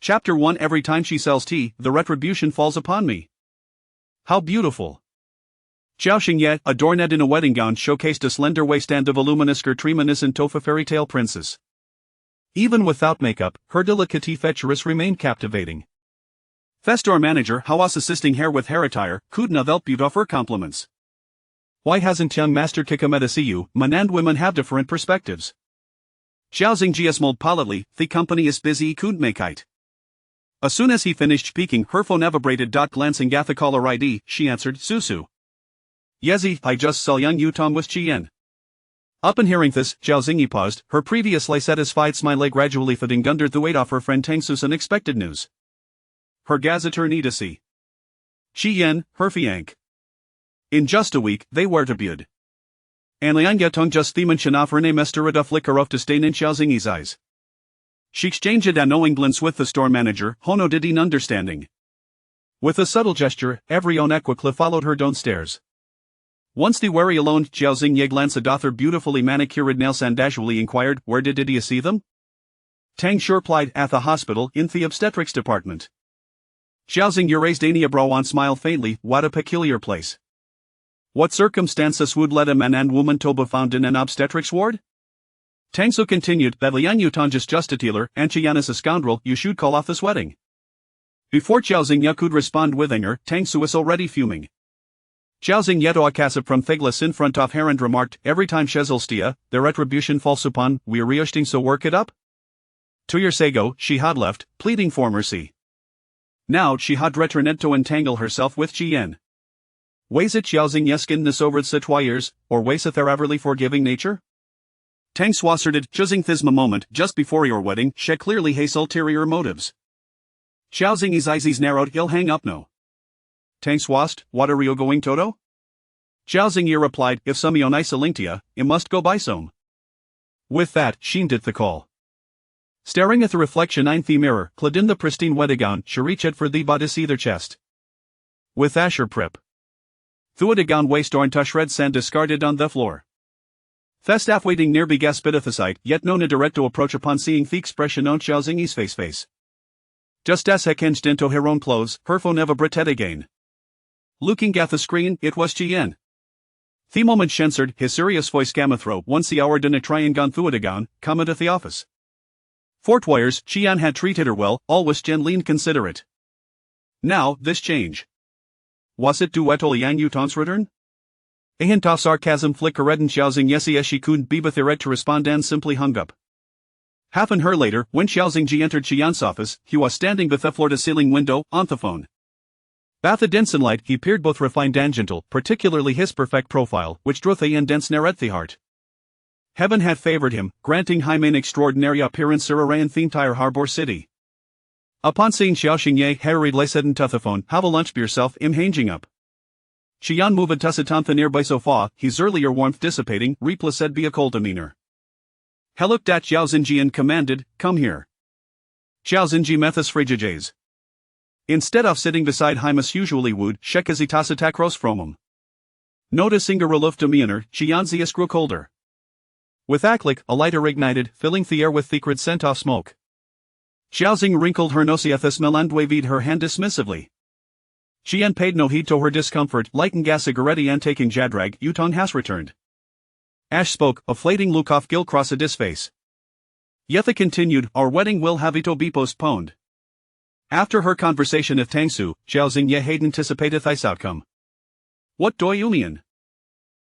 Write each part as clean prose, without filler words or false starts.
Chapter 1 Every time she sells tea, the retribution falls upon me. How beautiful. Qiao Xingye, adorned in a wedding gown, showcased a slender waist and a voluminous skirt reminiscent of a fairy tale princess. Even without makeup, her delicate features remained captivating. The store manager, who was assisting her with hair attire, could not help but offer compliments. Why hasn't young master Kikameta see you? Men and women have different perspectives. Qiao Xingye smiled politely, the company is busy, couldn't make it. As soon as he finished speaking, her phone vibrated. Glancing at the caller ID, she answered, Susu. Yezi, I just saw young Yutong with Qian. Upon hearing this, Qiao Xingye paused, her previously satisfied smile gradually fading under the weight of her friend Tangsu's unexpected news. Her gazetteer need to see. Qian, her fiancé. In just a week, they were debuted. And Liang Yutong just dimension of her name ested a flicker of disdain in Qiao Xingye's eyes. She exchanged a knowing glance with the store manager, Hono did in understanding. With a subtle gesture, every Onequicla followed her downstairs. Once they were alone, Qiao Xingye glanced at her beautifully manicured nails and casually inquired, where did you see them? Tang Shu replied, at the hospital, in the obstetrics department. Qiao Xingye raised a brow and smiled faintly, what a peculiar place. What circumstances would let a man and woman to be found in an obstetrics ward? Tangsu continued that Liang Yutong is just a dealer, and Qian is a scoundrel, you should call off this wedding. Before Qiao Xingye could respond with anger, Tangsu was already fuming. Qiao Xingye to a casip from Thiglas in front of her and remarked, every time Shezelstia, their retribution falls upon, we're reusting so work it up? 2 years ago, she had left, pleading for mercy. Now she had returned to entangle herself with Qian. Was it Qiao Xingye's skinness over the 2 years, or was it their everly forgiving nature? Tang Shu asserted, choosing this moment just before your wedding, she clearly has ulterior motives. Qiao Xingye's eyes narrowed, he'll hang up no. Tang Shu asked, what are you going to do? Qiao Xingye replied, if some yon isa linktia, it must go by some. With that, she ended the call. Staring at the reflection in the mirror, clad in the pristine wedding gown, she reached for the bodice either chest. With Asher Prip. The wedding gown waist torn to shreds and discarded on the floor. The staff waiting near began spit at the sight, yet no direct to approach upon seeing the expression on Qiao Xingye's face. Just as he changed into her own clothes, her phone vibrated again. Looking at the screen, it was Qian. The moment she answered, his serious voice came through, once the hour didn't try and gone through it again, come at the office. 4 years, Qian had treated her well, always gently and considerate. Now, this change. Was it due to Liang Yutong's return? A hint of sarcasm flickered in Qiao Xingye as she couldn't be bothered to respond and simply hung up. Half an hour later, when Qiao Xingye entered Qian's office, he was standing by the floor-to-ceiling window, on the phone. Bath the dense sunlight, he appeared both refined and gentle, particularly his perfect profile, which drew the dense near at the heart. Heaven had favored him, granting him an extraordinary appearance in the entire harbor city. Upon seeing Qiao Xingye, hurriedly said into the phone, have a lunch by yourself, I'm hanging up. Qian moved to sit on the nearby sofa, his earlier warmth dissipating, replaced by a cold demeanor. He looked at Qiao Xingye and commanded, come here. Qiao Xingye met his frigidays. Instead of sitting beside him as usually would, she hesitased across from him. Noticing a relief demeanor, Qian's eyes grew colder. With a click, a lighter ignited, filling the air with thick scent of smoke. Qiao Xingye wrinkled her nose at the smell and waved her hand dismissively. Qian paid no heed to her discomfort, lighting a cigarette and taking Jadrag, Yutong has returned. Ash spoke, a flating look off guilt crossed his face. Yetha continued, our wedding will have to be postponed. After her conversation with Tangsu, Qiao Xingye had anticipated this outcome. What do you mean?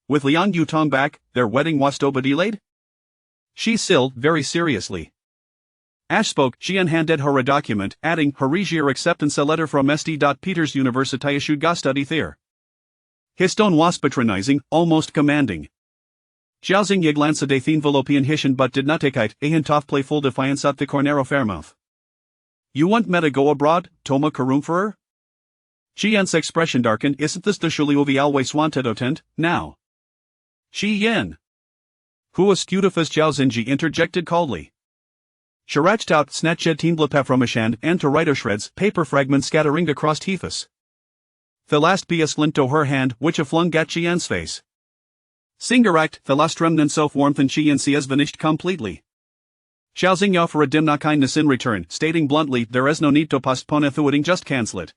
With Liang Yutong back, their wedding was to be delayed? She stilled, very seriously. Ash spoke, Qian handed her a document, adding, her acceptance a letter from St. Peter's University issued ga study there. His tone was patronizing, almost commanding. Qiao Xingye glanced at the envelope in Hishan but did not take it, a hint of playful defiance at the corner of her mouth. You want me to go abroad, Toma Karumferer? Qian's expression darkened, isn't this the Shuli we always wanted to attend, now? Qian. Who is cute as Qiao Xingye interjected coldly. She reached out, snatched a teen blip from his hand, and to right of shreds, paper fragments scattering across Hefus. The last piece lent to her hand, which flung at Qian's face. Singeract, the last remnants of warmth in Qian's has vanished completely. Qiao Xingye offer a dim kindness in return, stating bluntly, there is no need to postpone the wedding, just cancel it.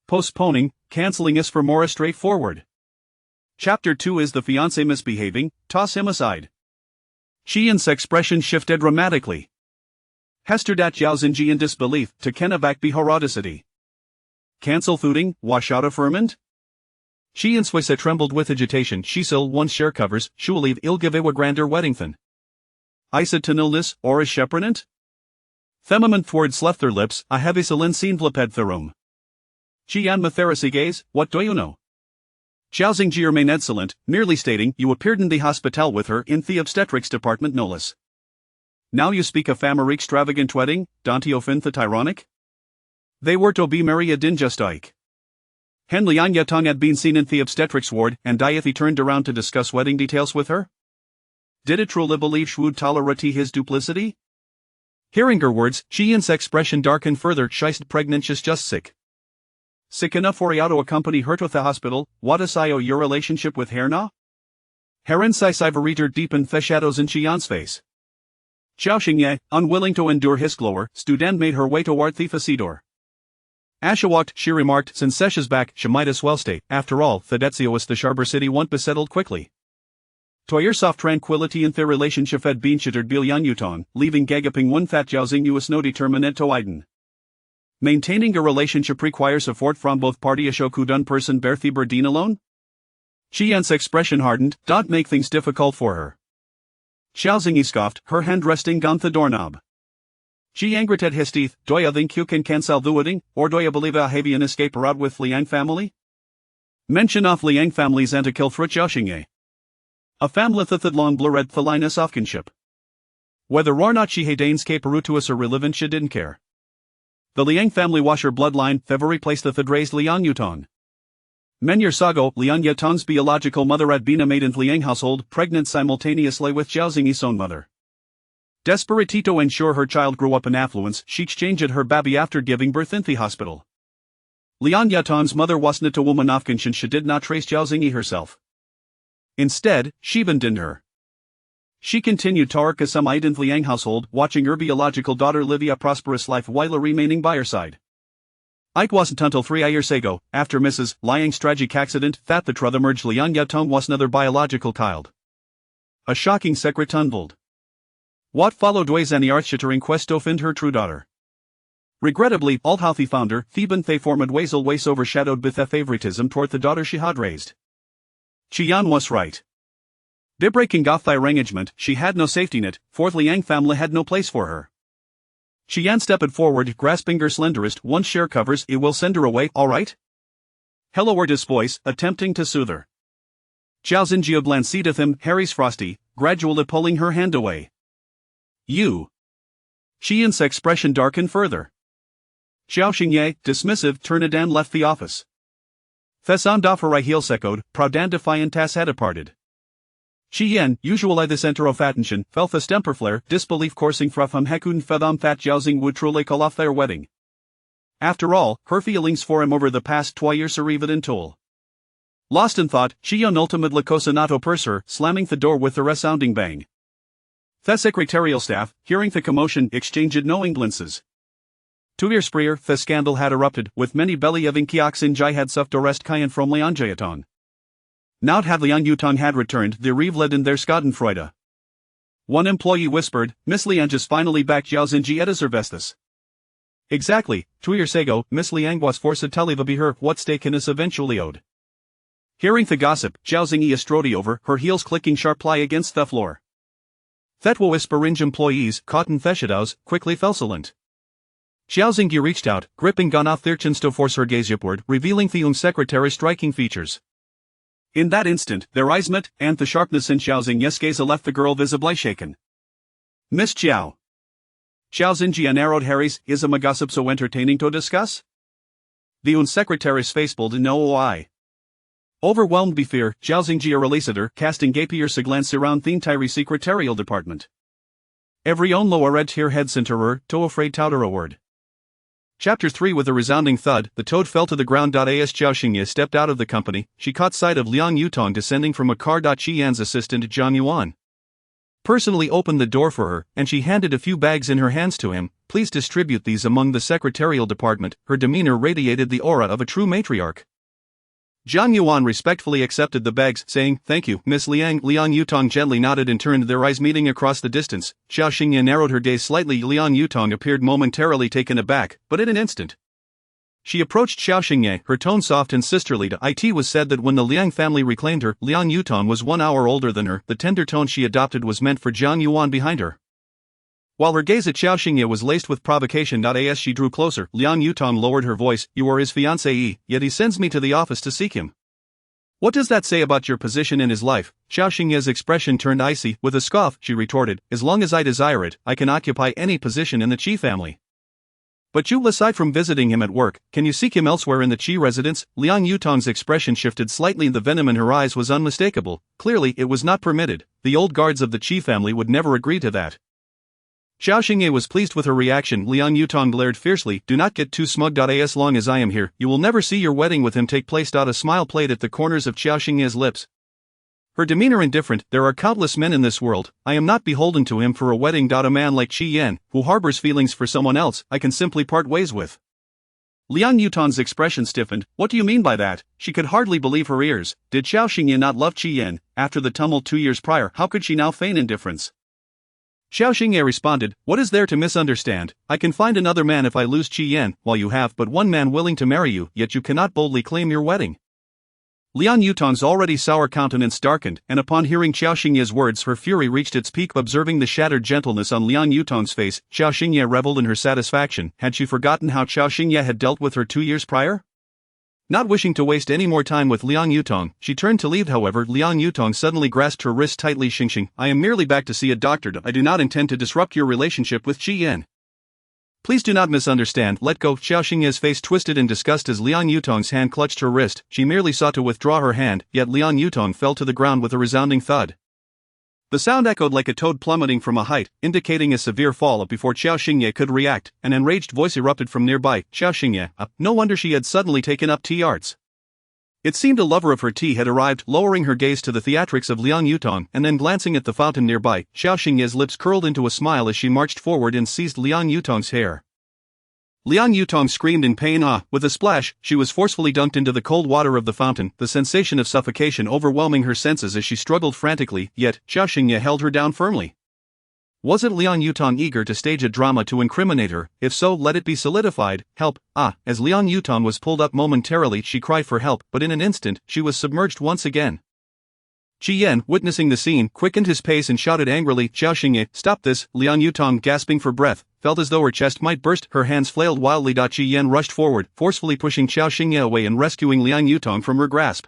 Postponing, cancelling is for more straightforward. Chapter 2 is the fiancé misbehaving, toss him aside. Qian's expression shifted dramatically. Hestered at Qiao Xingye in disbelief, to Kennebec be horrendosity. Cancel footing, wash out affirmant? Qian's voice trembled with agitation. She still once share covers, surely il give a grander wedding than. Isa tenilness, or is shepherdant? Themaman thwards left their lips, a heavy salin scene vliped therum. Qian matherasigaze, what do you know? Qiao Xingye remained excellent, merely stating, you appeared in the hospital with her in the obstetrics department no less. Now you speak of family extravagant wedding, Dante ofin the tyrannic? They were to be married in just like. Hen Liang Yatong had been seen in the obstetrics ward, and Diathy turned around to discuss wedding details with her? Did it truly believe she would tolerate his duplicity? Hearing her words, Qian's expression darkened further. She's pregnant, she's just sick. Sick enough for you to accompany her to the hospital. What is your relationship with her now? Heron Sisiverator deepened the shadows in Qian's face. Qiao Xingye, unwilling to endure his glower, student made her way toward the facedor. As she walked, she remarked, since Sesha's back, she might as well stay. After all, Thedezio is the Sharber city won't be settled quickly. Toyer soft tranquility in their relationship had been shattered bil Yang Yutong, leaving gagaping one that Qiao Xingye was no determined to widen. Maintaining a relationship requires effort from both parties. Shokudun person bear the burden alone? Qian's expression hardened, don't make things difficult for her. Qiao Xingye scoffed, her hand resting on the doorknob. She angered at his teeth, do you think you can cancel the wedding, or do you believe a avian escape out with Liang family? Mention of Liang family's and to kill for Qiao Xingye. A family that long blurred the linus of kinship. Whether or not she hadains caperutuous or relevant, she didn't care. The Liang family wash her bloodline, they've replaced the raised Liang Yutong. Many years ago, Liang Yutong's biological mother had been a maid in Liang household, pregnant simultaneously with Qiao Xingye's own mother. Desperate to ensure her child grew up in affluence, she exchanged her baby after giving birth in the hospital. Liang Yutong's mother wasn't a woman of conscience, she did not trace Qiao Xingye herself. Instead, she abandoned her. She continued to work as some in the Liang household, watching her biological daughter live a prosperous life while remaining by her side. It wasn't until 3 years ago, after Mrs. Liang's tragic accident, that the truth emerged Liang Yutong was another biological child. A shocking secret unveiled. What followed was an earth-shattering quest to find her true daughter. Regrettably, all healthy founder, Theban they formed was always overshadowed by the favoritism toward the daughter she had raised. Qian was right. By breaking off the arrangement, she had no safety net, for the Liang family had no place for her. Qian stepped forward, grasping her slenderest, once share covers, it will send her away, alright? Hello, word his voice, attempting to soothe her. Qiao Xingye glanced at him, Harry's frosty, gradually pulling her hand away. You. Qian's expression darkened further. Qiao Xingye, dismissive, turned and left the office. The sound of her heels echoed, proud and defiant as had departed. Qian, usually the center of attention, felt the temper flare, disbelief coursing from Hekun Fedam that Qiao Xingye would truly call off their wedding. After all, her feelings for him over the past 2 years are even told. Lost in thought, Qian ultimately cosinato purser, slamming the door with a resounding bang. The secretarial staff, hearing the commotion, exchanged knowing glances. 2 years prior, the scandal had erupted, with many belly-eving Qiao Xingye had suffered arrest Qian from Liang Yutong. Now that Liang Yutong had returned, the reveled in their schadenfreude. One employee whispered, Miss Liang just finally back Qiao Xingye at his Vestas. Exactly, 2 years ago, Miss Liang was forced to tell be her what stakeness eventually owed. Hearing the gossip, Qiao Xingye strode over, her heels clicking sharply against the floor. That whispering employees, caught in the shadows, quickly fell silent. Qiao Xingye reached out, gripping gun off their chins to force her gaze upward, revealing the secretary's striking features. In that instant, their eyes met, and the sharpness in Qiao Xingye's gaze left the girl visibly shaken. Miss Qiao. Qiao Xingye narrowed Harry's, is a gossip so entertaining to discuss? The secretary's face pulled in no eye. Overwhelmed by fear, Qiao Xingye released her, casting gapiers a glance around the entire secretarial department. Every own lower red here head centerer, too afraid to utter a word. Chapter 3 With a resounding thud, the toad fell to the ground. As Qiao Xingye stepped out of the company, she caught sight of Liang Yutong descending from a car. Qian's assistant Zhang Yuan. personally opened the door for her, and she handed a few bags in her hands to him. Please distribute these among the secretarial department. Her demeanor radiated the aura of a true matriarch. Zhang Yuan respectfully accepted the bags, saying, "Thank you, Miss Liang." Liang Yutong gently nodded and turned, their eyes meeting across the distance. Qiao Xingye narrowed her gaze slightly. Liang Yutong appeared momentarily taken aback, but in an instant she approached Qiao Xingye, her tone soft and sisterly. It was said that when the Liang family reclaimed her, Liang Yutong was 1 hour older than her. The tender tone she adopted was meant for Zhang Yuan behind her. While her gaze at Qiao Xingye was laced with provocation, as she drew closer, Liang Yutong lowered her voice. "You are his fiancé, yet he sends me to the office to seek him. What does that say about your position in his life?" Qiao Xingye's expression turned icy. With a scoff, she retorted, "As long as I desire it, I can occupy any position in the Qi family. But you, aside from visiting him at work, can you seek him elsewhere in the Qi residence?" Liang Yutong's expression shifted slightly. The venom in her eyes was unmistakable. Clearly, it was not permitted. The old guards of the Qi family would never agree to that. Qiao Xingye was pleased with her reaction. Liang Yutong glared fiercely, "Do not get too smug. As long as I am here, you will never see your wedding with him take place." A smile played at the corners of Qiao Xingye's lips. Her demeanor indifferent. "There are countless men in this world. I am not beholden to him for a wedding. A man like Qi Yan, who harbors feelings for someone else, I can simply part ways with." Liang Yutong's expression stiffened. "What do you mean by that?" She could hardly believe her ears. Did Qiao Xingye not love Qi Yan? After the tumult 2 years prior, how could she now feign indifference? Qiao Xingye responded, "What is there to misunderstand? I can find another man if I lose Qi Yan, while you have but one man willing to marry you, yet you cannot boldly claim your wedding." Liang Yutong's already sour countenance darkened, and upon hearing Qiao Xingye's words her fury reached its peak. Observing the shattered gentleness on Liang Yutong's face, Qiao Xingye reveled in her satisfaction. Had she forgotten how Qiao Xingye had dealt with her 2 years prior? Not wishing to waste any more time with Liang Yutong, she turned to leave. However, Liang Yutong suddenly grasped her wrist tightly. "Xingxing, I am merely back to see a doctor. I do not intend to disrupt your relationship with Qi Yan. Please do not misunderstand." "Let go." Qiao Xingye's face twisted in disgust as Liang Yutong's hand clutched her wrist. She merely sought to withdraw her hand, yet Liang Yutong fell to the ground with a resounding thud. The sound echoed like a toad plummeting from a height, indicating a severe fall. Before Qiao Xingye could react, an enraged voice erupted from nearby. "Qiao Xingye, no wonder she had suddenly taken up tea arts." It seemed a lover of her tea had arrived. Lowering her gaze to the theatrics of Liang Yutong and then glancing at the fountain nearby, Qiao Xingye's lips curled into a smile as she marched forward and seized Liang Yutong's hair. Liang Yutong screamed in pain. With a splash, she was forcefully dunked into the cold water of the fountain, the sensation of suffocation overwhelming her senses as she struggled frantically, yet Qiao Xingye held her down firmly. Wasn't Liang Yutong eager to stage a drama to incriminate her? If so, let it be solidified. "Help!" As Liang Yutong was pulled up momentarily, she cried for help, but in an instant, she was submerged once again. Qi Yan, witnessing the scene, quickened his pace and shouted angrily, "Qiao Xingye, stop this!" Liang Yutong, gasping for breath, felt as though her chest might burst. Her hands flailed wildly. Qi Yan rushed forward, forcefully pushing Qiao Xingye away and rescuing Liang Yutong from her grasp.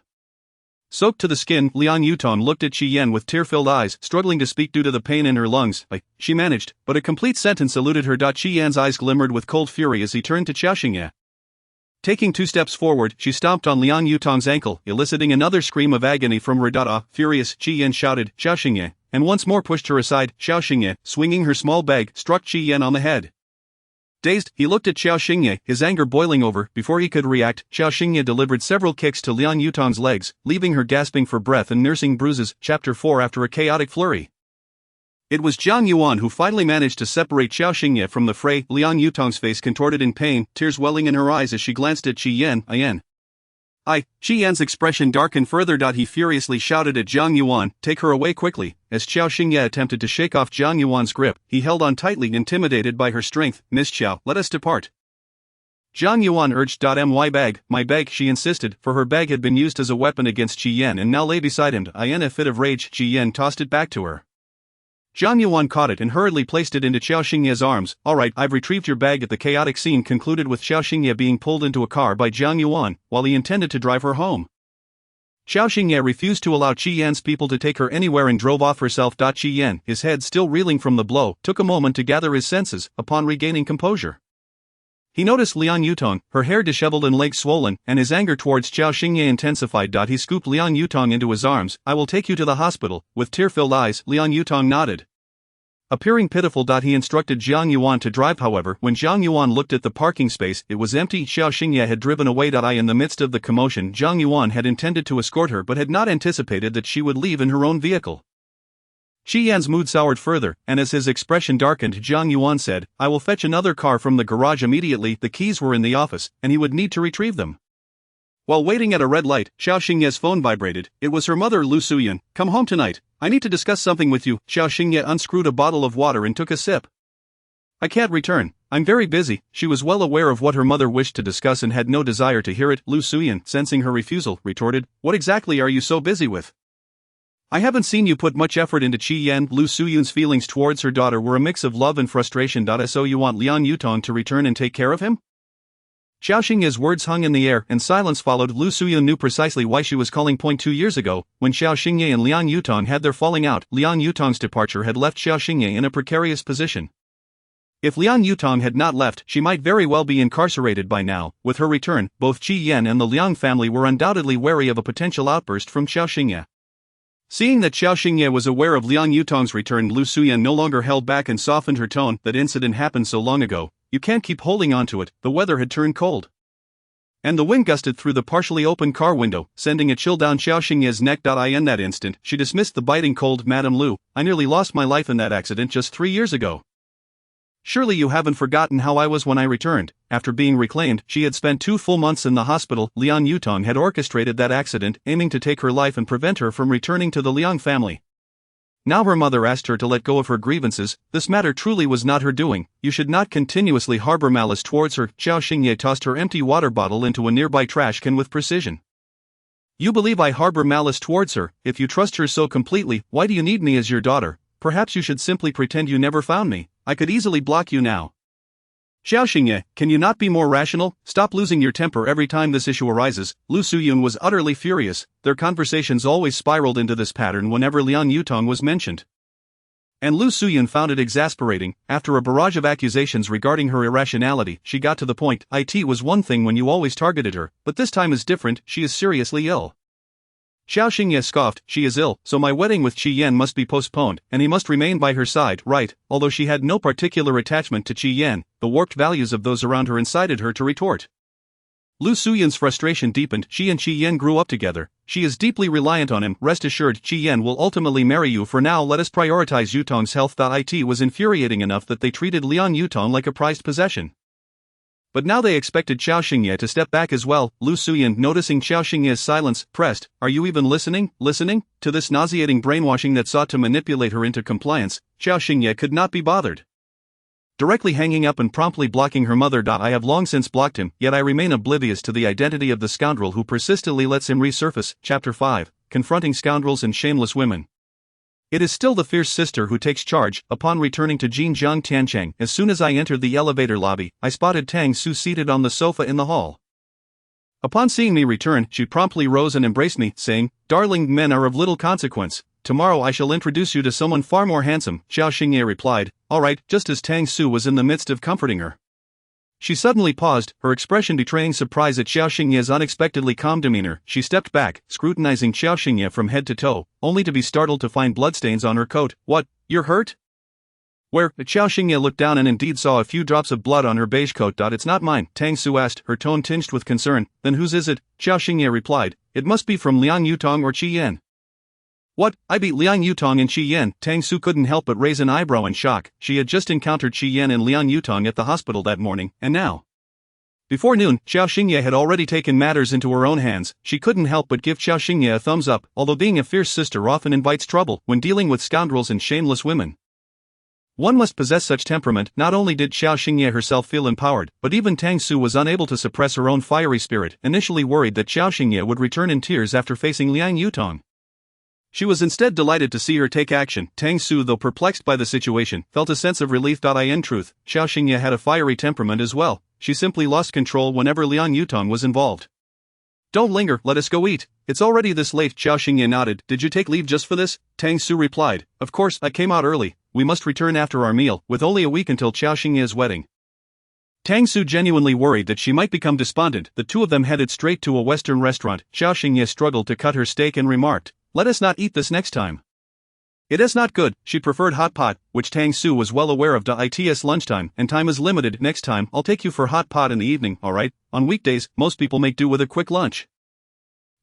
Soaked to the skin, Liang Yutong looked at Qi Yan with tear-filled eyes, struggling to speak due to the pain in her lungs. She managed, but a complete sentence eluded her. Qi Yan's eyes glimmered with cold fury as he turned to Qiao Xingye. Taking 2 steps forward, she stomped on Liang Yutong's ankle, eliciting another scream of agony from her. Furious, Qi Yan shouted, "Qiao Xingye," and once more pushed her aside. Qiao Xingye, swinging her small bag, struck Qi Yan on the head. Dazed, he looked at Qiao Xingye, his anger boiling over. Before he could react, Qiao Xingye delivered several kicks to Liang Yutong's legs, leaving her gasping for breath and nursing bruises. Chapter 4. After a chaotic flurry, it was Zhang Yuan who finally managed to separate Qiao Xingye from the fray. Liang Yutong's face contorted in pain, tears welling in her eyes as she glanced at Qi Yan. Qi Yan's expression darkened further. He furiously shouted at Zhang Yuan, "Take her away quickly." As Qiao Xingye attempted to shake off Zhang Yuan's grip, he held on tightly, intimidated by her strength. "Miss Qiao, let us depart." Zhang Yuan urged. My bag, she insisted, for her bag had been used as a weapon against Qi Yan and now lay beside him. In a fit of rage, Qi Yan tossed it back to her. Zhang Yuan caught it and hurriedly placed it into Qiao Xingye's arms. "All right, I've retrieved your bag." At the chaotic scene concluded with Qiao Xingye being pulled into a car by Zhang Yuan, while he intended to drive her home. Qiao Xingye refused to allow Qi Yan's people to take her anywhere and drove off herself. Qi Yan, his head still reeling from the blow, took a moment to gather his senses. Upon regaining composure, he noticed Liang Yutong, her hair disheveled and legs swollen, and his anger towards Qiao Xingye intensified. He scooped Liang Yutong into his arms. "I will take you to the hospital." With tear-filled eyes, Liang Yutong nodded. Appearing pitiful, he instructed Zhang Yuan to drive. However, when Zhang Yuan looked at the parking space, it was empty. Qiao Xingye had driven away. In the midst of the commotion, Zhang Yuan had intended to escort her but had not anticipated that she would leave in her own vehicle. Qi Yan's mood soured further, and as his expression darkened, Zhang Yuan said, "I will fetch another car from the garage immediately." The keys were in the office, and he would need to retrieve them. While waiting at a red light, Qiao Xingye's phone vibrated. It was her mother, Lu Suyan. "Come home tonight. I need to discuss something with you." Qiao Xingye unscrewed a bottle of water and took a sip. "I can't return. I'm very busy." She was well aware of what her mother wished to discuss and had no desire to hear it. Lu Suyan, sensing her refusal, retorted, "What exactly are you so busy with? I haven't seen you put much effort into Qi Yan." Lu Suyan's feelings towards her daughter were a mix of love and frustration. So you want Liang Yutong to return and take care of him? Qiao Xingye's words hung in the air, and silence followed. Lu Suyan knew precisely why she was calling. 2 years ago, when Qiao Xingye and Liang Yutong had their falling out, Liang Yutong's departure had left Qiao Xingye in a precarious position. If Liang Yutong had not left, she might very well be incarcerated by now. With her return, both Qi Yan and the Liang family were undoubtedly wary of a potential outburst from Qiao Xingye. Seeing that Qiao Xingye was aware of Liang Yutong's return, Lu Suyan no longer held back and softened her tone. "That incident happened so long ago. You can't keep holding on to it." The weather had turned cold, and the wind gusted through the partially open car window, sending a chill down Qiao Xingye's neck. In that instant, she dismissed the biting cold. "Madam Lu, I nearly lost my life in that accident just 3 years ago. Surely you haven't forgotten how I was when I returned." After being reclaimed, she had spent 2 full months in the hospital. Liang Yutong had orchestrated that accident, aiming to take her life and prevent her from returning to the Liang family. Now her mother asked her to let go of her grievances. This matter truly was not her doing. "You should not continuously harbor malice towards her." Qiao Xingye tossed her empty water bottle into a nearby trash can with precision. "You believe I harbor malice towards her? If you trust her so completely, why do you need me as your daughter? Perhaps you should simply pretend you never found me. I could easily block you now." "Qiao Xingye, can you not be more rational? Stop losing your temper every time this issue arises." Lu Suyun was utterly furious. Their conversations always spiraled into this pattern whenever Liang Yutong was mentioned, and Lu Suyun found it exasperating. After a barrage of accusations regarding her irrationality, she got to the point. "It was one thing when you always targeted her, but this time is different. She is seriously ill." Qiao Xingye scoffed. "She is ill, so my wedding with Qi Yan must be postponed, and he must remain by her side." Right. Although she had no particular attachment to Qi Yan, the warped values of those around her incited her to retort. Lu Suyun's frustration deepened. "She and Qi Yan grew up together. She is deeply reliant on him. Rest assured, Qi Yan will ultimately marry you. For now, let us prioritize Yutong's health." It was infuriating enough that they treated Liang Yutong like a prized possession, but now they expected Qiao Xingye to step back as well. Lu Suyan, noticing Qiao Xingye's silence, pressed, "Are you even listening? To this nauseating brainwashing that sought to manipulate her into compliance?" Qiao Xingye could not be bothered. Directly hanging up and promptly blocking her mother. "I have long since blocked him, yet I remain oblivious to the identity of the scoundrel who persistently lets him resurface." Chapter 5, Confronting Scoundrels and Shameless Women. It is still the fierce sister who takes charge. Upon returning to Jinjiang Tiancheng, as soon as I entered the elevator lobby, I spotted Tang Su seated on the sofa in the hall. Upon seeing me return, she promptly rose and embraced me, saying, "Darling, men are of little consequence. Tomorrow I shall introduce you to someone far more handsome." Qiao Xingye replied, "All right," just as Tang Su was in the midst of comforting her. She suddenly paused, her expression betraying surprise at Qiao Xingye's unexpectedly calm demeanor. She stepped back, scrutinizing Qiao Xingye from head to toe, only to be startled to find bloodstains on her coat. "What, you're hurt?" "Where?" Qiao Xingye looked down and indeed saw a few drops of blood on her beige coat. "It's not mine," Tang Su asked, her tone tinged with concern. "Then whose is it?" Qiao Xingye replied, "It must be from Liang Yutong or Qi Yan." "What? I beat Liang Yutong and Qi Yan?" Tang Su couldn't help but raise an eyebrow in shock. She had just encountered Qi Yan and Liang Yutong at the hospital that morning, and now, before noon, Qiao Xingye had already taken matters into her own hands. She couldn't help but give Qiao Xingye a thumbs up, although being a fierce sister often invites trouble when dealing with scoundrels and shameless women. One must possess such temperament. Not only did Qiao Xingye herself feel empowered, but even Tang Su was unable to suppress her own fiery spirit, initially worried that Qiao Xingye would return in tears after facing Liang Yutong. She was instead delighted to see her take action. Tang Su, though perplexed by the situation, felt a sense of relief. In truth, Qiao Xingye had a fiery temperament as well. She simply lost control whenever Liang Yutong was involved. "Don't linger, let us go eat. It's already this late." Qiao Xingye nodded. "Did you take leave just for this?" Tang Su replied, "Of course, I came out early. We must return after our meal, with only a week until Qiao Xingye's wedding." Tang Su genuinely worried that she might become despondent. The two of them headed straight to a Western restaurant. Qiao Xingye struggled to cut her steak and remarked, "Let us not eat this next time. It is not good." She preferred hot pot, which Tang Su was well aware of. It's lunchtime, and time is limited. "Next time, I'll take you for hot pot in the evening, alright? On weekdays, most people make do with a quick lunch."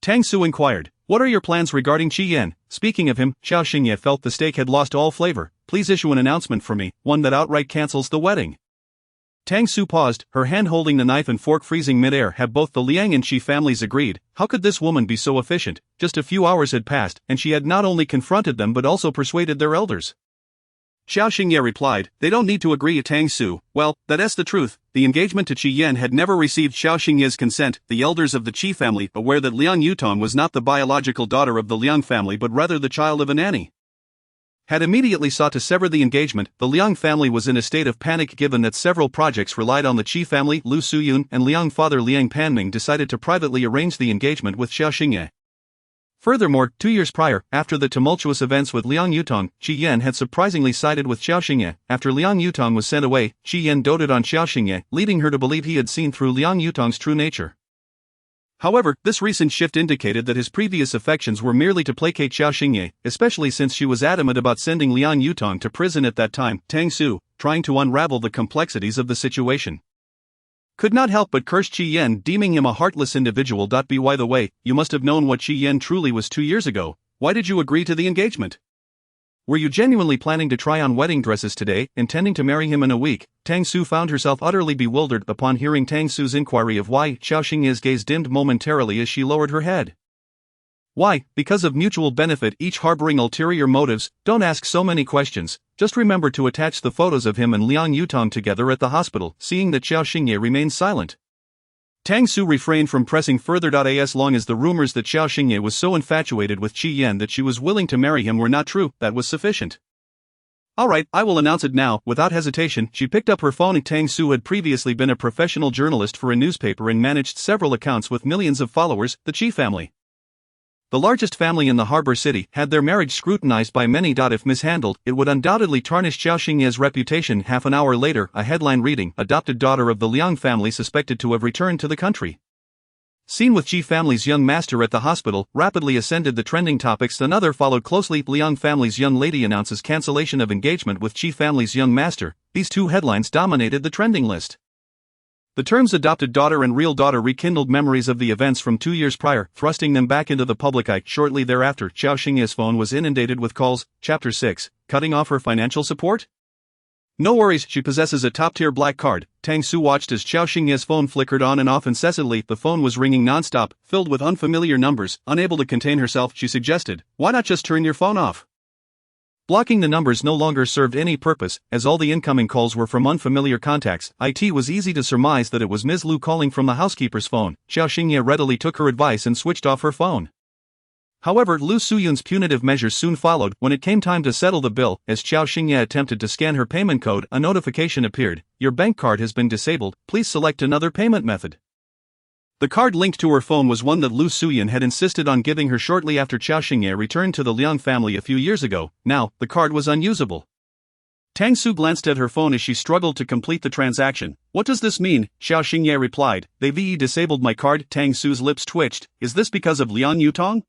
Tang Su inquired, What are your plans regarding Qiyan? Speaking of him, Qiao Xingye felt the steak had lost all flavor. Please issue an announcement for me, one that outright cancels the wedding. Tang Su paused, her hand holding the knife and fork freezing midair. Have both the Liang and Qi families agreed? How could this woman be so efficient? Just a few hours had passed, and she had not only confronted them but also persuaded their elders. Qiao Xingye replied, they don't need to agree. Tang Su, well, that's the truth. The engagement to Qi Yan had never received Qiao Xingye's consent. The elders of the Qi family, aware that Liang Yutong was not the biological daughter of the Liang family but rather the child of a nanny, had immediately sought to sever the engagement. The Liang family was in a state of panic given that several projects relied on the Qi family. Lu Suyun and Liang father Liang Panming decided to privately arrange the engagement with Qiao Xingye. Furthermore, 2 years prior, after the tumultuous events with Liang Yutong, Qi Yan had surprisingly sided with Qiao Xingye. After Liang Yutong was sent away, Qi Yan doted on Qiao Xingye, leading her to believe he had seen through Liang Yutong's true nature. However, this recent shift indicated that his previous affections were merely to placate Qiao Xingye, especially since she was adamant about sending Liang Yutong to prison at that time. Tang Su, trying to unravel the complexities of the situation, could not help but curse Qi Yan, deeming him a heartless individual. By the way, you must have known what Qi Yan truly was 2 years ago. Why did you agree to the engagement? Were you genuinely planning to try on wedding dresses today, intending to marry him in a week? Tang Su found herself utterly bewildered upon hearing Tang Su's inquiry of why. Qiao Xingye's gaze dimmed momentarily as she lowered her head. Why? Because of mutual benefit, each harboring ulterior motives. Don't ask so many questions, just remember to attach the photos of him and Liang Yutong together at the hospital. Seeing that Qiao Xingye remained silent, Tang Su refrained from pressing further. As long as the rumors that Qiao Xingye was so infatuated with Qi Yan that she was willing to marry him were not true, that was sufficient. Alright, I will announce it now. Without hesitation, she picked up her phone. Tang Su had previously been a professional journalist for a newspaper and managed several accounts with millions of followers. The Qi family, the largest family in the harbor city, had their marriage scrutinized by many. If mishandled, it would undoubtedly tarnish Qiao Xingye's reputation. Half an hour later, a headline reading, adopted daughter of the Liang family suspected to have returned to the country. Seen with Qi family's young master at the hospital, rapidly ascended the trending topics. Another followed closely. Liang family's young lady announces cancellation of engagement with Qi family's young master. These two headlines dominated the trending list. The terms adopted daughter and real daughter rekindled memories of the events from 2 years prior, thrusting them back into the public eye. Shortly thereafter, Qiao Xingye's phone was inundated with calls. Chapter 6, cutting off her financial support? No worries, she possesses a top-tier black card. Tang Su watched as Qiao Xingye's phone flickered on and off incessantly. The phone was ringing non-stop, filled with unfamiliar numbers. Unable to contain herself, she suggested, why not just turn your phone off? Blocking the numbers no longer served any purpose, as all the incoming calls were from unfamiliar contacts. It was easy to surmise that it was Ms. Lu calling from the housekeeper's phone. Qiao Xingye readily took her advice and switched off her phone. However, Lu Suyun's punitive measures soon followed. When it came time to settle the bill, as Qiao Xingye attempted to scan her payment code, a notification appeared. Your bank card has been disabled, please select another payment method. The card linked to her phone was one that Lu Suyun had insisted on giving her shortly after Qiao Xingye returned to the Liang family a few years ago. Now, the card was unusable. Tang Su glanced at her phone as she struggled to complete the transaction. What does this mean? Qiao Xingye replied, they've disabled my card. Tang Su's lips twitched. Is this because of Liang Yutong?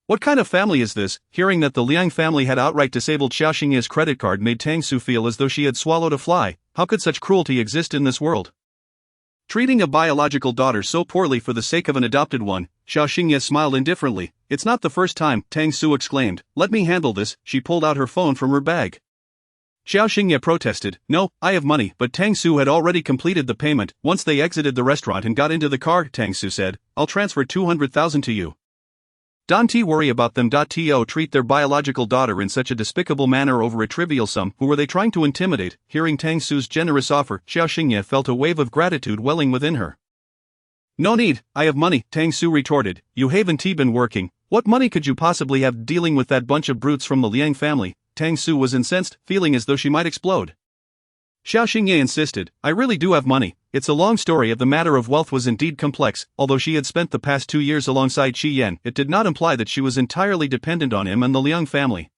What kind of family is this? Hearing that the Liang family had outright disabled Qiao Xingye's credit card made Tang Su feel as though she had swallowed a fly. How could such cruelty exist in this world? Treating a biological daughter so poorly for the sake of an adopted one, Qiao Xingye smiled indifferently. It's not the first time, Tang Su exclaimed. Let me handle this. She pulled out her phone from her bag. Qiao Xingye protested. No, I have money. But Tang Su had already completed the payment. Once they exited the restaurant and got into the car, Tang Su said, I'll transfer 200,000 to you. Don't worry about them. To treat their biological daughter in such a despicable manner over a trivial sum. Who were they trying to intimidate? Hearing Tang Su's generous offer, Qiao Xingye felt a wave of gratitude welling within her. No need, I have money, Tang Su retorted. You haven't been working. What money could you possibly have dealing with that bunch of brutes from the Liang family? Tang Su was incensed, feeling as though she might explode. Qiao Xingye insisted, I really do have money. It's a long story. The matter of wealth was indeed complex. Although she had spent the past 2 years alongside Qi Yan, it did not imply that she was entirely dependent on him and the Liang family.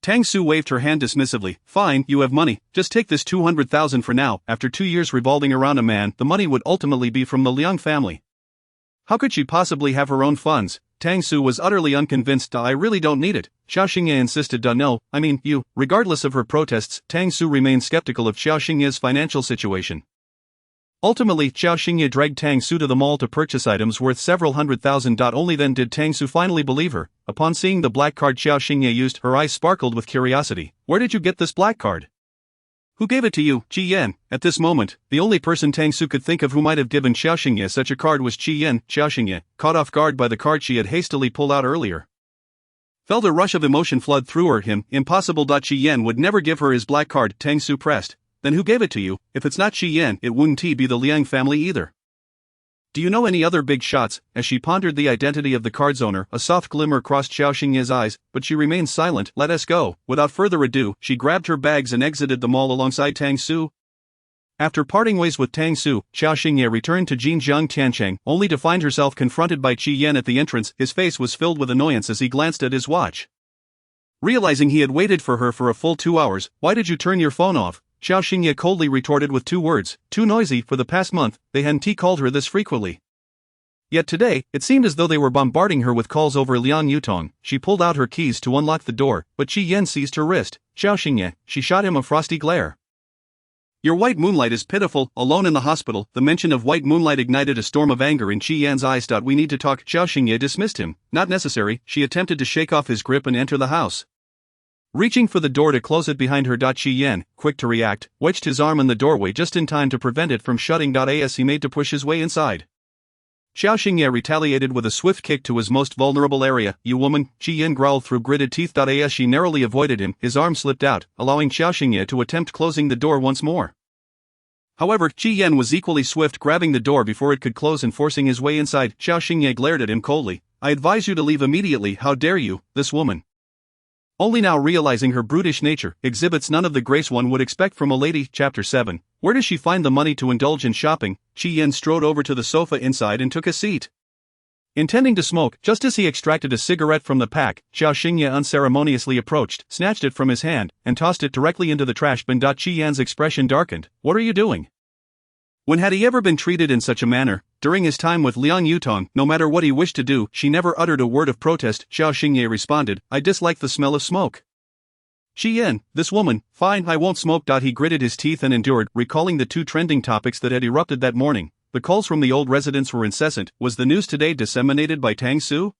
Tang Su waved her hand dismissively. Fine, you have money. Just take this 200,000 for now. After 2 years revolving around a man, the money would ultimately be from the Liang family. How could she possibly have her own funds? Tang Su was utterly unconvinced. I really don't need it. Qiao Xingye insisted. No, I mean, you. Regardless of her protests, Tang Su remained skeptical of Qiao Xingye's financial situation. Ultimately, Qiao Xingye dragged Tang Su to the mall to purchase items worth several $100,000. Only then did Tang Su finally believe her. Upon seeing the black card Qiao Xingye used, her eyes sparkled with curiosity. Where did you get this black card? Who gave it to you, Qi Yan? At this moment, the only person Tang Su could think of who might have given Qiao Xingye such a card was Qi Yan. Qiao Xingye, caught off guard by the card she had hastily pulled out earlier, felt a rush of emotion flood through her. Impossible. Qi Yan would never give her his black card. Tang Su pressed. Then who gave it to you? If it's not Qi Yan, it wouldn't be the Liang family either. Do you know any other big shots? As she pondered the identity of the card's owner, a soft glimmer crossed Qiao Xingye's eyes, but she remained silent. Let us go. Without further ado, she grabbed her bags and exited the mall alongside Tang Su. After parting ways with Tang Su, Qiao Xingye returned to Jinjiang Tiancheng, only to find herself confronted by Qi Yan at the entrance. His face was filled with annoyance as he glanced at his watch. Realizing he had waited for her for a full 2 hours, "Why did you turn your phone off?" Qiao Xingye coldly retorted with 2 words, "Too noisy." For the past month, they hadn't called her this frequently. Yet today, it seemed as though they were bombarding her with calls over Liang Yutong. She pulled out her keys to unlock the door, but Qi Yan seized her wrist. "Qiao Xingye," she shot him a frosty glare. "Your white moonlight is pitiful." Alone in the hospital, the mention of white moonlight ignited a storm of anger in Qi Yan's eyes. "We need to talk." Qiao Xingye dismissed him. "Not necessary." She attempted to shake off his grip and enter the house. Reaching for the door to close it behind her. Qi Yan, quick to react, wedged his arm in the doorway just in time to prevent it from shutting. As he made to push his way inside, Qiao Xingye retaliated with a swift kick to his most vulnerable area. "You woman," Qi Yan growled through gritted teeth. As she narrowly avoided him, his arm slipped out, allowing Qiao Xingye to attempt closing the door once more. However, Qi Yan was equally swift, grabbing the door before it could close and forcing his way inside. Qiao Xingye glared at him coldly. "I advise you to leave immediately." "How dare you?" This woman, only now realizing her brutish nature, exhibits none of the grace one would expect from a lady. Chapter 7. Where does she find the money to indulge in shopping? Qi Yan strode over to the sofa inside and took a seat, intending to smoke. Just as he extracted a cigarette from the pack, Qiao Xingye unceremoniously approached, snatched it from his hand, and tossed it directly into the trash bin. Qi Yan's expression darkened. "What are you doing?" When had he ever been treated in such a manner? During his time with Liang Yutong, no matter what he wished to do, she never uttered a word of protest. Qiao Xingye responded, "I dislike the smell of smoke." Qi Yan, this woman, "Fine, I won't smoke." He gritted his teeth and endured, recalling the 2 trending topics that had erupted that morning. The calls from the old residents were incessant. Was the news today disseminated by Tang Su?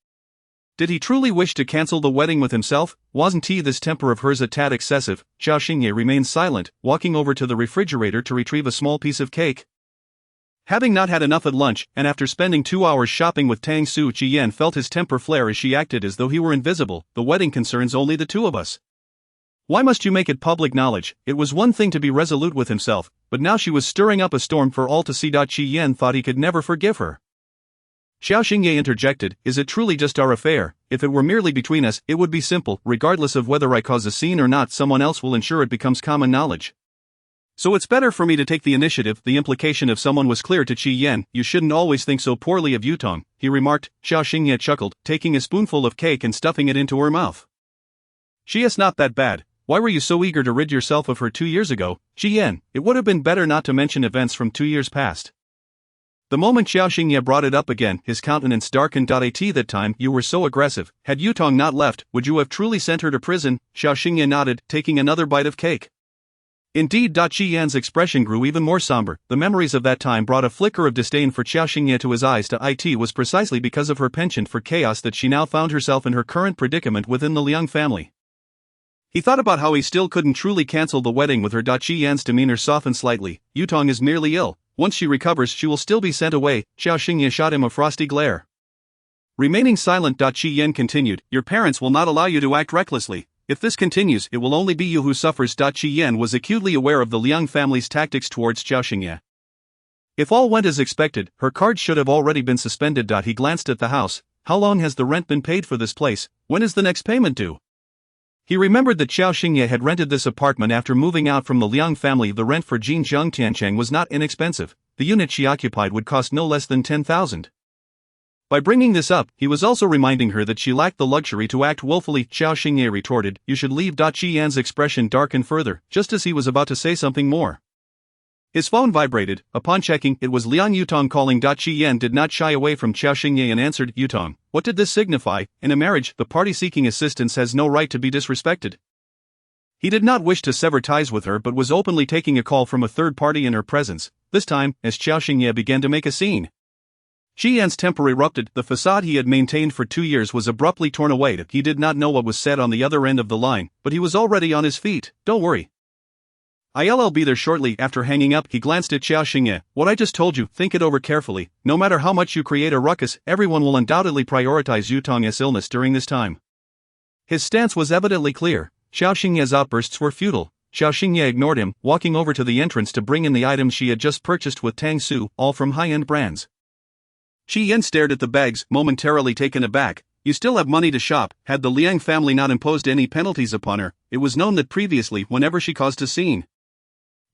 Did he truly wish to cancel the wedding with himself? Wasn't this temper of hers a tad excessive? Qiao Xingye remained silent, walking over to the refrigerator to retrieve a small piece of cake. Having not had enough at lunch, and after spending 2 hours shopping with Tang Su, Qi Yan felt his temper flare as she acted as though he were invisible. "The wedding concerns only the 2 of us. Why must you make it public knowledge?" It was one thing to be resolute with himself, but now she was stirring up a storm for all to see. Qi Yan thought he could never forgive her. Qiao Xingye interjected, "Is it truly just our affair? If it were merely between us, it would be simple. Regardless of whether I cause a scene or not, someone else will ensure it becomes common knowledge. So it's better for me to take the initiative." The implication of someone was clear to Qi Yan. "You shouldn't always think so poorly of Yutong," he remarked. Qiao Xingye chuckled, taking a spoonful of cake and stuffing it into her mouth. "She is not that bad. Why were you so eager to rid yourself of her 2 years ago?" "Qi Yan, it would have been better not to mention events from 2 years past." The moment Qiao Xingye brought it up again, his countenance darkened. "At that time, you were so aggressive. Had Yutong not left, would you have truly sent her to prison?" Qiao Xingye nodded, taking another bite of cake. "Indeed." Qi Yan's expression grew even more somber. The memories of that time brought a flicker of disdain for Qiao Xingye to his eyes. It was precisely because of her penchant for chaos that she now found herself in her current predicament within the Liang family. He thought about how he still couldn't truly cancel the wedding with her. Qi Yan's demeanor softened slightly. "Yutong is merely ill. Once she recovers, she will still be sent away." Qiao Xingye shot him a frosty glare. Remaining silent, Qi Yan continued, "Your parents will not allow you to act recklessly. If this continues, it will only be you who suffers." Qi Yan was acutely aware of the Liang family's tactics towards Qiao Xingye. If all went as expected, her card should have already been suspended. He glanced at the house. How long has the rent been paid for this place? When is the next payment due? He remembered that Qiao Xingye had rented this apartment after moving out from the Liang family. The rent for Jinjiang Tiancheng was not inexpensive. The unit she occupied would cost no less than 10,000. By bringing this up, he was also reminding her that she lacked the luxury to act willfully. Qiao Xingye retorted, "You should leave." Qi Yan's expression darkened further, just as he was about to say something more. His phone vibrated. Upon checking, it was Liang Yutong calling. Qi Yan did not shy away from Qiao Xingye and answered, "Yutong, what did this signify? In a marriage, the party seeking assistance has no right to be disrespected." He did not wish to sever ties with her but was openly taking a call from a third party in her presence. this time, as Qiao Xingye began to make a scene. Qi Yan's temper erupted. The facade he had maintained for 2 years was abruptly torn away. He did not know what was said on the other end of the line, but he was already on his feet. Don't worry, I'll be there shortly. After hanging up, he glanced at Qiao Xingye. What I just told you, think it over carefully. No matter how much you create a ruckus, everyone will undoubtedly prioritize Yutong's illness during this time. His stance was evidently clear. Qiao Xingye's outbursts were futile. Qiao Xingye ignored him, walking over to the entrance to bring in the items she had just purchased with Tang Su, all from high-end brands. Qi Yan stared at the bags, momentarily taken aback. You still have money to shop. Had the Liang family not imposed any penalties upon her, it was known that previously, whenever she caused a scene,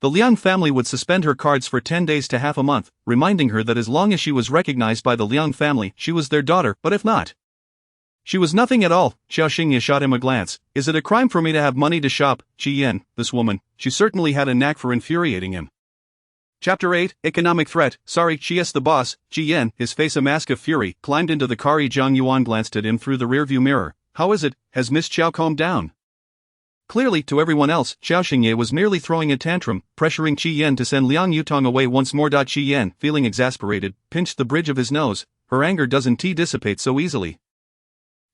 the Liang family would suspend her cards for 10 days to half a month, reminding her that as long as she was recognized by the Liang family, she was their daughter, but if not, she was nothing at all. Qiao Xingye shot him a glance. Is it a crime for me to have money to shop? Qi Yan, this woman, she certainly had a knack for infuriating him. Chapter 8, Economic Threat. Sorry, Qi's the boss. Qi Yan, his face a mask of fury, climbed into the car. Zhang Yuan glanced at him through the rearview mirror. How is it? Has Miss Qiao calmed down? Clearly, to everyone else, Qiao Xingye was merely throwing a tantrum, pressuring Qi Yan to send Liang Yutong away once more. Qi Yan, feeling exasperated, pinched the bridge of his nose. Her anger doesn't dissipate so easily.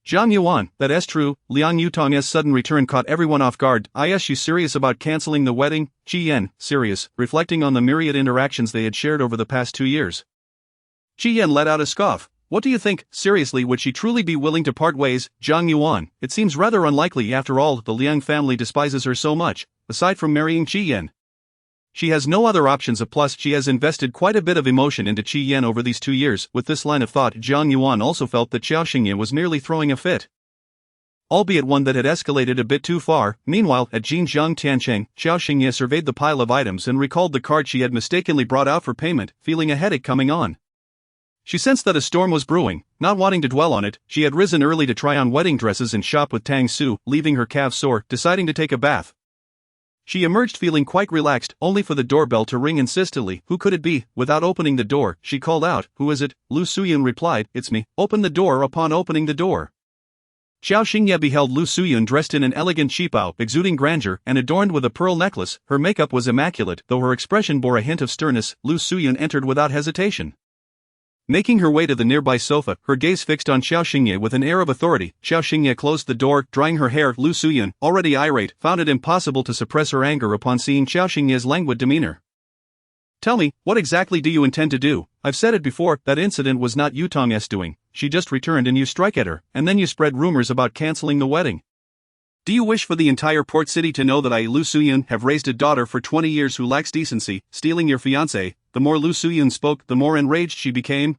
Zhang Yuan, that's true. Liang Yutong's sudden return caught everyone off guard. Is you serious about canceling the wedding? Qi Yan, serious, reflecting on the myriad interactions they had shared over the past 2 years. Qi Yan let out a scoff. What do you think? Seriously, would she truly be willing to part ways? Zhang Yuan, it seems rather unlikely. After all, the Liang family despises her so much. Aside from marrying Qi Yan, she has no other options. Plus, she has invested quite a bit of emotion into Qi Yan over these 2 years. With this line of thought, Zhang Yuan also felt that Qiao Xingye was merely throwing a fit, albeit one that had escalated a bit too far. Meanwhile, at Jinjiang Tiancheng, Qiao Xingye surveyed the pile of items and recalled the card she had mistakenly brought out for payment, feeling a headache coming on. She sensed that a storm was brewing. Not wanting to dwell on it, she had risen early to try on wedding dresses and shop with Tang Su, leaving her calves sore, deciding to take a bath. She emerged feeling quite relaxed, only for the doorbell to ring insistently. Who could it be? Without opening the door, she called out, "Who is it?" Lu Suyun replied, "It's me." Open the door. Upon opening the door, Qiao Xingye beheld Lu Suyun dressed in an elegant qipao, exuding grandeur, and adorned with a pearl necklace. Her makeup was immaculate, though her expression bore a hint of sternness. Lu Suyun entered without hesitation. Making her way to the nearby sofa, her gaze fixed on Qiao Xingye with an air of authority. Qiao Xingye closed the door, drying her hair. Lu Suyun, already irate, found it impossible to suppress her anger upon seeing Qiao Xingye's languid demeanor. Tell me, what exactly do you intend to do? I've said it before, that incident was not Yutong's doing. She just returned and you strike at her, and then you spread rumors about canceling the wedding. Do you wish for the entire port city to know that I, Lu Suyun, have raised a daughter for 20 years who lacks decency, stealing your fiancé? The more Lu Suyun spoke, the more enraged she became.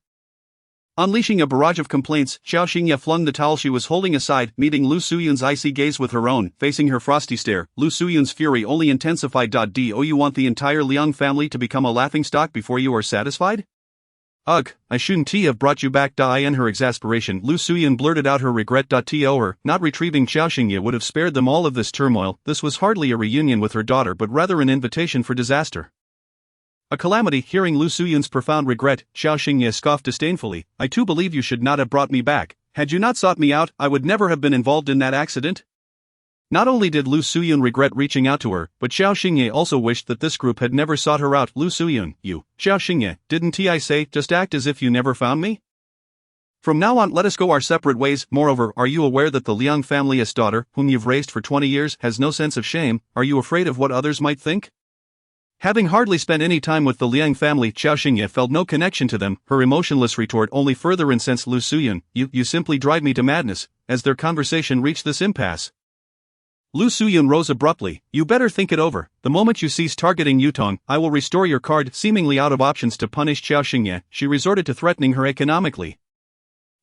Unleashing a barrage of complaints, Qiao Xingye flung the towel she was holding aside, meeting Lu Suyun's icy gaze with her own. Facing her frosty stare, Lu Suyun's fury only intensified. Do you want the entire Liang family to become a laughingstock before you are satisfied? Ugh, I shouldn't have brought you back. In her exasperation, Lu Suyun blurted out her regret. Her not retrieving Qiao Xingye would have spared them all of this turmoil. This was hardly a reunion with her daughter but rather an invitation for disaster. A calamity. Hearing Lu Suyun's profound regret, Qiao Xingye scoffed disdainfully. I too believe you should not have brought me back. Had you not sought me out, I would never have been involved in that accident. Not only did Lu Suyun regret reaching out to her, but Qiao Xingye also wished that this group had never sought her out. Lu Suyun, you, Qiao Xingye, didn't I say, just act as if you never found me? From now on, let us go our separate ways. Moreover, are you aware that the Liang family's daughter, whom you've raised for 20 years, has no sense of shame? Are you afraid of what others might think? Having hardly spent any time with the Liang family, Qiao Xingye felt no connection to them. Her emotionless retort only further incensed Lu Suyun. You simply drive me to madness. As their conversation reached this impasse, Lu Suyun rose abruptly. You better think it over. The moment you cease targeting Yutong, I will restore your card. Seemingly out of options to punish Qiao Xingye, she resorted to threatening her economically.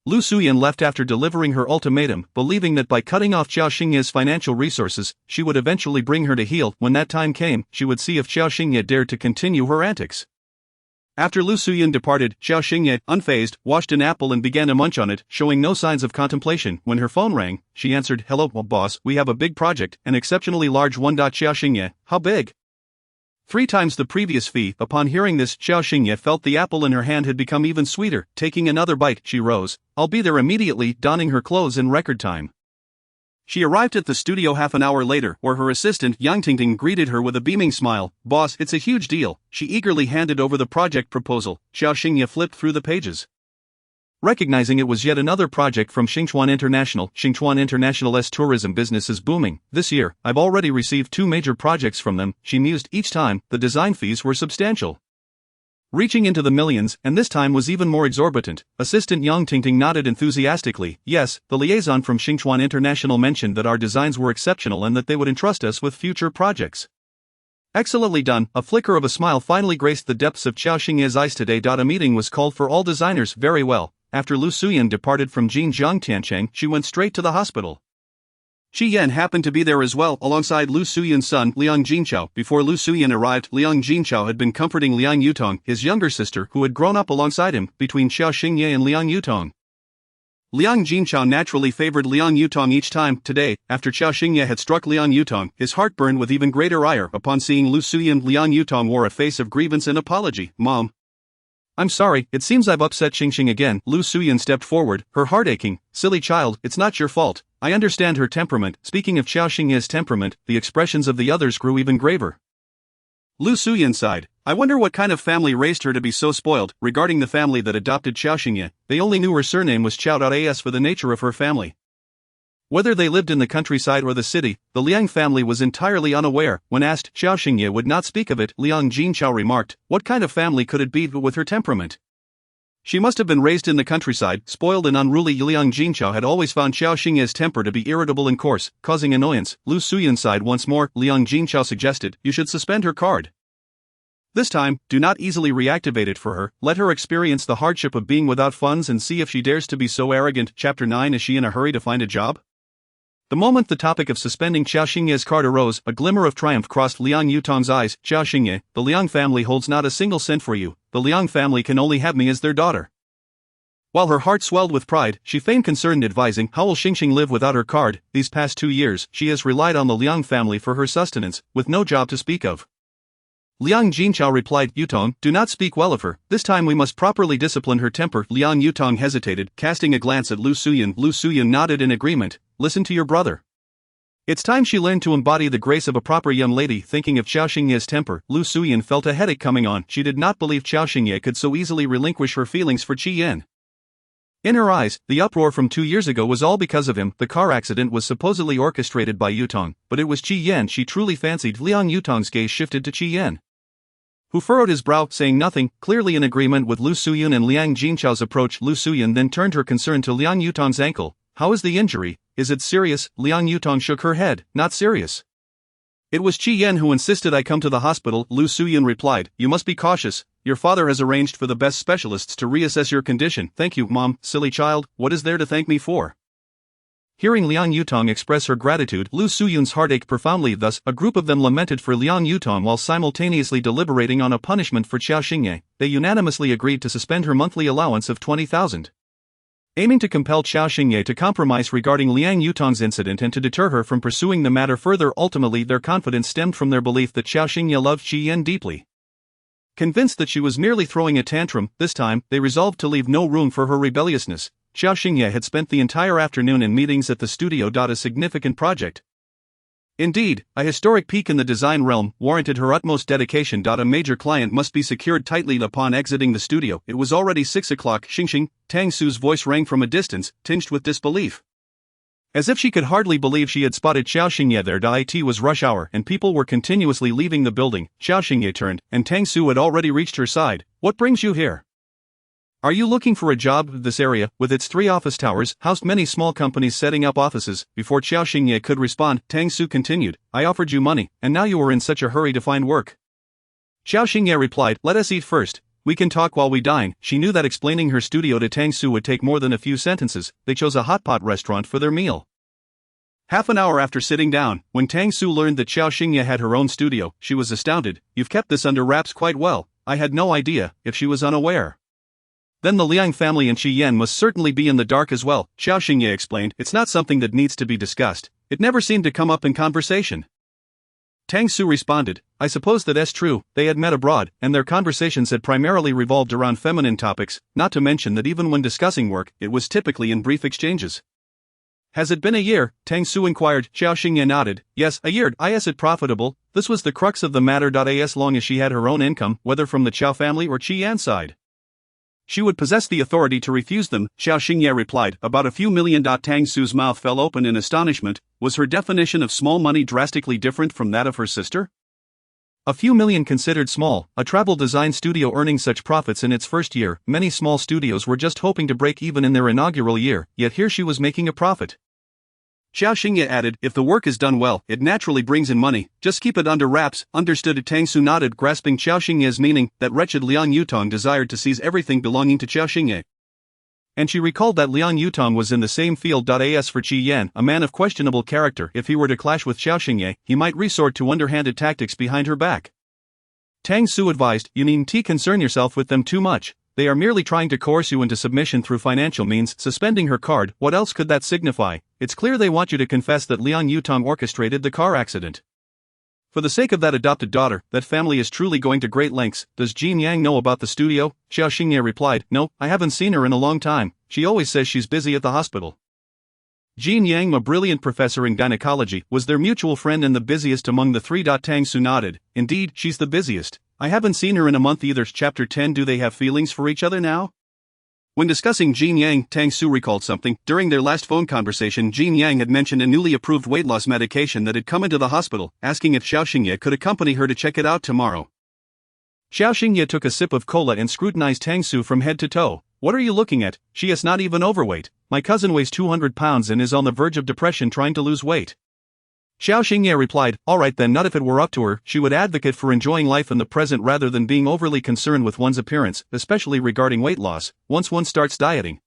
Lu Suyun left after delivering her ultimatum, believing that by cutting off Qiao Xingye's financial resources, she would eventually bring her to heel. When that time came, she would see if Qiao Xingye dared to continue her antics. After Lu Suyun departed, Qiao Xingye, unfazed, washed an apple and began to munch on it, showing no signs of contemplation. When her phone rang, she answered, "Hello, boss, we have a big project, an exceptionally large one." Qiao Xingye, how big? 3 times the previous fee. Upon hearing this, Qiao Xingye felt the apple in her hand had become even sweeter. Taking another bite, she rose. I'll be there immediately, donning her clothes in record time. She arrived at the studio half an hour later, where her assistant Yang Tingting greeted her with a beaming smile. "Boss, it's a huge deal." She eagerly handed over the project proposal. Qiao Xingye flipped through the pages. Recognizing it was yet another project from Xingchuan International's tourism business is booming. "This year, I've already received 2 major projects from them," she mused. Each time, the design fees were substantial, reaching into the millions, and this time was even more exorbitant. Assistant Yang Tingting nodded enthusiastically. "Yes, the liaison from Xingchuan International mentioned that our designs were exceptional and that they would entrust us with future projects." "Excellently done." A flicker of a smile finally graced the depths of Qiao Xingye's eyes today. A meeting was called for all designers. Very well. After Lu Suyan departed from Jinjiang Tiancheng, she went straight to the hospital. Qi Yan happened to be there as well, alongside Lu Suyan's son, Liang Jinqiao. Before Lu Suyan arrived, Liang Jinqiao had been comforting Liang Yutong, his younger sister, who had grown up alongside him. Between Qiao Xingye and Liang Yutong, Liang Jinqiao naturally favored Liang Yutong each time. Today, after Qiao Xingye had struck Liang Yutong, his heart burned with even greater ire. Upon seeing Lu Suyan, Liang Yutong wore a face of grievance and apology. "Mom, I'm sorry, it seems I've upset Xingxing again." Lu Suyan stepped forward, her heart aching. "Silly child, it's not your fault. I understand her temperament." Speaking of Qiao Xingye's temperament, the expressions of the others grew even graver. Lu Suyan sighed. "I wonder what kind of family raised her to be so spoiled." Regarding the family that adopted Qiao Xingye, they only knew her surname was Qiao.as for the nature of her family. Whether they lived in the countryside or the city, the Liang family was entirely unaware. When asked, Qiao Xingye would not speak of it. Liang Jinqiao remarked, "What kind of family could it be with her temperament? She must have been raised in the countryside, spoiled and unruly." Liang Jinqiao had always found Qiao Xingye's temper to be irritable and coarse, causing annoyance. Lu Suyan sighed once more. Liang Jinqiao suggested, "You should suspend her card. This time, do not easily reactivate it for her. Let her experience the hardship of being without funds and see if she dares to be so arrogant." Chapter 9. Is she in a hurry to find a job? The moment the topic of suspending Qiao Xingye's card arose, a glimmer of triumph crossed Liang Yutong's eyes. "Qiao Xingye, the Liang family holds not a single cent for you. The Liang family can only have me as their daughter." While her heart swelled with pride, she feigned concern, advising, "How will Xingxing live without her card? These past 2 years, she has relied on the Liang family for her sustenance, with no job to speak of." Liang Jinqiao replied, "Yutong, do not speak well of her. This time we must properly discipline her temper." Liang Yutong hesitated, casting a glance at Lu Suyan. Lu Suyan nodded in agreement. "Listen to your brother. It's time she learned to embody the grace of a proper young lady." Thinking of Qiao Xingye's temper, Lu Suyan felt a headache coming on. She did not believe Qiao Xingye could so easily relinquish her feelings for Qi Yan. In her eyes, the uproar from 2 years ago was all because of him. The car accident was supposedly orchestrated by Yutong, but it was Qi Yan she truly fancied. Liang Yutong's gaze shifted to Qi Yan, who furrowed his brow, saying nothing, clearly in agreement with Lu Suyan and Liang Jinqiao's approach. Lu Suyan then turned her concern to Liang Yutong's ankle. "How is the injury? Is it serious?" Liang Yutong shook her head. "Not serious. It was Qi Yan who insisted I come to the hospital." Lu Suyan replied, "You must be cautious. Your father has arranged for the best specialists to reassess your condition." "Thank you, Mom." "Silly child, what is there to thank me for?" Hearing Liang Yutong express her gratitude, Lu Suyan's heart ached profoundly. Thus, a group of them lamented for Liang Yutong while simultaneously deliberating on a punishment for Qiao Xingye. They unanimously agreed to suspend her monthly allowance of 20,000. Aiming to compel Qiao Xingye to compromise regarding Liang Yutong's incident and to deter her from pursuing the matter further. Ultimately, their confidence stemmed from their belief that Qiao Xingye loved Qi Yan deeply. Convinced that she was merely throwing a tantrum, this time, they resolved to leave no room for her rebelliousness. Qiao Xingye had spent the entire afternoon in meetings at the studio. A significant project, indeed, a historic peak in the design realm, warranted her utmost dedication. A major client must be secured tightly. Upon exiting the studio, it was already 6 o'clock. "Xingxing," Tang Su's voice rang from a distance, tinged with disbelief. As if she could hardly believe she had spotted Qiao Xingye there. It was rush hour, and people were continuously leaving the building. Qiao Xingye turned, and Tang Su had already reached her side. "What brings you here? Are you looking for a job?" This area, with its 3 office towers, housed many small companies setting up offices. Before Qiao Xingye could respond, Tang Su continued, "I offered you money, and now you are in such a hurry to find work." Qiao Xingye replied, "Let us eat first. We can talk while we dine." She knew that explaining her studio to Tang Su would take more than a few sentences. They chose a hot pot restaurant for their meal. Half an hour after sitting down, when Tang Su learned that Qiao Xingye had her own studio, she was astounded. "You've kept this under wraps quite well. I had no idea." If she was unaware, then the Liang family and Qi Yan must certainly be in the dark as well. Qiao Xingye explained, "It's not something that needs to be discussed. It never seemed to come up in conversation." Tang Su responded, "I suppose that's true. They had met abroad, and their conversations had primarily revolved around feminine topics, not to mention that even when discussing work, it was typically in brief exchanges." Has it been a year? Tang Su inquired. Qiao Xingye nodded. Yes, a year. Is it profitable? This was the crux of the matter. As long as she had her own income, whether from the Qiao family or Qian side, she would possess the authority to refuse them, Qiao Xingye replied. About a few million. Tang Su's mouth fell open in astonishment. Was her definition of small money drastically different from that of her sister? A few million considered small, a travel design studio earning such profits in its first year. Many small studios were just hoping to break even in their inaugural year, yet here she was making a profit. Qiao Xingye added, if the work is done well, it naturally brings in money, just keep it under wraps. Understood. Tang Su nodded, grasping Qiao Xingye's meaning, that wretched Liang Yutong desired to seize everything belonging to Qiao Xingye. And she recalled that Liang Yutong was in the same field. As for Qi Yan, a man of questionable character, if he were to clash with Qiao Xingye, he might resort to underhanded tactics behind her back. Tang Su advised, you needn't concern yourself with them too much. They are merely trying to coerce you into submission through financial means. Suspending her card, what else could that signify? It's clear they want you to confess that Liang Yutong orchestrated the car accident. For the sake of that adopted daughter, that family is truly going to great lengths. Does Jin Yang know about the studio? Qiao Xingye replied, no, I haven't seen her in a long time. She always says she's busy at the hospital. Jin Yang, a brilliant professor in gynecology, was their mutual friend and the busiest among the three. Tang Su nodded. Indeed, she's the busiest. I haven't seen her in a month either. Chapter 10. Do they have feelings for each other now? When discussing Jin Yang, Tang Su recalled something. During their last phone conversation, Jin Yang had mentioned a newly approved weight loss medication that had come into the hospital, asking if Qiao Xingye could accompany her to check it out tomorrow. Qiao Xingye took a sip of cola and scrutinized Tang Su from head to toe. What are you looking at? She is not even overweight. My cousin weighs 200 pounds and is on the verge of depression trying to lose weight. Qiao Xingye replied, all right then, not if it were up to her. She would advocate for enjoying life in the present rather than being overly concerned with one's appearance, especially regarding weight loss, once one starts dieting.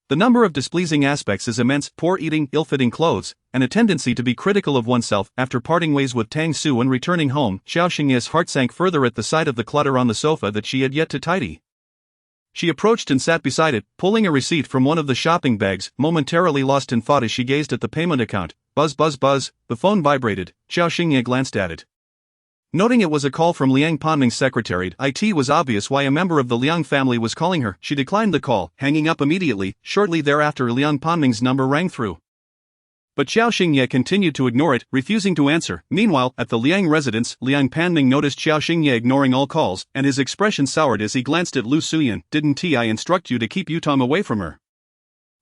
The number of displeasing aspects is immense: poor eating, ill-fitting clothes, and a tendency to be critical of oneself. After parting ways with Tang Su and returning home, Qiao Xingye's heart sank further at the sight of the clutter on the sofa that she had yet to tidy. She approached and sat beside it, pulling a receipt from one of the shopping bags, momentarily lost in thought as she gazed at the payment account. Buzz buzz buzz, the phone vibrated. Qiao Xingye glanced at it. Noting it was a call from Liang Panming's secretary, it was obvious why a member of the Liang family was calling her. She declined the call, hanging up immediately. Shortly thereafter, Liang Panming's number rang through. But Qiao Xingye continued to ignore it, refusing to answer. Meanwhile, at the Liang residence, Liang Panming noticed Qiao Xingye ignoring all calls, and his expression soured as he glanced at Lu Suyan. Didn't I instruct you to keep Yutong away from her?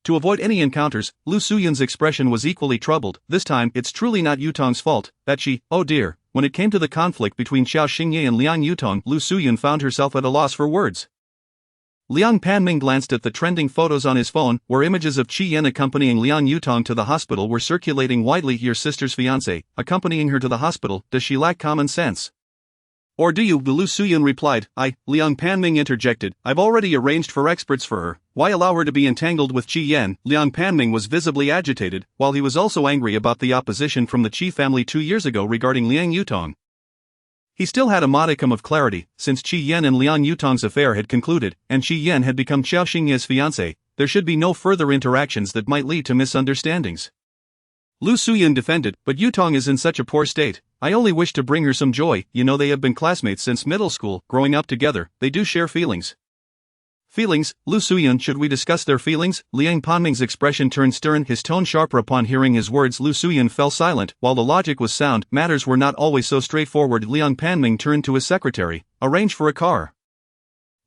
To avoid any encounters, Lu Suyan's expression was equally troubled. This time, it's truly not Yutong's fault that she, oh dear. When it came to the conflict between Qiao Xingye and Liang Yutong, Lu Suyan found herself at a loss for words. Liang Panming glanced at the trending photos on his phone, where images of Qi Yan accompanying Liang Yutong to the hospital were circulating widely. Your sister's fiancé, accompanying her to the hospital, does she lack common sense? Or do you? Lu Suyan replied. Liang Panming interjected, I've already arranged for experts for her. Why allow her to be entangled with Qi Yan? Liang Panming was visibly agitated, while he was also angry about the opposition from the Qi family 2 years ago regarding Liang Yutong. He still had a modicum of clarity, since Qi Yan and Liang Yutong's affair had concluded, and Qi Yan had become Qiao Xingye's fiancé. There should be no further interactions that might lead to misunderstandings. Lu Suyan defended, but Yutong is in such a poor state. I only wish to bring her some joy. You know, they have been classmates since middle school, growing up together. They do share feelings. Feelings? Lu Suyan, should we discuss their feelings? Liang Panming's expression turned stern, his tone sharper upon hearing his words. Lu Suyan fell silent. While the logic was sound, matters were not always so straightforward. Liang Panming turned to his secretary. Arrange for a car.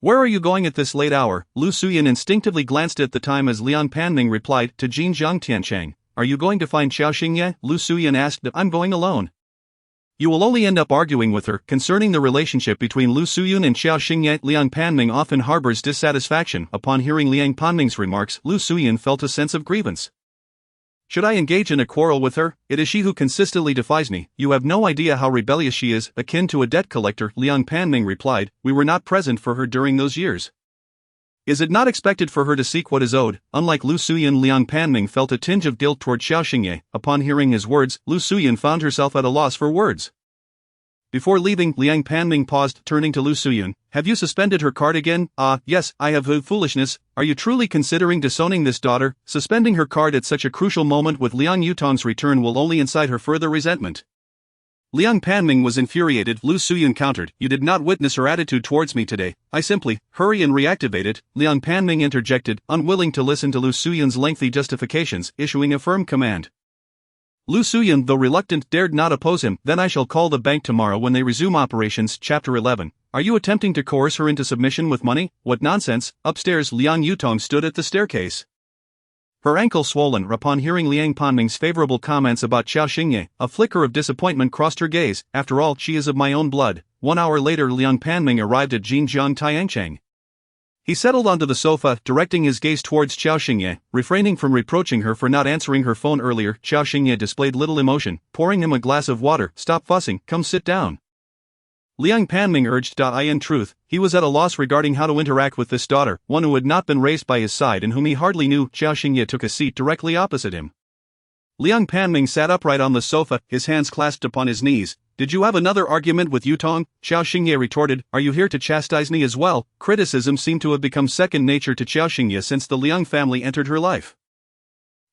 Where are you going at this late hour? Lu Suyan instinctively glanced at the time as Liang Panming replied, to Jinjiang Tianchang. Are you going to find Qiao Xingye? Lu Suyan asked. I'm going alone. You will only end up arguing with her. Concerning the relationship between Lu Suyan and Qiao Xingye, Liang Panming often harbors dissatisfaction. Upon hearing Liang Panming's remarks, Lu Suyan felt a sense of grievance. Should I engage in a quarrel with her? It is she who consistently defies me. You have no idea how rebellious she is, akin to a debt collector, Liang Panming replied. We were not present for her during those years. Is it not expected for her to seek what is owed? Unlike Lu Suyan, Liang Panming felt a tinge of guilt toward Qiao Xingye. Upon hearing his words, Lu Suyan found herself at a loss for words. Before leaving, Liang Panming paused, turning to Lu Suyan. Have you suspended her card again? Yes, I have. Foolishness. Are you truly considering disowning this daughter? Suspending her card at such a crucial moment with Liang Yutong's return will only incite her further resentment. Liang Panming was infuriated. Lu Suyan countered, "You did not witness her attitude towards me today. I simply, hurry and reactivate it." Liang Panming interjected, unwilling to listen to Lu Suyan's lengthy justifications, issuing a firm command. Lu Suyan, though reluctant, dared not oppose him. "Then I shall call the bank tomorrow when they resume operations." Chapter 11. Are you attempting to coerce her into submission with money? What nonsense. Upstairs, Liang Yutong stood at the staircase, her ankle swollen. Upon hearing Liang Panming's favorable comments about Qiao Xingye, a flicker of disappointment crossed her gaze. After all, she is of my own blood. 1 hour later, Liang Panming arrived at Jinjiang Tiancheng. He settled onto the sofa, directing his gaze towards Qiao Xingye, refraining from reproaching her for not answering her phone earlier. Qiao Xingye displayed little emotion, pouring him a glass of water. "Stop fussing, come sit down," Liang Panming urged. In truth, he was at a loss regarding how to interact with this daughter, one who had not been raised by his side and whom he hardly knew. Qiao Xingye took a seat directly opposite him. Liang Panming sat upright on the sofa, his hands clasped upon his knees. "Did you have another argument with Yutong?" Qiao Xingye retorted. "Are you here to chastise me as well?" Criticism seemed to have become second nature to Qiao Xingye since the Liang family entered her life.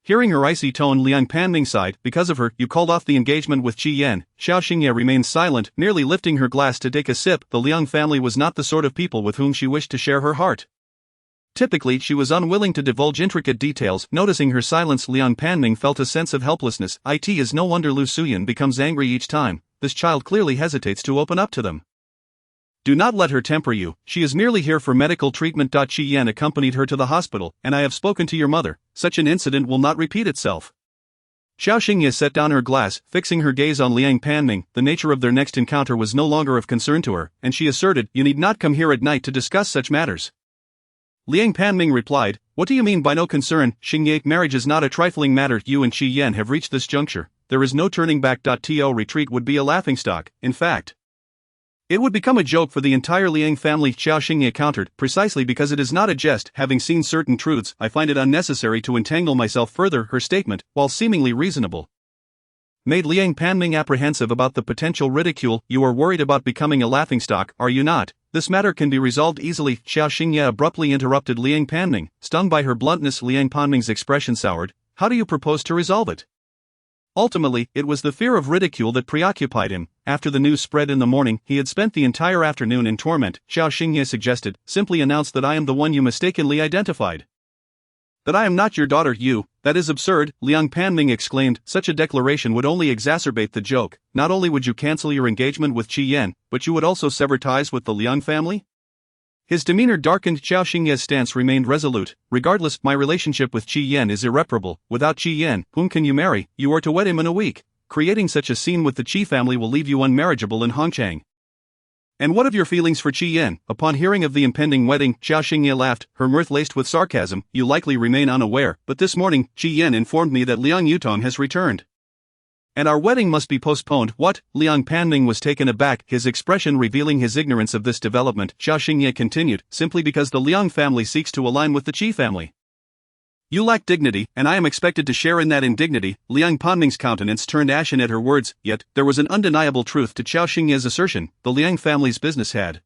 Hearing her icy tone, Liang Panming sighed. "Because of her, you called off the engagement with Qi Yan." Qiao Xingye remained silent, nearly lifting her glass to take a sip. The Liang family was not the sort of people with whom she wished to share her heart. Typically, she was unwilling to divulge intricate details. Noticing her silence, Liang Panming felt a sense of helplessness. It is no wonder Lu Suyan becomes angry each time. This child clearly hesitates to open up to them. Do not let her temper you. She is merely here for medical treatment. Qi Yan accompanied her to the hospital, and I have spoken to your mother. Such an incident will not repeat itself. Qiao Xingye set down her glass, fixing her gaze on Liang Panming. The nature of their next encounter was no longer of concern to her, and she asserted, "You need not come here at night to discuss such matters." Liang Panming replied, "What do you mean by no concern, Xingye? Marriage is not a trifling matter. You and Qi Yan have reached this juncture. There is no turning back. To retreat would be a laughingstock. In fact, it would become a joke for the entire Liang family." Qiao Xingye countered, "Precisely because it is not a jest. Having seen certain truths, I find it unnecessary to entangle myself further." Her statement, while seemingly reasonable, made Liang Panming apprehensive about the potential ridicule. "You are worried about becoming a laughingstock, are you not? This matter can be resolved easily." Qiao Xingye abruptly interrupted Liang Panming. Stung by her bluntness, Liang Panming's expression soured. "How do you propose to resolve it?" Ultimately, it was the fear of ridicule that preoccupied him. After the news spread in the morning, he had spent the entire afternoon in torment. Qiao Xingye suggested, "Simply announce that I am the one you mistakenly identified. That I am not your daughter. You, that is absurd," Liang Panming exclaimed. "Such a declaration would only exacerbate the joke. Not only would you cancel your engagement with Qi Yan, but you would also sever ties with the Liang family?" His demeanor darkened. Qiao Xingye's stance remained resolute. "Regardless, my relationship with Qi Yan is irreparable. Without Qi Yan, whom can you marry? You are to wed him in a week. Creating such a scene with the Qi family will leave you unmarriageable in Hongchang. And what of your feelings for Qi Yan?" Upon hearing of the impending wedding, Qiao Xingye laughed, her mirth laced with sarcasm. "You likely remain unaware, but this morning, Qi Yan informed me that Liang Yutong has returned, and our wedding must be postponed." "What?" Liang Panming was taken aback, his expression revealing his ignorance of this development. Qiao Xingye continued, "Simply because the Liang family seeks to align with the Qi family. You lack dignity, and I am expected to share in that indignity." Liang Panming's countenance turned ashen at her words, yet there was an undeniable truth to Qiao Xingye's assertion. The Liang family's business had,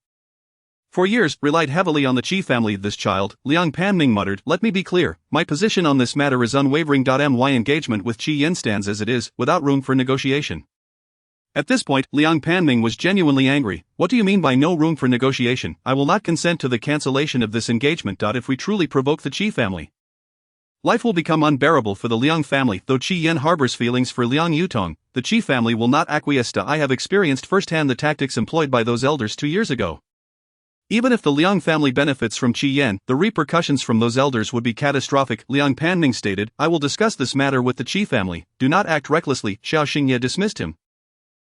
for years, relied heavily on the Qi family. "This child," Liang Panming muttered, "let me be clear, my position on this matter is unwavering. My engagement with Qi Yan stands as it is, without room for negotiation." At this point, Liang Panming was genuinely angry. "What do you mean by no room for negotiation? I will not consent to the cancellation of this engagement. If we truly provoke the Qi family, life will become unbearable for the Liang family. Though Qi Yan harbors feelings for Liang Yutong, the Qi family will not acquiesce. I have experienced firsthand the tactics employed by those elders 2 years ago. Even if the Liang family benefits from Qi Yan, the repercussions from those elders would be catastrophic." Liang Panming stated, "I will discuss this matter with the Qi family. Do not act recklessly." Qiao Xingye dismissed him,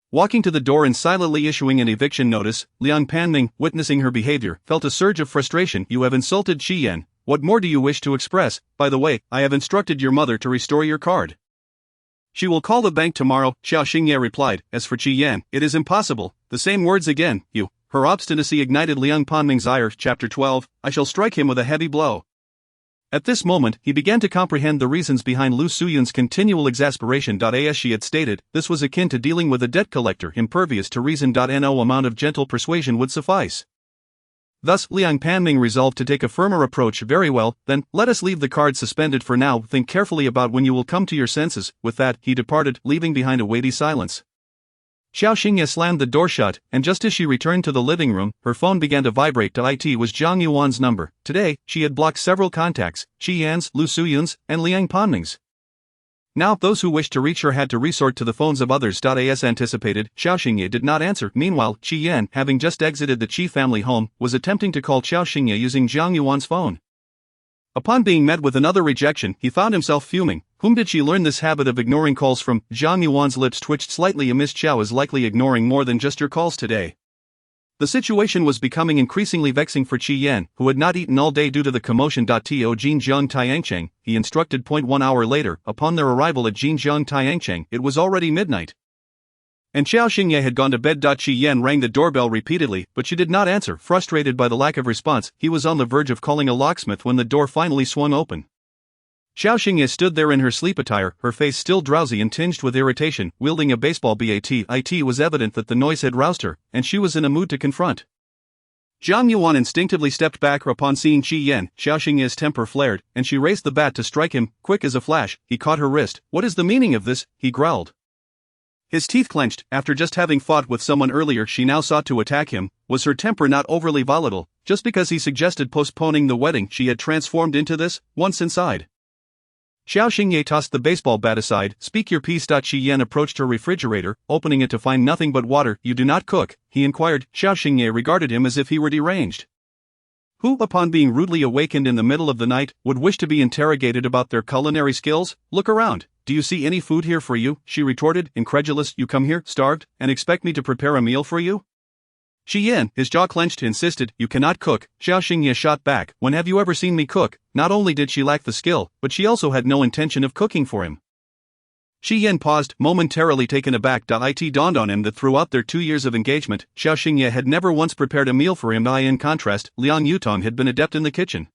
walking to the door and silently issuing an eviction notice. Liang Panming, witnessing her behavior, felt a surge of frustration. "You have insulted Qi Yan. What more do you wish to express? By the way, I have instructed your mother to restore your card. She will call the bank tomorrow." Qiao Xingye replied, "As for Qi Yan, it is impossible." The same words again. "You." Her obstinacy ignited Liang Panming's ire. Chapter 12. I shall strike him with a heavy blow. At this moment, he began to comprehend the reasons behind Lu Suyan's continual exasperation. As she had stated, this was akin to dealing with a debt collector impervious to reason. No amount of gentle persuasion would suffice. Thus, Liang Panming resolved to take a firmer approach. "Very well, then, let us leave the card suspended for now. Think carefully about when you will come to your senses." With that, he departed, leaving behind a weighty silence. Qiao Xingye slammed the door shut, and just as she returned to the living room, her phone began to vibrate. It was Zhang Yuan's number. Today, she had blocked several contacts, Qi Yan's, Lu Suyun's, and Liang Panming's. Now, those who wished to reach her had to resort to the phones of others. As anticipated, Qiao Xingye did not answer. Meanwhile, Qi Yan, having just exited the Qi family home, was attempting to call Qiao Xingye using Zhang Yuan's phone. Upon being met with another rejection, he found himself fuming. Whom did she learn this habit of ignoring calls from? Zhang Yuan's lips twitched slightly. Miss Qiao is likely ignoring more than just your calls today. The situation was becoming increasingly vexing for Qi Yan, who had not eaten all day due to the commotion. To Jinjiang Tiancheng, he instructed. 1 hour later, upon their arrival at Jinjiang Tiancheng, it was already midnight. And Qiao Xingye had gone to bed. Qi Yan rang the doorbell repeatedly, but she did not answer. Frustrated by the lack of response, he was on the verge of calling a locksmith when the door finally swung open. Qiao Xingye stood there in her sleep attire, her face still drowsy and tinged with irritation, wielding a baseball bat. It was evident that the noise had roused her, and she was in a mood to confront. Zhang Yuan instinctively stepped back upon seeing Qi Yan. Qiao Xingye's temper flared, and she raised the bat to strike him. Quick as a flash, he caught her wrist. What is the meaning of this? He growled. His teeth clenched. After just having fought with someone earlier, she now sought to attack him. Was her temper not overly volatile? Just because he suggested postponing the wedding, she had transformed into this, once inside. Qiao Xingye tossed the baseball bat aside. Speak your piece. Qi Yan approached her refrigerator, opening it to find nothing but water. You do not cook, he inquired. Qiao Xingye regarded him as if he were deranged. Who, upon being rudely awakened in the middle of the night, would wish to be interrogated about their culinary skills? Look around. Do you see any food here for you? She retorted, incredulous. You come here, starved, and expect me to prepare a meal for you? Qi Yan, his jaw clenched, insisted. You cannot cook. Qiao Xingye shot back. When have you ever seen me cook? Not only did she lack the skill, but she also had no intention of cooking for him. Qi Yan paused, momentarily taken aback. It dawned on him that throughout their 2 years of engagement, Qiao Xingye had never once prepared a meal for him. In contrast, Liang Yutong had been adept in the kitchen.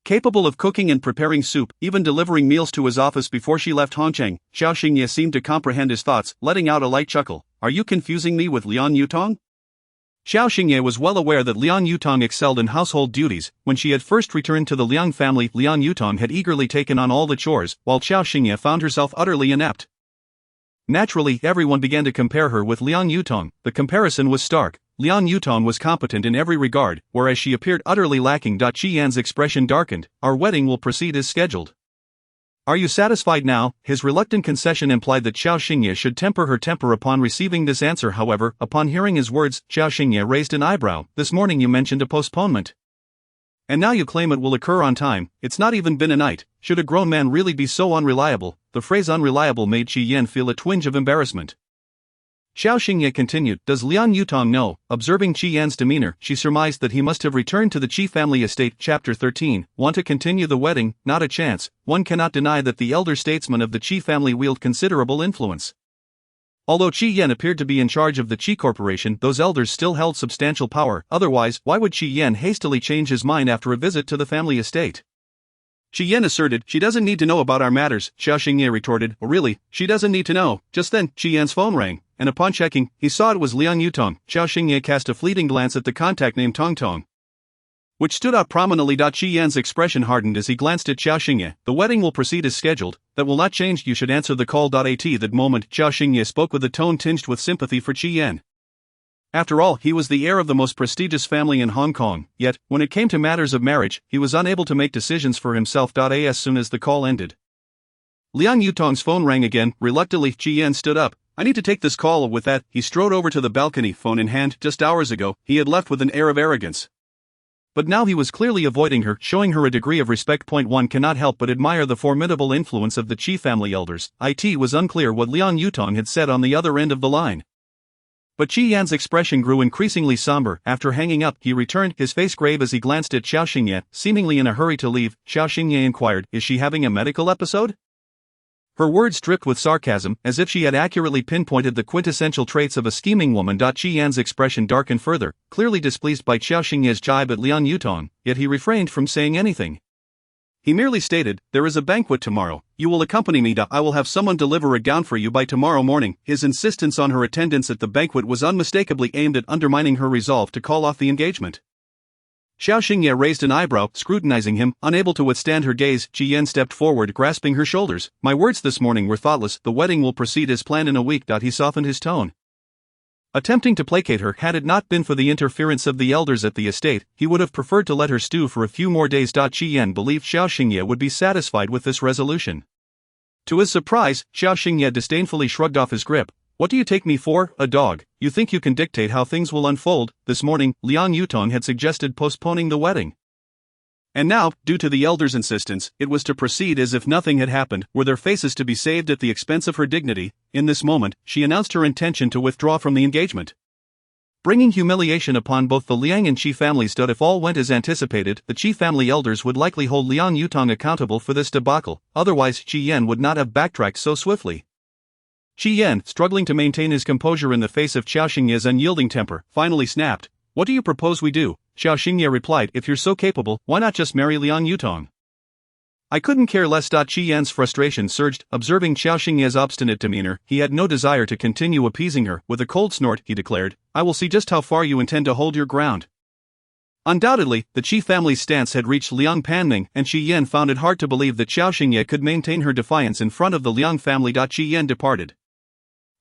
Capable of cooking and preparing soup, even delivering meals to his office before she left Hongcheng, Qiao Xingye seemed to comprehend his thoughts, letting out a light chuckle. Are you confusing me with Liang Yutong? Qiao Xingye was well aware that Liang Yutong excelled in household duties. When she had first returned to the Liang family, Liang Yutong had eagerly taken on all the chores, while Qiao Xingye found herself utterly inept. Naturally, everyone began to compare her with Liang Yutong. The comparison was stark. Liang Yutong was competent in every regard, whereas she appeared utterly lacking. Qi Yan's expression darkened. Our wedding will proceed as scheduled. Are you satisfied now? His reluctant concession implied that Qiao Xingye should temper her temper upon receiving this answer. However, upon hearing his words, Qiao Xingye raised an eyebrow. This morning you mentioned a postponement. And now you claim it will occur on time. It's not even been a night. Should a grown man really be so unreliable? The phrase unreliable made Qi Yan feel a twinge of embarrassment. Qiao Xingye continued. Does Liang Yutong know? Observing Qi Yan's demeanor, she surmised that he must have returned to the Qi family estate. Chapter 13. Want to continue the wedding? Not a chance. One cannot deny that the elder statesmen of the Qi family wield considerable influence. Although Qi Yan appeared to be in charge of the Qi corporation, those elders still held substantial power. Otherwise, why would Qi Yan hastily change his mind after a visit to the family estate? Qi Yan asserted. She doesn't need to know about our matters. Qiao Xingye retorted. Oh, really? She doesn't need to know. Just then, Qi Yan's phone rang, and upon checking, he saw it was Liang Yutong. Qiao Xingye cast a fleeting glance at the contact name Tong Tong, which stood out prominently. Qi Yan's expression hardened as he glanced at Qiao Xingye. The wedding will proceed as scheduled. That will not change. You should answer the call. At that moment, Qiao Xingye spoke with a tone tinged with sympathy for Qi Yan. After all, he was the heir of the most prestigious family in Hong Kong, yet, when it came to matters of marriage, he was unable to make decisions for himself. As soon as the call ended, Liang Yutong's phone rang again. Reluctantly, Qi Yan stood up. I need to take this call. With that, he strode over to the balcony, phone in hand. Just hours ago, he had left with an air of arrogance. But now he was clearly avoiding her, showing her a degree of respect. One cannot help but admire the formidable influence of the Qi family elders. It was unclear what Liang Yutong had said on the other end of the line. But Qi Yan's expression grew increasingly somber. After hanging up, he returned, his face grave as he glanced at Qiao Xingye, seemingly in a hurry to leave. Qiao Xingye inquired, is she having a medical episode? Her words dripped with sarcasm, as if she had accurately pinpointed the quintessential traits of a scheming woman. Qi Yan's expression darkened further, clearly displeased by Qiao Xingye's jibe at Liang Yutong, yet he refrained from saying anything. He merely stated, there is a banquet tomorrow. You will accompany me. I will have someone deliver a gown for you by tomorrow morning. His insistence on her attendance at the banquet was unmistakably aimed at undermining her resolve to call off the engagement. Qiao Xingye raised an eyebrow, scrutinizing him. Unable to withstand her gaze, Qi Yan stepped forward, grasping her shoulders. My words this morning were thoughtless. The wedding will proceed as planned in a week. He softened his tone. Attempting to placate her, had it not been for the interference of the elders at the estate, he would have preferred to let her stew for a few more days. Qi Yan believed Qiao Xingye would be satisfied with this resolution. To his surprise, Qiao Xingye disdainfully shrugged off his grip. What do you take me for, a dog? You think you can dictate how things will unfold? This morning, Liang Yutong had suggested postponing the wedding. And now, due to the elders' insistence, it was to proceed as if nothing had happened. Were their faces to be saved at the expense of her dignity? In this moment, she announced her intention to withdraw from the engagement, bringing humiliation upon both the Liang and Qi families. If all went as anticipated, the Qi family elders would likely hold Liang Yutong accountable for this debacle, otherwise Qi Yan would not have backtracked so swiftly. Qi Yan, struggling to maintain his composure in the face of Qiao Xingye's unyielding temper, finally snapped. What do you propose we do? Qiao Xingye replied, if you're so capable, why not just marry Liang Yutong? I couldn't care less. Qi Yan's frustration surged, observing Qiao Xingye's obstinate demeanor. He had no desire to continue appeasing her. With a cold snort, he declared, I will see just how far you intend to hold your ground. Undoubtedly, the Qi family's stance had reached Liang Panming, and Qi Yan found it hard to believe that Qiao Xingye could maintain her defiance in front of the Liang family. Qi Yan departed,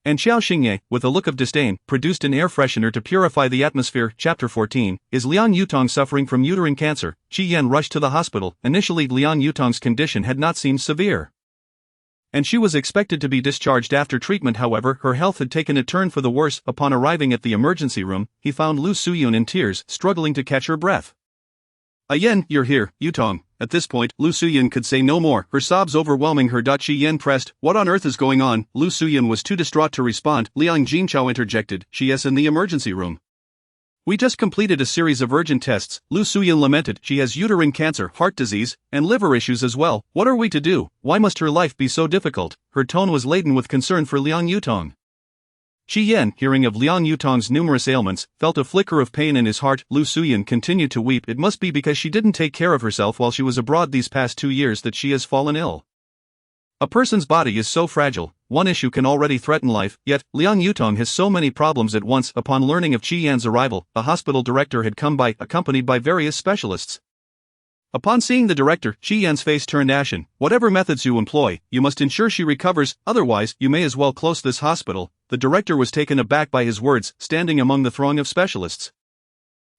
and Qiao Xingye, with a look of disdain, produced an air freshener to purify the atmosphere. Chapter 14. Is Liang Yutong suffering from uterine cancer? Qi Yan rushed to the hospital. Initially, Liang Yutong's condition had not seemed severe, and she was expected to be discharged after treatment. However, her health had taken a turn for the worse. Upon arriving at the emergency room, he found Lu Suyun in tears, struggling to catch her breath. Yen, you're here, Yutong. At this point, Lu Suyun could say no more, her sobs overwhelming her. Qi Yan pressed, what on earth is going on? Lu Suyun was too distraught to respond. Liang Jinchao interjected, she is in the emergency room. We just completed a series of urgent tests, Lu Suyun lamented. She has uterine cancer, heart disease, and liver issues as well. What are we to do? Why must her life be so difficult? Her tone was laden with concern for Liang Yutong. Qi Yan, hearing of Liang Yutong's numerous ailments, felt a flicker of pain in his heart. Lu Suyun continued to weep. It must be because she didn't take care of herself while she was abroad these past 2 years that she has fallen ill. A person's body is so fragile, one issue can already threaten life, yet Liang Yutong has so many problems at once. Upon learning of Qi Yan's arrival, the hospital director had come by, accompanied by various specialists. Upon seeing the director, Qi Yan's face turned ashen. Whatever methods you employ, you must ensure she recovers, otherwise, you may as well close this hospital. The director was taken aback by his words, standing among the throng of specialists.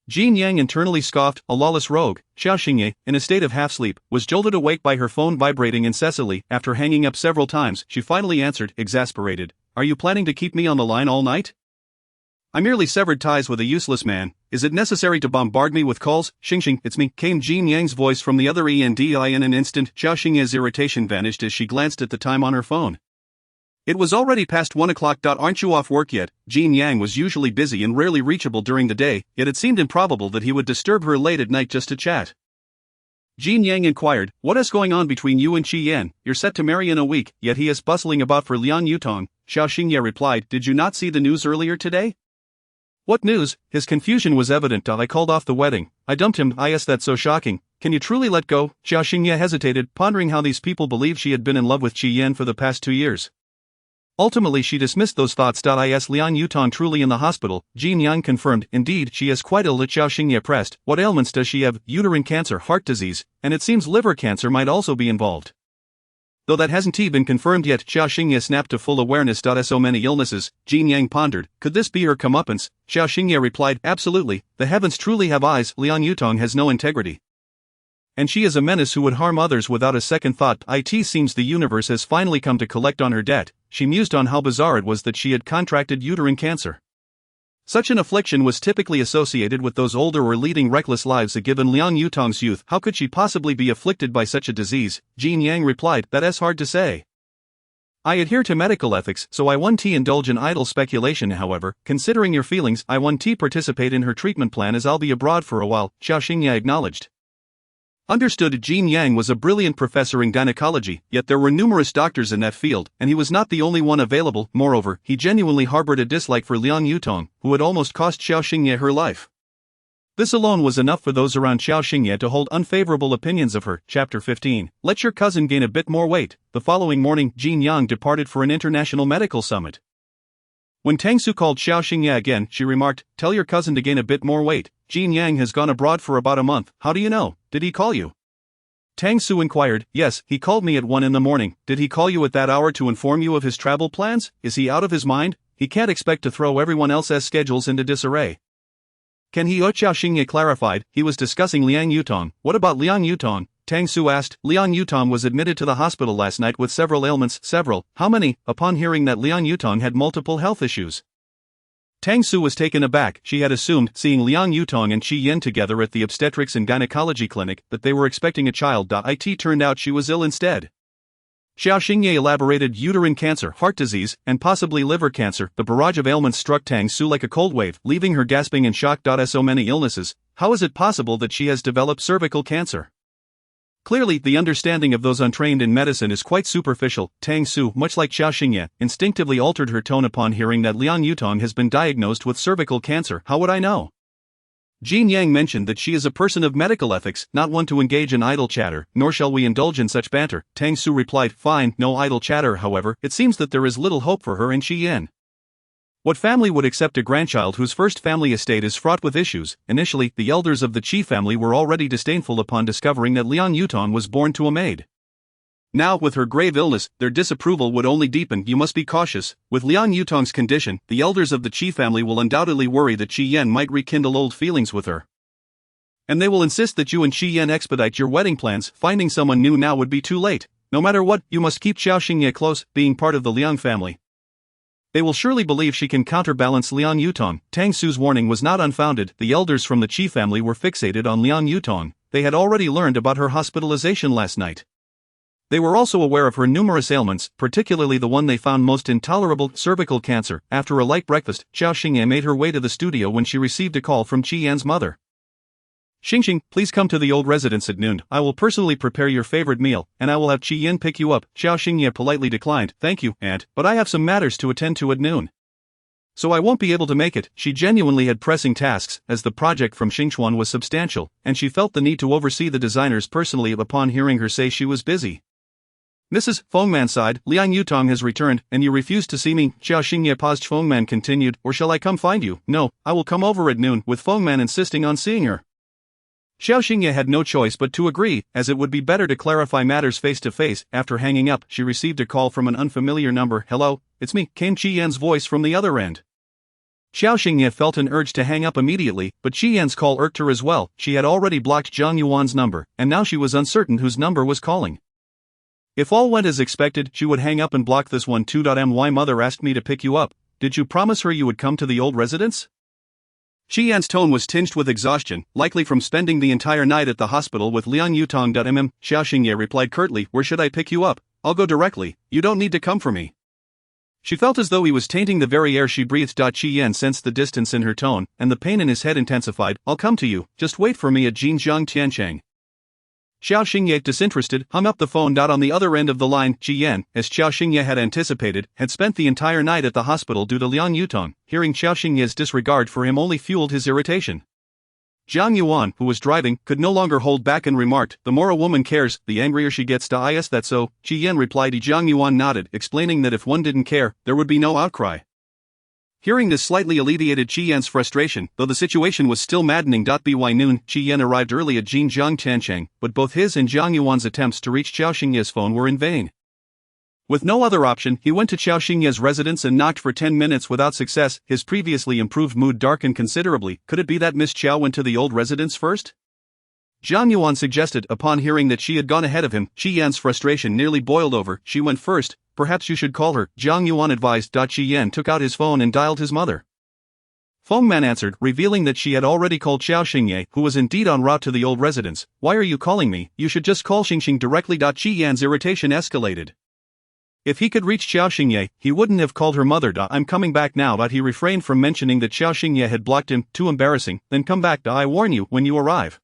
Jin Yang internally scoffed, a lawless rogue. Qiao Xingye, in a state of half-sleep, was jolted awake by her phone vibrating incessantly. After hanging up several times, she finally answered, exasperated, are you planning to keep me on the line all night? I merely severed ties with a useless man. Is it necessary to bombard me with calls? Xingxing, it's me, came Jin Yang's voice from the other end. In an instant, Qiao Xingye's irritation vanished as she glanced at the time on her phone. It was already past 1 o'clock. Aren't you off work yet? Jin Yang was usually busy and rarely reachable during the day, yet it seemed improbable that he would disturb her late at night just to chat. Jin Yang inquired, what is going on between you and Qi Yan? You're set to marry in a week, yet he is bustling about for Liang Yutong. Qiao Xingye replied, did you not see the news earlier today? What news? His confusion was evident. I called off the wedding. I dumped him. Yes, that's so shocking. Can you truly let go? Qiao Xingye hesitated, pondering how these people believed she had been in love with Qi Yan for the past 2 years. Ultimately she dismissed those thoughts. Is Liang Yutong truly in the hospital? Jin Yang confirmed, indeed, she is quite ill. Qiao Xingye pressed, what ailments does she have? Uterine cancer, heart disease, and it seems liver cancer might also be involved. Though that hasn't been confirmed yet. Qiao Xingye snapped to full awareness. So many illnesses, Jin Yang pondered, could this be her comeuppance? Qiao Xingye replied, absolutely, the heavens truly have eyes. Liang Yutong has no integrity, and she is a menace who would harm others without a second thought. It seems the universe has finally come to collect on her debt. She mused on how bizarre it was that she had contracted uterine cancer. Such an affliction was typically associated with those older or leading reckless lives. Given Liang Yutong's youth, how could she possibly be afflicted by such a disease? Jin Yang replied, that is hard to say. I adhere to medical ethics, so I won't indulge in idle speculation. However, considering your feelings, I won't participate in her treatment plan as I'll be abroad for a while, Qiao Xingye acknowledged. Understood. Jin Yang was a brilliant professor in gynecology, yet there were numerous doctors in that field, and he was not the only one available. Moreover, he genuinely harbored a dislike for Liang Yutong, who had almost cost Qiao Xingye her life. This alone was enough for those around Qiao Xingye to hold unfavorable opinions of her. Chapter 15. Let your cousin gain a bit more weight. The following morning, Jin Yang departed for an international medical summit. When Tang Su called Qiao Xingye again, she remarked, tell your cousin to gain a bit more weight. Jin Yang has gone abroad for about a month. How do you know? Did he call you? Tang Su inquired. Yes, he called me at 1 in the morning. Did he call you at that hour to inform you of his travel plans? Is he out of his mind? he can't expect to throw everyone else's schedules into disarray. Can he? Qiao Xingye clarified. He was discussing Liang Yutong. What about Liang Yutong? Tang Su asked. Liang Yutong was admitted to the hospital last night with several ailments. Several? How many? Upon hearing that Liang Yutong had multiple health issues, Tang Su was taken aback. She had assumed, seeing Liang Yutong and Qi Yan together at the obstetrics and gynecology clinic, that they were expecting a child. It turned out she was ill instead. Qiao Xingye elaborated. Uterine cancer, heart disease, and possibly liver cancer. The barrage of ailments struck Tang Su like a cold wave, leaving her gasping in shock. So many illnesses. How is it possible that she has developed cervical cancer? Clearly, the understanding of those untrained in medicine is quite superficial. Tang Su, much like Qiao Xingye, instinctively altered her tone upon hearing that Liang Yutong has been diagnosed with cervical cancer. How would I know? Jin Yang mentioned that she is a person of medical ethics, not one to engage in idle chatter, nor shall we indulge in such banter. Tang Su replied, fine, no idle chatter. However, it seems that there is little hope for her and Qi Yan. What family would accept a grandchild whose first family estate is fraught with issues? Initially, the elders of the Qi family were already disdainful upon discovering that Liang Yutong was born to a maid. Now, with her grave illness, their disapproval would only deepen. You must be cautious. With Liang Yutong's condition, the elders of the Qi family will undoubtedly worry that Qi Yan might rekindle old feelings with her. And they will insist that you and Qi Yan expedite your wedding plans. Finding someone new now would be too late. No matter what, you must keep Qiao Xingye close, being part of the Liang family. They will surely believe she can counterbalance Liang Yutong. Tang Su's warning was not unfounded. The elders from the Qi family were fixated on Liang Yutong. They had already learned about her hospitalization last night. They were also aware of her numerous ailments, particularly the one they found most intolerable, cervical cancer. After a light breakfast, Qiao Xingye made her way to the studio when she received a call from Qi Yan's mother. Xingxing, please come to the old residence at noon. I will personally prepare your favorite meal, and I will have Qi Yan pick you up. Qiao Xingye politely declined. Thank you, aunt, but I have some matters to attend to at noon, so I won't be able to make it. She genuinely had pressing tasks, as the project from Xingchuan was substantial, and she felt the need to oversee the designers personally. Upon hearing her say she was busy, Mrs. Fengman sighed. Liang Yutong has returned, and you refuse to see me. Qiao Xingye paused. Fengman continued, or shall I come find you? No, I will come over at noon, with Fengman insisting on seeing her. Qiao Xingye had no choice but to agree, as it would be better to clarify matters face to face. After hanging up, she received a call from an unfamiliar number. Hello, it's me, came Qi Yan's voice from the other end. Qiao Xingye felt an urge to hang up immediately, but Qi Yan's call irked her as well. She had already blocked Zhang Yuan's number, and now she was uncertain whose number was calling. If all went as expected, she would hang up and block this one too. My mother asked me to pick you up. Did you promise her you would come to the old residence? Qi Yan's tone was tinged with exhaustion, likely from spending the entire night at the hospital with Liang Yutong. Qiao Xingye replied curtly, where should I pick you up? I'll go directly, you don't need to come for me. She felt as though he was tainting the very air she breathed. Qi Yan sensed the distance in her tone, and the pain in his head intensified. I'll come to you, just wait for me at Jinjiang Tiancheng. Qiao Xingye, disinterested, hung up the phone. On the other end of the line, Qi Yan, as Qiao Xingye had anticipated, had spent the entire night at the hospital due to Liang Yutong. Hearing Qiao Xingye's disregard for him only fueled his irritation. Zhang Yuan, who was driving, could no longer hold back and remarked, the more a woman cares, the angrier she gets. Is that so? Qi Yan replied. Zhang Yuan nodded, explaining that if one didn't care, there would be no outcry. Hearing this slightly alleviated Qi Yan's frustration, though the situation was still maddening. By noon, Qi Yan arrived early at Jinjiang Tiancheng, but both his and Zhang Yuan's attempts to reach Qiao Xingye's phone were in vain. With no other option, he went to Qiao Xingye's residence and knocked for 10 minutes without success. His previously improved mood darkened considerably. Could it be that Miss Qiao went to the old residence first? Zhang Yuan suggested. Upon hearing that she had gone ahead of him, Qi Yan's frustration nearly boiled over. She went first. Perhaps you should call her, Zhang Yuan advised. Qi Yan took out his phone and dialed his mother. Fengman answered, revealing that she had already called Qiao Xingye, who was indeed en route to the old residence. Why are you calling me? You should just call Xingxing directly. Qi Yan's irritation escalated. If he could reach Qiao Xingye, he wouldn't have called her mother. I'm coming back now. He refrained from mentioning that Qiao Xingye had blocked him. Too embarrassing. Then come back. I warn you, when you arrive,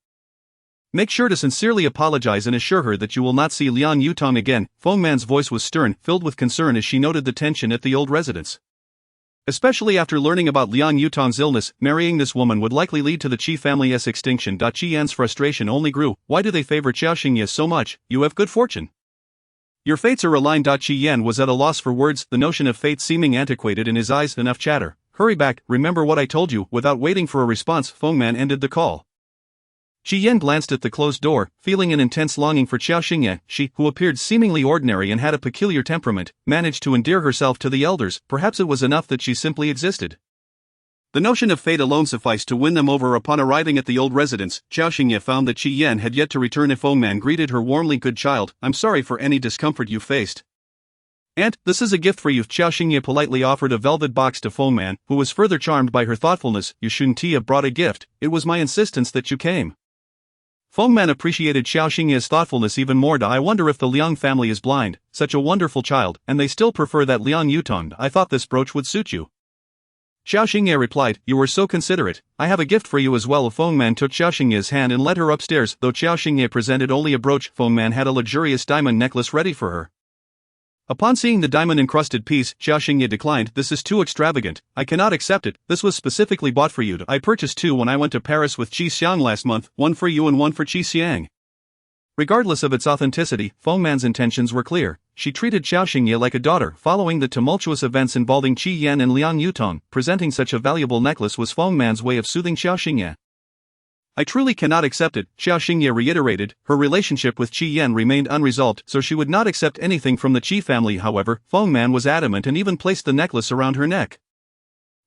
make sure to sincerely apologize and assure her that you will not see Liang Yutong again. Fengman's voice was stern, filled with concern as she noted the tension at the old residence. Especially after learning about Liang Yutong's illness, marrying this woman would likely lead to the Qi family's extinction. Qi Yan's frustration only grew. Why do they favor Qiao Xingye so much? You have good fortune. Your fates are aligned. Qi Yan was at a loss for words, the notion of fate seeming antiquated in his eyes. Enough chatter. Hurry back, remember what I told you. Without waiting for a response, Fengman ended the call. Qi Yan glanced at the closed door, feeling an intense longing for Qiao Xingye. She, who appeared seemingly ordinary and had a peculiar temperament, managed to endear herself to the elders. Perhaps it was enough that she simply existed. The notion of fate alone sufficed to win them over. Upon arriving at the old residence, Qiao Xingye found that Qi Yan had yet to return. A man greeted her warmly. Good child, I'm sorry for any discomfort you faced. Aunt, this is a gift for you. Qiao Xingye politely offered a velvet box to man, who was further charmed by her thoughtfulness. You shouldn't have brought a gift, it was my insistence that you came. Man appreciated Qiao Xingye's thoughtfulness even more. I wonder if the Liang family is blind, such a wonderful child, and they still prefer that Liang Yutong. I thought this brooch would suit you. Qiao Xingye replied, you were so considerate, I have a gift for you as well. Man took Qiao Xingye's hand and led her upstairs. Though Qiao Xingye presented only a brooch, man had a luxurious diamond necklace ready for her. Upon seeing the diamond-encrusted piece, Qiao Xingye declined. This is too extravagant, I cannot accept it. This was specifically bought for you. I purchased two when I went to Paris with Qi Xiang last month, one for you and one for Qi Xiang. Regardless of its authenticity, Man's intentions were clear. She treated Qiao Xingye like a daughter. Following the tumultuous events involving Qi Yan and Liang Yutong, presenting such a valuable necklace was Man's way of soothing Qiao Xingye. I truly cannot accept it, Qiao Xingye reiterated. Her relationship with Qi Yan remained unresolved, so she would not accept anything from the Qi family. However, Man was adamant and even placed the necklace around her neck.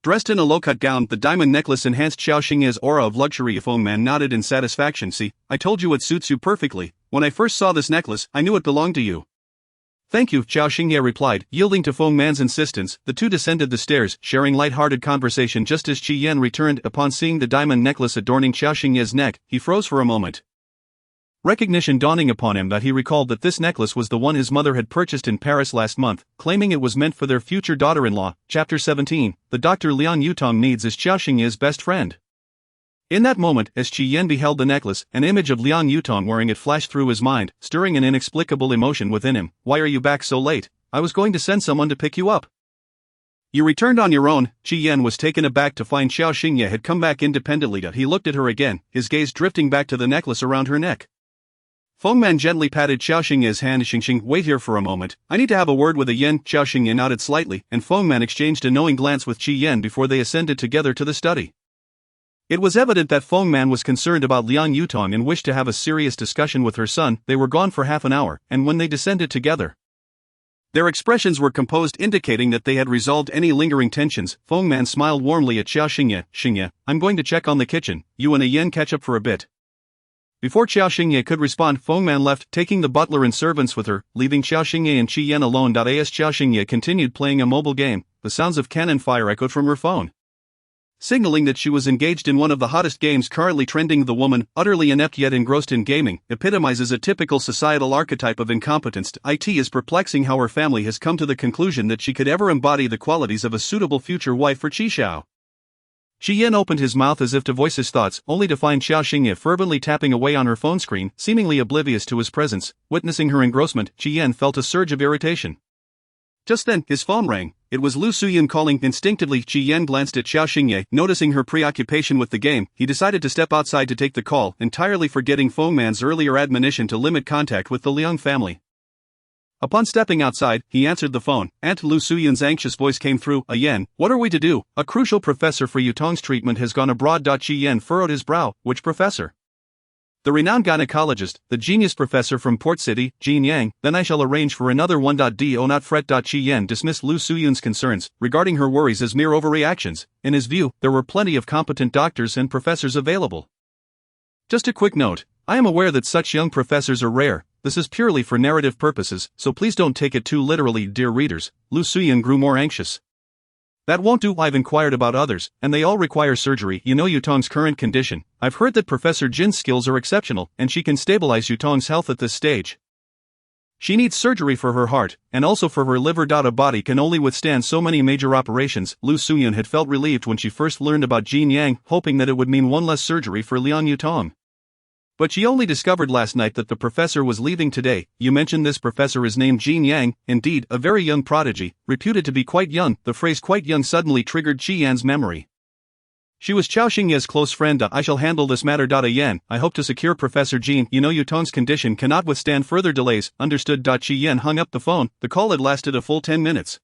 Dressed in a low-cut gown, the diamond necklace enhanced Qiao Xingye's aura of luxury. Man nodded in satisfaction. See, I told you it suits you perfectly. When I first saw this necklace, I knew it belonged to you. Thank you, Qiao Xingye replied. Yielding to Man's insistence, the two descended the stairs, sharing light-hearted conversation. Just as Qi Yan returned, upon seeing the diamond necklace adorning Qiao Xingye's neck, he froze for a moment. Recognition dawning upon him that he recalled that this necklace was the one his mother had purchased in Paris last month, claiming it was meant for their future daughter-in-law. Chapter 17, the Dr. Liang Yutong needs is Qiao Xingye's best friend. In that moment, as Qi Yan beheld the necklace, an image of Liang Yutong wearing it flashed through his mind, stirring an inexplicable emotion within him. Why are you back so late? I was going to send someone to pick you up. You returned on your own. Qi Yan was taken aback to find Qiao Xingye had come back independently. He looked at her again, his gaze drifting back to the necklace around her neck. Man gently patted Qiao Xingye's hand. Xing, wait here for a moment. I need to have a word with a Yan. Qiao Xingye nodded slightly, and Man exchanged a knowing glance with Qi Yan before they ascended together to the study. It was evident that Man was concerned about Liang Yutong and wished to have a serious discussion with her son. They were gone for half an hour, and when they descended together, their expressions were composed, indicating that they had resolved any lingering tensions. Man smiled warmly at Qiao Xingye. Xingye, I'm going to check on the kitchen, you and a Yan catch up for a bit. Before Qiao Xingye could respond, Man left, taking the butler and servants with her, leaving Qiao Xingye and Qi Yan alone. As Qiao Xingye continued playing a mobile game, the sounds of cannon fire echoed from her phone, signaling that she was engaged in one of the hottest games currently trending. The woman, utterly inept yet engrossed in gaming, epitomizes a typical societal archetype of incompetence. It is perplexing how her family has come to the conclusion that she could ever embody the qualities of a suitable future wife for Qi Xiao. Qi Yan opened his mouth as if to voice his thoughts, only to find Qiao Xingye fervently tapping away on her phone screen, seemingly oblivious to his presence. Witnessing her engrossment, Qi Yan felt a surge of irritation. Just then, his phone rang. It was Lu Suyan calling. Instinctively, Qi Yan glanced at Qiao Xingye. Noticing her preoccupation with the game, he decided to step outside to take the call, entirely forgetting Man's earlier admonition to limit contact with the Liang family. Upon stepping outside, he answered the phone. Aunt Lu Suyan's anxious voice came through. Yan, what are we to do? A crucial professor for Yutong's treatment has gone abroad. Qi Yan furrowed his brow. Which professor? The renowned gynecologist, the genius professor from Port City, Jin Yang. Then I shall arrange for another one. Do not fret. Qi Yan dismissed Lu Suyun's concerns, regarding her worries as mere overreactions. In his view, there were plenty of competent doctors and professors available. Just a quick note, I am aware that such young professors are rare. This is purely for narrative purposes, so please don't take it too literally, dear readers. Lu Suyun grew more anxious. That won't do. I've inquired about others, and they all require surgery. You know Yutong's current condition. I've heard that Professor Jin's skills are exceptional, and she can stabilize Yutong's health at this stage. She needs surgery for her heart, and also for her liver. A body can only withstand so many major operations. Lu Suyun had felt relieved when she first learned about Jin Yang, hoping that it would mean one less surgery for Liang Yutong. But she only discovered last night that the professor was leaving today. You mentioned this professor is named Jin Yang, indeed, a very young prodigy, reputed to be quite young. The phrase quite young suddenly triggered Qi Yan's memory. She was Qiao Xingye's close friend. I shall handle this matter. Yan, I hope to secure Professor Jin. You know Yutong's condition cannot withstand further delays. Understood. Qi Yan hung up the phone. The call had lasted a full 10 minutes.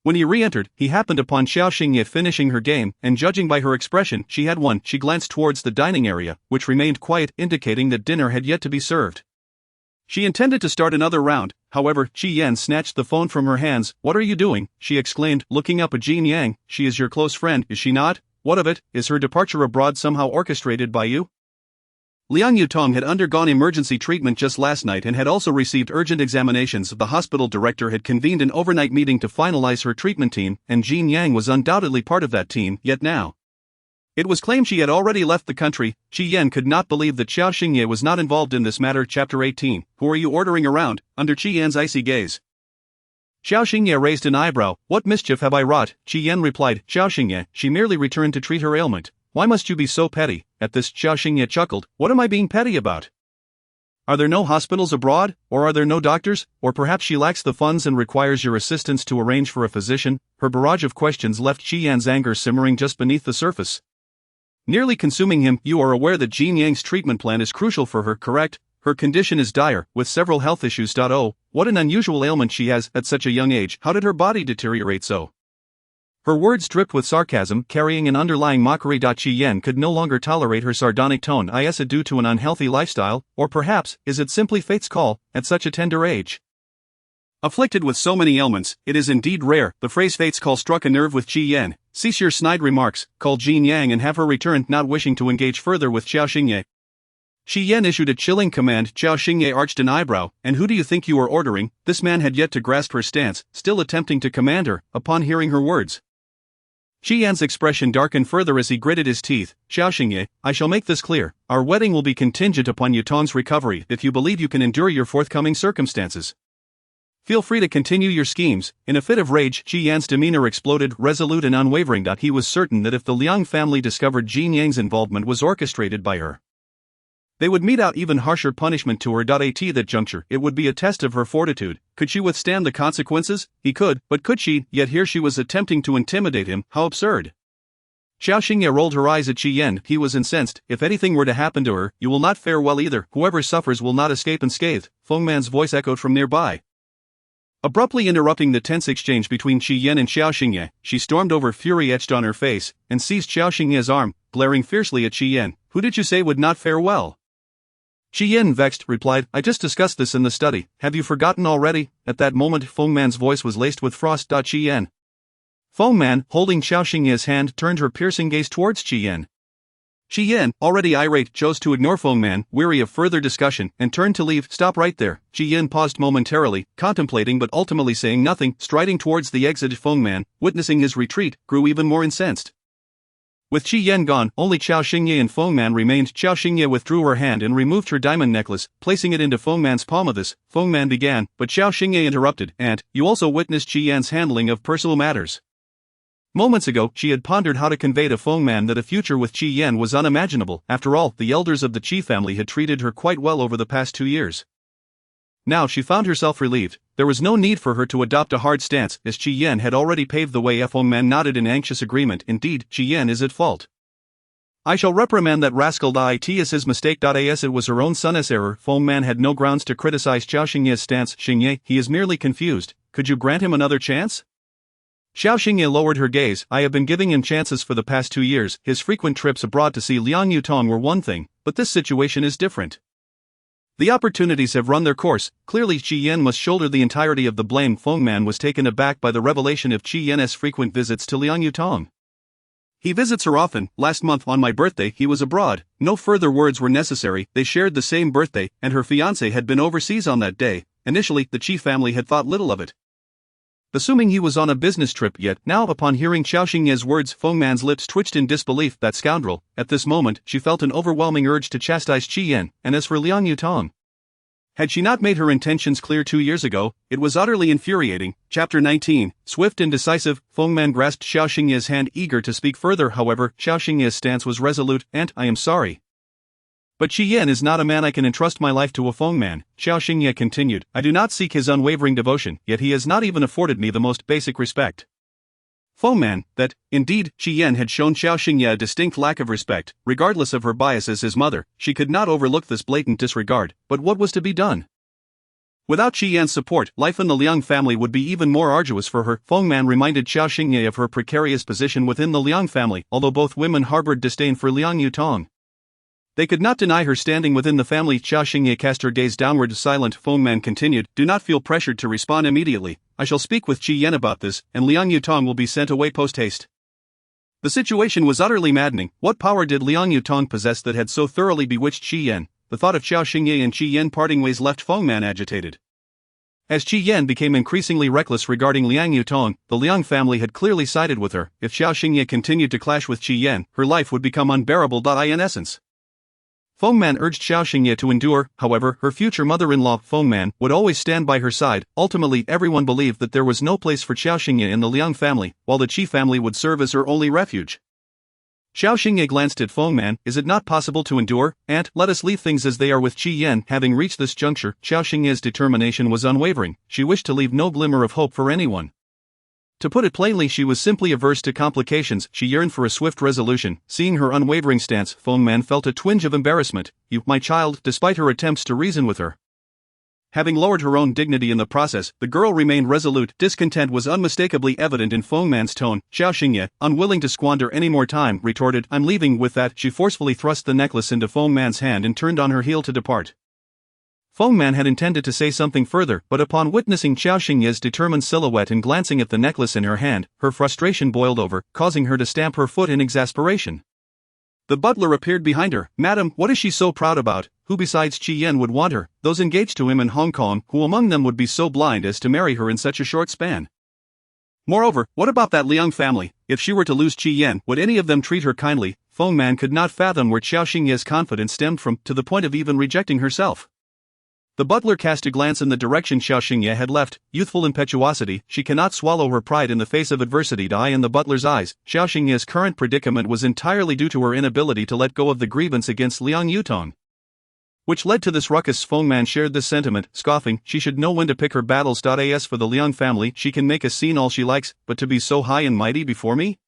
When he re-entered, he happened upon Qiao Xingye finishing her game, and judging by her expression, she had won. She glanced towards the dining area, which remained quiet, indicating that dinner had yet to be served. She intended to start another round, however, Qi Yan snatched the phone from her hands. "What are you doing?" she exclaimed, looking up at Jin Yang. "She is your close friend, is she not? What of it? Is her departure abroad somehow orchestrated by you?" Liang Yutong had undergone emergency treatment just last night and had also received urgent examinations. The hospital director had convened an overnight meeting to finalize her treatment team, and Jin Yang was undoubtedly part of that team, yet now it was claimed she had already left the country. Qi Yan could not believe that Qiao Xingye was not involved in this matter. Chapter 18. Who are you ordering around? Under Qi Yan's icy gaze, Qiao Xingye raised an eyebrow. "What mischief have I wrought?" Qi Yan replied. "Qiao Xingye, she merely returned to treat her ailment. Why must you be so petty?" At this, Qiao Xingye chuckled. "What am I being petty about? Are there no hospitals abroad, or are there no doctors, or perhaps she lacks the funds and requires your assistance to arrange for a physician?" Her barrage of questions left Qi Yan's anger simmering just beneath the surface, nearly consuming him. "You are aware that Jin Yang's treatment plan is crucial for her, correct? Her condition is dire, with several health issues. Oh, what an unusual ailment she has at such a young age. How did her body deteriorate so?" Her words dripped with sarcasm, carrying an underlying mockery. Qi Yan could no longer tolerate her sardonic tone. "Is it due to an unhealthy lifestyle, or perhaps, is it simply fate's call, at such a tender age? Afflicted with so many ailments, it is indeed rare." The phrase fate's call struck a nerve with Qi Yan. "Cease your snide remarks, call Jin Yang and have her return." Not wishing to engage further with Qiao Xingye, Qi Yan issued a chilling command. Qiao Xingye arched an eyebrow. "And who do you think you are ordering?" This man had yet to grasp her stance, still attempting to command her. Upon hearing her words, Qi Yan's expression darkened further as he gritted his teeth. "Qiao Xingye, I shall make this clear. Our wedding will be contingent upon Yutong's recovery. If you believe you can endure your forthcoming circumstances, feel free to continue your schemes." In a fit of rage, Qi Yan's demeanor exploded, resolute and unwavering. He was certain that if the Liang family discovered Jin Yang's involvement was orchestrated by her, they would mete out even harsher punishment to her. At that juncture, it would be a test of her fortitude. Could she withstand the consequences? He could, but could she? Yet here she was attempting to intimidate him. How absurd! Qiao Xingye rolled her eyes at Qi Yan. He was incensed. "If anything were to happen to her, you will not fare well either. Whoever suffers will not escape unscathed." Feng Man's voice echoed from nearby, abruptly interrupting the tense exchange between Qi Yan and Qiao Xingye. She stormed over, fury etched on her face, and seized Qiao Xingye's arm, glaring fiercely at Qi Yan. "Who did you say would not fare well?" Qi Yan, vexed, replied, "I just discussed this in the study. Have you forgotten already?" At that moment, Feng Man's voice was laced with frost. Qi Yan, Feng Man, holding Qiao Xingye's hand, turned her piercing gaze towards Qi Yan. Qi Yan, already irate, chose to ignore Feng Man, weary of further discussion, and turned to leave. "Stop right there." Qi Yan paused momentarily, contemplating but ultimately saying nothing. Striding towards the exit, Feng Man, witnessing his retreat, grew even more incensed. With Qi Yan gone, only Qiao Xingye and Feng Man remained. Qiao Xingye withdrew her hand and removed her diamond necklace, placing it into Feng Man's palm. Of this, Feng Man began, but Qiao Xingye interrupted. "And, you also witnessed Qi Yan's handling of personal matters." Moments ago, she had pondered how to convey to Feng Man that a future with Qi Yan was unimaginable. After all, the elders of the Qi family had treated her quite well over the past 2 years. Now she found herself relieved. There was no need for her to adopt a hard stance, as Qi Yan had already paved the way. Feng Man nodded in anxious agreement. "Indeed, Qi Yan is at fault. I shall reprimand that rascal. It is his mistake. As it was her own son's error." Feng Man had no grounds to criticize Qiao Xingye's stance. "Xingye, he is merely confused. Could you grant him another chance?" Qiao Xingye lowered her gaze. "I have been giving him chances for the past 2 years. His frequent trips abroad to see Liang Yutong were one thing, but this situation is different. The opportunities have run their course. Clearly Qi Yan must shoulder the entirety of the blame." Feng Man was taken aback by the revelation of Qi Yan's frequent visits to Liang Yutong. "He visits her often. Last month on my birthday he was abroad." No further words were necessary. They shared the same birthday, and her fiancé had been overseas on that day. Initially, the Qi family had thought little of it, assuming he was on a business trip. Yet now, upon hearing Qiao Xingye's words, Feng Man's lips twitched in disbelief. That scoundrel! At this moment, she felt an overwhelming urge to chastise Qi Yan, and as for Liang Yutong, had she not made her intentions clear 2 years ago? It was utterly infuriating. Chapter 19. Swift and decisive, Feng Man grasped Qiao Xingye's hand, eager to speak further. However, Qiao Xingye's stance was resolute. "Aunt, I am sorry, but Qi Yan is not a man I can entrust my life to." A Feng Man, Qiao Xingye continued, "I do not seek his unwavering devotion, yet he has not even afforded me the most basic respect." Feng Man, that, indeed, Qi Yan had shown Qiao Xingye a distinct lack of respect. Regardless of her bias as his mother, she could not overlook this blatant disregard. But what was to be done? Without Qi Yan's support, life in the Liang family would be even more arduous for her. Feng Man reminded Qiao Xingye of her precarious position within the Liang family, although both women harbored disdain for Liang Yutong. They could not deny her standing within the family. Qiao Xingye cast her gaze downward. Silent. Feng Man continued, do not feel pressured to respond immediately. I shall speak with Qi Yan about this, and Liang Yutong will be sent away post-haste. The situation was utterly maddening. What power did Liang Yutong possess that had so thoroughly bewitched Qi Yan? The thought of Qiao Xingye and Qi Yan parting ways left Feng Man agitated. As Qi Yan became increasingly reckless regarding Liang Yutong, the Liang family had clearly sided with her. If Qiao Xingye continued to clash with Qi Yan, her life would become unbearable. In essence, Feng Man urged Qiao Xingye to endure. However, her future mother-in-law, Feng Man, would always stand by her side. Ultimately, everyone believed that there was no place for Qiao Xingye in the Liang family, while the Qi family would serve as her only refuge. Qiao Xingye glanced at Feng Man. Is it not possible to endure, aunt? Let us leave things as they are with Qi Yan. Having reached this juncture, Qiao Xingye's determination was unwavering. She wished to leave no glimmer of hope for anyone. To put it plainly, she was simply averse to complications. She yearned for a swift resolution. Seeing her unwavering stance, Feng Man felt a twinge of embarrassment. You, my child, despite her attempts to reason with her. Having lowered her own dignity in the process, the girl remained resolute. Discontent was unmistakably evident in Feng Man's tone. Qiao Xingye, unwilling to squander any more time, retorted, I'm leaving. With that, she forcefully thrust the necklace into Feng Man's hand and turned on her heel to depart. Feng Man had intended to say something further, but upon witnessing Qiao Xingye's determined silhouette and glancing at the necklace in her hand, her frustration boiled over, causing her to stamp her foot in exasperation. The butler appeared behind her. Madam, what is she so proud about? Who besides Qi Yan would want her? Those engaged to him in Hong Kong, who among them would be so blind as to marry her in such a short span? Moreover, what about that Liang family? If she were to lose Qi Yan, would any of them treat her kindly? Feng Man could not fathom where Qiao Xingye's confidence stemmed from, to the point of even rejecting herself. The butler cast a glance in the direction Qiao Xingye had left. Youthful impetuosity, she cannot swallow her pride in the face of adversity. In the butler's eyes, Qiao Xingye's current predicament was entirely due to her inability to let go of the grievance against Liang Yutong, which led to this ruckus. Feng Man shared this sentiment, scoffing, she should know when to pick her battles. As for the Liang family, she can make a scene all she likes, but to be so high and mighty before me?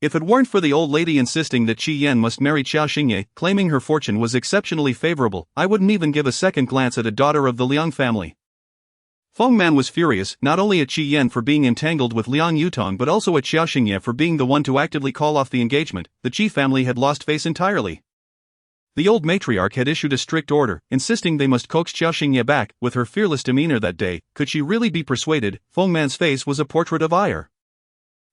If it weren't for the old lady insisting that Qi Yan must marry Qiao Xingye, claiming her fortune was exceptionally favorable, I wouldn't even give a second glance at a daughter of the Liang family. Feng Man was furious, not only at Qi Yan for being entangled with Liang Yutong but also at Qiao Xingye for being the one to actively call off the engagement. The Qi family had lost face entirely. The old matriarch had issued a strict order, insisting they must coax Qiao Xingye back. With her fearless demeanor that day, could she really be persuaded? Feng Man's face was a portrait of ire.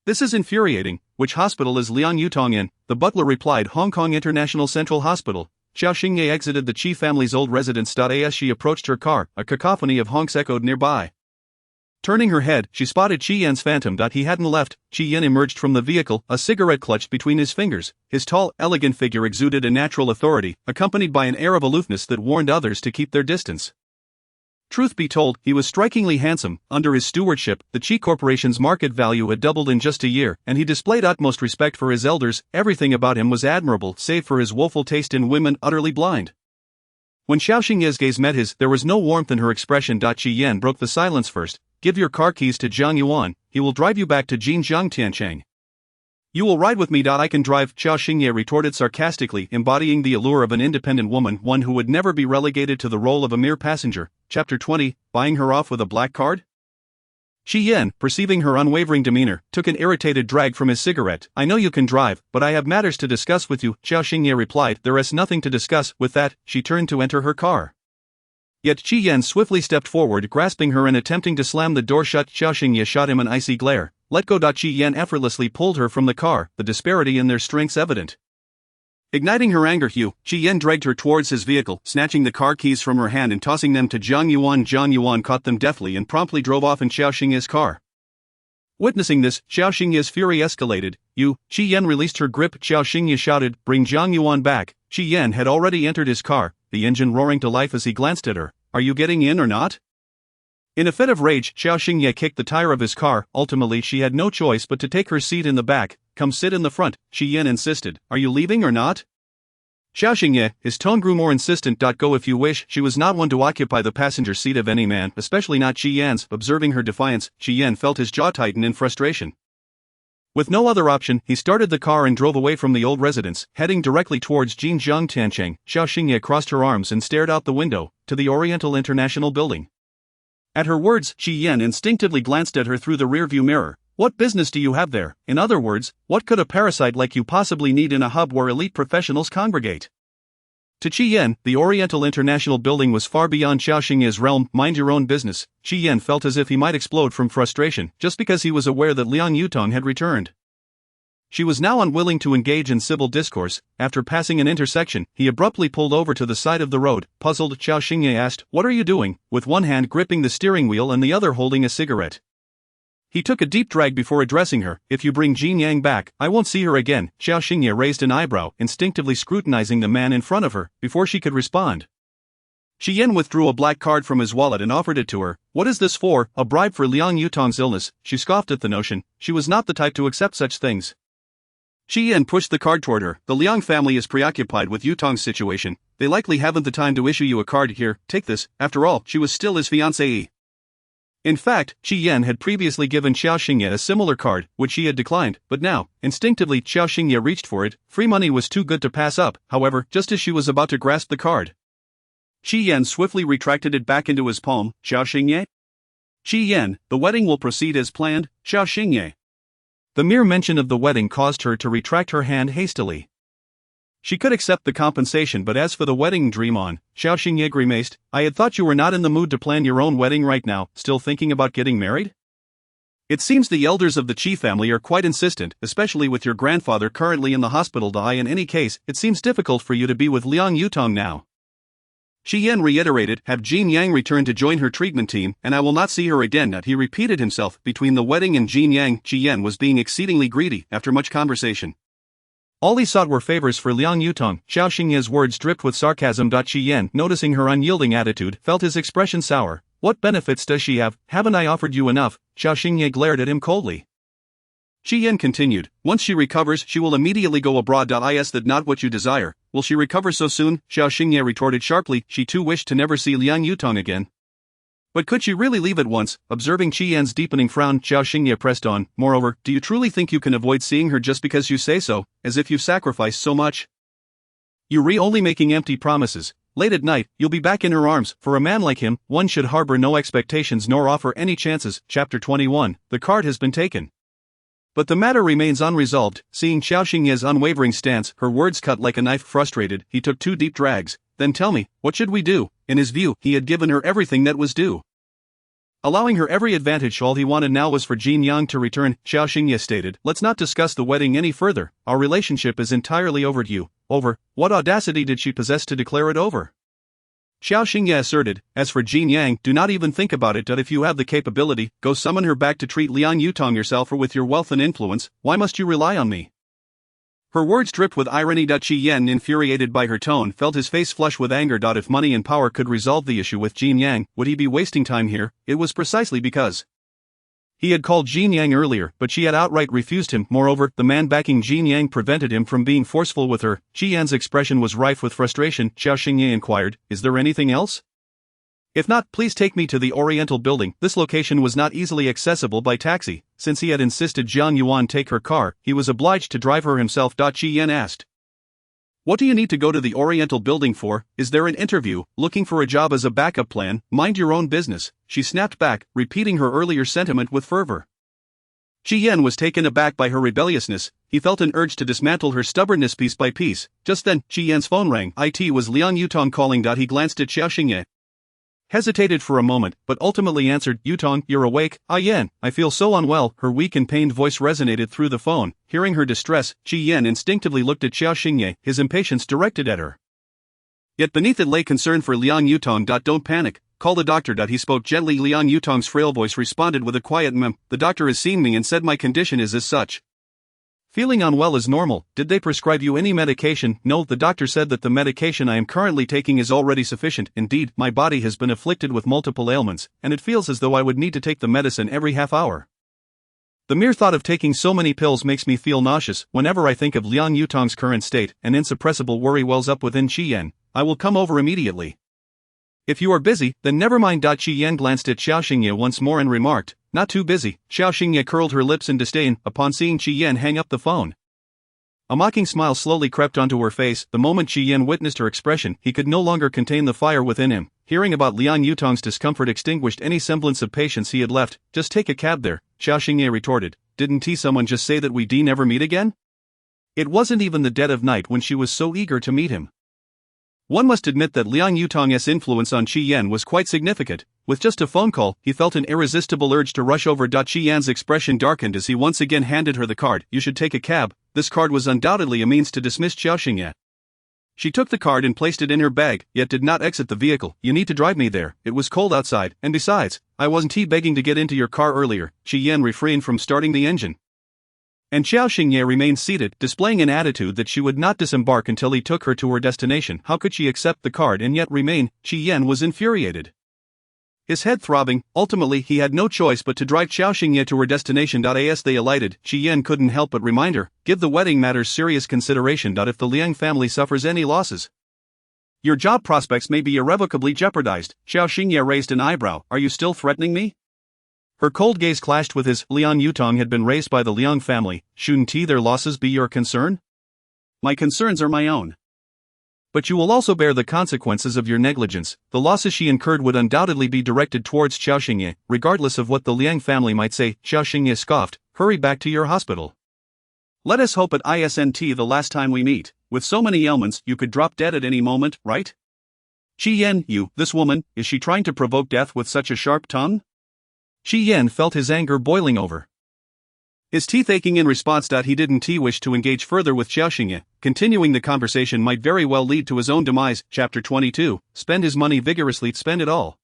This is infuriating. Which hospital is Liang Yutong in? The butler replied, Hong Kong International Central Hospital. Qiao Xingye exited the Qi family's old residence. As she approached her car, a cacophony of honks echoed nearby. Turning her head, she spotted Qi Yan's phantom. He hadn't left. Qi Yan emerged from the vehicle, a cigarette clutched between his fingers. His tall, elegant figure exuded a natural authority, accompanied by an air of aloofness that warned others to keep their distance. Truth be told, he was strikingly handsome. Under his stewardship, the Qi Corporation's market value had doubled in just a year, and he displayed utmost respect for his elders. Everything about him was admirable, save for his woeful taste in women utterly blind. When Qiao Xingye's gaze met his, there was no warmth in her expression. Qi Yan broke the silence first. Give your car keys to Jiang Yuan, he will drive you back to Jinjiang Tiancheng. You will ride with me. I can drive, Qiao Xingye retorted sarcastically, embodying the allure of an independent woman, one who would never be relegated to the role of a mere passenger. Chapter 20, buying her off with a black card? Qi Yan, perceiving her unwavering demeanor, took an irritated drag from his cigarette. I know you can drive, but I have matters to discuss with you, Qiao Xingye replied. There is nothing to discuss. With that, she turned to enter her car. Yet Qi Yan swiftly stepped forward, grasping her and attempting to slam the door shut. Qiao Xingye shot him an icy glare. Let go. Qi Yan effortlessly pulled her from the car, the disparity in their strengths evident. Igniting her anger hue, Qi Yan dragged her towards his vehicle, snatching the car keys from her hand and tossing them to Jiang Yuan. Jiang Yuan caught them deftly and promptly drove off in Qiao Xingye's car. Witnessing this, Qiao Xingye's fury escalated. Qi Yan released her grip. Qiao Xingye shouted, bring Jiang Yuan back. Qi Yan had already entered his car, the engine roaring to life as he glanced at her. Are you getting in or not? In a fit of rage, Qiao Xingye kicked the tire of his car. Ultimately, she had no choice but to take her seat in the back. Come sit in the front, Qi Yan insisted. Are you leaving or not? Qiao Xingye, his tone grew more insistent. Go if you wish. She was not one to occupy the passenger seat of any man, especially not Qi Yan's. Observing her defiance, Qi Yan felt his jaw tighten in frustration. With no other option, he started the car and drove away from the old residence, heading directly towards Jinjiang Tiancheng. Qiao Xingye crossed her arms and stared out the window, to the Oriental International Building. At her words, Qi Yan instinctively glanced at her through the rearview mirror. What business do you have there? In other words, what could a parasite like you possibly need in a hub where elite professionals congregate? To Qi Yan, the Oriental International Building was far beyond Qiao Xingye's realm. Mind your own business. Qi Yan felt as if he might explode from frustration, just because he was aware that Liang Yutong had returned. She was now unwilling to engage in civil discourse. After passing an intersection, he abruptly pulled over to the side of the road. Puzzled, Qiao Xingye asked, "What are you doing?" with one hand gripping the steering wheel and the other holding a cigarette. He took a deep drag before addressing her. "If you bring Jin Yang back, I won't see her again." Qiao Xingye raised an eyebrow, instinctively scrutinizing the man in front of her, before she could respond. Qi Yan withdrew a black card from his wallet and offered it to her. "What is this for? A bribe for Liang Yutong's illness?" She scoffed at the notion. She was not the type to accept such things. Qi Yan pushed the card toward her. "The Liang family is preoccupied with Yutong's situation. They likely haven't the time to issue you a card. Here, take this." After all, she was still his fiancée. In fact, Qi Yan had previously given Qiao Xingye a similar card, which she had declined, but now, instinctively, Qiao Xingye reached for it. Free money was too good to pass up. However, just as she was about to grasp the card, Qi Yan swiftly retracted it back into his palm. "Qiao Xingye?" "Qi Yan, the wedding will proceed as planned, Qiao Xingye." The mere mention of the wedding caused her to retract her hand hastily. She could accept the compensation, but as for the wedding, dream on. Qiao Xingye grimaced. "I had thought you were not in the mood to plan your own wedding right now. Still thinking about getting married? It seems the elders of the Qi family are quite insistent, especially with your grandfather currently in the hospital. In any case, it seems difficult for you to be with Liang Yutong now." Qi Yan reiterated, "Have Jin Yang return to join her treatment team, and I will not see her again." He repeated himself. Between the wedding and Jin Yang, Qi Yan was being exceedingly greedy. After much conversation, all he sought were favors for Liang Yutong. Qiao Xingye's words dripped with sarcasm. Qi Yan, noticing her unyielding attitude, felt his expression sour. "What benefits does she have? Haven't I offered you enough?" Qiao Xingye glared at him coldly. Qi Yan continued, "Once she recovers, she will immediately go abroad. Is that not what you desire? Will she recover so soon?" Qiao Xingye retorted sharply. She too wished to never see Liang Yutong again. But could she really leave at once? Observing Qi Yan's deepening frown, Qiao Xingye pressed on. "Moreover, do you truly think you can avoid seeing her just because you say so, as if you've sacrificed so much? You're only making empty promises. Late at night, you'll be back in her arms. For a man like him, one should harbor no expectations nor offer any chances." Chapter 21. The card has been taken. But the matter remains unresolved. Seeing Qiao Xingye's unwavering stance, her words cut like a knife. Frustrated, he took 2 deep drags. "Then tell me, what should we do?" In his view, he had given her everything that was due, allowing her every advantage. All he wanted now was for Jin Yang to return. Qiao Xingye stated, "Let's not discuss the wedding any further. Our relationship is entirely over. Over? What audacity did she possess to declare it over?" Qiao Xingye asserted. "As for Jin Yang, do not even think about it. If you have the capability, go summon her back to treat Liang Yutong yourself, or with your wealth and influence, why must you rely on me?" Her words dripped with irony. Qi Yan, infuriated by her tone, felt his face flush with anger. If money and power could resolve the issue with Jin Yang, would he be wasting time here? It was precisely because he had called Jin Yang earlier, but she had outright refused him. Moreover, the man backing Jin Yang prevented him from being forceful with her. Qi Yan's expression was rife with frustration. Qiao Xingye inquired, "Is there anything else? If not, please take me to the Oriental Building." This location was not easily accessible by taxi. Since he had insisted Jian Yuan take her car, he was obliged to drive her himself. Qi Yan asked, "What do you need to go to the Oriental Building for? Is there an interview? Looking for a job as a backup plan? Mind your own business." She snapped back, repeating her earlier sentiment with fervor. Qi Yan was taken aback by her rebelliousness. He felt an urge to dismantle her stubbornness piece by piece. Just then, Qi Yan's phone rang. It was Liang Yutong calling. He glanced at Qiao Xingye, hesitated for a moment, but ultimately answered, "Yutong, you're awake? Ah Yan, I feel so unwell." Her weak and pained voice resonated through the phone. Hearing her distress, Qi Yan instinctively looked at Qiao Xingye, his impatience directed at her. Yet beneath it lay concern for Liang Yutong. "Don't panic. Call the doctor." He spoke gently. Liang Yutong's frail voice responded with a quiet mem. "The doctor has seen me and said my condition is as such. Feeling unwell is normal. Did they prescribe you any medication?" "No, the doctor said that the medication I am currently taking is already sufficient. Indeed, my body has been afflicted with multiple ailments, and it feels as though I would need to take the medicine every half hour. The mere thought of taking so many pills makes me feel nauseous. Whenever I think of Liang Yutong's current state, an insuppressible worry wells up within." Qi Yan, "I will come over immediately." "If you are busy, then never mind." Qi Yan glanced at Qiao Xingye once more and remarked, "Not too busy." Qiao Xingye curled her lips in disdain upon seeing Qi Yan hang up the phone. A mocking smile slowly crept onto her face. The moment Qi Yan witnessed her expression, he could no longer contain the fire within him. Hearing about Liang Yutong's discomfort extinguished any semblance of patience he had left. Just take a cab there, Qiao Xingye retorted. Didn't someone just say that we'd never meet again? It wasn't even the dead of night when she was so eager to meet him. One must admit that Liang Yutong's influence on Qi Yan was quite significant. With just a phone call, he felt an irresistible urge to rush over. Qi Yan's expression darkened as he once again handed her the card. You should take a cab. This card was undoubtedly a means to dismiss Qiao Xingye. She took the card and placed it in her bag, yet did not exit the vehicle. You need to drive me there. It was cold outside, and besides, I wasn't begging to get into your car earlier. Qi Yan refrained from starting the engine. And Qiao Xingye remained seated, displaying an attitude that she would not disembark until he took her to her destination. How could she accept the card and yet remain? Qi Yan was infuriated. His head throbbing, ultimately he had no choice but to drive Qiao Xingye to her destination. As they alighted, Qi Yan couldn't help but remind her, give the wedding matters serious consideration. If the Liang family suffers any losses, your job prospects may be irrevocably jeopardized. Qiao Xingye raised an eyebrow. Are you still threatening me? Her cold gaze clashed with his. Liang Yutong had been raised by the Liang family. Shouldn't their losses be your concern? My concerns are my own. But you will also bear the consequences of your negligence. The losses she incurred would undoubtedly be directed towards Qiao Xingye, regardless of what the Liang family might say. Qiao Xingye scoffed. Hurry back to your hospital. Let us hope it isn't the last time we meet. With so many ailments, you could drop dead at any moment, right? Qi Yan, this woman, is she trying to provoke death with such a sharp tongue? Qi Yan felt his anger boiling over. His teeth aching in response. He didn't wish to engage further with Qiao Xingye. Continuing the conversation might very well lead to his own demise. Chapter 22. Spend his money vigorously. Spend it all.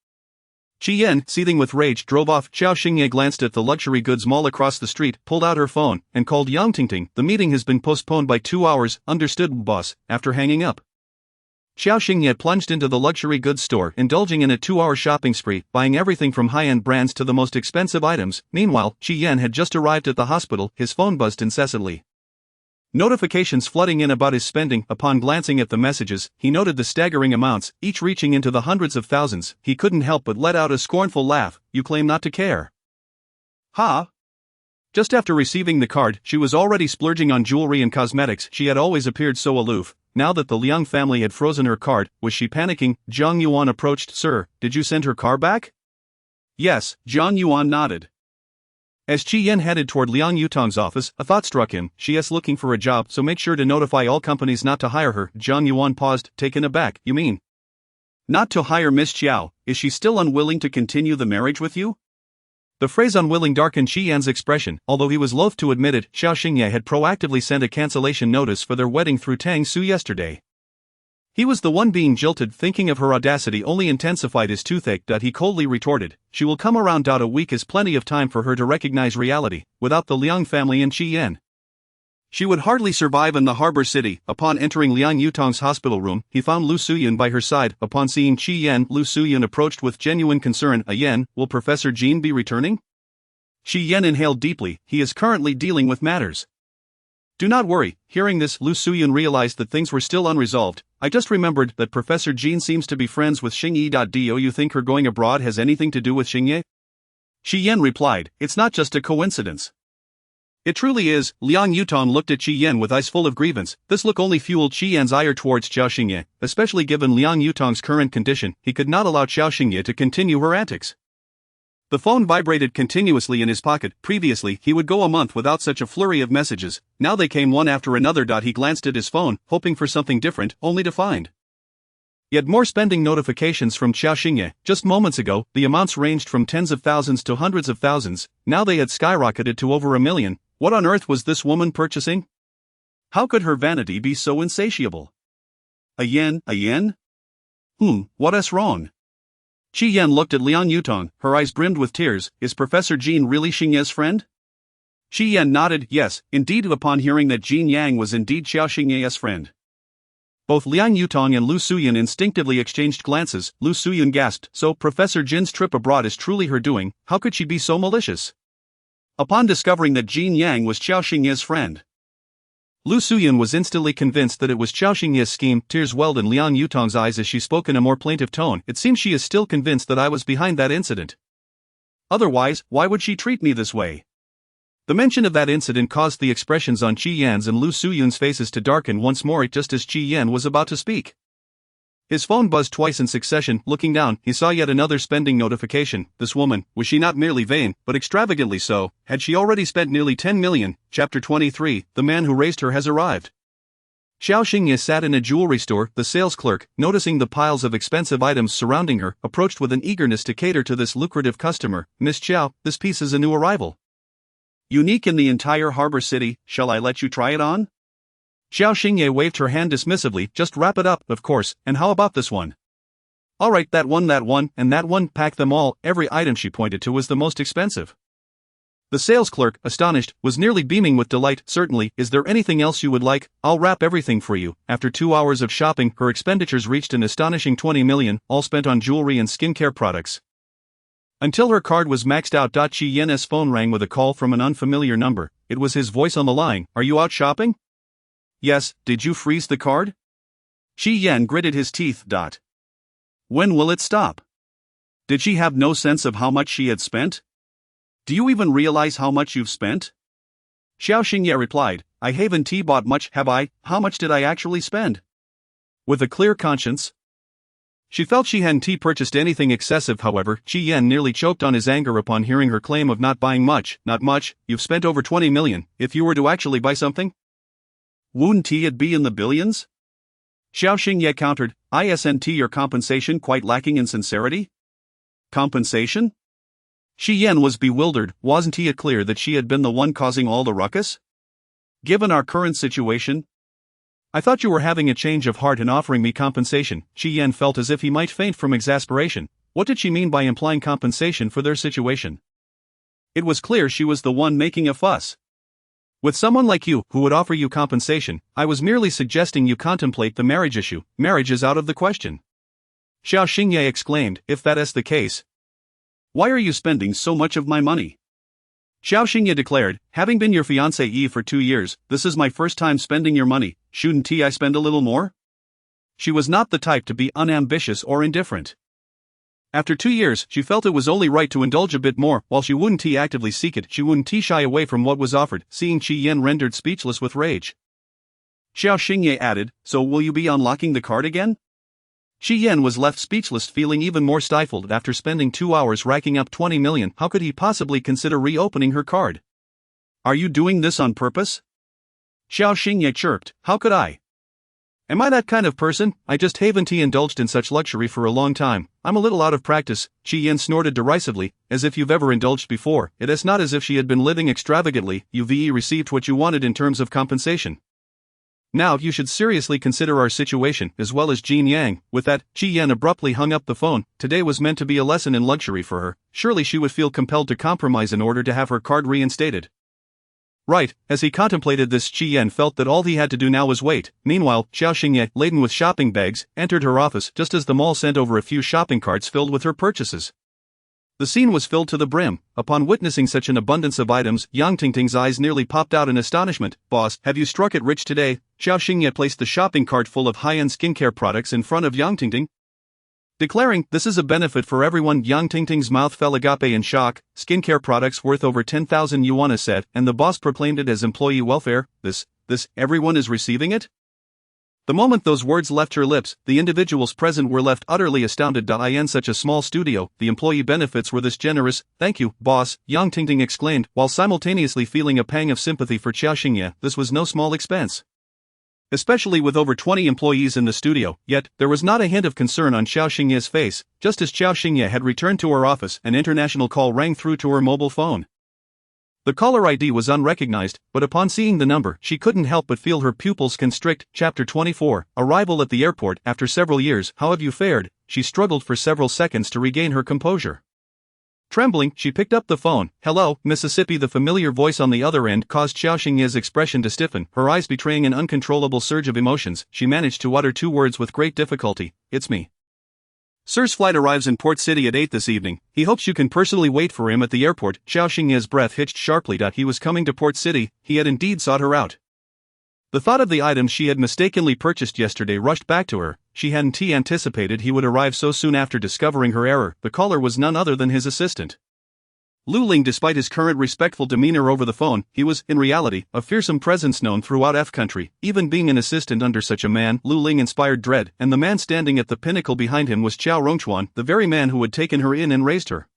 Qi Yan, seething with rage, drove off. Qiao Xingye glanced at the luxury goods mall across the street, pulled out her phone, and called Yang Tingting. The meeting has been postponed by 2 hours. Understood, boss. After hanging up, Qiao Xingye plunged into the luxury goods store, indulging in a 2-hour shopping spree, buying everything from high-end brands to the most expensive items. Meanwhile, Qi Yan had just arrived at the hospital. His phone buzzed incessantly, notifications flooding in about his spending. Upon glancing at the messages, he noted the staggering amounts, each reaching into the hundreds of thousands. He couldn't help but let out a scornful laugh. You claim not to care? Ha! Just after receiving the card, she was already splurging on jewelry and cosmetics. She had always appeared so aloof. Now that the Liang family had frozen her card, was she panicking? Zhang Yuan approached. Sir, did you send her car back? Yes, Zhang Yuan nodded. As Qi Yan headed toward Liang Yutong's office, a thought struck him. She is looking for a job, so make sure to notify all companies not to hire her. Zhang Yuan paused, taken aback. You mean not to hire Miss Qiao? Is she still unwilling to continue the marriage with you? The phrase unwilling darkened Qi Yan's expression. Although he was loath to admit it, Qiao Xingye had proactively sent a cancellation notice for their wedding through Tang Su yesterday. He was the one being jilted. Thinking of her audacity only intensified his toothache. He coldly retorted, she will come around. A week is plenty of time for her to recognize reality. Without the Liang family and Qi Yan, she would hardly survive in the harbor city. Upon entering Liang Yutong's hospital room, he found Lu Suyun by her side. Upon seeing Qi Yan, Lu Suyun approached with genuine concern. Yan, will Professor Jin be returning? Qi Yan inhaled deeply. He is currently dealing with matters. Do not worry. Hearing this, Lu Suyun realized that things were still unresolved. I just remembered that Professor Jin seems to be friends with Xingye. Do you think her going abroad has anything to do with Xingye? Qi Yan replied, it's not just a coincidence. It truly is. Liang Yutong looked at Qi Yan with eyes full of grievance. This look only fueled Qi Yan's ire towards Qiao Xingye, especially given Liang Yutong's current condition. He could not allow Qiao Xingye to continue her antics. The phone vibrated continuously in his pocket. Previously, he would go a month without such a flurry of messages. Now they came one after another. He glanced at his phone, hoping for something different, only to find yet more spending notifications from Qiao Xingye. Just moments ago, the amounts ranged from tens of thousands to hundreds of thousands. Now they had skyrocketed to over 1 million. What on earth was this woman purchasing? How could her vanity be so insatiable? A yen? What is wrong? Qi Yan looked at Liang Yutong, her eyes brimmed with tears. Is Professor Jin really Xingye's friend? Qi Yan nodded, yes, indeed. Upon hearing that Jin Yang was indeed Qiao Xingye's friend, both Liang Yutong and Lu Suyun instinctively exchanged glances. Lu Suyun gasped, so Professor Jin's trip abroad is truly her doing. How could she be so malicious? Upon discovering that Jin Yang was Qiao Xingye's friend, Lu Suyun was instantly convinced that it was Qiao Xingye's scheme. Tears welled in Liang Yutong's eyes as she spoke in a more plaintive tone. It seems she is still convinced that I was behind that incident. Otherwise, why would she treat me this way? The mention of that incident caused the expressions on Qi Yan's and Lu Suyun's faces to darken once more just as Qi Yan was about to speak. His phone buzzed twice in succession. Looking down, he saw yet another spending notification. This woman, was she not merely vain, but extravagantly so? Had she already spent nearly 10 million? Chapter 23, The man who raised her has arrived. Qiao Xingye sat in a jewelry store. The sales clerk, noticing the piles of expensive items surrounding her, approached with an eagerness to cater to this lucrative customer. Miss Qiao, this piece is a new arrival. Unique in the entire harbor city, shall I let you try it on? Qiao Xingye waved her hand dismissively. Just wrap it up, of course, and how about this one? Alright, that one, and that one, pack them all. Every item she pointed to was the most expensive. The sales clerk, astonished, was nearly beaming with delight. Certainly, is there anything else you would like? I'll wrap everything for you. After 2 hours of shopping, her expenditures reached an astonishing 20 million, all spent on jewelry and skincare products. Until her card was maxed out. Qi Yan's phone rang with a call from an unfamiliar number. It was his voice on the line. Are you out shopping? Yes, did you freeze the card? Qi Yan gritted his teeth. When will it stop? Did she have no sense of how much she had spent? Do you even realize how much you've spent? Qiao Xingye replied, I haven't bought much, have I? How much did I actually spend? With a clear conscience. She felt she hadn't purchased anything excessive. However, Qi Yan nearly choked on his anger upon hearing her claim of not buying much. Not much, you've spent over 20 million, if you were to actually buy something? Wouldn't it be in the billions? Qiao Xingye countered, isn't your compensation quite lacking in sincerity? Compensation? Qi Yan was bewildered. Wasn't it clear that she had been the one causing all the ruckus? Given our current situation? I thought you were having a change of heart and offering me compensation. Qi Yan felt as if he might faint from exasperation. What did she mean by implying compensation for their situation? It was clear she was the one making a fuss. With someone like you, who would offer you compensation, I was merely suggesting you contemplate the marriage issue. Marriage is out of the question. Qiao Xingye exclaimed, if that is the case, why are you spending so much of my money? Qiao Xingye declared, having been your fiancé for 2 years, this is my first time spending your money. Shouldn't I spend a little more? She was not the type to be unambitious or indifferent. After 2 years, she felt it was only right to indulge a bit more. While she wouldn't actively seek it, she wouldn't shy away from what was offered. Seeing Qi Yan rendered speechless with rage, Qiao Xingye added, so will you be unlocking the card again? Qi Yan was left speechless, feeling even more stifled. After spending 2 hours racking up 20 million, how could he possibly consider reopening her card? Are you doing this on purpose? Qiao Xingye chirped, how could I? Am I that kind of person? I just haven't indulged in such luxury for a long time. I'm a little out of practice. Qi Yan snorted derisively, as if you've ever indulged before. It is not as if she had been living extravagantly. You've received what you wanted in terms of compensation. Now you should seriously consider our situation, as well as Jin Yang. With that, Qi Yan abruptly hung up the phone. Today was meant to be a lesson in luxury for her. Surely she would feel compelled to compromise in order to have her card reinstated. Right, as he contemplated this, Qi Yan felt that all he had to do now was wait. Meanwhile, Qiao Xingye, laden with shopping bags, entered her office just as the mall sent over a few shopping carts filled with her purchases. The scene was filled to the brim. Upon witnessing such an abundance of items, Yang Tingting's eyes nearly popped out in astonishment. Boss, have you struck it rich today? Qiao Xingye placed the shopping cart full of high-end skincare products in front of Yang Tingting, declaring, this is a benefit for everyone. Yang Tingting's mouth fell agape in shock. Skincare products worth over 10,000 yuan said, and the boss proclaimed it as employee welfare. This, everyone is receiving it? The moment those words left her lips, the individuals present were left utterly astounded. In such a small studio, the employee benefits were this generous. Thank you, boss, Yang Tingting exclaimed, while simultaneously feeling a pang of sympathy for Qiao Xingye. This was no small expense, especially with over 20 employees in the studio. Yet, there was not a hint of concern on Qiao Xingye's face. Just as Qiao Xingye had returned to her office, an international call rang through to her mobile phone. The caller ID was unrecognized, but upon seeing the number, she couldn't help but feel her pupils constrict. Chapter 24, Arrival at the airport. After several years, how have you fared? She struggled for several seconds to regain her composure. Trembling, she picked up the phone. Hello, Mississippi. The familiar voice on the other end caused Qiao Xingye's expression to stiffen, her eyes betraying an uncontrollable surge of emotions. She managed to utter 2 words with great difficulty. It's me. Sir's flight arrives in Port City at 8 this evening. He hopes you can personally wait for him at the airport. Qiao Xingye's breath hitched sharply. He was coming to Port City. He had indeed sought her out. The thought of the items she had mistakenly purchased yesterday rushed back to her. She hadn't anticipated he would arrive so soon after discovering her error. The caller was none other than his assistant. Lu Ling, despite his current respectful demeanor over the phone, he was, in reality, a fearsome presence known throughout F country. Even being an assistant under such a man, Lu Ling inspired dread, and the man standing at the pinnacle behind him was Qiao Rongchuan, the very man who had taken her in and raised her.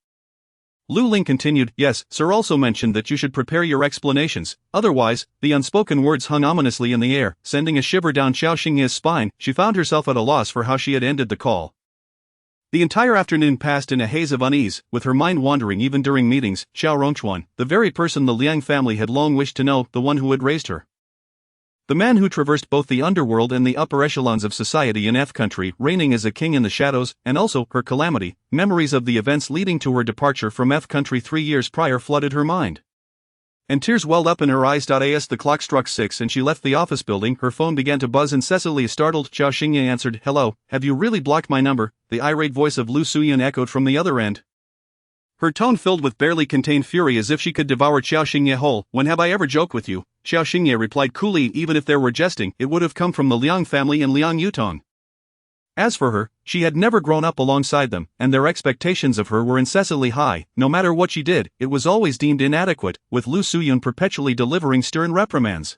Lu Ling continued, "Yes, sir also mentioned that you should prepare your explanations, otherwise," the unspoken words hung ominously in the air, sending a shiver down Qiao Xingye's spine. She found herself at a loss for how she had ended the call. The entire afternoon passed in a haze of unease, with her mind wandering even during meetings. Qiao Rongchuan, the very person the Liang family had long wished to know, the one who had raised her. The man who traversed both the underworld and the upper echelons of society in F country, reigning as a king in the shadows, and also her calamity. Memories of the events leading to her departure from F country 3 years prior flooded her mind. And tears welled up in her eyes. As the clock struck 6 and she left the office building, her phone began to buzz incessantly. Startled, Qiao Xingye answered, "Hello, have you really blocked my number?" The irate voice of Lu Suyan echoed from the other end. Her tone filled with barely contained fury, as if she could devour Qiao Xingye whole. "When have I ever joked with you?" Qiao Xingye replied coolly. Even if there were jesting, it would have come from the Liang family and Liang Yutong. As for her, she had never grown up alongside them, and their expectations of her were incessantly high. No matter what she did, it was always deemed inadequate, with Lu Suyun perpetually delivering stern reprimands.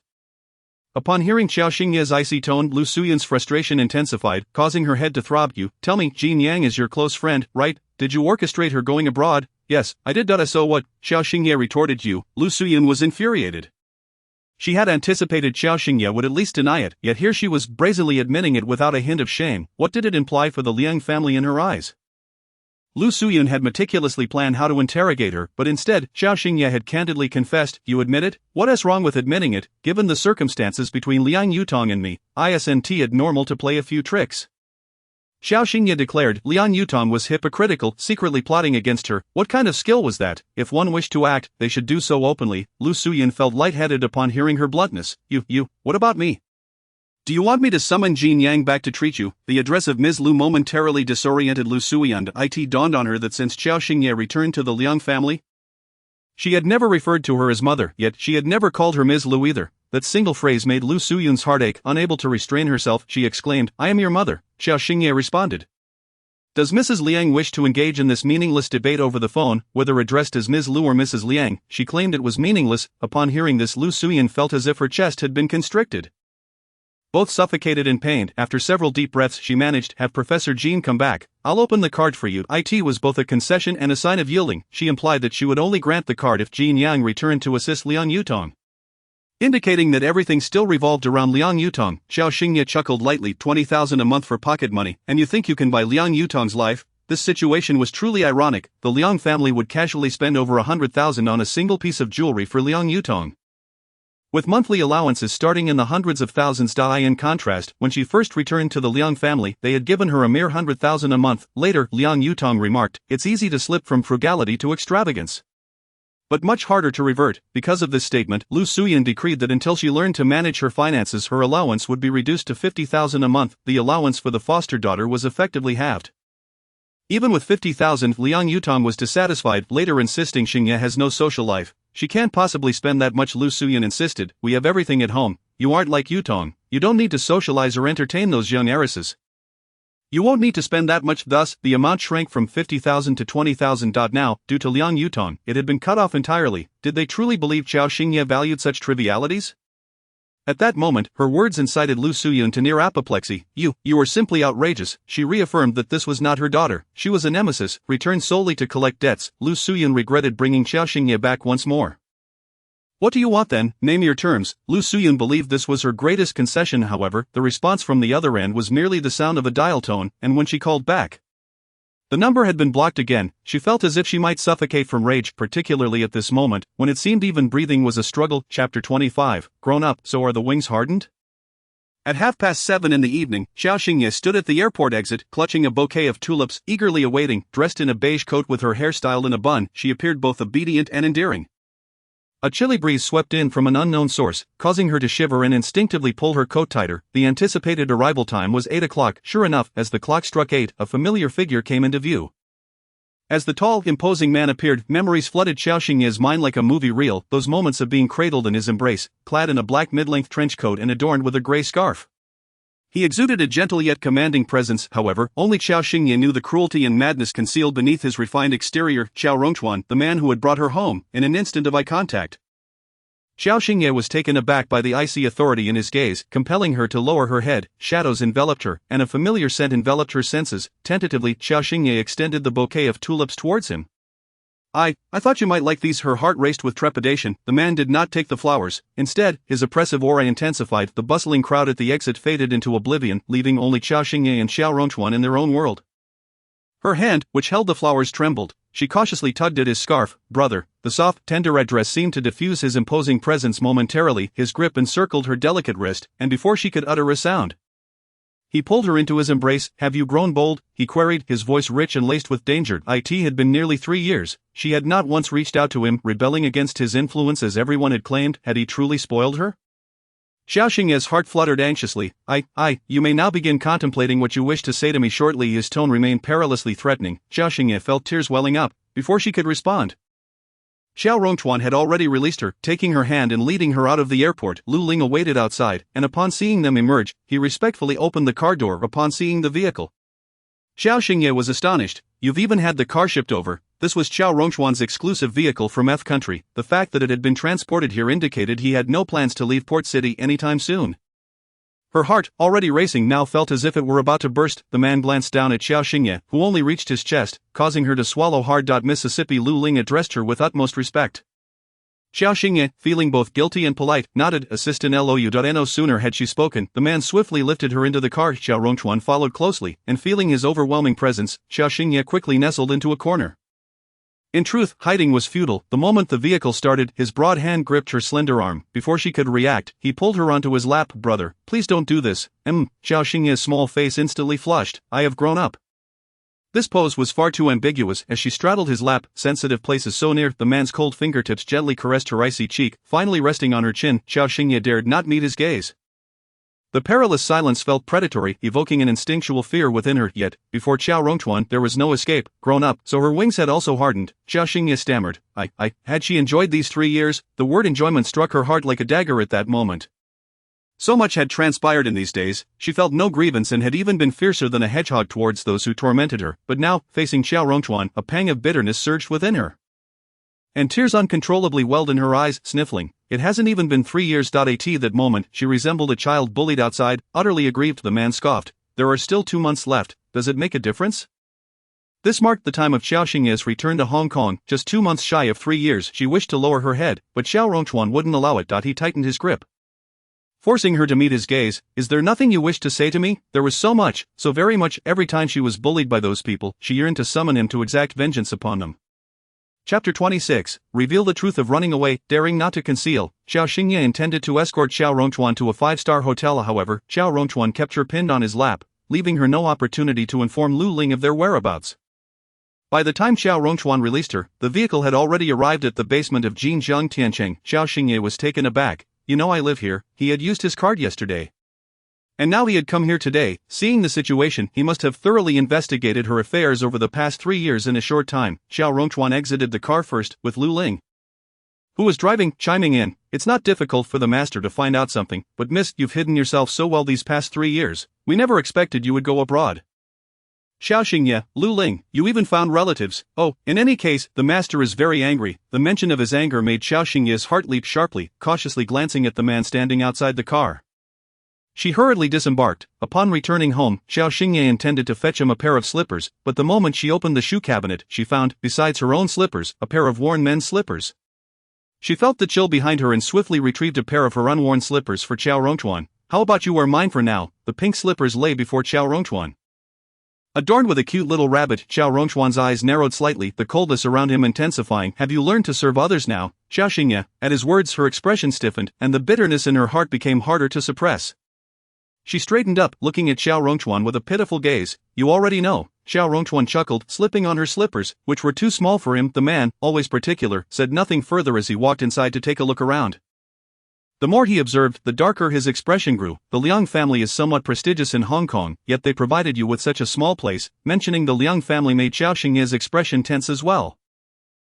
Upon hearing Qiao Xingye's icy tone, Lu Suyun's frustration intensified, causing her head to throb. "You tell me Jin Yang is your close friend, right? Did you orchestrate her going abroad?" "Yes, I did. So what?" Qiao Xingye retorted. Lu Suyun was infuriated. She had anticipated Qiao Xingye would at least deny it, yet here she was brazenly admitting it without a hint of shame. What did it imply for the Liang family in her eyes? Lu Suyun had meticulously planned how to interrogate her, but instead, Qiao Xingye had candidly confessed. "You admit it? What is wrong with admitting it? Given the circumstances between Liang Yutong and me, isn't it normal to play a few tricks?" Qiao Xingye declared. Liang Yutong was hypocritical, secretly plotting against her. What kind of skill was that? If one wished to act, they should do so openly. Lu Suyun felt lightheaded upon hearing her bluntness. What about me? Do you want me to summon Jin Yang back to treat you?" The address of Ms. Lu momentarily disoriented Lu Suyun. It dawned on her that since Qiao Xingye returned to the Liang family, she had never referred to her as mother, yet she had never called her Ms. Lu either. That single phrase made Lu Suyun's heart ache. Unable to restrain herself, she exclaimed, "I am your mother." Qiao Xingye responded. "Does Mrs. Liang wish to engage in this meaningless debate over the phone, whether addressed as Ms. Lu or Mrs. Liang?" She claimed it was meaningless. Upon hearing this, Lu Suyun felt as if her chest had been constricted. Both suffocated in pain, after several deep breaths she managed, "Have Professor Jin come back. I'll open the card for you." It was both a concession and a sign of yielding. She implied that she would only grant the card if Jin Yang returned to assist Liang Yutong. Indicating that everything still revolved around Liang Yutong, Qiao Xingye chuckled lightly. 20,000 a month for pocket money, and you think you can buy Liang Yutong's life? This situation was truly ironic. The Liang family would casually spend over 100,000 on a single piece of jewelry for Liang Yutong, with monthly allowances starting in the hundreds of thousands. In contrast, when she first returned to the Liang family, they had given her a mere 100,000 a month. Later, Liang Yutong remarked, "It's easy to slip from frugality to extravagance, but much harder to revert." Because of this statement, Lu Suyun decreed that until she learned to manage her finances, her allowance would be reduced to 50,000 a month. The allowance for the foster daughter was effectively halved. Even with 50,000, Liang Yutong was dissatisfied, later insisting, "Xingye has no social life. She can't possibly spend that much." Lu Suyun insisted, "We have everything at home. You aren't like Yutong. You don't need to socialize or entertain those young heiresses. You won't need to spend that much." Thus, the amount shrank from 50,000 to 20,000. Now, due to Liang Yutong, it had been cut off entirely. Did they truly believe Qiao Xingye valued such trivialities? At that moment, her words incited Lu Suyun to near apoplexy. You are simply outrageous." She reaffirmed that this was not her daughter. She was a nemesis, returned solely to collect debts. Lu Suyun regretted bringing Qiao Xingye back once more. "What do you want then? Name your terms." Lu Suyun believed this was her greatest concession. However, the response from the other end was merely the sound of a dial tone, and when she called back, the number had been blocked again. She felt as if she might suffocate from rage, particularly at this moment, when it seemed even breathing was a struggle. Chapter 25, Grown Up, So Are the Wings Hardened? At 7:30 in the evening, Qiao Xingye stood at the airport exit, clutching a bouquet of tulips, eagerly awaiting. Dressed in a beige coat with her hair styled in a bun, she appeared both obedient and endearing. A chilly breeze swept in from an unknown source, causing her to shiver and instinctively pull her coat tighter. The anticipated arrival time was 8 o'clock. Sure enough, as the clock struck 8, a familiar figure came into view. As the tall, imposing man appeared, memories flooded Qiao Xingye's mind like a movie reel, those moments of being cradled in his embrace, clad in a black mid-length trench coat and adorned with a gray scarf. He exuded a gentle yet commanding presence, however. Only Qiao Xingye knew the cruelty and madness concealed beneath his refined exterior. Qiao Rongchuan, the man who had brought her home, in an instant of eye contact. Qiao Xingye was taken aback by the icy authority in his gaze, compelling her to lower her head. Shadows enveloped her, and a familiar scent enveloped her senses. Tentatively, Qiao Xingye extended the bouquet of tulips towards him. I thought you might like these. Her heart raced with trepidation. The man did not take the flowers. Instead, his oppressive aura intensified. The bustling crowd at the exit faded into oblivion, leaving only Qiao Xingye and Qiao Rongchuan in their own world. Her hand, which held the flowers, trembled. She cautiously tugged at his scarf. Brother. The soft, tender address seemed to diffuse his imposing presence momentarily. His grip encircled her delicate wrist, and before she could utter a sound, he pulled her into his embrace. Have you grown bold? He queried, his voice rich and laced with danger. It had been nearly 3 years. She had not once reached out to him, rebelling against his influence as everyone had claimed. Had he truly spoiled her? Qiao Xingye's heart fluttered anxiously. You may now begin contemplating what you wish to say to me shortly. His tone remained perilously threatening. Qiao Xingye felt tears welling up. Before she could respond, Qiao Rongchuan had already released her, taking her hand and leading her out of the airport. Lu Ling awaited outside, and upon seeing them emerge, he respectfully opened the car door. Upon seeing the vehicle, Qiao Xingye was astonished. You've even had the car shipped over. This was Qiao Rongchuan's exclusive vehicle from F country. The fact that it had been transported here indicated he had no plans to leave Port City anytime soon. Her heart, already racing, now felt as if it were about to burst. The man glanced down at Qiao Xingye, who only reached his chest, causing her to swallow hard. Mississippi. Lu Ling addressed her with utmost respect. Qiao Xingye, feeling both guilty and polite, nodded. Assistant Lou. No sooner had she spoken, the man swiftly lifted her into the car. Qiao Rongchuan followed closely, and feeling his overwhelming presence, Qiao Xingye quickly nestled into a corner. In truth, hiding was futile. The moment the vehicle started, his broad hand gripped her slender arm. Before she could react, he pulled her onto his lap. Brother, please don't do this. Qiao Xingye's small face instantly flushed. I have grown up. This pose was far too ambiguous. As she straddled his lap, sensitive places so near, the man's cold fingertips gently caressed her icy cheek, finally resting on her chin. Qiao Xingye dared not meet his gaze. The perilous silence felt predatory, evoking an instinctual fear within her. Yet, before Qiao Rongchuan, there was no escape. Grown up, so her wings had also hardened. Qiao Xingye stammered. Had she enjoyed these 3 years? The word enjoyment struck her heart like a dagger at that moment. So much had transpired in these days. She felt no grievance and had even been fiercer than a hedgehog towards those who tormented her. But now, facing Qiao Rongchuan, a pang of bitterness surged within her, and tears uncontrollably welled in her eyes. Sniffling. It hasn't even been 3 years. At that moment, she resembled a child bullied outside, utterly aggrieved. The man scoffed. There are still 2 months left. Does it make a difference? This marked the time of Qiao Xingye's return to Hong Kong, just 2 months shy of 3 years. She wished to lower her head, but Qiao Rongchuan wouldn't allow it. He tightened his grip, forcing her to meet his gaze. Is there nothing you wish to say to me? There was so much, so very much. Every time she was bullied by those people, she yearned to summon him to exact vengeance upon them. Chapter 26. Reveal the truth of running away. Daring not to conceal, Qiao Xingye intended to escort Qiao Rongchuan to a 5-star hotel. However, Qiao Rongchuan kept her pinned on his lap, leaving her no opportunity to inform Lu Ling of their whereabouts. By the time Qiao Rongchuan released her, the vehicle had already arrived at the basement of Jinjiang Tiancheng. Qiao Xingye was taken aback. You know I live here. He had used his card yesterday, and now he had come here today. Seeing the situation, he must have thoroughly investigated her affairs over the past 3 years in a short time. Qiao Rongchuan exited the car first, with Lu Ling, who was driving, chiming in. It's not difficult for the master to find out something, but miss, you've hidden yourself so well these past 3 years. We never expected you would go abroad. Qiao Xingye, Lu Ling, you even found relatives. Oh, in any case, the master is very angry. The mention of his anger made Qiao Xingye's heart leap sharply, cautiously glancing at the man standing outside the car. She hurriedly disembarked. Upon returning home, Qiao Xingye intended to fetch him a pair of slippers, but the moment she opened the shoe cabinet, she found, besides her own slippers, a pair of worn men's slippers. She felt the chill behind her and swiftly retrieved a pair of her unworn slippers for Qiao Rongchuan. How about you wear mine for now? The pink slippers lay before Qiao Rongchuan. Adorned with a cute little rabbit, Qiao Rongchuan's eyes narrowed slightly, the coldness around him intensifying. Have you learned to serve others now? Qiao Xingye. At his words her expression stiffened, and the bitterness in her heart became harder to suppress. She straightened up, looking at Qiao Rongchuan with a pitiful gaze. You already know. Qiao Rongchuan chuckled, slipping on her slippers, which were too small for him. The man, always particular, said nothing further as he walked inside to take a look around. The more he observed, the darker his expression grew. The Liang family is somewhat prestigious in Hong Kong, yet they provided you with such a small place. Mentioning the Liang family made Qiao Xingye's expression tense as well.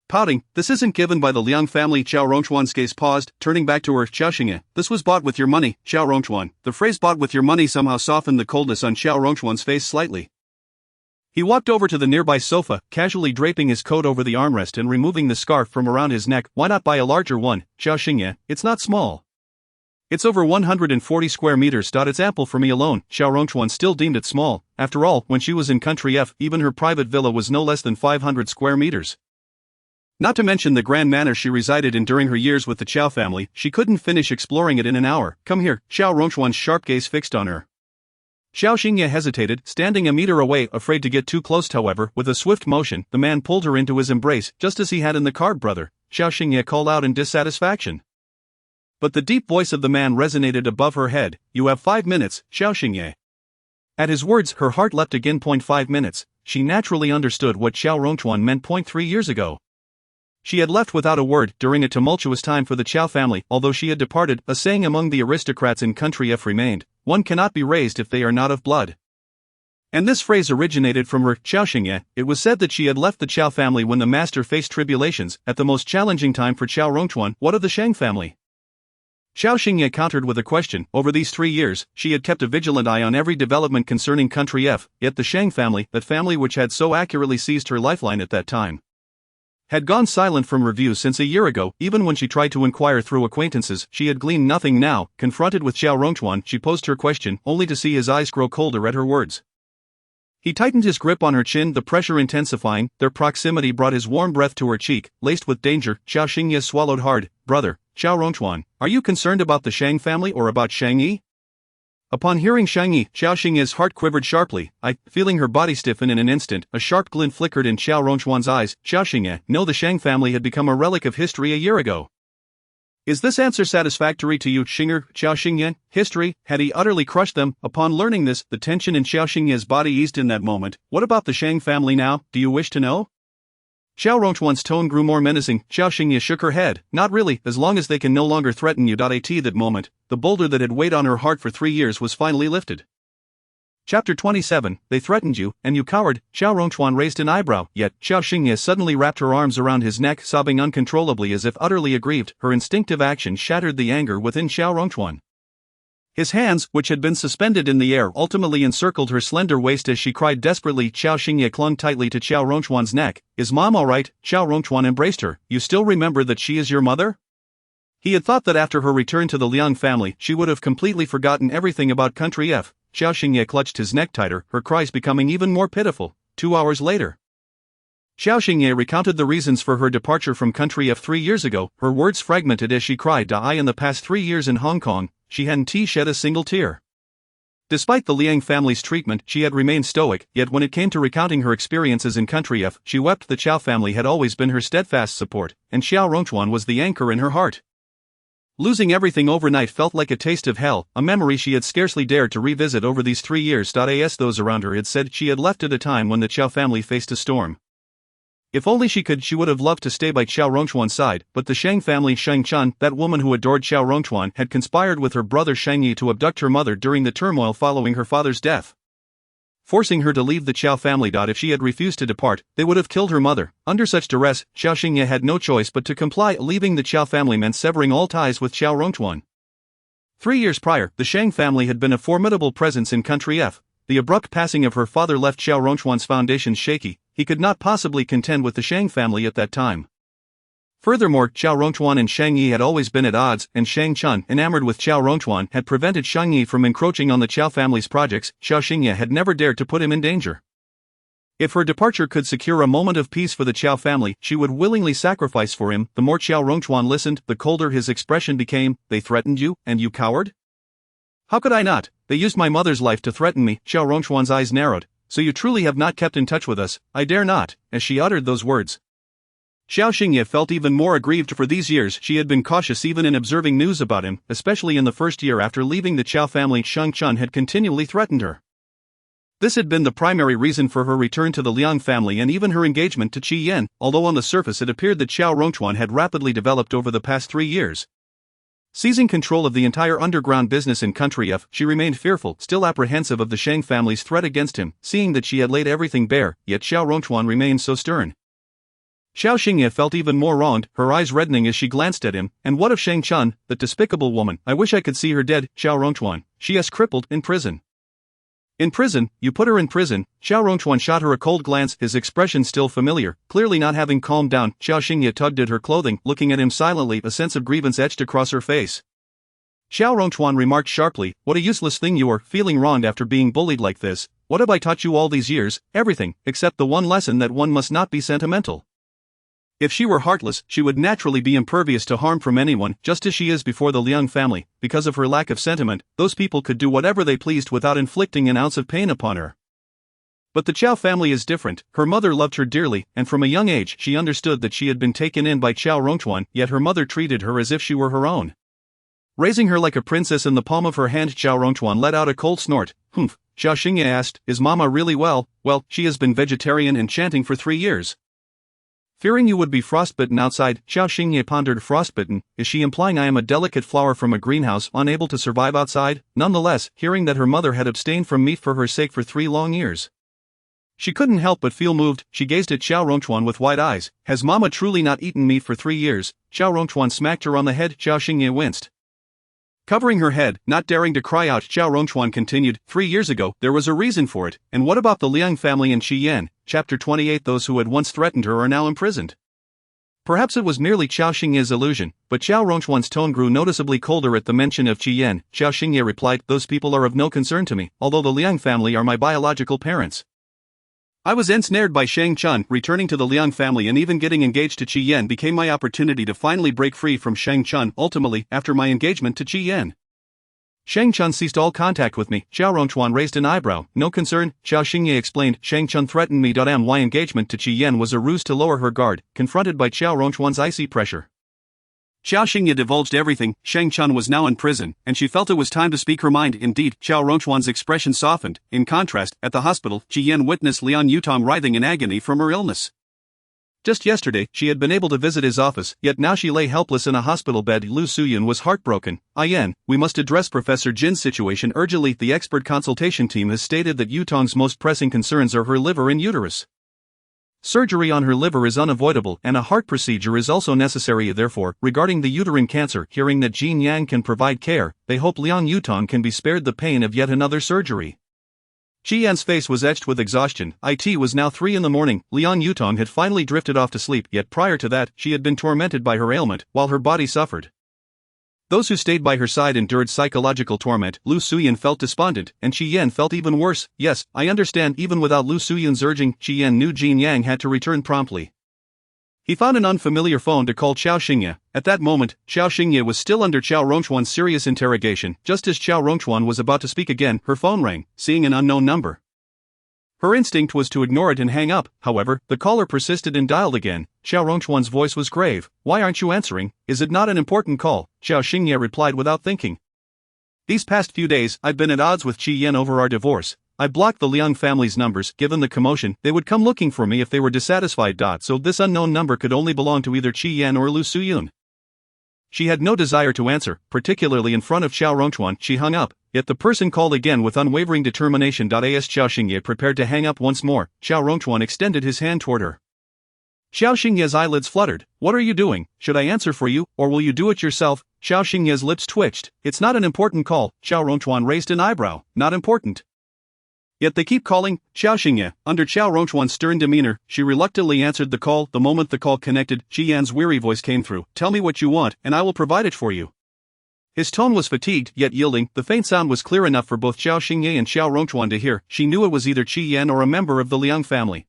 Pouting, this isn't given by the Liang family. Qiao Rongchuan's gaze paused, turning back to her. Qiao Xingye, this was bought with your money, Qiao Rongchuan. The phrase bought with your money somehow softened the coldness on Qiao Rongchuan's face slightly. He walked over to the nearby sofa, casually draping his coat over the armrest and removing the scarf from around his neck. Why not buy a larger one, Qiao Xingye? It's not small. It's over 140 square meters. It's ample for me alone. Qiao Rongchuan still deemed it small. After all, when she was in country F, even her private villa was no less than 500 square meters. Not to mention the grand manor she resided in during her years with the Qiao family. She couldn't finish exploring it in an hour. Come here. Qiao Rongchuan's sharp gaze fixed on her. Qiao Xingye hesitated, standing a meter away, afraid to get too close. However, with a swift motion, the man pulled her into his embrace, just as he had in the card. Brother, Qiao Xingye called out in dissatisfaction. But the deep voice of the man resonated above her head. You have 5 minutes, Qiao Xingye. At his words, her heart leapt again. 5 minutes. She naturally understood what Qiao Rongchuan meant. 3 years ago. She had left without a word during a tumultuous time for the Qiao family. Although she had departed, a saying among the aristocrats in country F remained: one cannot be raised if they are not of blood. And this phrase originated from her, Qiao Xingye. It was said that she had left the Qiao family when the master faced tribulations, at the most challenging time for Qiao Rongchuan. What of the Shang family? Qiao Xingye countered with a question. Over these 3 years, she had kept a vigilant eye on every development concerning country F, yet the Shang family, that family which had so accurately seized her lifeline at that time, had gone silent from review since a year ago. Even when she tried to inquire through acquaintances, she had gleaned nothing. Now, confronted with Qiao Rongchuan, she posed her question, only to see his eyes grow colder at her words. He tightened his grip on her chin, the pressure intensifying. Their proximity brought his warm breath to her cheek, laced with danger. Qiao Xingye swallowed hard. Brother, Qiao Rongchuan, are you concerned about the Shang family or about Shang Yi? Upon hearing Shang Yi, Qiao Xingye's heart quivered sharply. Feeling her body stiffen in an instant, a sharp glint flickered in Qiao Rongchuan's eyes. Qiao Xingye, no, the Shang family had become a relic of history a year ago. Is this answer satisfactory to you, Qiao Xingye? History? Had he utterly crushed them? Upon learning this, the tension in Qiao Xingye's body eased in that moment. What about the Shang family now, do you wish to know? Qiao Rongchuan's tone grew more menacing. Qiao Xingye shook her head. Not really, as long as they can no longer threaten you. At that moment, the boulder that had weighed on her heart for 3 years was finally lifted. Chapter 27, They threatened you, and you cowered. Qiao Rongchuan raised an eyebrow, yet Qiao Xingye suddenly wrapped her arms around his neck, sobbing uncontrollably as if utterly aggrieved. Her instinctive action shattered the anger within Qiao Rongchuan. His hands, which had been suspended in the air, ultimately encircled her slender waist as she cried desperately. Qiao Xingye clung tightly to Qiao Rongchuan's neck. Is Mom all right? Qiao Rongchuan embraced her. You still remember that she is your mother? He had thought that after her return to the Liang family, she would have completely forgotten everything about country F. Qiao Xingye clutched his neck tighter, her cries becoming even more pitiful. 2 hours later, Qiao Xingye recounted the reasons for her departure from country F 3 years ago, her words fragmented as she cried. In the past 3 years in Hong Kong, she hadn't shed a single tear. Despite the Liang family's treatment, she had remained stoic, yet when it came to recounting her experiences in country F, she wept. The Qiao family had always been her steadfast support, and Qiao Rongchuan was the anchor in her heart. Losing everything overnight felt like a taste of hell, a memory she had scarcely dared to revisit over these 3 years. As those around her had said, she had left at a time when the Qiao family faced a storm. If only she could, she would have loved to stay by Qiao Rongchuan's side, but the Shang family, Shang Chun, that woman who adored Qiao Rongchuan, had conspired with her brother Shang Yi to abduct her mother during the turmoil following her father's death, forcing her to leave the Qiao family. If she had refused to depart, they would have killed her mother. Under such duress, Qiao Xingye had no choice but to comply. Leaving the Qiao family meant severing all ties with Qiao Rongchuan. 3 years prior, the Shang family had been a formidable presence in country F. The abrupt passing of her father left Qiao Rongchuan's foundations shaky. He could not possibly contend with the Shang family at that time. Furthermore, Qiao Rongchuan and Shang Yi had always been at odds, and Shang Chun, enamored with Qiao Rongchuan, had prevented Shang Yi from encroaching on the Qiao family's projects. Qiao Xingye had never dared to put him in danger. If her departure could secure a moment of peace for the Qiao family, she would willingly sacrifice for him. The more Qiao Rongchuan listened, the colder his expression became. They threatened you, and you cowered? How could I not? They used my mother's life to threaten me. Qiao Rongchuan's eyes narrowed. So you truly have not kept in touch with us? I dare not. As she uttered those words, Qiao Xingye felt even more aggrieved. For these years she had been cautious even in observing news about him, especially in the first year after leaving the Qiao family. Shang Chun had continually threatened her. This had been the primary reason for her return to the Liang family and even her engagement to Qi Yan, although on the surface it appeared that Qiao Rongchuan had rapidly developed over the past 3 years. Seizing control of the entire underground business in country F, she remained fearful, still apprehensive of the Shang family's threat against him, seeing that she had laid everything bare, yet Qiao Rongchuan remained so stern. Qiao Xingye felt even more wronged, her eyes reddening as she glanced at him. And what of Shang Chun, that despicable woman? I wish I could see her dead. Qiao Rongchuan. She is crippled, in prison. In prison? You put her in prison? Qiao Rongchuan shot her a cold glance, his expression still familiar. Clearly not having calmed down, Qiao Xingye tugged at her clothing, looking at him silently, a sense of grievance etched across her face. Qiao Rongchuan remarked sharply, what a useless thing you are, feeling wronged after being bullied like this. What have I taught you all these years? Everything, except the one lesson that one must not be sentimental. If she were heartless, she would naturally be impervious to harm from anyone, just as she is before the Liang family. Because of her lack of sentiment, those people could do whatever they pleased without inflicting an ounce of pain upon her. But the Qiao family is different. Her mother loved her dearly, and from a young age she understood that she had been taken in by Qiao Rongchuan, yet her mother treated her as if she were her own. Raising her like a princess in the palm of her hand, Qiao Rongchuan let out a cold snort. Humph, Qiao Xingye asked, is Mama really well? Well, she has been vegetarian and chanting for 3 years. Fearing you would be frostbitten outside, Qiao Xingye pondered. Frostbitten, is she implying I am a delicate flower from a greenhouse unable to survive outside? Nonetheless, hearing that her mother had abstained from meat for her sake for 3 long years, she couldn't help but feel moved. She gazed at Qiao Rongchuan with wide eyes. Has Mama truly not eaten meat for 3 years? Qiao Rongchuan smacked her on the head. Qiao Xingye winced. Covering her head, not daring to cry out, Qiao Rongchuan continued, 3 years ago, there was a reason for it. And what about the Liang family and Qi Yan? Chapter 28. Those who had once threatened her are now imprisoned. Perhaps it was merely Qiao Xingye's illusion, but Qiao Rongchuan's tone grew noticeably colder at the mention of Qi Yan. Qiao Xingye replied, those people are of no concern to me, although the Liang family are my biological parents. I was ensnared by Shang Chun. Returning to the Liang family and even getting engaged to Qi Yan became my opportunity to finally break free from Shang Chun. Ultimately, after my engagement to Qi Yan, Shang Chun ceased all contact with me. Qiao Rongchuan raised an eyebrow. No concern, Qiao Xingye explained. Shang Chun threatened me. My engagement to Qi Yan was a ruse to lower her guard. Confronted by Qiao Rongchuan's icy pressure, Qiao Xingye divulged everything. Shang Chun was now in prison, and she felt it was time to speak her mind. Indeed, Qiao Rongchuan's expression softened. In contrast, at the hospital, Qi Yan witnessed Liang Yutong writhing in agony from her illness. Just yesterday, she had been able to visit his office, yet now she lay helpless in a hospital bed. Lu Suyun was heartbroken. Yan, we must address Professor Jin's situation urgently. The expert consultation team has stated that Yutong's most pressing concerns are her liver and uterus. Surgery on her liver is unavoidable, and a heart procedure is also necessary. Therefore, regarding the uterine cancer, hearing that Jin Yang can provide care, they hope Liang Yutong can be spared the pain of yet another surgery. Qi Yan's face was etched with exhaustion. It was now 3 in the morning. Liang Yutong had finally drifted off to sleep, yet prior to that, she had been tormented by her ailment, while her body suffered. Those who stayed by her side endured psychological torment. Lu Suyun felt despondent, and Qi Yan felt even worse. Yes, I understand. Even without Lu Suyun's urging, Qi Yan knew Jin Yang had to return promptly. He found an unfamiliar phone to call Qiao Xingye. At that moment, Qiao Xingye was still under Qiao Rongchuan's serious interrogation. Just as Qiao Rongchuan was about to speak again, her phone rang, seeing an unknown number. Her instinct was to ignore it and hang up. However, the caller persisted and dialed again. Qiao Rongchuan's voice was grave. Why aren't you answering? Is it not an important call? Qiao Xingye replied without thinking. These past few days, I've been at odds with Qi Yan over our divorce. I blocked the Liang family's numbers. Given the commotion, they would come looking for me if they were dissatisfied. So this unknown number could only belong to either Qi Yan or Lu Suyun. She had no desire to answer, particularly in front of Qiao Rongchuan. She hung up, yet the person called again with unwavering determination. As Qiao Xingye prepared to hang up once more, Qiao Rongchuan extended his hand toward her. Qiao Xingye's eyelids fluttered. What are you doing? Should I answer for you, or will you do it yourself? Qiao Xingye's lips twitched. It's not an important call. Qiao Rongchuan raised an eyebrow. Not important. Yet they keep calling. Qiao Xingye, under Qiao Rongchuan's stern demeanor, she reluctantly answered the call. The moment the call connected, Qi Yan's weary voice came through. Tell me what you want, and I will provide it for you. His tone was fatigued, yet yielding. The faint sound was clear enough for both Qiao Xingye and Qiao Rongchuan to hear. She knew it was either Qi Yan or a member of the Liang family.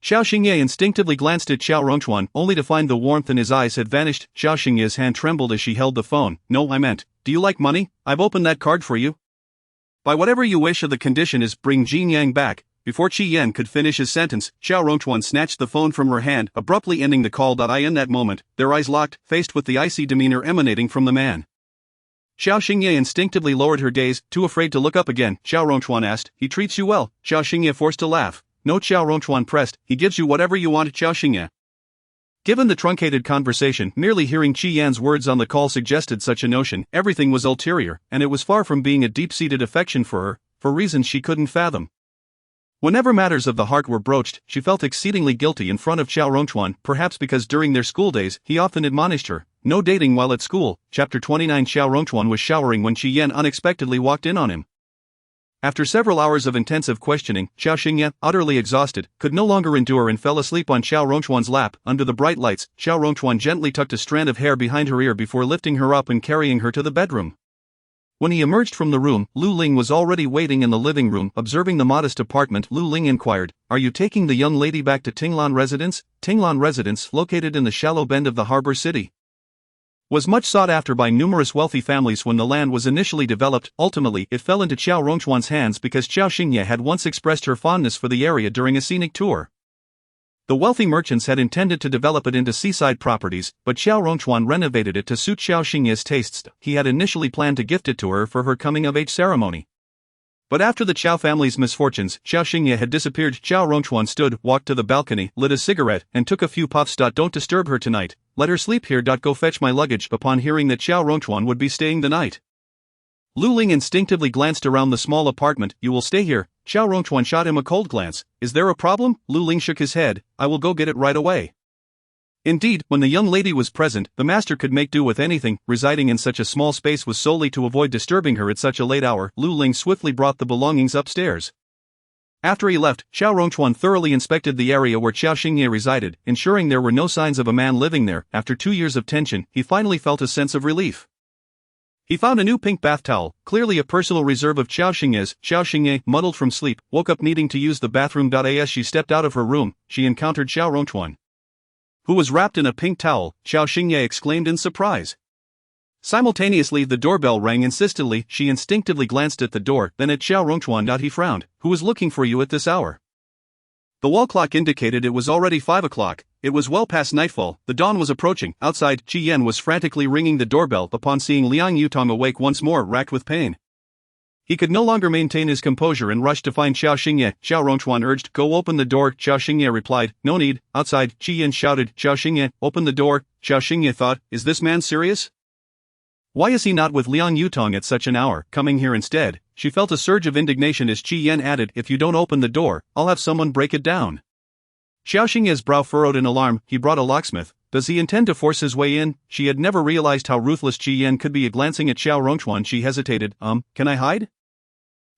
Qiao Xingye instinctively glanced at Qiao Rongchuan, only to find the warmth in his eyes had vanished. Qiao Xingye's hand trembled as she held the phone. No, I meant, do you like money? I've opened that card for you. By whatever you wish, the condition is bring Jin Yang back. Before Qi Yan could finish his sentence, Qiao Rongchuan snatched the phone from her hand, abruptly ending the call. In that moment, their eyes locked, faced with the icy demeanor emanating from the man. Qiao Xingye instinctively lowered her gaze, too afraid to look up again. Qiao Rongchuan asked, he treats you well? Qiao Xingye forced to laugh. No, Qiao Rongchuan pressed, he gives you whatever you want. Qiao Xingye. Given the truncated conversation, merely hearing Qi Yan's words on the call suggested such a notion. Everything was ulterior, and it was far from being a deep-seated affection for her, for reasons she couldn't fathom. Whenever matters of the heart were broached, she felt exceedingly guilty in front of Qiao Rongchuan, perhaps because during their school days he often admonished her, no dating while at school. Chapter 29. Qiao Rongchuan was showering when Qi Yan unexpectedly walked in on him. After several hours of intensive questioning, Qiao Xingye, utterly exhausted, could no longer endure and fell asleep on Qiao Rongchuan's lap. Under the bright lights, Qiao Rongchuan gently tucked a strand of hair behind her ear before lifting her up and carrying her to the bedroom. When he emerged from the room, Lu Ling was already waiting in the living room. Observing the modest apartment, Lu Ling inquired, "Are you taking the young lady back to Tinglan Residence?" Tinglan Residence, located in the shallow bend of the harbor city, was much sought after by numerous wealthy families when the land was initially developed. Ultimately, it fell into Qiao Rongchuan's hands because Qiao Xingye had once expressed her fondness for the area during a scenic tour. The wealthy merchants had intended to develop it into seaside properties, but Qiao Rongchuan renovated it to suit Qiao Xingye's tastes. He had initially planned to gift it to her for her coming-of-age ceremony. But after the Qiao family's misfortunes, Qiao Xingye had disappeared. Qiao Rongchuan stood, walked to the balcony, lit a cigarette, and took a few puffs. "Don't disturb her tonight, let her sleep here. Go fetch my luggage." Upon hearing that Qiao Rongchuan would be staying the night, Lu Ling instinctively glanced around the small apartment. "You will stay here?" Qiao Rongchuan shot him a cold glance. "Is there a problem?" Lu Ling shook his head. "I will go get it right away." Indeed, when the young lady was present, the master could make do with anything. Residing in such a small space was solely to avoid disturbing her at such a late hour. Lu Ling swiftly brought the belongings upstairs. After he left, Qiao Rongchuan thoroughly inspected the area where Qiao Xingye resided, ensuring there were no signs of a man living there. After 2 years of tension, he finally felt a sense of relief. He found a new pink bath towel, clearly a personal reserve of Qiao Xingye's. Qiao Xingye, muddled from sleep, woke up needing to use the bathroom. As she stepped out of her room, she encountered Qiao Rongchuan, who was wrapped in a pink towel. Qiao Xingye exclaimed in surprise. Simultaneously, the doorbell rang insistently. She instinctively glanced at the door, then at Qiao Rongchuan. He frowned. "Who is looking for you at this hour?" The wall clock indicated it was already 5 o'clock. It was well past nightfall. The dawn was approaching. Outside, Qi Yan was frantically ringing the doorbell. Upon seeing Liang Yutong awake once more, racked with pain, he could no longer maintain his composure and rushed to find Qiao Xingye. Qiao Rongchuan urged, "Go open the door." Qiao Xingye replied, "No need." Outside, Qi Yan shouted, "Qiao Xingye, open the door." Qiao Xingye thought, "Is this man serious? Why is he not with Liang Yutong at such an hour, coming here instead?" She felt a surge of indignation as Qi Yan added, "If you don't open the door, I'll have someone break it down." Qiao Xingye's brow furrowed in alarm. He brought a locksmith. Does he intend to force his way in? She had never realized how ruthless Qi Yan could be. Glancing at Qiao Rongchuan, she hesitated. Can I hide?"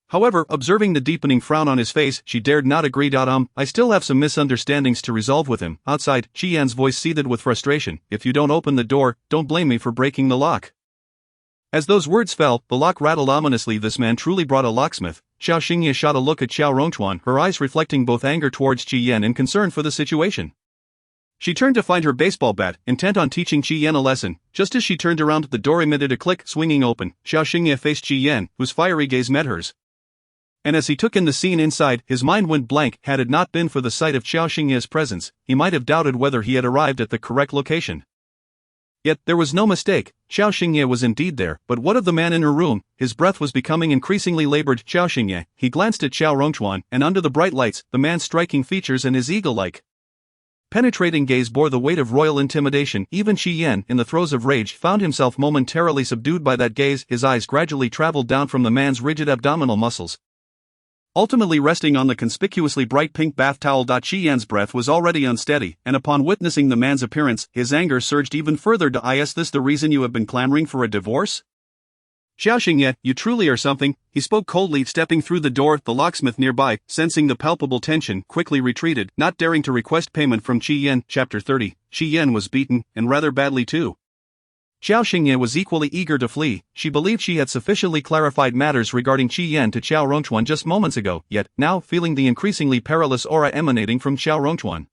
However, observing the deepening frown on his face, she dared not agree. I still have some misunderstandings to resolve with him." Outside, Qi Yan's voice seethed with frustration. "If you don't open the door, don't blame me for breaking the lock." As those words fell, the lock rattled ominously. This man truly brought a locksmith. Qiao Xingye shot a look at Qiao Rongchuan, her eyes reflecting both anger towards Qi Yan and concern for the situation. She turned to find her baseball bat, intent on teaching Qi Yan a lesson. Just as she turned around, the door emitted a click, swinging open. Qiao Xingye faced Qi Yan, whose fiery gaze met hers. And as he took in the scene inside, his mind went blank. Had it not been for the sight of Qiao Xingye's presence, he might have doubted whether he had arrived at the correct location. Yet, there was no mistake. Qiao Xingye was indeed there, but what of the man in her room? His breath was becoming increasingly labored. Qiao Xingye, he glanced at Qiao Rongchuan, and under the bright lights, the man's striking features and his eagle-like, penetrating gaze bore the weight of royal intimidation. Even Qi Yan, in the throes of rage, found himself momentarily subdued by that gaze. His eyes gradually traveled down from the man's rigid abdominal muscles, ultimately resting on the conspicuously bright pink bath towel. Qi Yan's breath was already unsteady, and upon witnessing the man's appearance, his anger surged even further. Is this the reason you have been clamoring for a divorce? Qiao Xingye, you truly are something. He spoke coldly, stepping through the door. The locksmith nearby, sensing the palpable tension, quickly retreated, not daring to request payment from Qi Yan. Chapter 30. Qi Yan was beaten, and rather badly too. Qiao Xingye was equally eager to flee. She believed she had sufficiently clarified matters regarding Qi Yan to Qiao Rongchuan just moments ago, yet, now, feeling the increasingly perilous aura emanating from Qiao Rongchuan,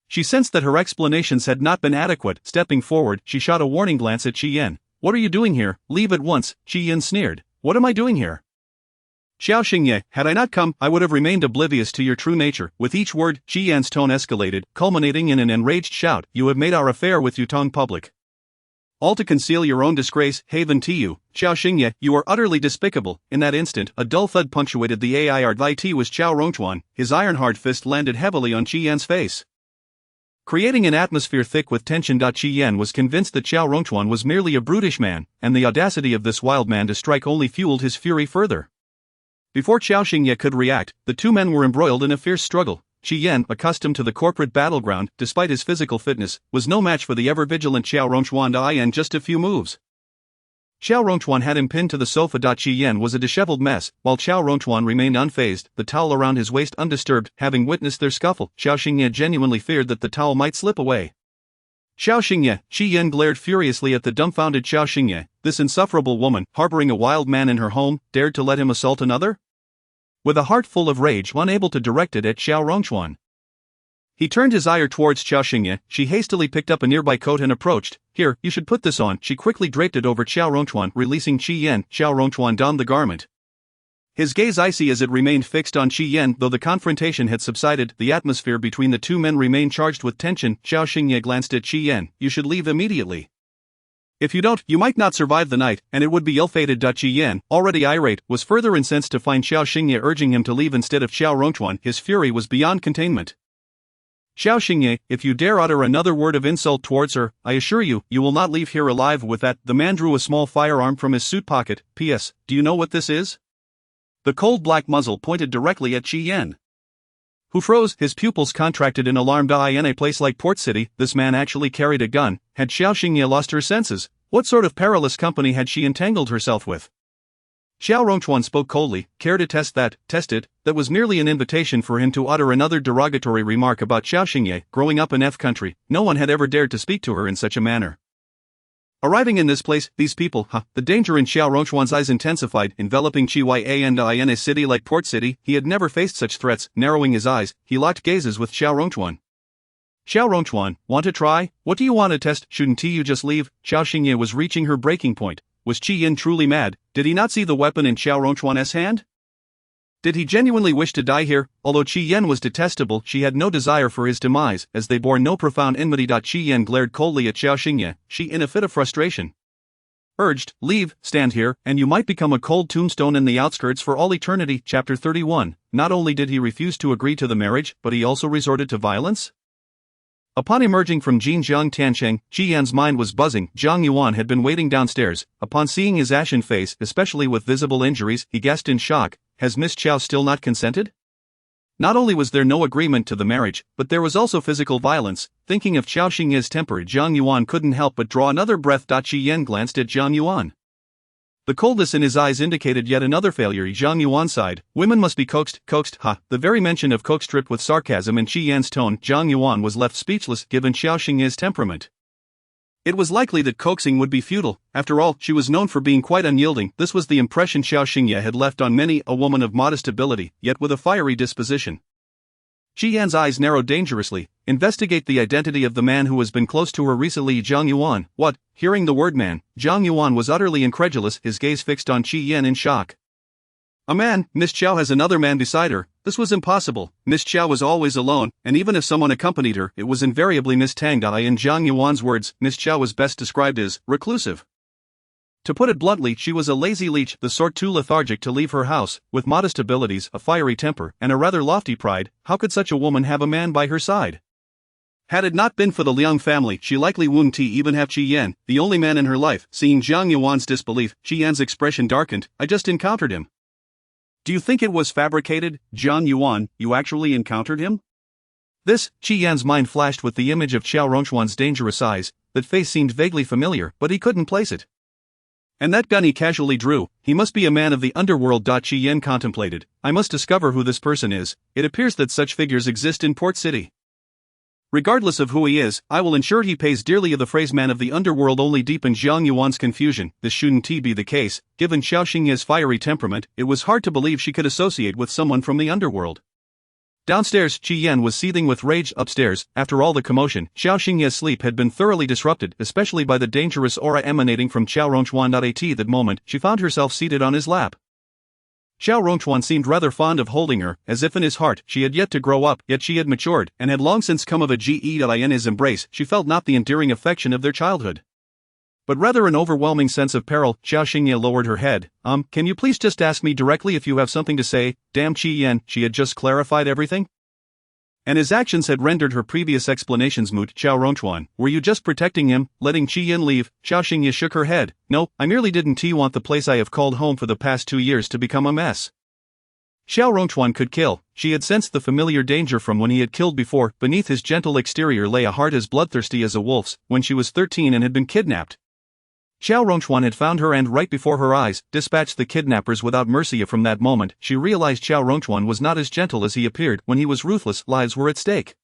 she sensed that her explanations had not been adequate. Stepping forward, she shot a warning glance at Qi Yan. "What are you doing here? Leave at once." Qi Yan sneered. "What am I doing here?" Qiao Xingye, had I not come, I would have remained oblivious to your true nature. With each word, Qi Yan's tone escalated, culminating in an enraged shout. "You have made our affair with Yutong public, all to conceal your own disgrace. Haven to you. Qiao Xingye, you are utterly despicable." In that instant, a dull thud punctuated the air. It was Qiao Rongchuan. His iron-hard fist landed heavily on Qi Yan's face, creating an atmosphere thick with tension. Qi Yan was convinced that Qiao Rongchuan was merely a brutish man, and the audacity of this wild man to strike only fueled his fury further. Before Qiao Xingye could react, the two men were embroiled in a fierce struggle. Qi Yan, accustomed to the corporate battleground, despite his physical fitness, was no match for the ever-vigilant Qiao Rongchuan in just a few moves. Qiao Rongchuan had him pinned to the sofa. Qi Yan was a disheveled mess, while Qiao Rongchuan remained unfazed, the towel around his waist undisturbed. Having witnessed their scuffle, Qiao Xingye genuinely feared that the towel might slip away. Qiao Xingye, Qi Yan glared furiously at the dumbfounded Qiao Xingye. This insufferable woman, harboring a wild man in her home, dared to let him assault another? With a heart full of rage, unable to direct it at Qiao Rongchuan, he turned his ire towards Qiao Xingye. She hastily picked up a nearby coat and approached. "Here, you should put this on." She quickly draped it over Qiao Rongchuan, releasing Qi Yan. Qiao Rongchuan donned the garment. His gaze icy as it remained fixed on Qi Yan. Though the confrontation had subsided, the atmosphere between the two men remained charged with tension. Qiao Xingye glanced at Qi Yan. "You should leave immediately. If you don't, you might not survive the night, and it would be ill-fated." Qi Yan, already irate, was further incensed to find Qiao Xingye urging him to leave instead of Qiao Rongchuan. His fury was beyond containment. "Qiao Xingye, if you dare utter another word of insult towards her, I assure you, you will not leave here alive." With that, the man drew a small firearm from his suit pocket. "P.S. Do you know what this is?" The cold black muzzle pointed directly at Qi Yan, who froze, his pupils contracted in alarm. In a place like Port City, this man actually carried a gun. Had Qiao Xingye lost her senses? What sort of perilous company had she entangled herself with? Qiao Rongchuan spoke coldly. "Care to test that?" "Test it?" That was merely an invitation for him to utter another derogatory remark about Qiao Xingye. Growing up in F country, no one had ever dared to speak to her in such a manner. Arriving in this place, these people, the danger in Qiao Rongchuan's eyes intensified, enveloping Qia and I. In a city like Port City, he had never faced such threats. Narrowing his eyes, he locked gazes with Qiao Rongchuan. "Qiao Rongchuan, want to try? What do you want to test? Shouldn't you just leave?" Qiao Xingye was reaching her breaking point. Was Qi Yan truly mad? Did he not see the weapon in Qiao Rongchuan's hand? Did he genuinely wish to die here? Although Qi Yan was detestable, she had no desire for his demise, as they bore no profound enmity. Qi Yan glared coldly at Qiao Xingye. She, in a fit of frustration, urged, "Leave, stand here, and you might become a cold tombstone in the outskirts for all eternity." Chapter 31. Not only did he refuse to agree to the marriage, but he also resorted to violence? Upon emerging from Jinjiang Tiancheng, Qi Yan's mind was buzzing. Zhang Yuan had been waiting downstairs. Upon seeing his ashen face, especially with visible injuries, he gasped in shock. Has Miss Qiao still not consented? Not only was there no agreement to the marriage, but there was also physical violence. Thinking of Qiao Xingye's temper, Zhang Yuan couldn't help but draw another breath. Qi Yan glanced at Zhang Yuan. The coldness in his eyes indicated yet another failure. Zhang Yuan sighed. Women must be coaxed. The very mention of coaxed dripped with sarcasm in Qi Yan's tone. Zhang Yuan was left speechless, given Qiao Xingye's temperament. It was likely that coaxing would be futile. After all, she was known for being quite unyielding. This was the impression Qiao Xingye had left on many a woman of modest ability, yet with a fiery disposition. Qi Yan's eyes narrowed dangerously. Investigate the identity of the man who has been close to her recently. Zhang Yuan. What? Hearing the word man, Zhang Yuan was utterly incredulous, his gaze fixed on Qi Yan in shock. A man? Miss Qiao has another man beside her. This was impossible. Miss Qiao was always alone, and even if someone accompanied her, it was invariably Miss Tang. In Zhang Yuan's words, Miss Qiao was best described as reclusive. To put it bluntly, she was a lazy leech, the sort too lethargic to leave her house. With modest abilities, a fiery temper, and a rather lofty pride, how could such a woman have a man by her side? Had it not been for the Liang family, she likely wouldn't even have Qi Yan, the only man in her life. Seeing Zhang Yuan's disbelief, Qi Yan's expression darkened. I just encountered him. Do you think it was fabricated? Zhang Yuan, you actually encountered him? This, Qi Yan's mind flashed with the image of Qiao Rongchuan's dangerous eyes. That face seemed vaguely familiar, but he couldn't place it. And that gun he casually drew, he must be a man of the underworld. Qi Yan contemplated. I must discover who this person is. It appears that such figures exist in Port City. Regardless of who he is, I will ensure he pays dearly. The phrase man of the underworld only deepened Zhang Yuan's confusion. This shouldn't be the case. Given Qiao Xingye's fiery temperament, it was hard to believe she could associate with someone from the underworld. Downstairs, Qi Yan was seething with rage. Upstairs, after all the commotion, Qiao Xingye's sleep had been thoroughly disrupted, especially by the dangerous aura emanating from Qiao Rongchuan. At that moment, she found herself seated on his lap. Qiao Rongchuan seemed rather fond of holding her, as if in his heart she had yet to grow up, yet she had matured, and had long since come of age. In his embrace, she felt not the endearing affection of their childhood, but rather an overwhelming sense of peril. Qiao Xingye lowered her head. Can you please just ask me directly if you have something to say? Damn Qi Yan, she had just clarified everything? And his actions had rendered her previous explanations moot. Qiao Rongchuan, were you just protecting him, letting Qi Yan leave? Qiao Xingye shook her head. No, I merely didn't want the place I have called home for the past 2 years to become a mess. Xiao Rongchuan could kill. She had sensed the familiar danger from when he had killed before. Beneath his gentle exterior lay a heart as bloodthirsty as a wolf's, when she was 13 and had been kidnapped. Xiao Rongchuan had found her and, right before her eyes, dispatched the kidnappers without mercy. From that moment, she realized Xiao Rongchuan was not as gentle as he appeared. When he was ruthless, lives were at stake.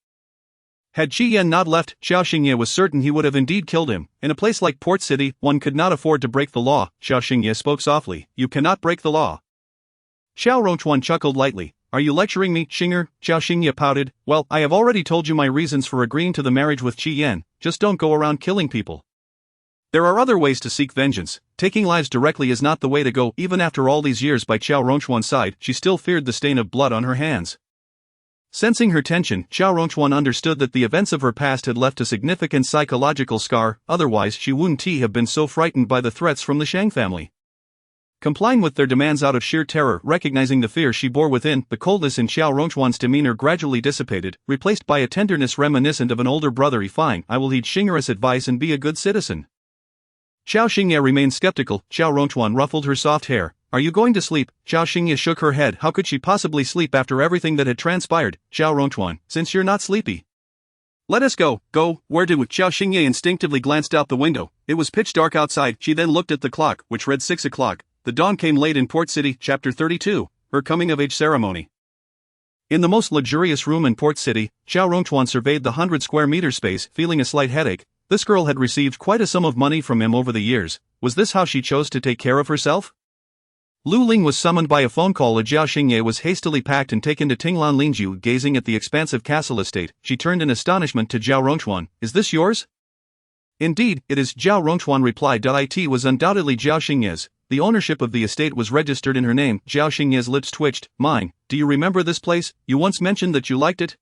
Had Qi Yan not left, Qiao Xingye was certain he would have indeed killed him. In a place like Port City, one could not afford to break the law. Qiao Xingye spoke softly. You cannot break the law. Xiao Rongchuan chuckled lightly. Are you lecturing me, Xinger? Qiao Xingye pouted. Well, I have already told you my reasons for agreeing to the marriage with Qi Yan. Just don't go around killing people. There are other ways to seek vengeance. Taking lives directly is not the way to go. Even after all these years by Qiao Rongchuan's side, she still feared the stain of blood on her hands. Sensing her tension, Qiao Rongchuan understood that the events of her past had left a significant psychological scar, otherwise she wouldn't have been so frightened by the threats from the Shang family. Complying with their demands out of sheer terror, recognizing the fear she bore within, the coldness in Qiao Rongchuan's demeanor gradually dissipated, replaced by a tenderness reminiscent of an older brother. Fine, I will heed Xinger's advice and be a good citizen. Qiao Xingye remained skeptical. Qiao Rongchuan ruffled her soft hair. Are you going to sleep? Qiao Xingye shook her head. How could she possibly sleep after everything that had transpired? Qiao Rongchuan, since you're not sleepy. Let us go. Go, where do we? Qiao Xingye instinctively glanced out the window. It was pitch dark outside. She then looked at the clock, which read 6 o'clock. The dawn came late in Port City. Chapter 32, Her coming-of-age ceremony. In the most luxurious room in Port City, Qiao Rongchuan surveyed the 100-square-meter space, feeling a slight headache. This girl had received quite a sum of money from him over the years. Was this how she chose to take care of herself? Lu Ling was summoned by a phone call. Qiao Xingye was hastily packed and taken to Tinglan Lingju. Gazing at the expansive castle estate, she turned in astonishment to Qiao Rongchuan. Is this yours? Indeed, it is, Qiao Rongchuan replied. It was undoubtedly Qiao Xingye's. The ownership of the estate was registered in her name. Qiao Xingye's lips twitched. Mine. Do you remember this place? You once mentioned that you liked it?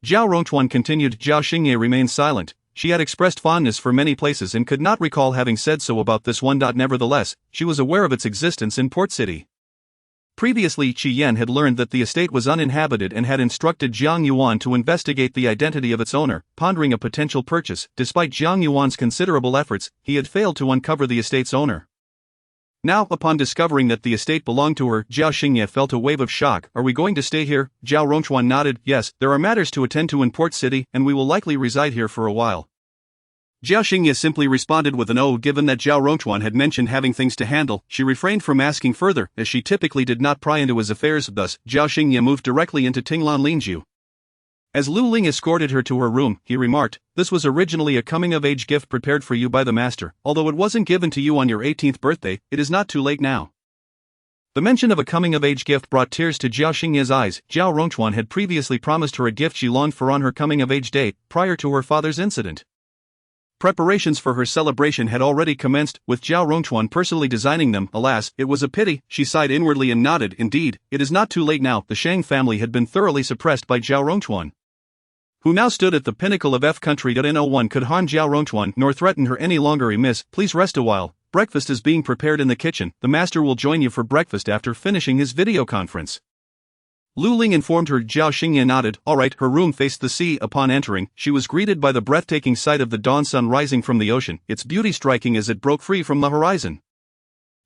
Qiao Rongchuan continued. Qiao Xingye remained silent. She had expressed fondness for many places and could not recall having said so about this one. Nevertheless, she was aware of its existence in Port City. Previously, Qi Yan had learned that the estate was uninhabited and had instructed Jiang Yuan to investigate the identity of its owner, pondering a potential purchase. Despite Jiang Yuan's considerable efforts, he had failed to uncover the estate's owner. Now, upon discovering that the estate belonged to her, Qiao Xingye felt a wave of shock. Are we going to stay here? Qiao Rongchuan nodded. Yes, there are matters to attend to in Port City, and we will likely reside here for a while. Qiao Xingye simply responded with an "oh." Given that Qiao Rongchuan had mentioned having things to handle, she refrained from asking further, as she typically did not pry into his affairs. Thus, Qiao Xingye moved directly into Tinglan Lingju. As Lu Ling escorted her to her room, he remarked, "This was originally a coming-of-age gift prepared for you by the master. Although it wasn't given to you on your 18th birthday, it is not too late now." The mention of a coming-of-age gift brought tears to Qiao Xingye's eyes. Qiao Rongchuan had previously promised her a gift she longed for on her coming-of-age day, prior to her father's incident. Preparations for her celebration had already commenced, with Qiao Rongchuan personally designing them. Alas, it was a pity, she sighed inwardly and nodded. Indeed, it is not too late now. The Shang family had been thoroughly suppressed by Qiao Rongchuan, who now stood at the pinnacle of F country. No one could harm Qiao Rongchuan nor threaten her any longer. Miss, please rest a while. Breakfast is being prepared in the kitchen. The master will join you for breakfast after finishing his video conference. Lu Ling informed her. Qiao Xingye nodded. All right. Her room faced the sea. Upon entering, she was greeted by the breathtaking sight of the dawn sun rising from the ocean, its beauty striking as it broke free from the horizon.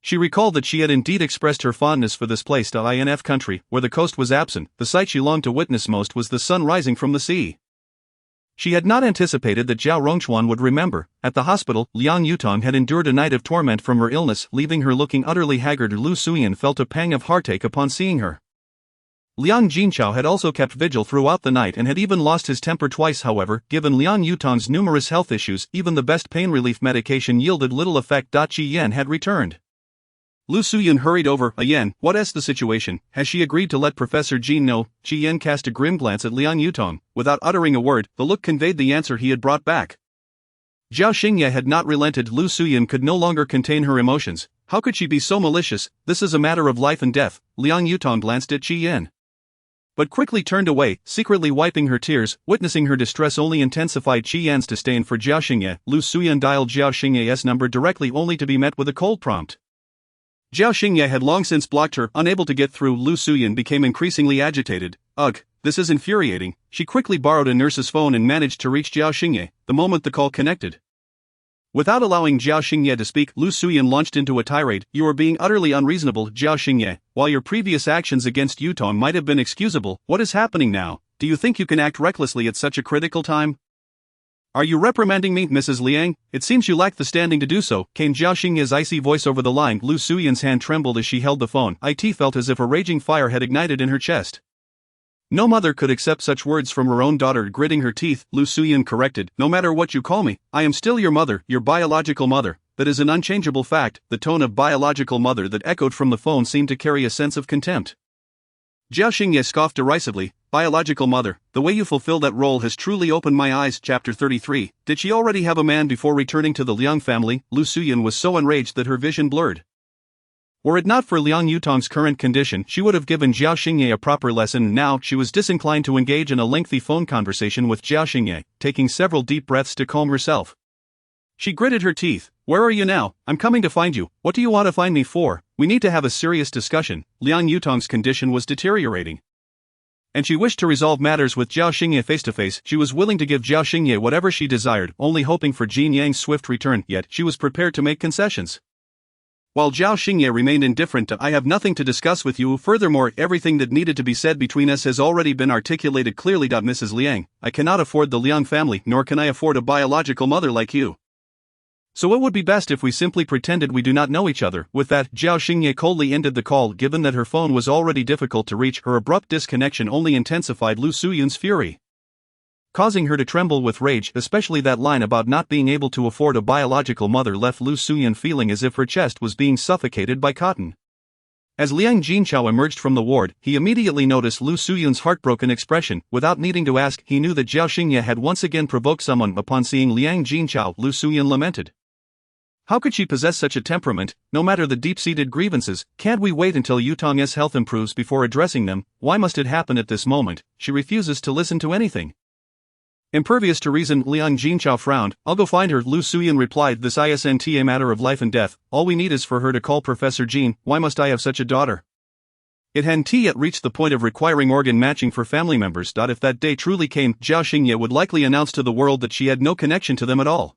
She recalled that she had indeed expressed her fondness for this place. In F country, where the coast was absent, the sight she longed to witness most was the sun rising from the sea. She had not anticipated that Qiao Rongchuan would remember. At the hospital, Liang Yutong had endured a night of torment from her illness, leaving her looking utterly haggard. Lu Suyan felt a pang of heartache upon seeing her. Liang Jinchao had also kept vigil throughout the night and had even lost his temper twice. However, given Liang Yutong's numerous health issues, even the best pain relief medication yielded little effect. Qi Yan had returned. Lu Suyan hurried over. Yan, what is the situation? Has she agreed to let Professor Jin know? Qi Yan cast a grim glance at Liang Yutong. Without uttering a word, the look conveyed the answer he had brought back. Qiao Xingye had not relented. Lu Suyan could no longer contain her emotions. How could she be so malicious? This is a matter of life and death. Liang Yutong glanced at Qi Yan, but quickly turned away, secretly wiping her tears. Witnessing her distress only intensified Qi Yan's disdain for Qiao Xingye. Lu Suyan dialed Qiao Xingye's number directly, only to be met with a cold prompt. Qiao Xingye had long since blocked her. Unable to get through, Lu Suyan became increasingly agitated. Ugh, this is infuriating. She quickly borrowed a nurse's phone and managed to reach Qiao Xingye, the moment the call connected. Without allowing Qiao Xingye to speak, Lu Suyan launched into a tirade. You are being utterly unreasonable, Qiao Xingye. While your previous actions against Yutong might have been excusable, what is happening now? Do you think you can act recklessly at such a critical time? Are you reprimanding me, Mrs. Liang? It seems you lack the standing to do so, came Qiao Xingye's icy voice over the line. Lu Suyan's hand trembled as she held the phone. It felt as if a raging fire had ignited in her chest. No mother could accept such words from her own daughter. Gritting her teeth, Lu Suyan corrected. No matter what you call me, I am still your mother, your biological mother. That is an unchangeable fact. The tone of biological mother that echoed from the phone seemed to carry a sense of contempt. Qiao Xingye scoffed derisively. Biological mother, the way you fulfill that role has truly opened my eyes. Chapter 33. Did she already have a man before returning to the Liang family? Lu Suyan was so enraged that her vision blurred. Were it not for Liang Yutong's current condition, she would have given Qiao Xingye a proper lesson. Now, she was disinclined to engage in a lengthy phone conversation with Qiao Xingye, taking several deep breaths to calm herself. She gritted her teeth. Where are you now? I'm coming to find you. What do you want to find me for? We need to have a serious discussion. Liang Yutong's condition was deteriorating, and she wished to resolve matters with Qiao Xingye face to face. She was willing to give Qiao Xingye whatever she desired, only hoping for Jin Yang's swift return, yet she was prepared to make concessions. While Qiao Xingye remained indifferent to I have nothing to discuss with you. Furthermore, everything that needed to be said between us has already been articulated clearly. Mrs. Liang, I cannot afford the Liang family, nor can I afford a biological mother like you. So it would be best if we simply pretended we do not know each other. With that, Qiao Xingye coldly ended the call. Given that her phone was already difficult to reach, her abrupt disconnection only intensified Lu Suyan's fury, causing her to tremble with rage. Especially that line about not being able to afford a biological mother left Lu Suyan feeling as if her chest was being suffocated by cotton. As Liang Jinchao emerged from the ward, he immediately noticed Lu Suyan's heartbroken expression. Without needing to ask, he knew that Qiao Xingye had once again provoked someone. Upon seeing Liang Jinchao, Lu Suyan lamented. How could she possess such a temperament, no matter the deep-seated grievances? Can't we wait until Yutong's health improves before addressing them? Why must it happen at this moment? She refuses to listen to anything. Impervious to reason, Liang Jinchao frowned. I'll go find her, Lu Suyan replied. This isn't a matter of life and death. All we need is for her to call Professor Jin. Why must I have such a daughter? It hadn't yet reached the point of requiring organ matching for family members. If that day truly came, Qiao Xingye would likely announce to the world that she had no connection to them at all.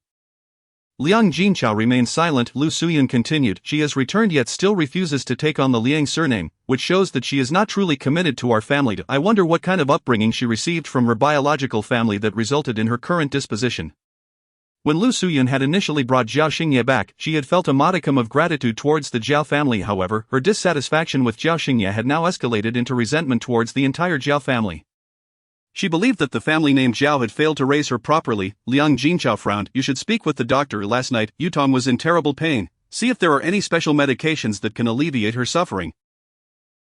Liang Jinchao remained silent. Lu Suyan continued. She has returned yet still refuses to take on the Liang surname, which shows that she is not truly committed to our family. I wonder what kind of upbringing she received from her biological family that resulted in her current disposition. When Lu Suyan had initially brought Qiao Xingye back, she had felt a modicum of gratitude towards the Jiao family. However, her dissatisfaction with Qiao Xingye had now escalated into resentment towards the entire Jiao family. She believed that the family name Jiao had failed to raise her properly. Liang Jinchao frowned. You should speak with the doctor. Last night, Yutong was in terrible pain. See if there are any special medications that can alleviate her suffering.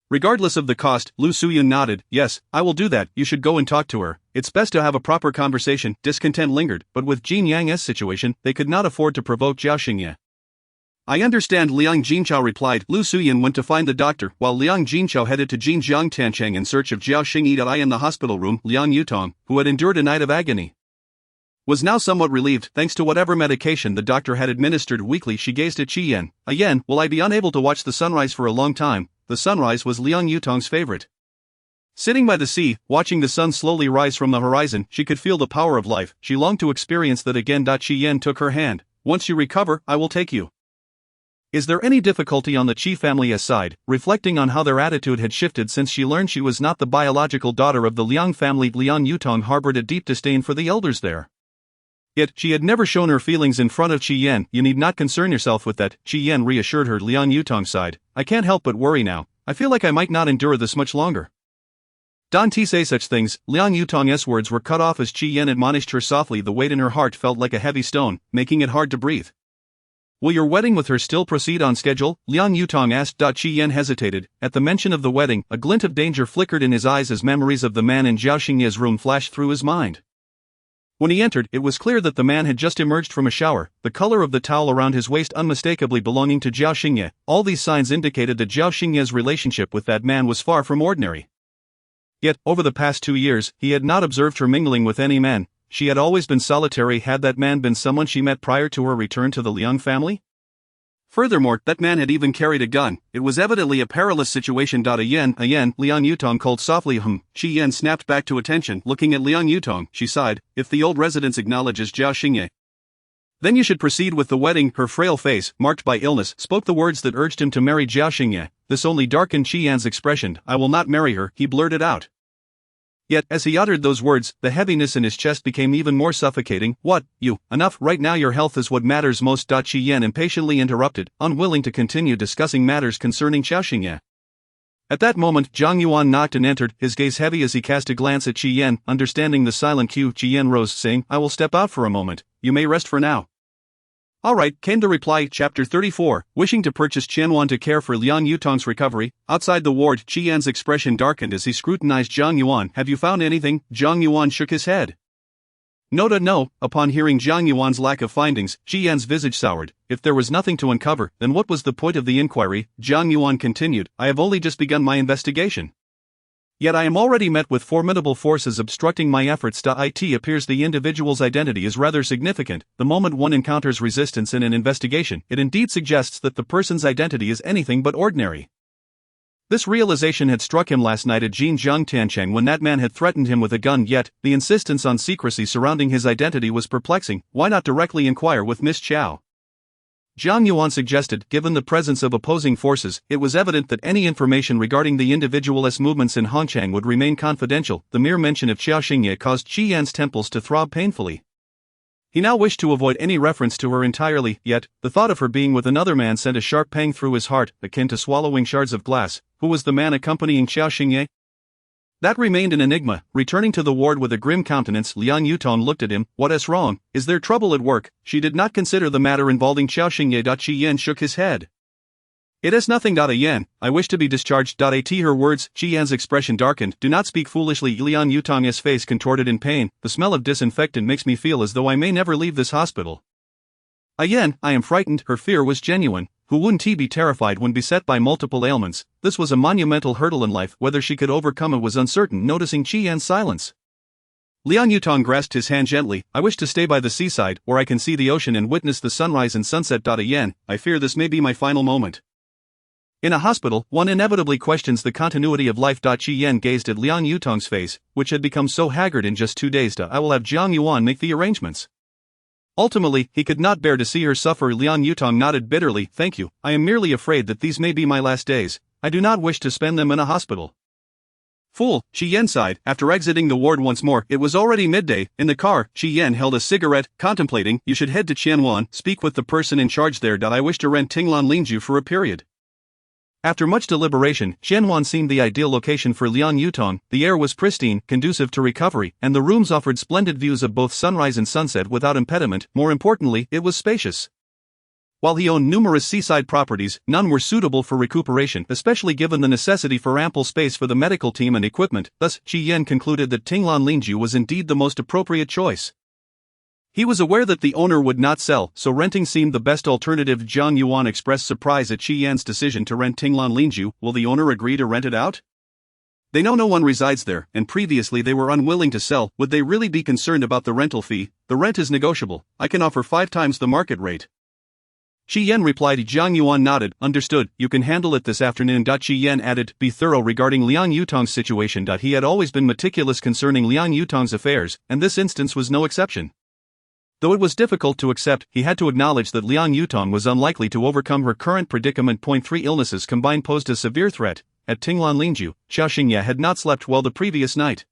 Regardless of the cost, Lu Suyan nodded. Yes, I will do that. You should go and talk to her. It's best to have a proper conversation. Discontent lingered, but with Jin Yang's situation, they could not afford to provoke Qiao Xingye. I understand, Liang Jinchao replied. Lu Suyan went to find the doctor, while Liang Jinchao headed to Jinjiang Tancheng in search of Qiao Xingye. In the hospital room, Liang Yutong, who had endured a night of agony, was now somewhat relieved thanks to whatever medication the doctor had administered weekly. She gazed at Qiyan. Again, will I be unable to watch the sunrise for a long time? The sunrise was Liang Yutong's favorite. Sitting by the sea, watching the sun slowly rise from the horizon, she could feel the power of life. She longed to experience that again. Qiyan took her hand. Once you recover, I will take you. Is there any difficulty on the Qi family's side? Reflecting on how their attitude had shifted since she learned she was not the biological daughter of the Liang family, Liang Yutong harbored a deep disdain for the elders there. Yet, she had never shown her feelings in front of Qiyan. You need not concern yourself with that, Qiyan reassured her. Liang Yutong sighed. I can't help but worry now. I feel like I might not endure this much longer. Don't say such things. Liang Yutong's words were cut off as Qiyan admonished her softly. The weight in her heart felt like a heavy stone, making it hard to breathe. Will your wedding with her still proceed on schedule? Liang Yutong asked. Qiyan hesitated. At the mention of the wedding, a glint of danger flickered in his eyes as memories of the man in Qiao Xingye's room flashed through his mind. When he entered, it was clear that the man had just emerged from a shower, the color of the towel around his waist unmistakably belonging to Qiao Xingye. All these signs indicated that Qiao Xingye's relationship with that man was far from ordinary. Yet, over the past 2 years, he had not observed her mingling with any man. She had always been solitary. Had that man been someone she met prior to her return to the Liang family? Furthermore, that man had even carried a gun. It was evidently a perilous situation. Liang Yutong called softly. Qiyan snapped back to attention. Looking at Liang Yutong, she sighed. If the old residence acknowledges Qiao Xingye, Then you should proceed with the wedding. Her frail face, marked by illness, spoke the words that urged him to marry Qiao Xingye. This only darkened Qian's expression. I will not marry her, he blurted out. Yet, as he uttered those words, the heaviness in his chest became even more suffocating. What, you, enough, right now your health is what matters most. Qian impatiently interrupted, unwilling to continue discussing matters concerning Qiao Xingye. At that moment, Zhang Yuan knocked and entered, his gaze heavy as he cast a glance at Qian. Understanding the silent cue, Qian rose, saying, I will step out for a moment. You may rest for now. All right, came the reply. Chapter 34. Wishing to purchase Qianwan to care for Liang Yutong's recovery. Outside the ward, Qian's expression darkened as he scrutinized Zhang Yuan. Have you found anything? Zhang Yuan shook his head. No. Upon hearing Zhang Yuan's lack of findings, Qian's visage soured. If there was nothing to uncover, then what was the point of the inquiry? Zhang Yuan continued, I have only just begun my investigation. Yet I am already met with formidable forces obstructing my efforts. It appears the individual's identity is rather significant. The moment one encounters resistance in an investigation, it indeed suggests that the person's identity is anything but ordinary. This realization had struck him last night at Jinjiang Tiancheng when that man had threatened him with a gun, yet the insistence on secrecy surrounding his identity was perplexing. Why not directly inquire with Miss Qiao? Zhang Yuan suggested. Given the presence of opposing forces, it was evident that any information regarding the individual's movements in Hongchang would remain confidential. The mere mention of Qiao Xingye caused Qian's temples to throb painfully. He now wished to avoid any reference to her entirely, yet the thought of her being with another man sent a sharp pang through his heart, akin to swallowing shards of glass. Who was the man accompanying Qiao Xingye? That remained an enigma. Returning to the ward with a grim countenance, Liang Yutong looked at him. What is wrong? Is there trouble at work? She did not consider the matter involving Qiao Xingye. Qian shook his head. It is nothing. Yan, I wish to be discharged. At her words, Qian's expression darkened. Do not speak foolishly. Liang Yutong's face contorted in pain. The smell of disinfectant makes me feel as though I may never leave this hospital. Yan, I am frightened. Her fear was genuine. Who wouldn't be terrified when beset by multiple ailments? This was a monumental hurdle in life. Whether she could overcome it was uncertain. Noticing Qian's silence, Liang Yutong grasped his hand gently. I wish to stay by the seaside, where I can see the ocean and witness the sunrise and sunset. Yan, I fear this may be my final moment. In a hospital, one inevitably questions the continuity of life. Qian gazed at Liang Yutong's face, which had become so haggard in just 2 days. I will have Zhang Yuan make the arrangements. Ultimately, he could not bear to see her suffer. Liang Yutong nodded bitterly. Thank you, I am merely afraid that these may be my last days. I do not wish to spend them in a hospital. Fool, Qian sighed. After exiting the ward once more, it was already midday. In the car, Qian held a cigarette, contemplating. You should head to Qianwan, speak with the person in charge there. I wish to rent Tinglan Lingju for a period. After much deliberation, Qianwan seemed the ideal location for Liang Yutong. The air was pristine, conducive to recovery, and the rooms offered splendid views of both sunrise and sunset without impediment. More importantly, it was spacious. While he owned numerous seaside properties, none were suitable for recuperation, especially given the necessity for ample space for the medical team and equipment. Thus, Qian concluded that Tinglan Lingju was indeed the most appropriate choice. He was aware that the owner would not sell, so renting seemed the best alternative. Zhang Yuan expressed surprise at Qian's decision to rent Tinglan Lingju. Will the owner agree to rent it out? They know no one resides there, and previously they were unwilling to sell. Would they really be concerned about the rental fee? The rent is negotiable. I can offer 5 times the market rate. Qian replied. Zhang Yuan nodded. Understood, you can handle it this afternoon. Qian added, be thorough regarding Liang Yutong's situation. He had always been meticulous concerning Liang Yutong's affairs, and this instance was no exception. Though it was difficult to accept, he had to acknowledge that Liang Yutong was unlikely to overcome her current predicament. 3 illnesses combined posed a severe threat. At Tinglan Lingju, Qiao Xingye had not slept well the previous night.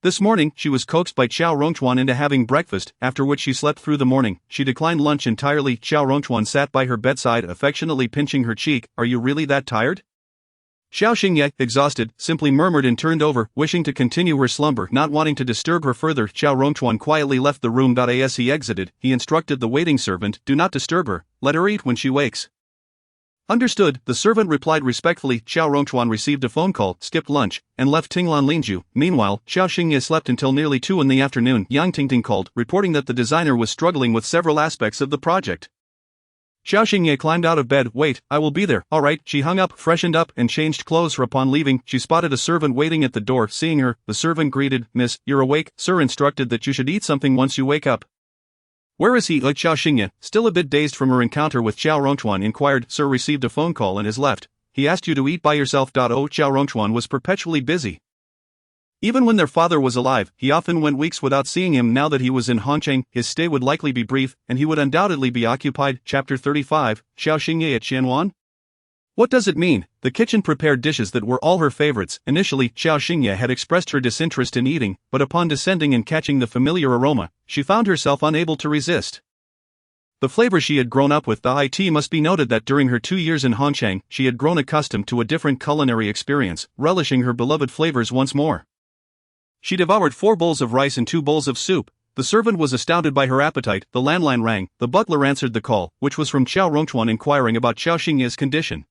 This morning, she was coaxed by Qiao Rongchuan into having breakfast, after which she slept through the morning. She declined lunch entirely. Qiao Rongchuan sat by her bedside, affectionately pinching her cheek. Are you really that tired? Qiao Xingye, exhausted, simply murmured and turned over, wishing to continue her slumber. Not wanting to disturb her further, Qiao Rongchuan quietly left the room. As he exited, he instructed the waiting servant, do not disturb her, let her eat when she wakes. Understood, the servant replied respectfully. Qiao Rongchuan received a phone call, skipped lunch, and left Tinglan Lingju. Meanwhile, Qiao Xingye slept until nearly 2 in the afternoon. Yang Tingting called, reporting that the designer was struggling with several aspects of the project. Qiao Xingye climbed out of bed. Wait, I will be there. All right. She hung up, freshened up, and changed clothes. Upon leaving, she spotted a servant waiting at the door. Seeing her, the servant greeted, Miss, you're awake. Sir instructed that you should eat something once you wake up. Where is he? Qiao Xingye, still a bit dazed from her encounter with Qiao Rongchuan, inquired. Sir received a phone call and has left. He asked you to eat by yourself. Qiao Rongchuan was perpetually busy. Even when their father was alive, he often went weeks without seeing him. Now that he was in Hongcheng, his stay would likely be brief, and he would undoubtedly be occupied. Chapter 35, Qiao Xingye at Qianwan? What does it mean? The kitchen prepared dishes that were all her favorites. Initially, Qiao Xingye had expressed her disinterest in eating, but upon descending and catching the familiar aroma, she found herself unable to resist. The flavor she had grown up with. It must be noted that during her 2 years in Hongcheng, she had grown accustomed to a different culinary experience, relishing her beloved flavors once more. She devoured 4 bowls of rice and 2 bowls of soup. The servant was astounded by her appetite. The landline rang. The butler answered the call, which was from Qiao Rongchuan inquiring about Qiao Xingye's condition.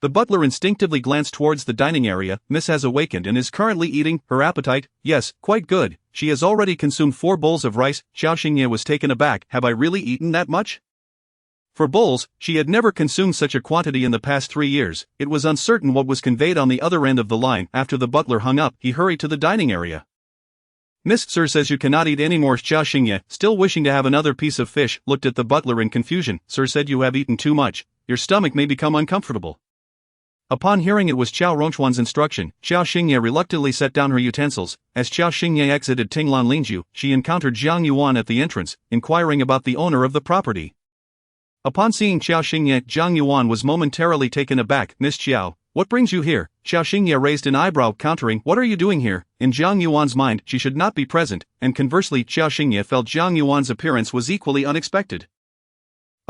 The butler instinctively glanced towards the dining area. Miss has awakened and is currently eating. Her appetite? Yes, quite good. She has already consumed 4 bowls of rice. Qiao Xingye was taken aback. Have I really eaten that much? For bowls, she had never consumed such a quantity in the past 3 years. It was uncertain what was conveyed on the other end of the line. After the butler hung up, he hurried to the dining area. Miss Sir says you cannot eat any more. Qiao Xingye, still wishing to have another piece of fish, looked at the butler in confusion. Sir said you have eaten too much. Your stomach may become uncomfortable. Upon hearing it was Qiao Rongchuan's instruction, Qiao Xingye reluctantly set down her utensils. As Qiao Xingye exited Tinglan Lingju, she encountered Jiang Yuan at the entrance, inquiring about the owner of the property. Upon seeing Qiao Xingye, Jiang Yuan was momentarily taken aback. Miss Qiao, what brings you here? Qiao Xingye raised an eyebrow, countering, what are you doing here? In Jiang Yuan's mind, she should not be present, and conversely, Qiao Xingye felt Jiang Yuan's appearance was equally unexpected.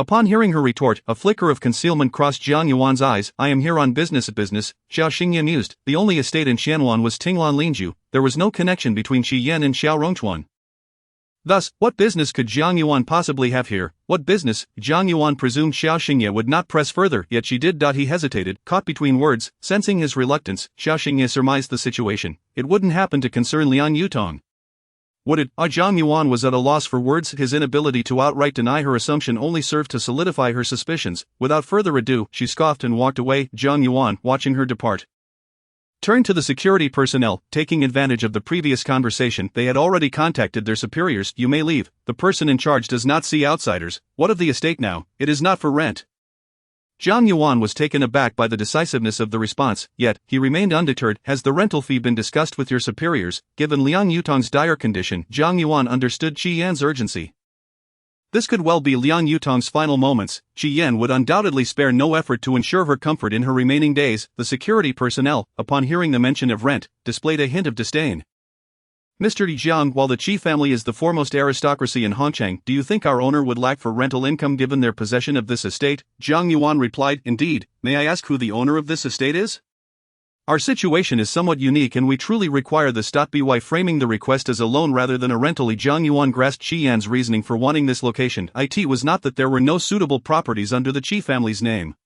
Upon hearing her retort, a flicker of concealment crossed Jiang Yuan's eyes. I am here on business. Qiao Xingye mused. The only estate in Qianwan was Tinglan Lingju. There was no connection between Qi Yan and Qiao Rongchuan. Thus, what business could Jiang Yuan possibly have here? What business? Jiang Yuan presumed Qiao Xingye would not press further, yet she did. He hesitated, caught between words. Sensing his reluctance, Qiao Xingye surmised the situation. It wouldn't happen to concern Liang Yutong. Would it? Jiang Yuan was at a loss for words. His inability to outright deny her assumption only served to solidify her suspicions. Without further ado, she scoffed and walked away. Jiang Yuan, watching her depart, turned to the security personnel. Taking advantage of the previous conversation, they had already contacted their superiors. You may leave. The person in charge does not see outsiders. What of the estate now? It is not for rent. Jiang Yuan was taken aback by the decisiveness of the response, yet, he remained undeterred. Has the rental fee been discussed with your superiors? Given Liang Yutong's dire condition, Jiang Yuan understood Qi Yan's urgency. This could well be Liang Yutong's final moments. Qi Yan would undoubtedly spare no effort to ensure her comfort in her remaining days. The security personnel, upon hearing the mention of rent, displayed a hint of disdain. Mr. Jiang, while the Qi family is the foremost aristocracy in Hongcheng, do you think our owner would lack for rental income given their possession of this estate? Jiang Yuan replied, Indeed. May I ask who the owner of this estate is? Our situation is somewhat unique and we truly require this. By framing the request as a loan rather than a rental, Jiang Yuan grasped Qi Yan's reasoning for wanting this location. It was not that there were no suitable properties under the Qi family's name.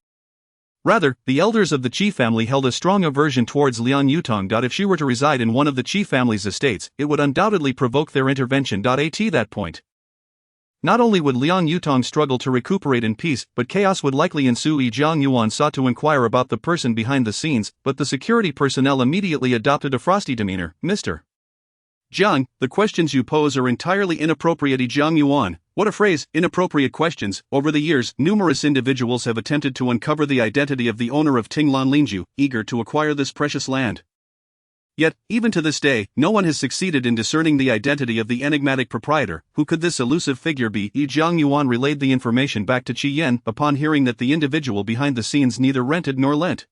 Rather, the elders of the Qi family held a strong aversion towards Liang Yutong. If she were to reside in one of the Qi family's estates, it would undoubtedly provoke their intervention. At that point, not only would Liang Yutong struggle to recuperate in peace, but chaos would likely ensue. Jiang Yuan sought to inquire about the person behind the scenes, but the security personnel immediately adopted a frosty demeanor. Mr. Jiang, the questions you pose are entirely inappropriate. Jiang Yuan, what a phrase, inappropriate questions. Over the years, numerous individuals have attempted to uncover the identity of the owner of Tinglan Lingju, eager to acquire this precious land. Yet, even to this day, no one has succeeded in discerning the identity of the enigmatic proprietor. Who could this elusive figure be? Jiang Yuan relayed the information back to Qi Yan, upon hearing that the individual behind the scenes neither rented nor lent,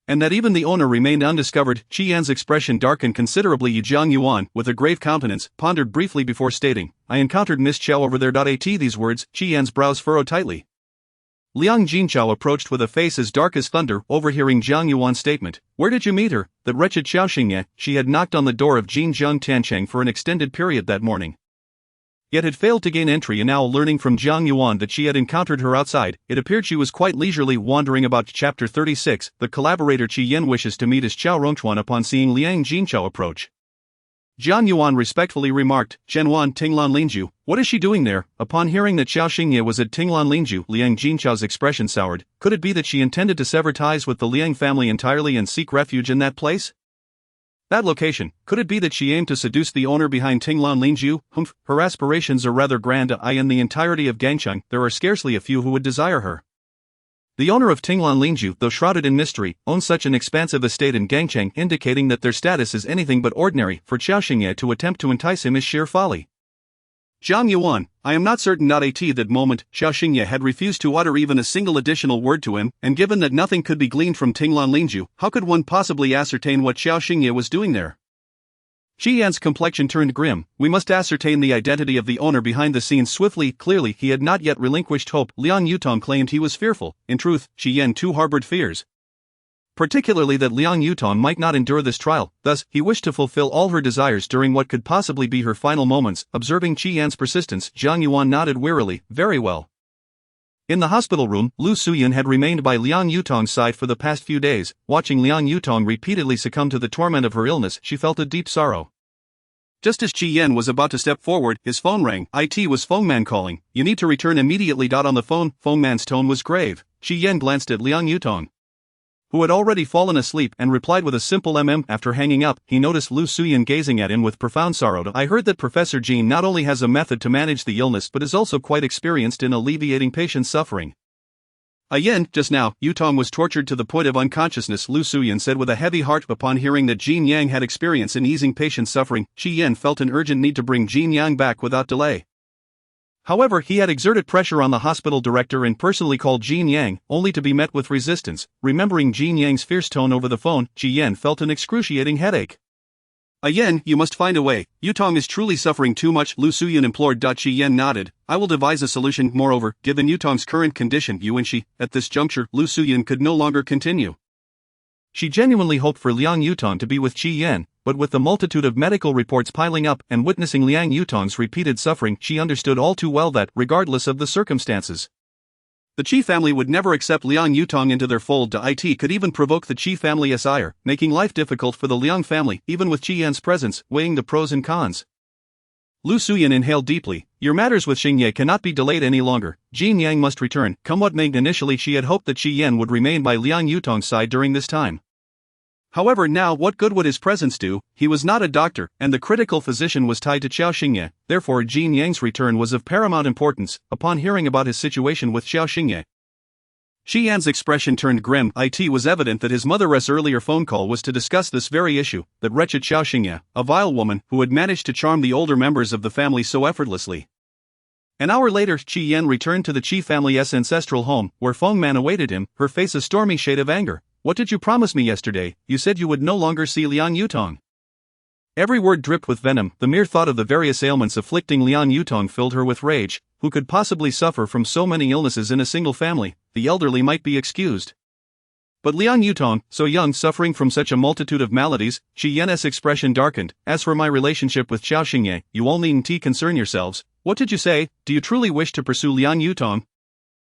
and that even the owner remained undiscovered. Qi Yan's expression darkened considerably. Jiang Yuan, with a grave countenance, pondered briefly before stating, I encountered Miss Qiao over there. At these words, Qi Yan's brows furrowed tightly. Liang Jinqiao approached with a face as dark as thunder. Overhearing Jiang Yuan's statement, where did you meet her? That wretched Qiao Xingye. She had knocked on the door of Jinjiang Tiancheng for an extended period that morning, yet had failed to gain entry, and now learning from Jiang Yuan that she had encountered her outside, it appeared she was quite leisurely wandering about. Chapter 36, the collaborator Qi Yan wishes to meet as Qiao Rongchuan. Upon seeing Liang Jinqiao approach, Jiang Yuan respectfully remarked, Zhenwan Tinglan Lingju, what is she doing there? Upon hearing that Qiao Xingye was at Tinglan Lingju, Liang Jinqiao's expression soured. Could it be that she intended to sever ties with the Liang family entirely and seek refuge in that place? That location, could it be that she aimed to seduce the owner behind Tinglan Lingju? Her aspirations are rather grand. In the entirety of Gangcheng, there are scarcely a few who would desire her. The owner of Tinglan Lingju, though shrouded in mystery, owns such an expansive estate in Gangcheng, indicating that their status is anything but ordinary. For Qiao Xingye to attempt to entice him is sheer folly. Zhang Yuan, I am not certain. At that moment, Qiao Xingye had refused to utter even a single additional word to him, and given that nothing could be gleaned from Tinglan Lingju, how could one possibly ascertain what Qiao Xingye was doing there? Qi Yan's complexion turned grim. We must ascertain the identity of the owner behind the scenes swiftly. Clearly, he had not yet relinquished hope. Liang Yutong claimed he was fearful. In truth, Qi Yan too harbored fears. Particularly that Liang Yutong might not endure this trial, thus, he wished to fulfill all her desires during what could possibly be her final moments. Observing Qi Yan's persistence, Zhang Yuan nodded wearily. Very well. In the hospital room, Lu Suyan had remained by Liang Yutong's side for the past few days. Watching Liang Yutong repeatedly succumb to the torment of her illness, she felt a deep sorrow. Just as Qi Yan was about to step forward, his phone rang. It was Fengman calling. You need to return immediately. On the phone, Fengman's tone was grave. Qi Yan glanced at Liang Yutong, who had already fallen asleep, and replied with a simple After hanging up, he noticed Lu Suyan gazing at him with profound sorrow. I heard that Professor Jean not only has a method to manage the illness but is also quite experienced in alleviating patients' suffering. Just now, Yutong was tortured to the point of unconsciousness, Lu Suyan said with a heavy heart. Upon hearing that Jin Yang had experience in easing patients' suffering, Qi Yan felt an urgent need to bring Jin Yang back without delay. However, he had exerted pressure on the hospital director and personally called Jin Yang, only to be met with resistance. Remembering Jin Yang's fierce tone over the phone, Qi Yan felt an excruciating headache. You must find a way. Yutong is truly suffering too much, Lu Suyan implored. Qi Yan nodded. I will devise a solution. Moreover, given Yutong's current condition, you and she, at this juncture, Lu Suyan could no longer continue. She genuinely hoped for Liang Yutong to be with Qi Yan, but with the multitude of medical reports piling up and witnessing Liang Yutong's repeated suffering, she understood all too well that, regardless of the circumstances, the Qi family would never accept Liang Yutong into their fold. It could even provoke the Qi family's ire, making life difficult for the Liang family, even with Qi Yan's presence, weighing the pros and cons. Lu Suyan inhaled deeply. Your matters with Xingye cannot be delayed any longer. Jin Yang must return, come what may. Initially she had hoped that Qi Yan would remain by Liang Yutong's side during this time. However, now what good would his presence do? He was not a doctor, and the critical physician was tied to Qiao Xingye. Therefore Jin Yang's return was of paramount importance. Upon hearing about his situation with Qiao Xingye, Qi Yan's expression turned grim. It was evident that his mother's earlier phone call was to discuss this very issue, that wretched Qiao Xingye, a vile woman, who had managed to charm the older members of the family so effortlessly. An hour later, Qi Yan returned to the Qi family's ancestral home, where Fengman awaited him, her face a stormy shade of anger. What did you promise me yesterday? You said you would no longer see Liang Yutong. Every word dripped with venom. The mere thought of the various ailments afflicting Liang Yutong filled her with rage. Who could possibly suffer from so many illnesses in a single family? The elderly might be excused, but Liang Yutong, so young, suffering from such a multitude of maladies. Qi Yan's expression darkened. As for my relationship with Qiao Xingye, you all needn't concern yourselves. What did you say? Do you truly wish to pursue Liang Yutong?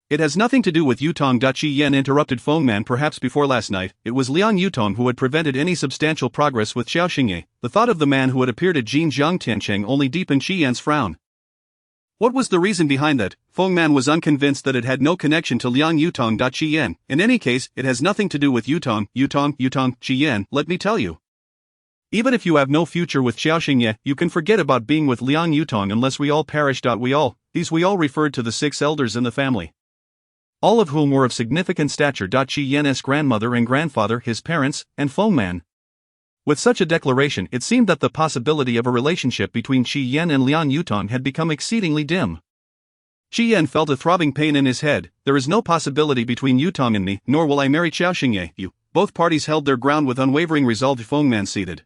It has nothing to do with Yutong. Qi Yan interrupted Fengman. Perhaps before last night, it was Liang Yutong who had prevented any substantial progress with Qiao Xingye. The thought of the man who had appeared at Jinjiang Tiancheng only deepened Qi Yan's frown. What was the reason behind that? Fengman was unconvinced that it had no connection to Liang Yutong. Qi Yan, in any case, it has nothing to do with Yutong. Qi Yan, let me tell you. Even if you have no future with Qiao Xingye, you can forget about being with Liang Yutong unless we all perish. We all referred to the 6 elders in the family, all of whom were of significant stature. Qi Yan's grandmother and grandfather, his parents, and Fengman. With such a declaration, it seemed that the possibility of a relationship between Qi Yan and Liang Yutong had become exceedingly dim. Qi Yan felt a throbbing pain in his head. There is no possibility between Yutong and me, nor will I marry Qiao Xingye. Both parties held their ground with unwavering resolve. Fengman seated,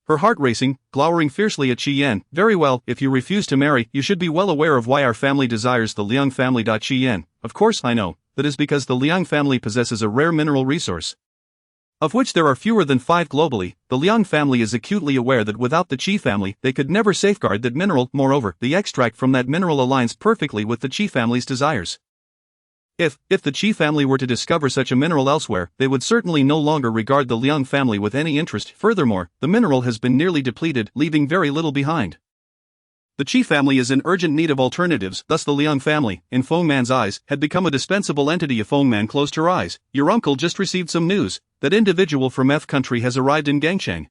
her heart racing, glowering fiercely at Qi Yan. Very well, if you refuse to marry, you should be well aware of why our family desires the Liang family. Qi Yan, of course I know, that is because the Liang family possesses a rare mineral resource, of which there are fewer than 5 globally. The Liang family is acutely aware that without the Qi family, they could never safeguard that mineral. Moreover, the extract from that mineral aligns perfectly with the Qi family's desires. If the Qi family were to discover such a mineral elsewhere, they would certainly no longer regard the Liang family with any interest. Furthermore, the mineral has been nearly depleted, leaving very little behind. The Qi family is in urgent need of alternatives, thus the Liang family, in Fengman's eyes, had become a dispensable entity. Fengman closed her eyes. Your uncle just received some news. That individual from F country has arrived in Gangcheng.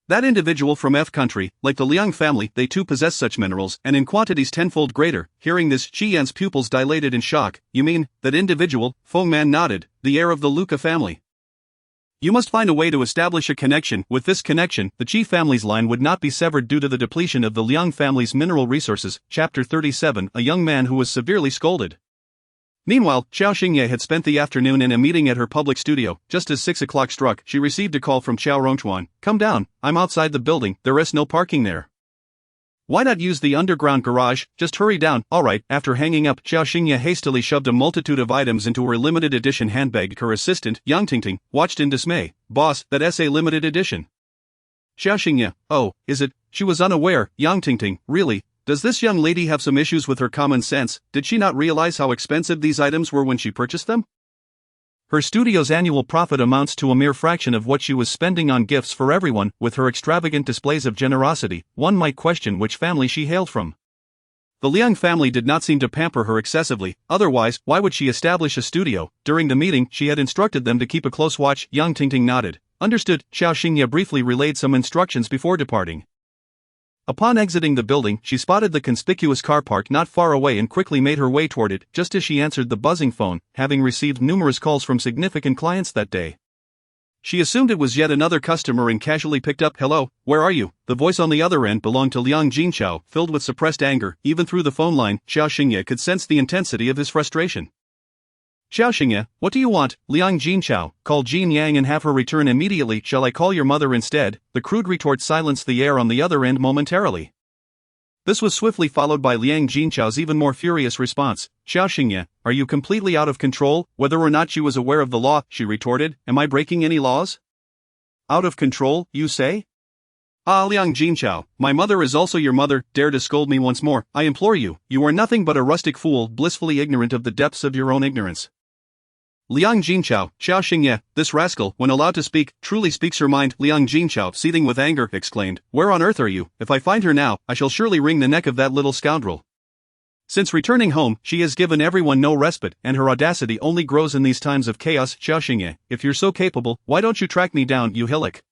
That individual from F country, like the Liang family, they too possess such minerals, and in quantities tenfold greater. Hearing this, Shi Yan's pupils dilated in shock. You mean, that individual? Feng Man nodded, the heir of the Luca family. You must find a way to establish a connection. With this connection, the Qi family's line would not be severed due to the depletion of the Liang family's mineral resources. Chapter 37. A young man who was severely scolded. Meanwhile, Qiao Xingye had spent the afternoon in a meeting at her public studio. Just as 6 o'clock struck, she received a call from Qiao Rongchuan. Come down, I'm outside the building, there is no parking there. Why not use the underground garage? Just hurry down. Alright. After hanging up, Qiao Xingye hastily shoved a multitude of items into her limited edition handbag. Her assistant, Yang Tingting, watched in dismay. Boss, that's a limited edition. Qiao Xingye, oh, is it? She was unaware. Yang Tingting, really? Does this young lady have some issues with her common sense? Did she not realize how expensive these items were when she purchased them? Her studio's annual profit amounts to a mere fraction of what she was spending on gifts for everyone. With her extravagant displays of generosity, one might question which family she hailed from. The Liang family did not seem to pamper her excessively, otherwise, why would she establish a studio? During the meeting, she had instructed them to keep a close watch. Yang Tingting nodded. Understood. Qiao Xingye briefly relayed some instructions before departing. Upon exiting the building, she spotted the conspicuous car park not far away and quickly made her way toward it, just as she answered the buzzing phone, having received numerous calls from significant clients that day. She assumed it was yet another customer and casually picked up. Hello, where are you? The voice on the other end belonged to Liang Jinqiao, filled with suppressed anger. Even through the phone line, Qiao Xingye could sense the intensity of his frustration. Qiao Xingye, what do you want? Liang Jinqiao, call Jin Yang and have her return immediately. Shall I call your mother instead? The crude retort silenced the air on the other end momentarily. This was swiftly followed by Liang Jinqiao's even more furious response. Qiao Xingye, are you completely out of control? Whether or not she was aware of the law, she retorted, am I breaking any laws? Out of control, you say? Ah, Liang Jinqiao, my mother is also your mother. Dare to scold me once more, I implore you. You are nothing but a rustic fool, blissfully ignorant of the depths of your own ignorance. Liang Jinqiao, Qiao Xingye, this rascal, when allowed to speak, truly speaks her mind. Liang Jinqiao, seething with anger, exclaimed, where on earth are you? If I find her now, I shall surely wring the neck of that little scoundrel. Since returning home, she has given everyone no respite, and her audacity only grows in these times of chaos. Qiao Xingye, if you're so capable, why don't you track me down, you hillock?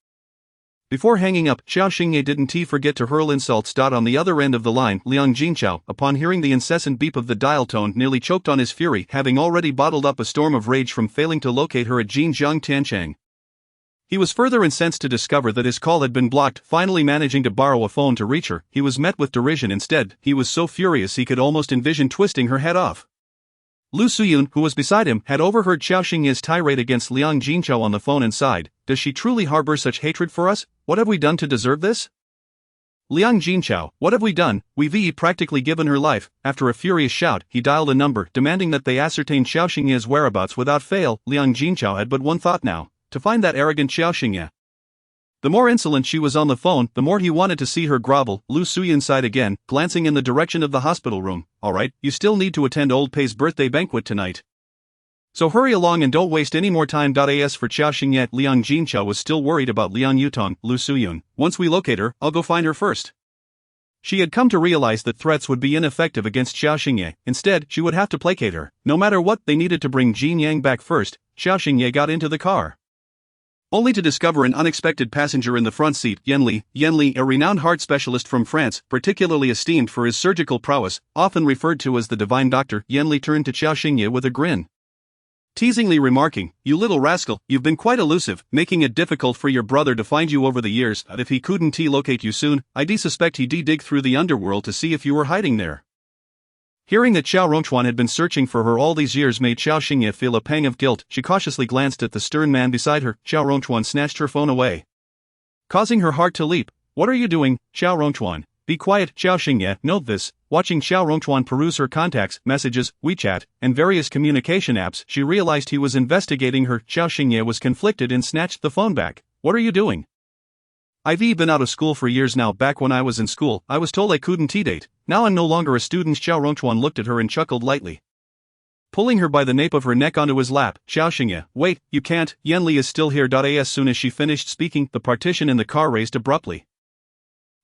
Before hanging up, Qiao Xingye didn't forget to hurl insults. On the other end of the line, Liang Jinqiao, upon hearing the incessant beep of the dial tone, nearly choked on his fury, having already bottled up a storm of rage from failing to locate her at Jinjiang Tianchang. He was further incensed to discover that his call had been blocked. Finally managing to borrow a phone to reach her, he was met with derision instead. He was so furious he could almost envision twisting her head off. Lu Suyun, who was beside him, had overheard Qiao Xingye's tirade against Liang Jinqiao on the phone and sighed. Does she truly harbor such hatred for us? What have we done to deserve this? Liang Jinqiao, what have we done? We've practically given her life. After a furious shout, he dialed a number, demanding that they ascertain Qiao Xingye's whereabouts without fail. Liang Jinqiao had but one thought now: to find that arrogant Qiao Xingye. The more insolent she was on the phone, the more he wanted to see her grovel. Lu Suyun sighed again, glancing in the direction of the hospital room. Alright, you still need to attend Old Pei's birthday banquet tonight. So hurry along and don't waste any more time. As for Qiao Xingye, Liang Jinqiao was still worried about Liang Yutong. Lu Suyun, once we locate her, I'll go find her first. She had come to realize that threats would be ineffective against Qiao Xingye. Instead, she would have to placate her. No matter what, they needed to bring Jin Yang back first. Qiao Xingye got into the car, only to discover an unexpected passenger in the front seat. Yan Li, a renowned heart specialist from France, particularly esteemed for his surgical prowess, often referred to as the divine doctor. Yan Li turned to Qiao Xingye with a grin, teasingly remarking, you little rascal, you've been quite elusive, making it difficult for your brother to find you over the years. If he couldn't locate you soon, I'd suspect he'd dig through the underworld to see if you were hiding there. Hearing that Qiao Rongchuan had been searching for her all these years made Qiao Xingye feel a pang of guilt. She cautiously glanced at the stern man beside her. Qiao Rongchuan snatched her phone away, causing her heart to leap. What are you doing, Qiao Rongchuan? Be quiet. Qiao Xingye, note this. Watching Qiao Rongchuan peruse her contacts, messages, WeChat, and various communication apps, she realized he was investigating her. Qiao Xingye was conflicted and snatched the phone back. What are you doing? I've been out of school for years now. Back when I was in school, I was told I couldn't date. Now I'm no longer a student. Qiao Rongchuan looked at her and chuckled lightly, pulling her by the nape of her neck onto his lap. Qiao Xingye, wait, you can't. Yan Li is still here. As soon as she finished speaking, the partition in the car raised abruptly.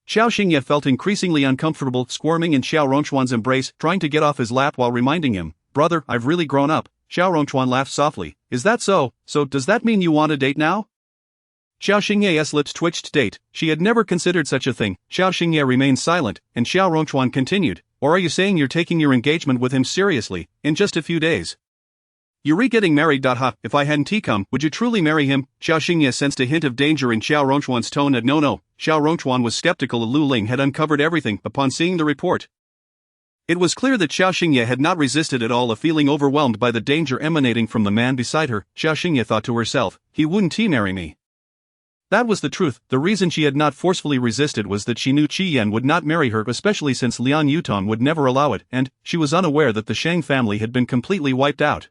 Qiao Xingye felt increasingly uncomfortable, squirming in Qiao Rongchuan's embrace, trying to get off his lap while reminding him, brother, I've really grown up. Qiao Rongchuan laughed softly. Is that so? So does that mean you want a date now? Qiao Xingye's lips twitched. Date, she had never considered such a thing. Qiao Xingye remained silent, and Xiao Rongchuan continued, or are you saying you're taking your engagement with him seriously, in just a few days? You're getting married. Ha, if I hadn't come, would you truly marry him? Qiao Xingye sensed a hint of danger in Xiao Rongchuan's tone. No. Xiao Rongchuan was skeptical. Lu Ling had uncovered everything upon seeing the report. It was clear that Qiao Xingye had not resisted at all, a feeling overwhelmed by the danger emanating from the man beside her. Qiao Xingye thought to herself, he wouldn't marry me. That was the truth. The reason she had not forcefully resisted was that she knew Qi Yan would not marry her, especially since Liang Yutong would never allow it, and she was unaware that the Shang family had been completely wiped out.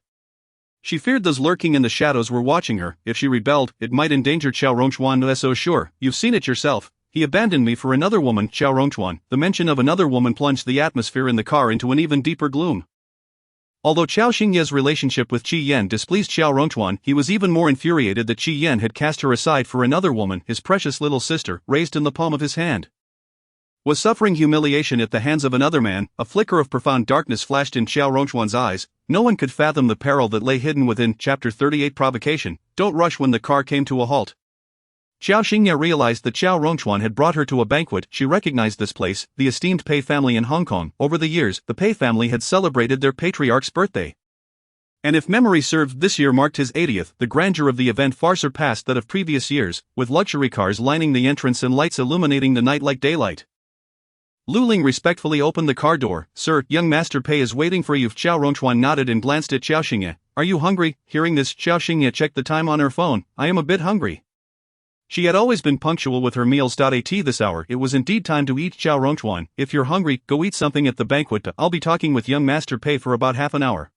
She feared those lurking in the shadows were watching her. If she rebelled, it might endanger Qiao Rongchuan. So sure, you've seen it yourself. He abandoned me for another woman. Qiao Rongchuan. The mention of another woman plunged the atmosphere in the car into an even deeper gloom. Although Qiao Xingye's relationship with Qi Yan displeased Xiao Rongchuan, he was even more infuriated that Qi Yan had cast her aside for another woman, his precious little sister, raised in the palm of his hand. Was suffering humiliation at the hands of another man. A flicker of profound darkness flashed in Xiao Rongchuan's eyes. No one could fathom the peril that lay hidden within. Chapter 38 Provocation. Don't rush. When the car came to a halt, Qiao Xingye realized that Xiao Rongchuan had brought her to a banquet. She recognized this place, the esteemed Pei family in Hong Kong. Over the years, the Pei family had celebrated their patriarch's birthday. And if memory served, this year marked his 80th. The grandeur of the event far surpassed that of previous years, with luxury cars lining the entrance and lights illuminating the night like daylight. Lu Ling respectfully opened the car door. Sir, young Master Pei is waiting for you. Xiao Rongchuan nodded and glanced at Qiao Xingye. Are you hungry? Hearing this, Qiao Xingye checked the time on her phone. I am a bit hungry. She had always been punctual with her meals. At this hour, it was indeed time to eat. Xiao Rongchuan, if you're hungry, go eat something at the banquet. I'll be talking with young Master Pei for about half an hour.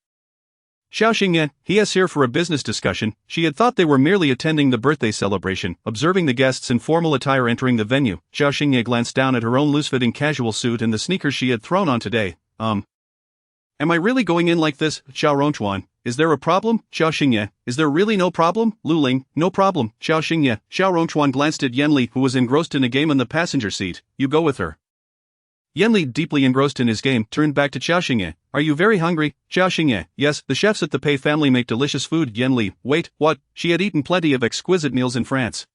Qiao Xingye, he is here for a business discussion. She had thought they were merely attending the birthday celebration. Observing the guests in formal attire entering the venue, Qiao Xingye glanced down at her own loose-fitting casual suit and the sneakers she had thrown on today. Am I really going in like this? Xiao Rongchuan, is there a problem? Qiao Xingye, is there really no problem? Lu Ling, no problem. Qiao Xingye. Xiao Rongchuan glanced at Yanli, who was engrossed in a game in the passenger seat. You go with her. Yanli, deeply engrossed in his game, turned back to Qiao Xingye. Are you very hungry? Qiao Xingye, yes, the chefs at the Pei family make delicious food. Yanli, wait, what? She had eaten plenty of exquisite meals in France.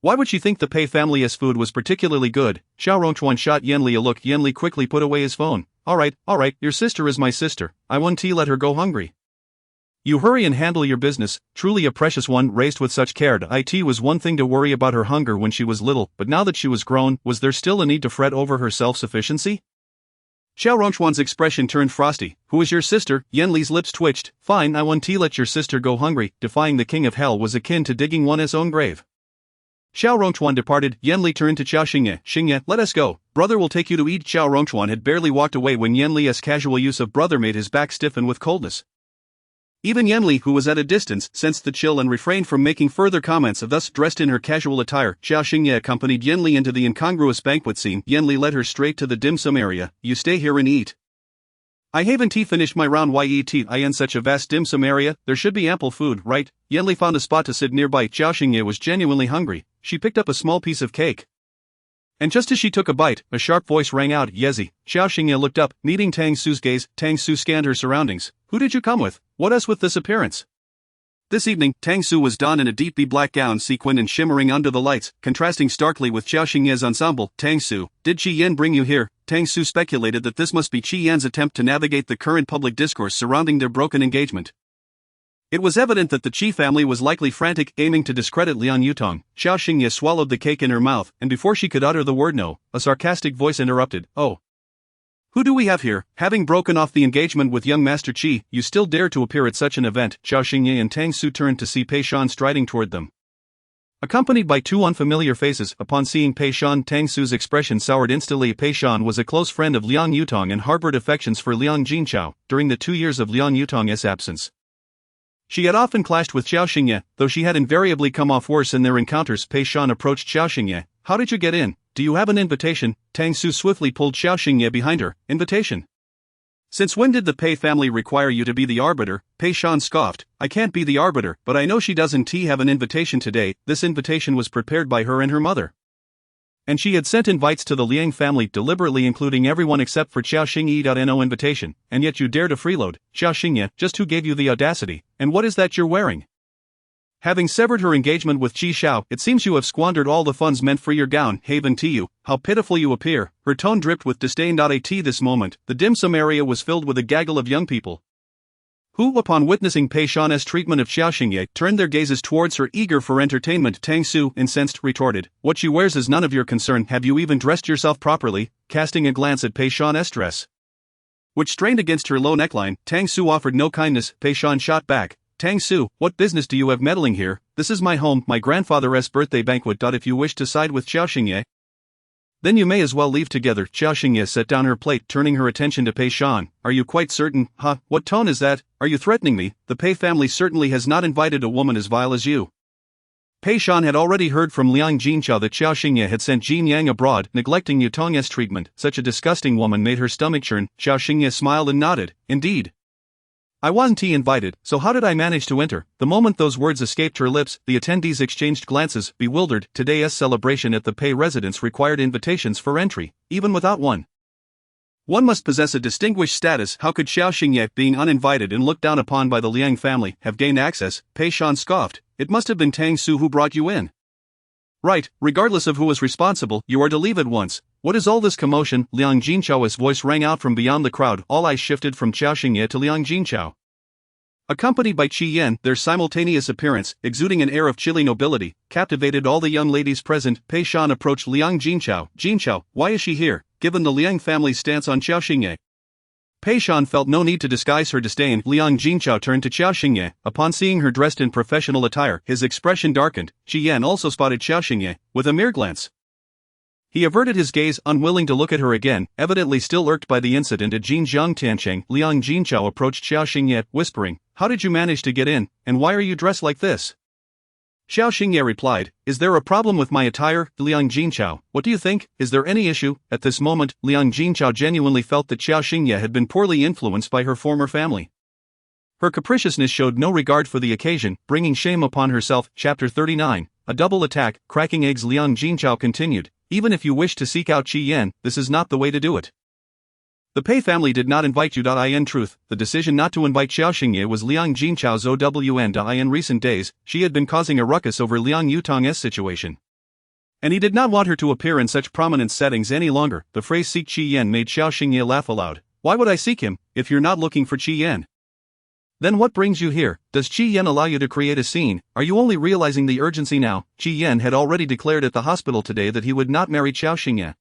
Why would she think the Pei family's food was particularly good? Xiao Rongchuan shot Yanli a look. Yanli quickly put away his phone. Alright, your sister is my sister. I won't let her go hungry. You hurry and handle your business, truly a precious one, raised with such care. It was one thing to worry about her hunger when she was little, but now that she was grown, was there still a need to fret over her self-sufficiency? Xiao Rongchuan's expression turned frosty. Who is your sister? Yanli's lips twitched. Fine, I won't let your sister go hungry. Defying the king of hell was akin to digging one's own grave. Xiao Rongchuan departed. Yanli turned to Qiao Xingye. Xingye, let us go. Brother will take you to eat. Xiao Rongchuan had barely walked away when Yanli's casual use of brother made his back stiffen with coldness. Even Yanli, who was at a distance, sensed the chill and refrained from making further comments. Thus, dressed in her casual attire, Qiao Xingye accompanied Yanli into the incongruous banquet scene. Yanli led her straight to the dim sum area. You stay here and eat. I haven't finished my round. In such a vast dim sum area, there should be ample food, right? Yanli found a spot to sit nearby. Qiao Xingye was genuinely hungry. She picked up a small piece of cake. And just as she took a bite, a sharp voice rang out. Yezi. Qiao Xingye looked up, meeting Tang Su's gaze. Tang Su scanned her surroundings. Who did you come with? What else with this appearance? This evening, Tang Su was donned in a deep black gown, sequined and shimmering under the lights, contrasting starkly with Qiao Xingye's ensemble. Tang Su, did Qi Yan bring you here? Tang Su speculated that this must be Qi Yan's attempt to navigate the current public discourse surrounding their broken engagement. It was evident that the Qi family was likely frantic, aiming to discredit Liang Yutong. Qiao Xingye swallowed the cake in her mouth, and before she could utter the word no, a sarcastic voice interrupted. Oh. Who do we have here? Having broken off the engagement with young Master Qi, you still dare to appear at such an event? Qiao Xingye and Tang Su turned to see Pei Shan striding toward them. Accompanied by two unfamiliar faces, upon seeing Pei Shan, Tang Su's expression soured instantly. Pei Shan was a close friend of Liang Yutong and harbored affections for Liang Jinchao during the 2 years of Liang Yutong's absence. She had often clashed with Qiao Xingye, though she had invariably come off worse in their encounters. Pei Shan approached Qiao Xingye. How did you get in? Do you have an invitation? Tang Su swiftly pulled Qiao Xingye behind her. Invitation? Since when did the Pei family require you to be the arbiter? Pei Shan scoffed. I can't be the arbiter, but I know she doesn't have an invitation today. This invitation was prepared by her and her mother. And she had sent invites to the Liang family, deliberately including everyone except for Qiao Xingye. No invitation, and yet you dare to freeload. Qiao Xingye, just who gave you the audacity, and what is that you're wearing? Having severed her engagement with Qi Xiao, it seems you have squandered all the funds meant for your gown. Haven to you, how pitiful you appear. Her tone dripped with disdain. At this moment, the dim sum area was filled with a gaggle of young people, who, upon witnessing Pei Shan's treatment of Qiao Xingye, turned their gazes towards her, eager for entertainment. Tang Su, incensed, retorted, "What she wears is none of your concern. Have you even dressed yourself properly?" Casting a glance at Pei Shan's dress, which strained against her low neckline, Tang Su offered no kindness. Pei Shan shot back, "Tang Su, what business do you have meddling here? This is my home, my grandfather's birthday banquet. If you wish to side with Qiao Xingye, then you may as well leave together." Qiao Xingye set down her plate, turning her attention to Pei Shan. "Are you quite certain? Huh? What tone is that? Are you threatening me? The Pei family certainly has not invited a woman as vile as you." Pei Shan had already heard from Liang Jinchao that Qiao Xingye had sent Jin Yang abroad, neglecting Yu Tong's treatment. Such a disgusting woman made her stomach churn. Qiao Xingye smiled and nodded. "Indeed, I wasn't invited, so how did I manage to enter?" The moment those words escaped her lips, the attendees exchanged glances, bewildered. Today's celebration at the Pei residence required invitations for entry, even without one must possess a distinguished status. How could Qiao Xingye, being uninvited and looked down upon by the Liang family, have gained access? Pei Shan scoffed. "It must have been Tang Su who brought you in." "Right, regardless of who was responsible, you are to leave at once." "What is all this commotion?" Liang Jinchao's voice rang out from beyond the crowd. All eyes shifted from Qiao Xingye to Liang Jinchao. Accompanied by Qi Yan, their simultaneous appearance, exuding an air of chilly nobility, captivated all the young ladies present. Pei Shan approached Liang Jinchao. "Jinchao, why is she here?" Given the Liang family's stance on Qiao Xingye, Pei Shan felt no need to disguise her disdain. Liang Jinchao turned to Qiao Xingye. Upon seeing her dressed in professional attire, his expression darkened. Qi Yan also spotted Qiao Xingye. With a mere glance, he averted his gaze, unwilling to look at her again, evidently still irked by the incident at Jinjiang Tiancheng. Liang Jinchao approached Qiao Xingye, whispering, "How did you manage to get in, and why are you dressed like this?" Qiao Xingye replied, "Is there a problem with my attire?" Liang Jinchao, "What do you think? Is there any issue?" At this moment, Liang Jinchao genuinely felt that Qiao Xingye had been poorly influenced by her former family. Her capriciousness showed no regard for the occasion, bringing shame upon herself. Chapter 39, A Double Attack. Cracking eggs. Liang Jinchao continued, "Even if you wish to seek out Qi Yan, this is not the way to do it. The Pei family did not invite you. In truth, the decision not to invite Qiao Xingye was Liang Jinchao's own. In recent days, she had been causing a ruckus over Liang Yutong's situation, and he did not want her to appear in such prominent settings any longer." The phrase "seek Qi Yan" made Qiao Xingye laugh aloud. "Why would I seek him, if you're not looking for Qi Yan? Then what brings you here? Does Qi Yan allow you to create a scene? Are you only realizing the urgency now?" Qi Yan had already declared at the hospital today that he would not marry Qiao Xingye.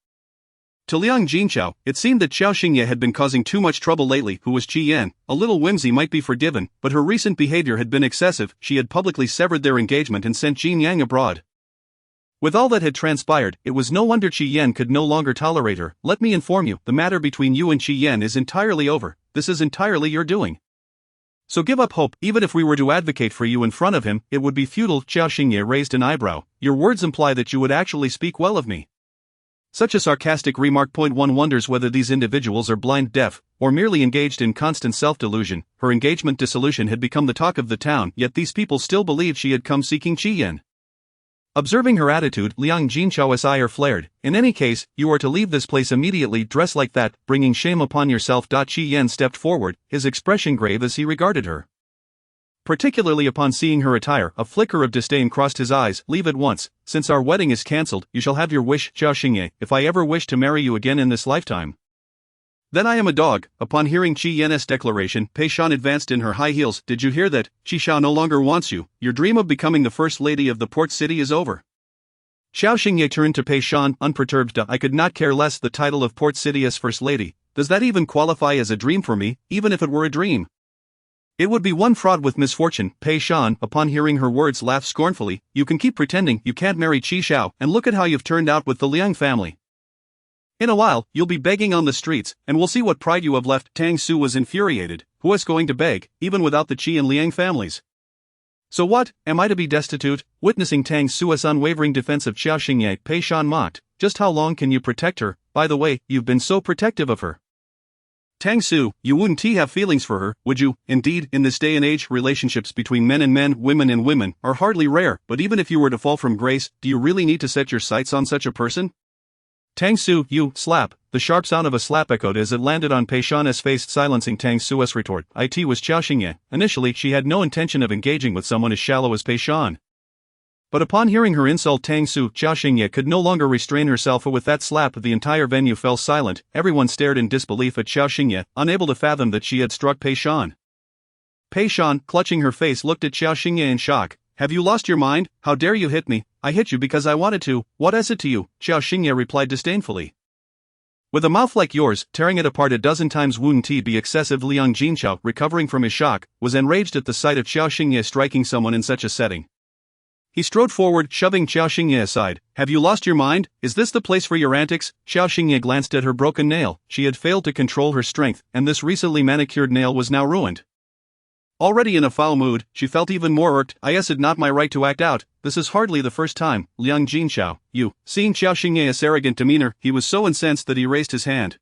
To Liang Jinchao, it seemed that Qiao Xingye had been causing too much trouble lately. Who was Qi Yan? A little whimsy might be forgiven, but her recent behavior had been excessive. She had publicly severed their engagement and sent Jin Yang abroad. With all that had transpired, it was no wonder Qi Yan could no longer tolerate her. "Let me inform you, the matter between you and Qi Yan is entirely over. This is entirely your doing. So give up hope. Even if we were to advocate for you in front of him, it would be futile." Qiao Xingye raised an eyebrow. "Your words imply that you would actually speak well of me." Such a sarcastic remark. One wonders whether these individuals are blind, deaf, or merely engaged in constant self-delusion. Her engagement dissolution had become the talk of the town, yet these people still believed she had come seeking Qi Yan. Observing her attitude, Liang Jinchao's ire flared. "In any case, you are to leave this place immediately. Dress like that, bringing shame upon yourself." Qi Yan stepped forward, his expression grave as he regarded her. Particularly upon seeing her attire, a flicker of disdain crossed his eyes. "Leave at once. Since our wedding is cancelled, you shall have your wish." Qiao Xingye, "If I ever wish to marry you again in this lifetime, then I am a dog." Upon hearing Qi Yan's declaration, Pei Shan advanced in her high heels. "Did you hear that? Qi Xiao no longer wants you. Your dream of becoming the first lady of the port city is over." Qiao Xingye turned to Pei Shan, unperturbed. "I could not care less the title of port city as first lady. Does that even qualify as a dream for me, even if it were a dream? It would be one fraught with misfortune." Pei Shan, upon hearing her words, laughed scornfully. "You can keep pretending you can't marry Qi Xiao, and look at how you've turned out with the Liang family. In a while, you'll be begging on the streets, and we'll see what pride you have left." Tang Su was infuriated. "Who is going to beg, even without the Qi and Liang families? So what, am I to be destitute?" Witnessing Tang Su's unwavering defense of Qiao Xingye, Pei Shan mocked. "Just how long can you protect her? By the way, you've been so protective of her. Tang Su, you wouldn't have feelings for her, would you?" Indeed, in this day and age, relationships between men and men, women and women, are hardly rare, but even if you were to fall from grace, do you really need to set your sights on such a person? Tang Su, you, slap. The sharp sound of a slap echoed as it landed on Pei Shan's face, silencing Tang Su's retort. It was Qiao Xingye. Initially, she had no intention of engaging with someone as shallow as Pei Shan. But upon hearing her insult Tang Su, Qiao Xingye could no longer restrain herself, and with that slap the entire venue fell silent. Everyone stared in disbelief at Qiao Xingye, unable to fathom that she had struck Pei Shan. Pei Shan, clutching her face, looked at Qiao Xingye in shock. Have you lost your mind? How dare you hit me? I hit you because I wanted to. What is it to you? Qiao Xingye replied disdainfully. With a mouth like yours, tearing it apart a dozen times wouldn't be excessive. Liang Jinchao, recovering from his shock, was enraged at the sight of Qiao Xingye striking someone in such a setting. He strode forward, shoving Qiao Xingye aside. Have you lost your mind? Is this the place for your antics? Qiao Xingye glanced at her broken nail. She had failed to control her strength, and this recently manicured nail was now ruined. Already in a foul mood, she felt even more irked. Is it not my right to act out? This is hardly the first time. Liang Jinchao, you. Seeing Qiao Xingye's arrogant demeanor, he was so incensed that he raised his hand,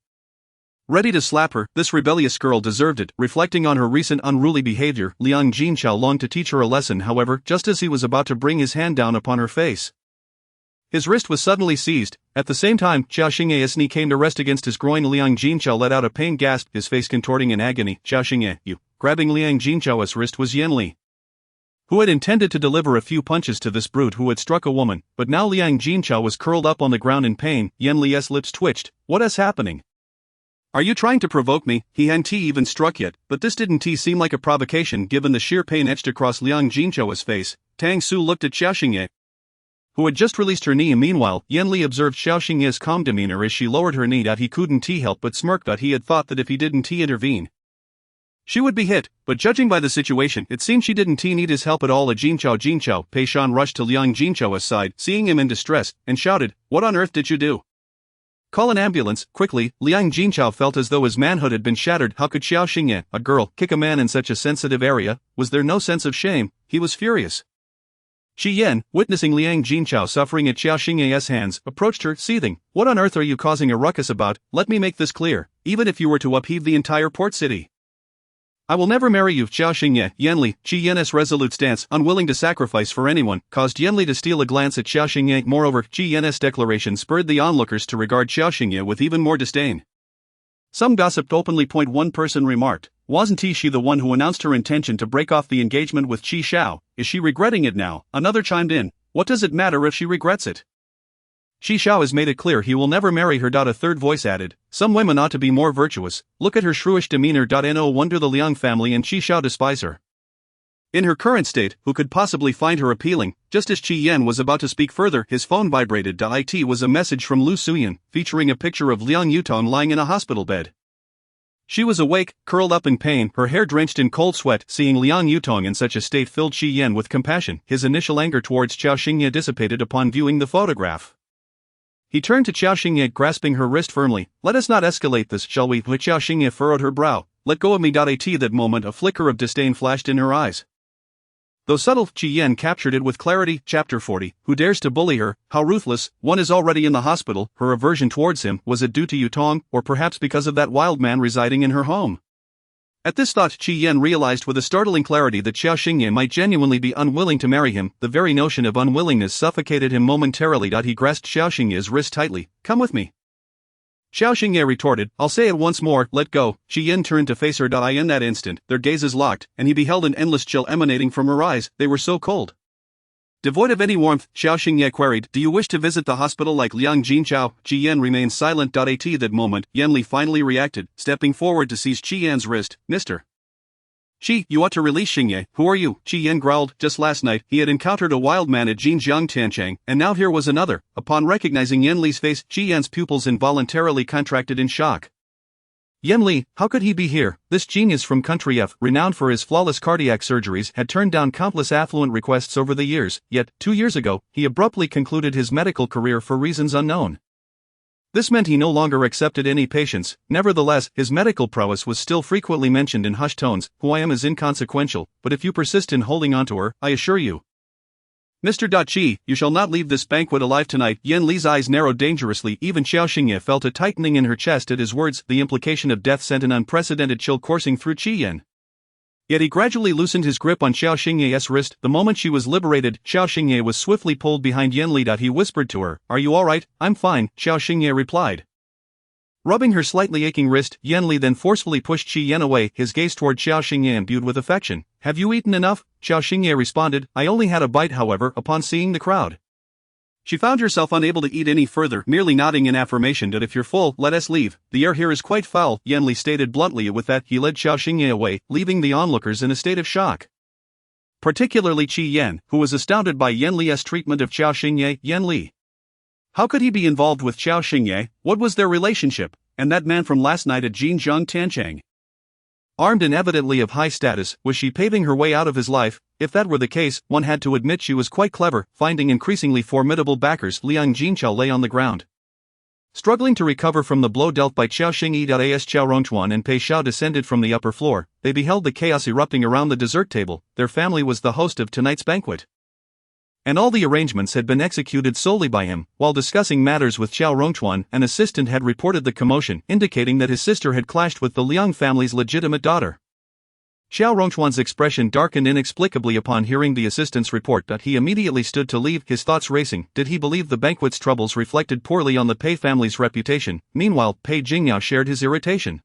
ready to slap her. This rebellious girl deserved it. Reflecting on her recent unruly behavior, Liang Jinchao longed to teach her a lesson. However, just as he was about to bring his hand down upon her face, his wrist was suddenly seized. At the same time, Qiao Xingye's knee came to rest against his groin. Liang Jinchao let out a pained gasp, his face contorting in agony. Qiao Xingye, you. Grabbing Liang Jinchao's wrist was Yan, who had intended to deliver a few punches to this brute who had struck a woman, but now Liang Jinchao was curled up on the ground in pain. Yanli's lips twitched. What is happening? Are you trying to provoke me? He hadn't even struck yet, but this didn't seem like a provocation given the sheer pain etched across Liang Jinchao's face. Tang Su looked at Qiao Xingye, who had just released her knee. Meanwhile, Yan observed Qiao Xingye's calm demeanor as she lowered her knee. He couldn't help but smirk. He had thought that if he didn't intervene, she would be hit, but judging by the situation, it seemed she didn't need his help at all. Jinchao. Pei Shan rushed to Liang Jinchao's side, seeing him in distress, and shouted, What on earth did you do? Call an ambulance, quickly. Liang Jinchao felt as though his manhood had been shattered. How could Qiao Xingye, a girl, kick a man in such a sensitive area? Was there no sense of shame? He was furious. Qi Yan, witnessing Liang Jinchao suffering at Qiao Xingye's hands, approached her, seething. What on earth are you causing a ruckus about? Let me make this clear. Even if you were to upheave the entire port city, I will never marry you. Qiao Xingye, Yanli. Qi Yan's resolute stance, unwilling to sacrifice for anyone, caused Yanli to steal a glance at Qiao Xingye. Moreover, Qi Yan's declaration spurred the onlookers to regard Qiao Xingye with even more disdain. Some gossiped openly. One person remarked, Wasn't she the one who announced her intention to break off the engagement with Qi Xiao? Is she regretting it now? Another chimed in, What does it matter if she regrets it? Qi Xiao has made it clear he will never marry her. A third voice added, Some women ought to be more virtuous. Look at her shrewish demeanor. No wonder the Liang family and Qi Xiao despise her. In her current state, who could possibly find her appealing? Just as Qi Yan was about to speak further, his phone vibrated. It was a message from Lu Suyan, featuring a picture of Liang Yutong lying in a hospital bed. She was awake, curled up in pain, her hair drenched in cold sweat. Seeing Liang Yutong in such a state filled Qi Yan with compassion. His initial anger towards Qiao Xingye dissipated upon viewing the photograph. He turned to Qiao Xingye, grasping her wrist firmly. Let us not escalate this, shall we? Qiao Xingye furrowed her brow. Let go of me. At that moment a flicker of disdain flashed in her eyes. Though subtle, Qi Yan captured it with clarity. Chapter 40. Who dares to bully her? How ruthless. One is already in the hospital. Her aversion towards him, was it due to Yutong, or perhaps because of that wild man residing in her home? At this thought, Qi Yan realized with a startling clarity that Qiao Xingye might genuinely be unwilling to marry him. The very notion of unwillingness suffocated him momentarily. He grasped Qiao Xingye's wrist tightly. Come with me. Qiao Xingye retorted, I'll say it once more, let go. Qi Yan turned to face her. In that instant, their gazes locked, and he beheld an endless chill emanating from her eyes. They were so cold. Devoid of any warmth, Qiao Xingye queried, Do you wish to visit the hospital like Liang Jinchao? Qi Yan remained silent. At that moment, Yanli finally reacted, stepping forward to seize Qi Yan's wrist. Mr. Qi, you ought to release Xingye. Who are you? Qi Yan growled. Just last night, he had encountered a wild man at Jinjiang Tianchang, and now here was another. Upon recognizing Yanli's face, Qi Yan's pupils involuntarily contracted in shock. Yanli, how could he be here? This genius from country F, renowned for his flawless cardiac surgeries, had turned down countless affluent requests over the years, yet, 2 years ago, he abruptly concluded his medical career for reasons unknown. This meant he no longer accepted any patients. Nevertheless, his medical prowess was still frequently mentioned in hushed tones. Who I am is inconsequential, but if you persist in holding on to her, I assure you, Mr. Qi, you shall not leave this banquet alive tonight. Yan Li's eyes narrowed dangerously. Even Qiao Xingye felt a tightening in her chest at his words. The implication of death sent an unprecedented chill coursing through Qi Yan. Yet he gradually loosened his grip on Qiao Xingye's wrist. The moment she was liberated, Qiao Xingye was swiftly pulled behind Yanli. He whispered to her, "Are you alright?" "I'm fine," Qiao Xingye replied. Rubbing her slightly aching wrist, Yanli then forcefully pushed Qi Yan away, his gaze toward Qiao Xingye imbued with affection. "Have you eaten enough?" Qiao Xingye responded, "I only had a bite." However, upon seeing the crowd, she found herself unable to eat any further, merely nodding in affirmation that if you're full, let us leave. The air here is quite foul, Yanli stated bluntly. With that, he led Qiao Xingye away, leaving the onlookers in a state of shock. Particularly Qi Yan, who was astounded by Yanli's treatment of Qiao Xingye. Yanli, how could he be involved with Qiao Xingye? What was their relationship? And that man from last night at Jinjiang Tanchang, armed and evidently of high status, was she paving her way out of his life? If that were the case, one had to admit she was quite clever. Finding increasingly formidable backers, Liang Jinqiao lay on the ground, struggling to recover from the blow dealt by Qiao Xingye. As Qiao Rongchuan and Pei Xiao descended from the upper floor, they beheld the chaos erupting around the dessert table. Their family was the host of tonight's banquet, and all the arrangements had been executed solely by him. While discussing matters with Qiao Rongchuan, an assistant had reported the commotion, indicating that his sister had clashed with the Liang family's legitimate daughter. Qiao Rongchuan's expression darkened inexplicably upon hearing the assistant's report. He immediately stood to leave, his thoughts racing. Did he believe the banquet's troubles reflected poorly on the Pei family's reputation? Meanwhile, Pei Jingyao shared his irritation.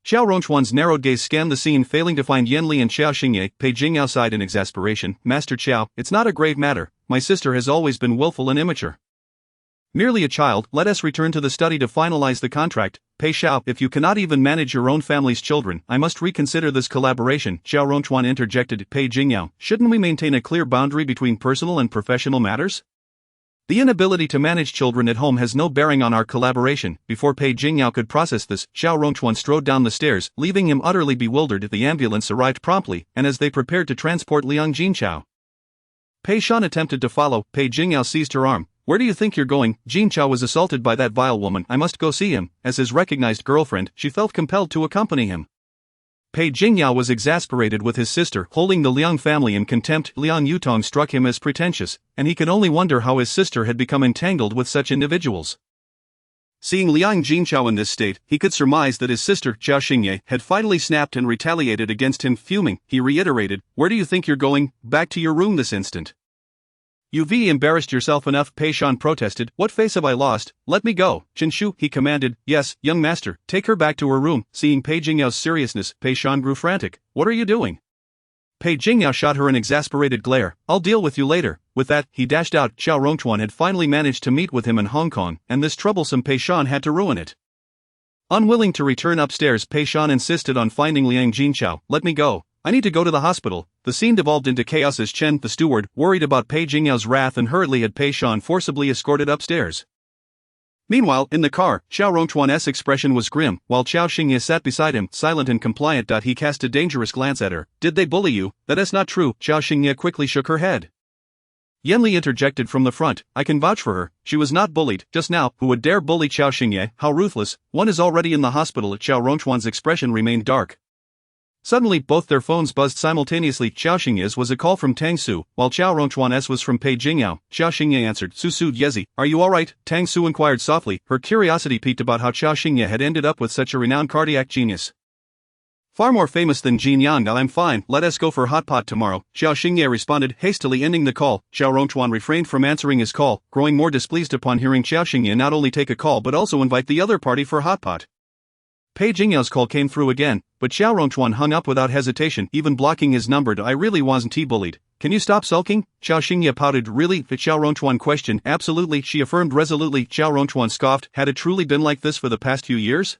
Qiao Rongchuan's narrowed gaze scanned the scene, failing to find Yanli and Qiao Xingye. Pei Jingyao sighed in exasperation. "Master Qiao, it's not a grave matter. My sister has always been willful and immature. Merely a child. Let us return to the study to finalize the contract." "Pei Xiao, if you cannot even manage your own family's children, I must reconsider this collaboration," Qiao Rongchuan interjected. "Pei Jingyao, shouldn't we maintain a clear boundary between personal and professional matters? The inability to manage children at home has no bearing on our collaboration." Before Pei Jingyao could process this, Qiao Rongchuan strode down the stairs, leaving him utterly bewildered. The ambulance arrived promptly, and as they prepared to transport Liang Jinqiao, Pei Shan attempted to follow. Pei Jingyao seized her arm. "Where do you think you're going? Jinqiao was assaulted by that vile woman. I must go see him." As his recognized girlfriend, she felt compelled to accompany him. Pei Jingyao was exasperated with his sister holding the Liang family in contempt. Liang Yutong struck him as pretentious, and he could only wonder how his sister had become entangled with such individuals. Seeing Liang Jinqiao in this state, he could surmise that his sister, Qiao Xingye, had finally snapped and retaliated against him. Fuming, he reiterated, "Where do you think you're going? Back to your room this instant." "You've embarrassed yourself enough," Pei Shan protested. "What face have I lost? Let me go." "Jinshu," he commanded. "Yes, young master, take her back to her room." Seeing Pei Jingyao's seriousness, Pei Shan grew frantic. "What are you doing?" Pei Jingyao shot her an exasperated glare. "I'll deal with you later." With that, he dashed out. Qiao Rongchuan had finally managed to meet with him in Hong Kong, and this troublesome Pei Shan had to ruin it. Unwilling to return upstairs, Pei Shan insisted on finding Liang Jinqiao. "Let me go. I need to go to the hospital." The scene devolved into chaos as Chen, the steward, worried about Pei Jingyao's wrath and hurriedly had Pei Shan forcibly escorted upstairs. Meanwhile, in the car, Qiao Rongchuan's expression was grim, while Qiao Xingye sat beside him, silent and compliant. He cast a dangerous glance at her. "Did they bully you?" "That is not true." Qiao Xingye quickly shook her head. Yanli interjected from the front. "I can vouch for her. She was not bullied. Just now, who would dare bully Qiao Xingye? How ruthless. One is already in the hospital." Qiao Rongchuan's expression remained dark. Suddenly, both their phones buzzed simultaneously. Qiao Xingye's was a call from Tang Su, while Qiao Rongchuan's was from Pei Jingyao. Qiao Xingye answered. "Su Yezi, are you alright?" Tang Su inquired softly, her curiosity piqued about how Qiao Xingye had ended up with such a renowned cardiac genius. "Far more famous than Jin Yang. I'm fine, let us go for hot pot tomorrow." Qiao Xingye responded, hastily ending the call. Qiao Rongchuan refrained from answering his call, growing more displeased upon hearing Qiao Xingye not only take a call but also invite the other party for hot pot. Pei Jingyao's call came through again, but Qiao Rongchuan hung up without hesitation, even blocking his number. "I really wasn't bullied. Can you stop sulking?" Qiao Xingye pouted. "Really?" Qiao Rongchuan questioned. "Absolutely," she affirmed resolutely. Qiao Rongchuan scoffed. Had it truly been like this for the past few years?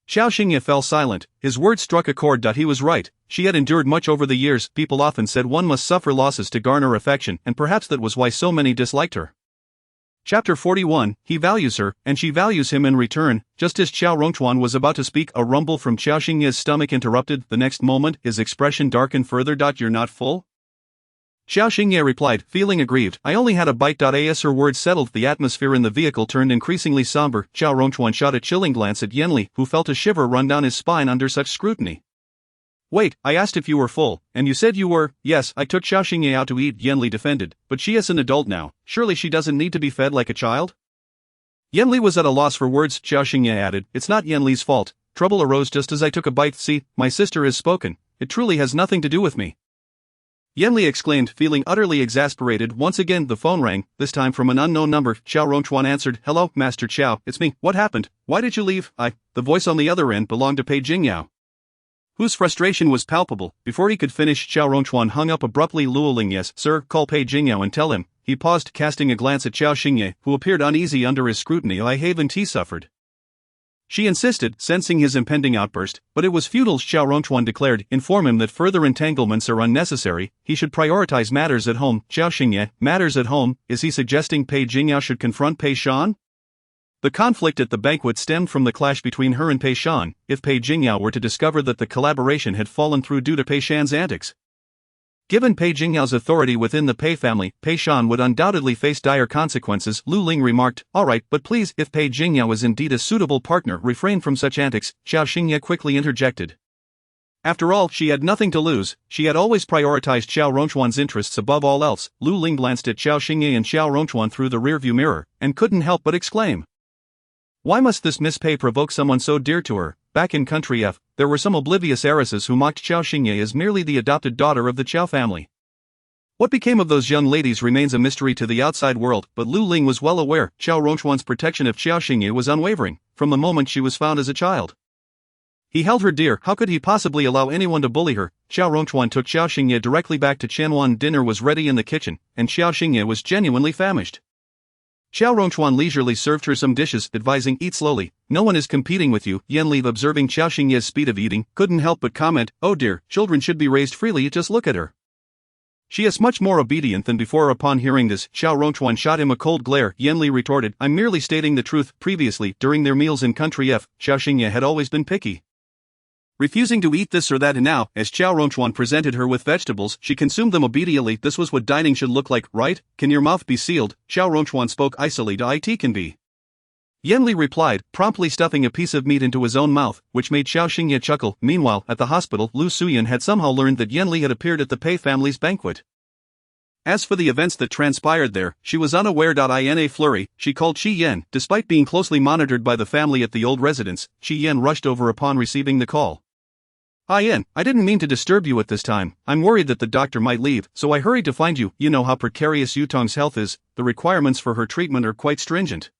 Qiao Xingye fell silent. His words struck a chord. He was right. She had endured much over the years. People often said one must suffer losses to garner affection, and perhaps that was why so many disliked her. Chapter 41, he values her, and she values him in return. Just as Qiao Rongchuan was about to speak, a rumble from Qiao Xingye's stomach interrupted. The next moment, his expression darkened further. "You're not full?" Qiao Xingye replied, feeling aggrieved. "I only had a bite." As her words settled, the atmosphere in the vehicle turned increasingly somber. Qiao Rongchuan shot a chilling glance at Yanli, who felt a shiver run down his spine under such scrutiny. "Wait, I asked if you were full, and you said you were." "Yes, I took Qiao Xingye out to eat," Yanli defended, "but she is an adult now. Surely she doesn't need to be fed like a child?" Yanli was at a loss for words. Qiao Xingye added, "It's not Yanli's fault. Trouble arose just as I took a bite. See, my sister has spoken. it truly has nothing to do with me. Yanli exclaimed, feeling utterly exasperated. Once again the phone rang, this time from an unknown number. Qiao Rongchuan answered. Hello, Master Qiao, it's me. What happened? Why did you leave? The voice on the other end belonged to Pei Jingyao, whose frustration was palpable. Before he could finish, Qiao Rongchuan hung up abruptly. Luoling, yes, sir, call Pei Jingyao and tell him. He paused, casting a glance at Qiao Xingye, who appeared uneasy under his scrutiny. I haven't he suffered? She insisted, sensing his impending outburst, but it was futile. Qiao Rongchuan declared. Inform him that further entanglements are unnecessary, he should prioritize matters at home. Qiao Xingye, matters at home, is he suggesting Pei Jingyao should confront Pei Shan? The conflict at the banquet stemmed from the clash between her and Pei Shan. If Pei Jingyao were to discover that the collaboration had fallen through due to Pei Shan's antics, given Pei Jingyao's authority within the Pei family, Pei Shan would undoubtedly face dire consequences. Lu Ling remarked. Alright, but please, if Pei Jingyao is indeed a suitable partner, refrain from such antics, Qiao Xingye quickly interjected. After all, she had nothing to lose. She had always prioritized Qiao Rongchuan's interests above all else. Lu Ling glanced at Qiao Xingye and Qiao Rongchuan through the rearview mirror, and couldn't help but exclaim. Why must this Miss Pei provoke someone so dear to her? Back in country F, there were some oblivious heiresses who mocked Qiao Xingye as merely the adopted daughter of the Qiao family. What became of those young ladies remains a mystery to the outside world, but Lu Ling was well aware Qiao Rongchuan's protection of Qiao Xingye was unwavering, from the moment she was found as a child. He held her dear. How could he possibly allow anyone to bully her? Qiao Rongchuan took Qiao Xingye directly back to Qianwan. Dinner was ready in the kitchen, and Qiao Xingye was genuinely famished. Qiao Rongchuan leisurely served her some dishes, advising, eat slowly, no one is competing with you. Yanli, observing Qiao Xingye's speed of eating, couldn't help but comment, oh dear, children should be raised freely, just look at her. She is much more obedient than before. Upon hearing this, Qiao Rongchuan shot him a cold glare. Yanli retorted, I'm merely stating the truth. Previously, during their meals in country F, Qiao Xingye had always been picky, refusing to eat this or that, and now, as Qiao Rongchuan presented her with vegetables, she consumed them obediently. This was what dining should look like, right? Can your mouth be sealed? Qiao Rongchuan spoke icily to it can be. Yanli replied, promptly stuffing a piece of meat into his own mouth, which made Qiao Xingye chuckle. Meanwhile, at the hospital, Lu Suyan had somehow learned that Yanli had appeared at the Pei family's banquet. As for the events that transpired there, she was unaware. In a flurry, she called Qi Yan. Despite being closely monitored by the family at the old residence, Qi Yan rushed over upon receiving the call. Yan, I didn't mean to disturb you at this time. I'm worried that the doctor might leave, so I hurried to find you. You know how precarious Yutong's health is. The requirements for her treatment are quite stringent.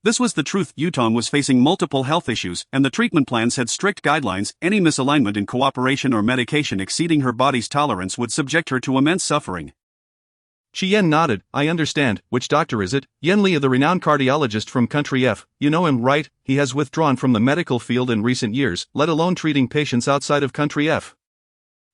This was the truth. Yutong was facing multiple health issues, and the treatment plans had strict guidelines. Any misalignment in cooperation or medication exceeding her body's tolerance would subject her to immense suffering. Qi Yan nodded. I understand. Which doctor is it? Yanli, the renowned cardiologist from country F. You know him, right? He has withdrawn from the medical field in recent years, let alone treating patients outside of country F.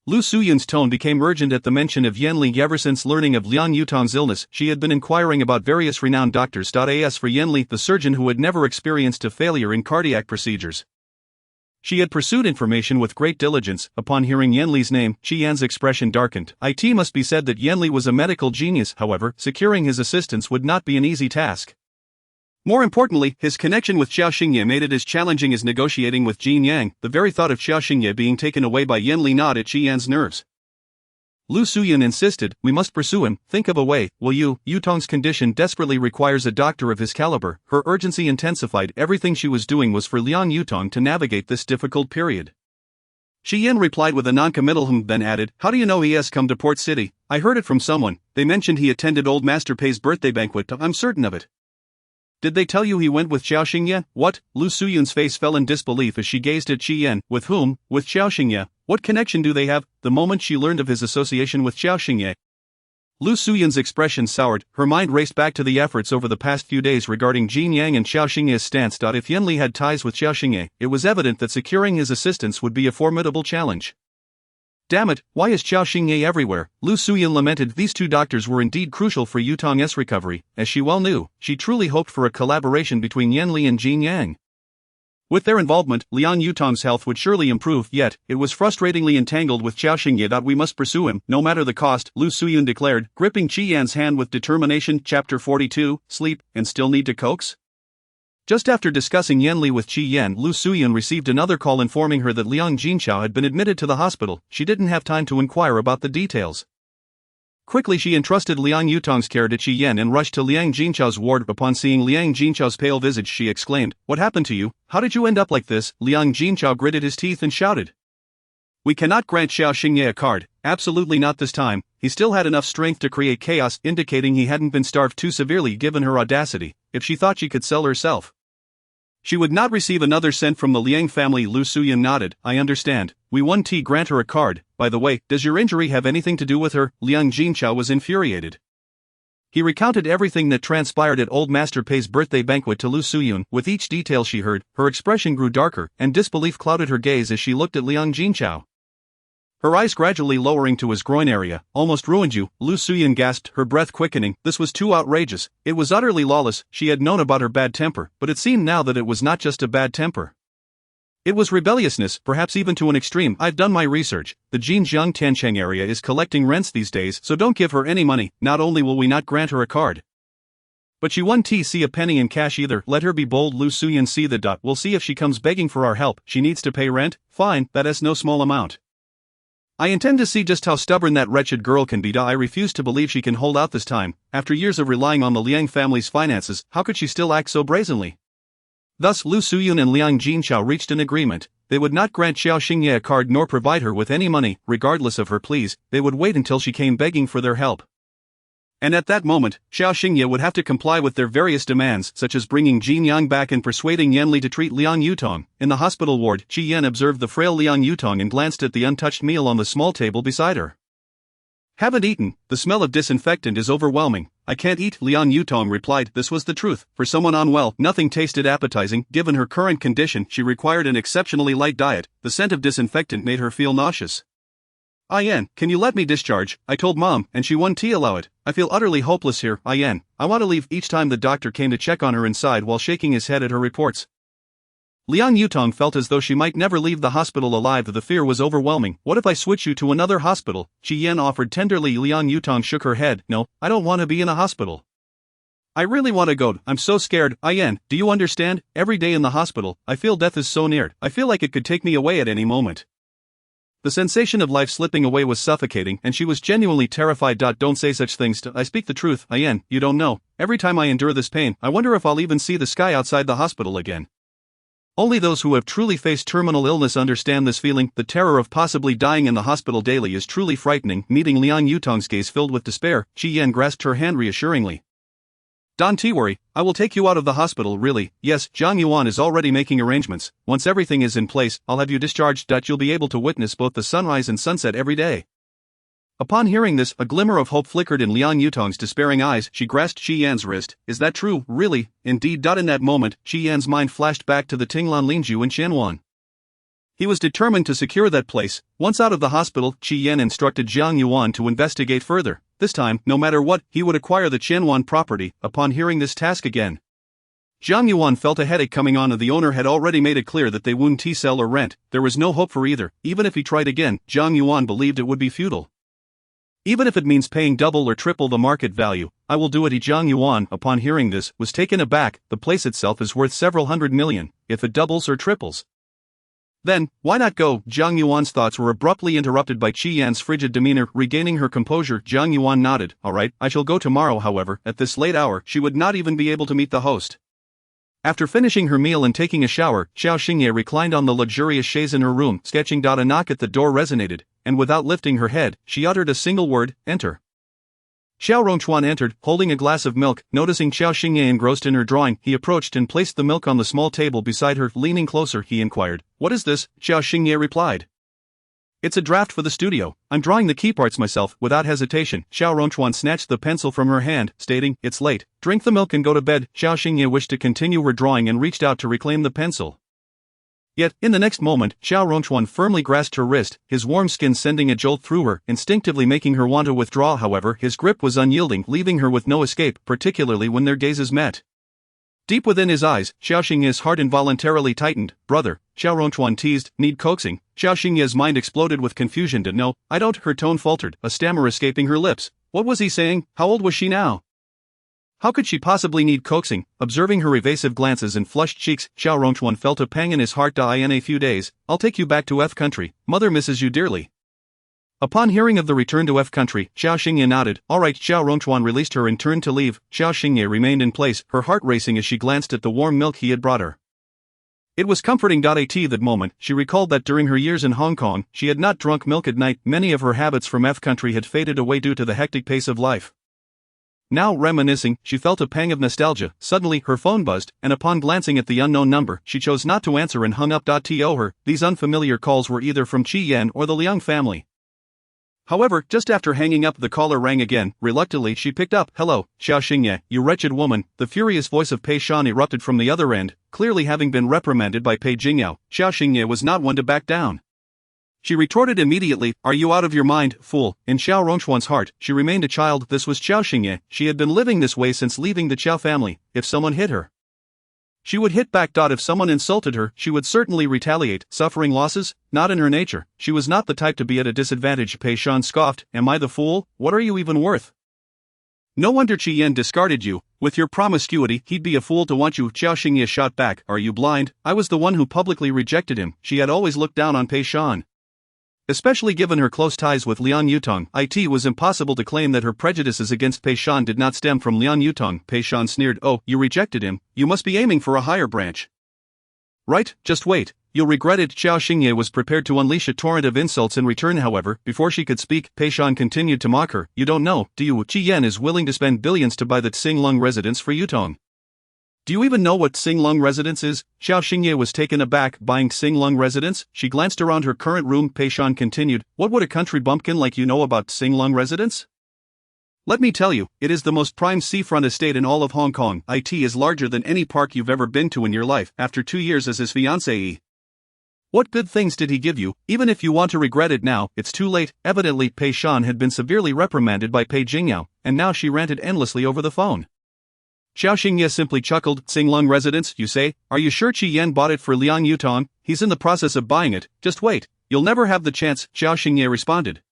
Lu Suyan's tone became urgent at the mention of Yanli. Ever since learning of Liang Yutong's illness, she had been inquiring about various renowned doctors. As for Yanli, the surgeon who had never experienced a failure in cardiac procedures, she had pursued information with great diligence. Upon hearing Yanli's name, Qi Yan's expression darkened. It must be said that Yanli was a medical genius. However, securing his assistance would not be an easy task. More importantly, his connection with Qiao Xingye made it as challenging as negotiating with Jin Yang. The very thought of Qiao Xingye being taken away by Yanli gnawed at Qi Yan's nerves. Lu Suyan insisted, we must pursue him. Think of a way, will you? Yutong's condition desperately requires a doctor of his caliber. Her urgency intensified. Everything she was doing was for Liang Yutong to navigate this difficult period. Qi Yan replied with a non-committal then added, how do you know he has come to Port City? I heard it from someone. They mentioned he attended old Master Pei's birthday banquet. I'm certain of it. Did they tell you he went with Qiao Xingye? What? Lu Suyan's face fell in disbelief as she gazed at Qi Yan. With whom? With Qiao Xingye. What connection do they have? The moment she learned of his association with Qiao Xingye, Lu Suyan's expression soured. Her mind raced back to the efforts over the past few days regarding Jin Yang and Qiao Xingye's stance. If Yanli had ties with Qiao Xingye, it was evident that securing his assistance would be a formidable challenge. Damn it, why is Qiao Xingye everywhere? Lu Suyan lamented. These two doctors were indeed crucial for Yutong's recovery. As she well knew, she truly hoped for a collaboration between Yanli and Jin Yang. With their involvement, Liang Yutong's health would surely improve, yet, it was frustratingly entangled with Qiao Xingye. We must pursue him, no matter the cost, Lu Suyan declared, gripping Qi Yan's hand with determination. Chapter 42, Sleep, and Still Need to Coax? Just after discussing Yanli with Qi Yan, Lu Suyan received another call informing her that Liang Jinchao had been admitted to the hospital. She didn't have time to inquire about the details. Quickly she entrusted Liang Yutong's care to Qi Yan and rushed to Liang Jinchao's ward. Upon seeing Liang Jinchao's pale visage, she exclaimed, what happened to you? How did you end up like this? Liang Jinchao gritted his teeth and shouted, We cannot grant Qiao Xingye a card, absolutely not this time. He still had enough strength to create chaos, indicating he hadn't been starved too severely given her audacity, if she thought she could sell herself. She would not receive another cent from the Liang family. Lu Suyin nodded. I understand. We 1T grant her a card. By the way, does your injury have anything to do with her? Liang Jinchao was infuriated. He recounted everything that transpired at Old Master Pei's birthday banquet to Lu Suyun. With each detail she heard, her expression grew darker, and disbelief clouded her gaze as she looked at Liang Jinchao. Her eyes gradually lowering to his groin area. Almost ruined you, Lu Suyin gasped, her breath quickening. This was too outrageous. It was utterly lawless. She had known about her bad temper, but it seemed now that it was not just a bad temper. It was rebelliousness, perhaps even to an extreme. I've done my research. The Jinjiang Tiancheng area is collecting rents these days, so don't give her any money. Not only will we not grant her a card, but she 1T see a penny in cash either. Let her be bold. Lu Suyin see the dot. We'll see if she comes begging for our help. She needs to pay rent? Fine, that is no small amount. I intend to see just how stubborn that wretched girl can be. I refuse to believe she can hold out this time. After years of relying on the Liang family's finances, how could she still act so brazenly? Thus Lu Suyun and Liang Jinchao reached an agreement. They would not grant Qiao Xingye a card nor provide her with any money, regardless of her pleas. They would wait until she came begging for their help. And at that moment, Qiao Xingye would have to comply with their various demands, such as bringing Jin Yang back and persuading Yan Li to treat Liang Yutong. In the hospital ward, Qi Yan observed the frail Liang Yutong and glanced at the untouched meal on the small table beside her. Haven't eaten. The smell of disinfectant is overwhelming. I can't eat, Liang Yutong replied. This was the truth. For someone unwell, nothing tasted appetizing. Given her current condition, she required an exceptionally light diet. The scent of disinfectant made her feel nauseous. Yan, can you let me discharge? I told Mom, and she 1T allow it. I feel utterly hopeless here. Yan, I want to leave. Each time the doctor came to check on her inside while shaking his head at her reports. Liang Yutong felt as though she might never leave the hospital alive. The fear was overwhelming. What if I switch you to another hospital? Qi Yan offered tenderly. Liang Yutong shook her head. No, I don't want to be in a hospital. I really want to go. I'm so scared. Yan, do you understand? Every day in the hospital, I feel death is so near. I feel like it could take me away at any moment. The sensation of life slipping away was suffocating, and she was genuinely terrified. Don't say such things. I speak the truth. Yan, you don't know. Every time I endure this pain, I wonder if I'll even see the sky outside the hospital again. Only those who have truly faced terminal illness understand this feeling. The terror of possibly dying in the hospital daily is truly frightening. Meeting Liang Yutong's gaze filled with despair, Qi Yan grasped her hand reassuringly. Don't worry, I will take you out of the hospital. Really? Yes, Zhang Yuan is already making arrangements. Once everything is in place, I'll have you discharged. You'll be able to witness both the sunrise and sunset every day. Upon hearing this, a glimmer of hope flickered in Liang Yutong's despairing eyes. She grasped Qi Yan's wrist. Is that true? Really? Indeed. In that moment, Qi Yan's mind flashed back to the Tinglan Lingju in Qianwan. He was determined to secure that place. Once out of the hospital, Qi Yan instructed Zhang Yuan to investigate further. This time, no matter what, he would acquire the Qianwan property. Upon hearing this task again, Zhang Yuan felt a headache coming on. The owner had already made it clear that they wouldn't sell or rent. There was no hope for either. Even if he tried again, Zhang Yuan believed it would be futile. Even if it means paying double or triple the market value, I will do it. Zhang Yuan, upon hearing this, was taken aback. The place itself is worth several hundred million. If it doubles or triples, then, why not go? Zhang Yuan's thoughts were abruptly interrupted by Qi Yan's frigid demeanor. Regaining her composure, Zhang Yuan nodded. All right, I shall go tomorrow. However, at this late hour, she would not even be able to meet the host. After finishing her meal and taking a shower, Qiao Xingye reclined on the luxurious chaise in her room, sketching. A knock at the door resonated, and without lifting her head, she uttered a single word, enter. Xiao Rongchuan entered, holding a glass of milk. Noticing Qiao Xingye engrossed in her drawing, he approached and placed the milk on the small table beside her. Leaning closer, he inquired, "What is this?" Qiao Xingye replied, "It's a draft for the studio. I'm drawing the key parts myself." Without hesitation, Xiao Rongchuan snatched the pencil from her hand, stating, "It's late. Drink the milk and go to bed." Xiao Xingye wished to continue her drawing and reached out to reclaim the pencil. Yet, in the next moment, Xiao Rongchuan firmly grasped her wrist, his warm skin sending a jolt through her, instinctively making her want to withdraw. However, his grip was unyielding, leaving her with no escape, particularly when their gazes met. Deep within his eyes, Xiao Xingye's heart involuntarily tightened. "Brother," Xiao Rongchuan teased, "need coaxing?" Xiao Xingye's mind exploded with confusion. "No, I don't." Her tone faltered, a stammer escaping her lips. What was he saying? How old was she now? How could she possibly need coaxing? Observing her evasive glances and flushed cheeks, Xiao Rongchuan felt a pang in his heart. In a few days, I'll take you back to F country. Mother misses you dearly. Upon hearing of the return to F country, Xiao Xingye nodded. All right. Xiao Rongchuan released her and turned to leave. Xiao Xingye remained in place, her heart racing as she glanced at the warm milk he had brought her. It was comforting. At that moment, she recalled that during her years in Hong Kong, she had not drunk milk at night. Many of her habits from F country had faded away due to the hectic pace of life. Now, reminiscing, she felt a pang of nostalgia. Suddenly, her phone buzzed, and upon glancing at the unknown number, she chose not to answer and hung up. To her, these unfamiliar calls were either from Qi Yan or the Liang family. However, just after hanging up, the caller rang again. Reluctantly, she picked up. "Hello, Qiao Xingye, you wretched woman." The furious voice of Pei Shan erupted from the other end. Clearly having been reprimanded by Pei Jingyao, Qiao Xingye was not one to back down. She retorted immediately, "Are you out of your mind, fool?" In Xiao Rongchuan's heart, she remained a child. This was Qiao Xingye. She had been living this way since leaving the Qiao family. If someone hit her, she would hit back. If someone insulted her, she would certainly retaliate. Suffering losses? Not in her nature. She was not the type to be at a disadvantage. Pei Shan scoffed. "Am I the fool? What are you even worth? No wonder Qi Yan discarded you. With your promiscuity, he'd be a fool to want you." Qiao Xingye shot back. "Are you blind? I was the one who publicly rejected him." She had always looked down on Pei Shan, especially given her close ties with Liang Yutong. It was impossible to claim that her prejudices against Pei Shan did not stem from Liang Yutong. Pei Shan sneered. "Oh, you rejected him? You must be aiming for a higher branch. Right, just wait. You'll regret it." Qiao Xingye was prepared to unleash a torrent of insults in return. However, before she could speak, Pei Shan continued to mock her. "You don't know, do you? Qi Yan is willing to spend billions to buy the Xinglong residence for Yutong. Do you even know what Xinglong residence is?" Qiao Xingye was taken aback. "Buying Xinglong residence?" She glanced around her current room. Pei Shan continued, "What would a country bumpkin like you know about Xinglong residence? Let me tell you, it is the most prime seafront estate in all of Hong Kong. It is larger than any park you've ever been to in your life. After 2 years as his fiancé, what good things did he give you? Even if you want to regret it now, it's too late." Evidently, Pei Shan had been severely reprimanded by Pei Jingyao, and now she ranted endlessly over the phone. Qiao Xingye simply chuckled. "Xinglong residence, you say? Are you sure Qi Yan bought it for Liang Yutong? He's in the process of buying it. Just wait. You'll never have the chance," Qiao Xingye responded.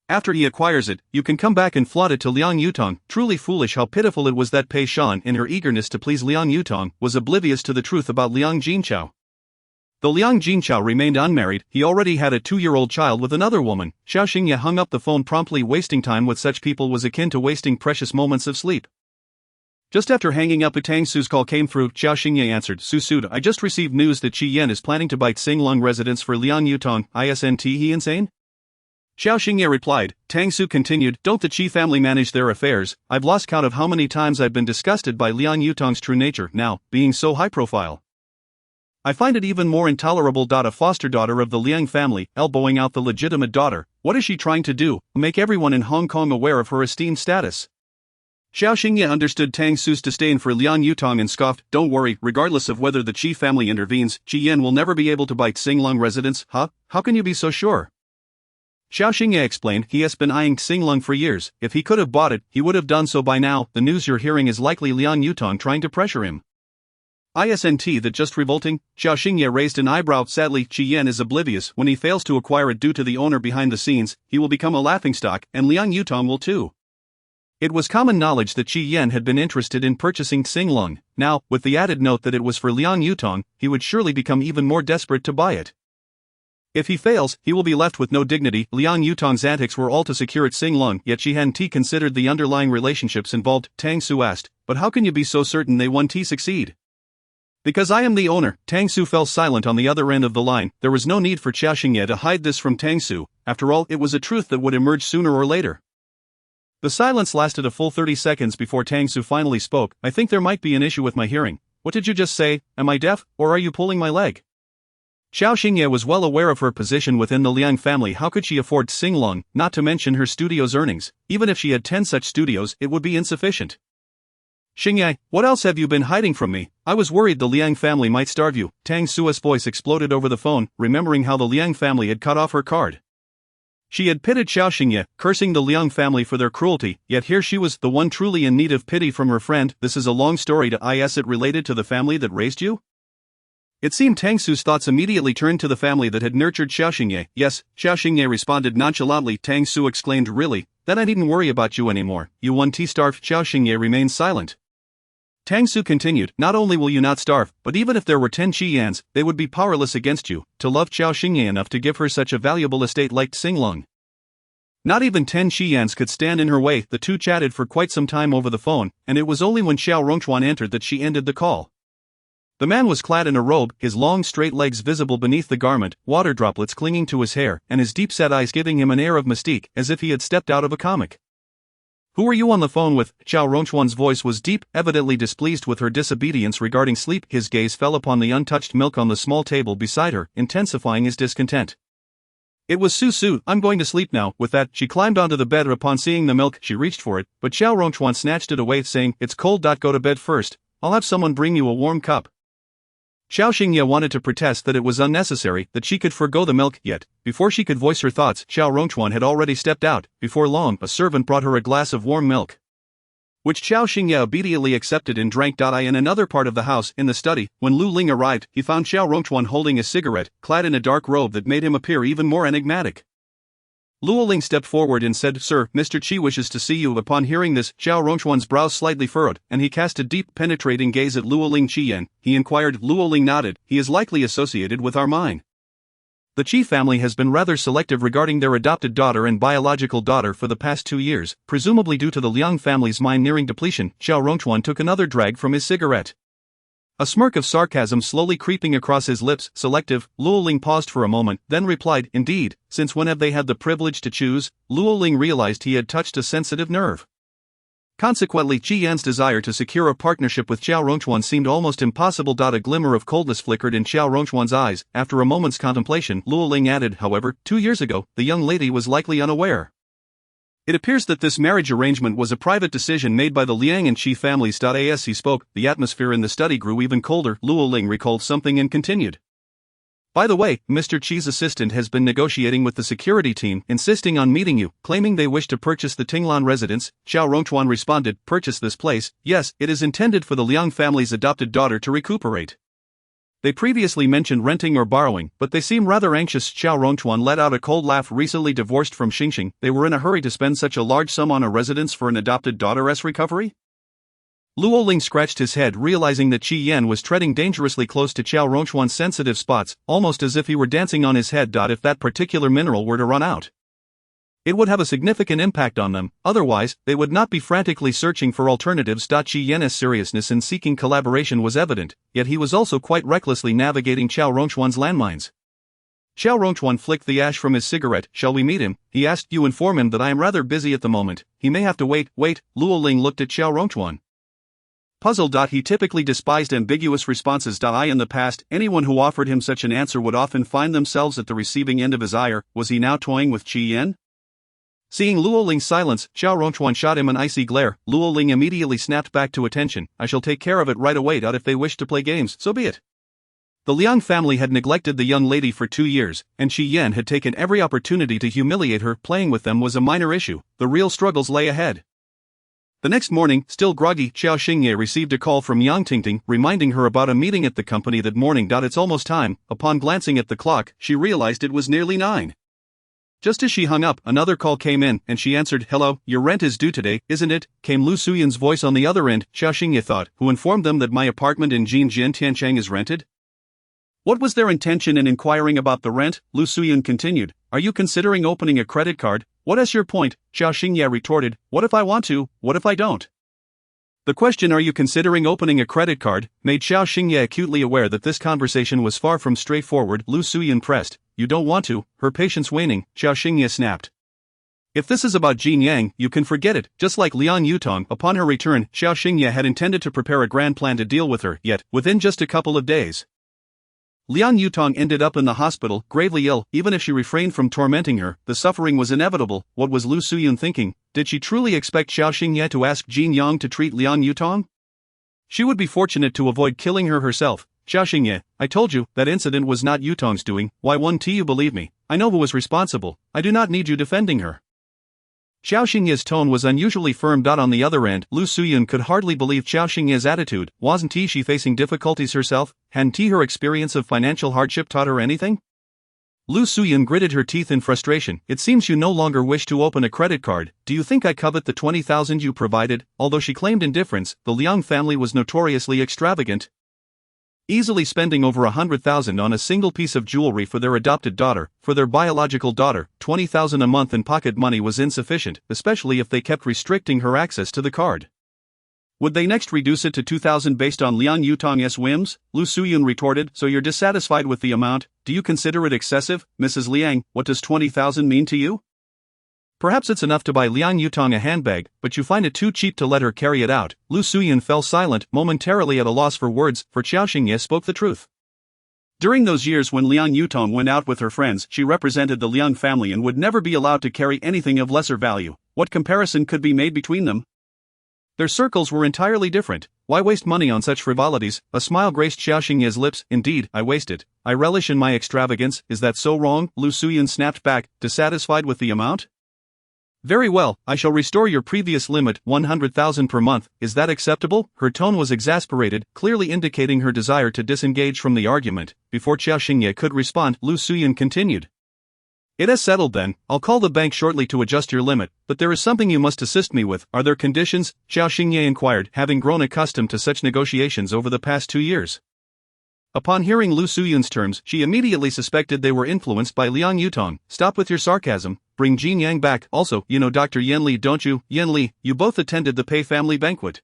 "After he acquires it, you can come back and flaunt it to Liang Yutong." Truly foolish. How pitiful it was that Pei Shan, in her eagerness to please Liang Yutong, was oblivious to the truth about Liang Jinchao. Though Liang Jinchao remained unmarried, he already had a 2-year-old child with another woman. Qiao Xingye hung up the phone promptly. Wasting time with such people was akin to wasting precious moments of sleep. Just after hanging up, a Tang Su's call came through. Qiao Xingye answered. "Su, I just received news that Qi Yan is planning to buy Xinglong residence for Liang Yutong. Isn't he insane?" Qiao Xingye replied. Tang Su continued. "Don't the Qi family manage their affairs? I've lost count of how many times I've been disgusted by Liang Yutong's true nature now, being so high profile. I find it even more intolerable." A foster daughter of the Liang family, elbowing out the legitimate daughter. What is she trying to do? Make everyone in Hong Kong aware of her esteemed status? Qiao Xingye understood Tang Su's disdain for Liang Yutong and scoffed. "Don't worry, regardless of whether the Qi family intervenes, Qi Yan will never be able to buy Xinglong residence." "Huh? How can you be so sure?" Qiao Xingye explained. "He has been eyeing Xinglong for years. If he could have bought it, he would have done so by now. The news you're hearing is likely Liang Yutong trying to pressure him." "Isn't that just revolting?" Qiao Xingye raised an eyebrow. "Sadly, Qi Yan is oblivious. When he fails to acquire it due to the owner behind the scenes, he will become a laughingstock, and Liang Yutong will too." It was common knowledge that Qi Yan had been interested in purchasing Xinglong. Now, with the added note that it was for Liang Yutong, he would surely become even more desperate to buy it. If he fails, he will be left with no dignity. Liang Yutong's antics were all to secure its Xinglong, yet she hadn't considered the underlying relationships involved. Tang Su asked. "But how can you be so certain they won't succeed?" "Because I am the owner." Tang Su fell silent on the other end of the line. There was no need for Qiao Xingye to hide this from Tang Su. After all, it was a truth that would emerge sooner or later. The silence lasted a full 30 seconds before Tang Su finally spoke. "I think there might be an issue with my hearing." "What did you just say? Am I deaf, or are you pulling my leg?" Qiao Xingye was well aware of her position within the Liang family. How could she afford Xinglong, not to mention her studio's earnings? Even if she had 10 such studios, it would be insufficient. "Xingye, what else have you been hiding from me? I was worried the Liang family might starve you." Tang Su's voice exploded over the phone, remembering how the Liang family had cut off her card. She had pitied Qiao Xingye, cursing the Liang family for their cruelty, yet here she was, the one truly in need of pity from her friend. "This is a long story. Is it related to the family that raised you?" It seemed Tang Su's thoughts immediately turned to the family that had nurtured Qiao Xingye. "Yes," Qiao Xingye responded nonchalantly. Tang Su exclaimed. "Really? Then I needn't worry about you anymore. You won't starve." Qiao Xingye remained silent. Tang Su continued. "Not only will you not starve, but even if there were 10 Qi Yans, they would be powerless against you. To love Qiao Xingye enough to give her such a valuable estate like Xinglong, not even 10 Qi Yans could stand in her way." The two chatted for quite some time over the phone, and it was only when Xiao Rongchuan entered that she ended the call. The man was clad in a robe, his long straight legs visible beneath the garment, water droplets clinging to his hair, and his deep-set eyes giving him an air of mystique, as if he had stepped out of a comic. "Who are you on the phone with?" Qiao Rongchuan's voice was deep, evidently displeased with her disobedience regarding sleep. His gaze fell upon the untouched milk on the small table beside her, intensifying his discontent. "It was Su. I'm going to sleep now." With that, she climbed onto the bed. Upon seeing the milk, she reached for it, but Qiao Rongchuan snatched it away, saying, "It's cold. Go to bed first. I'll have someone bring you a warm cup." Qiao Xingye wanted to protest that it was unnecessary, that she could forgo the milk, yet, before she could voice her thoughts, Qiao Rongchuan had already stepped out. Before long, a servant brought her a glass of warm milk, which Qiao Xingye obediently accepted and drank. In another part of the house, in the study, when Lu Ling arrived, he found Qiao Rongchuan holding a cigarette, clad in a dark robe that made him appear even more enigmatic. Lu Ling stepped forward and said, "Sir, Mr. Qi wishes to see you." Upon hearing this, Qiao Rongchuan's brows slightly furrowed, and he cast a deep, penetrating gaze at Lu Ling. "Qiyan," he inquired. Lu Ling nodded. "He is likely associated with our mine. The Qi family has been rather selective regarding their adopted daughter and biological daughter for the past 2 years, presumably due to the Liang family's mine nearing depletion." Qiao Rongchuan took another drag from his cigarette, a smirk of sarcasm slowly creeping across his lips. "Selective?" Lu Ling paused for a moment, then replied, "Indeed, since when have they had the privilege to choose?" Lu Ling realized he had touched a sensitive nerve. Consequently, Qi Yan's desire to secure a partnership with Qiao Rongchuan seemed almost impossible. A glimmer of coldness flickered in Qiao Rongchuan's eyes. After a moment's contemplation, Lu Ling added, "However, 2 years ago, the young lady was likely unaware. It appears that this marriage arrangement was a private decision made by the Liang and Qi families." As he spoke, the atmosphere in the study grew even colder. Lu Ling recalled something and continued, "By the way, Mr. Qi's assistant has been negotiating with the security team, insisting on meeting you, claiming they wish to purchase the Tinglan residence." Qiao Rongchuan responded, "Purchase this place? Yes, it is intended for the Liang family's adopted daughter to recuperate. They previously mentioned renting or borrowing, but they seem rather anxious." Qiao Rongchuan let out a cold laugh. "Recently divorced from Xingxing, they were in a hurry to spend such a large sum on a residence for an adopted daughter's recovery?" Lu Ling scratched his head, realizing that Qi Yan was treading dangerously close to Qiao Rongchuan's sensitive spots, almost as if he were dancing on his head. If that particular mineral were to run out, it would have a significant impact on them, otherwise, they would not be frantically searching for alternatives. Qi Yan's seriousness in seeking collaboration was evident, yet he was also quite recklessly navigating Qiao Rongchuan's landmines. Qiao Rongchuan flicked the ash from his cigarette. "Shall we meet him?" he asked. "You inform him that I am rather busy at the moment. He may have to wait." "Wait." Lu Ling looked at Qiao Rongchuan, puzzled. He typically despised ambiguous responses. In the past, anyone who offered him such an answer would often find themselves at the receiving end of his ire. Was he now toying with Qi Yan? Seeing Lu Ling's silence, Qiao Rongchuan shot him an icy glare. Lu Ling immediately snapped back to attention. "I shall take care of it right away. If they wish to play games, so be it." The Liang family had neglected the young lady for 2 years, and Qi Yan had taken every opportunity to humiliate her. Playing with them was a minor issue. The real struggles lay ahead. The next morning, still groggy, Qiao Xingye received a call from Yang Tingting, reminding her about a meeting at the company that morning. "It's almost time." Upon glancing at the clock, she realized it was nearly 9. Just as she hung up, another call came in, and she answered. "Hello, your rent is due today, isn't it?" came Lu Suyan's voice on the other end. Qiao Xingye thought, "Who informed them that my apartment in Jinjian Tianchang is rented?" What was their intention in inquiring about the rent? Lu Suyan continued, "Are you considering opening a credit card?" "What is your point?" Qiao Xingye retorted, "What if I want to, what if I don't?" The question, "Are you considering opening a credit card?" made Qiao Xingye acutely aware that this conversation was far from straightforward. Lu Suyan pressed, "You don't want to," her patience waning. Qiao Xingye snapped, "If this is about Jin Yang, you can forget it." Just like Liang Yutong, upon her return, Qiao Xingye had intended to prepare a grand plan to deal with her, yet, within just a couple of days, Liang Yutong ended up in the hospital, gravely ill. Even if she refrained from tormenting her, the suffering was inevitable. What was Lu Suyan thinking? Did she truly expect Qiao Xingye to ask Jin Yang to treat Liang Yutong? She would be fortunate to avoid killing her herself. "Qiao Xingye, I told you, that incident was not Yutong's doing. Why won't you believe me? I know who was responsible. I do not need you defending her." Qiao Xingye's tone was unusually firm. On the other end, Lu Suyan could hardly believe Qiao Xingye's attitude. Wasn't she facing difficulties herself? Hadn't her experience of financial hardship taught her anything? Lu Suyan gritted her teeth in frustration. "It seems you no longer wish to open a credit card. Do you think I covet the 20,000 you provided?" Although she claimed indifference, the Liang family was notoriously extravagant, easily spending over 100,000 on a single piece of jewelry for their adopted daughter. For their biological daughter, 20,000 a month in pocket money was insufficient, especially if they kept restricting her access to the card. Would they next reduce it to 2,000 based on Liang Yutong's whims? Lu Suyun retorted, so you're dissatisfied with the amount? Do you consider it excessive, Mrs. Liang? What does 20,000 mean to you? Perhaps it's enough to buy Liang Yutong a handbag, but you find it too cheap to let her carry it out. Lu Suyun fell silent, momentarily at a loss for words, for Qiao Xingye spoke the truth. During those years when Liang Yutong went out with her friends, she represented the Liang family and would never be allowed to carry anything of lesser value. What comparison could be made between them? Their circles were entirely different. Why waste money on such frivolities? A smile graced Qiao Xingye's lips. Indeed, I waste it. I relish in my extravagance. Is that so wrong? Lu Suyun snapped back, dissatisfied with the amount. Very well, I shall restore your previous limit, 100,000 per month. Is that acceptable? Her tone was exasperated, clearly indicating her desire to disengage from the argument. Before Qiao Xingye could respond, Lu Suyun continued. It is settled then. I'll call the bank shortly to adjust your limit, but there is something you must assist me with. Are there conditions? Qiao Xingye inquired, having grown accustomed to such negotiations over the past 2 years. Upon hearing Lu Suyun's terms, she immediately suspected they were influenced by Liang Yutong. Stop with your sarcasm. Bring Jin Yang back. Also, you know Dr. Yan Li, don't you? Yan Li, you both attended the Pei family banquet.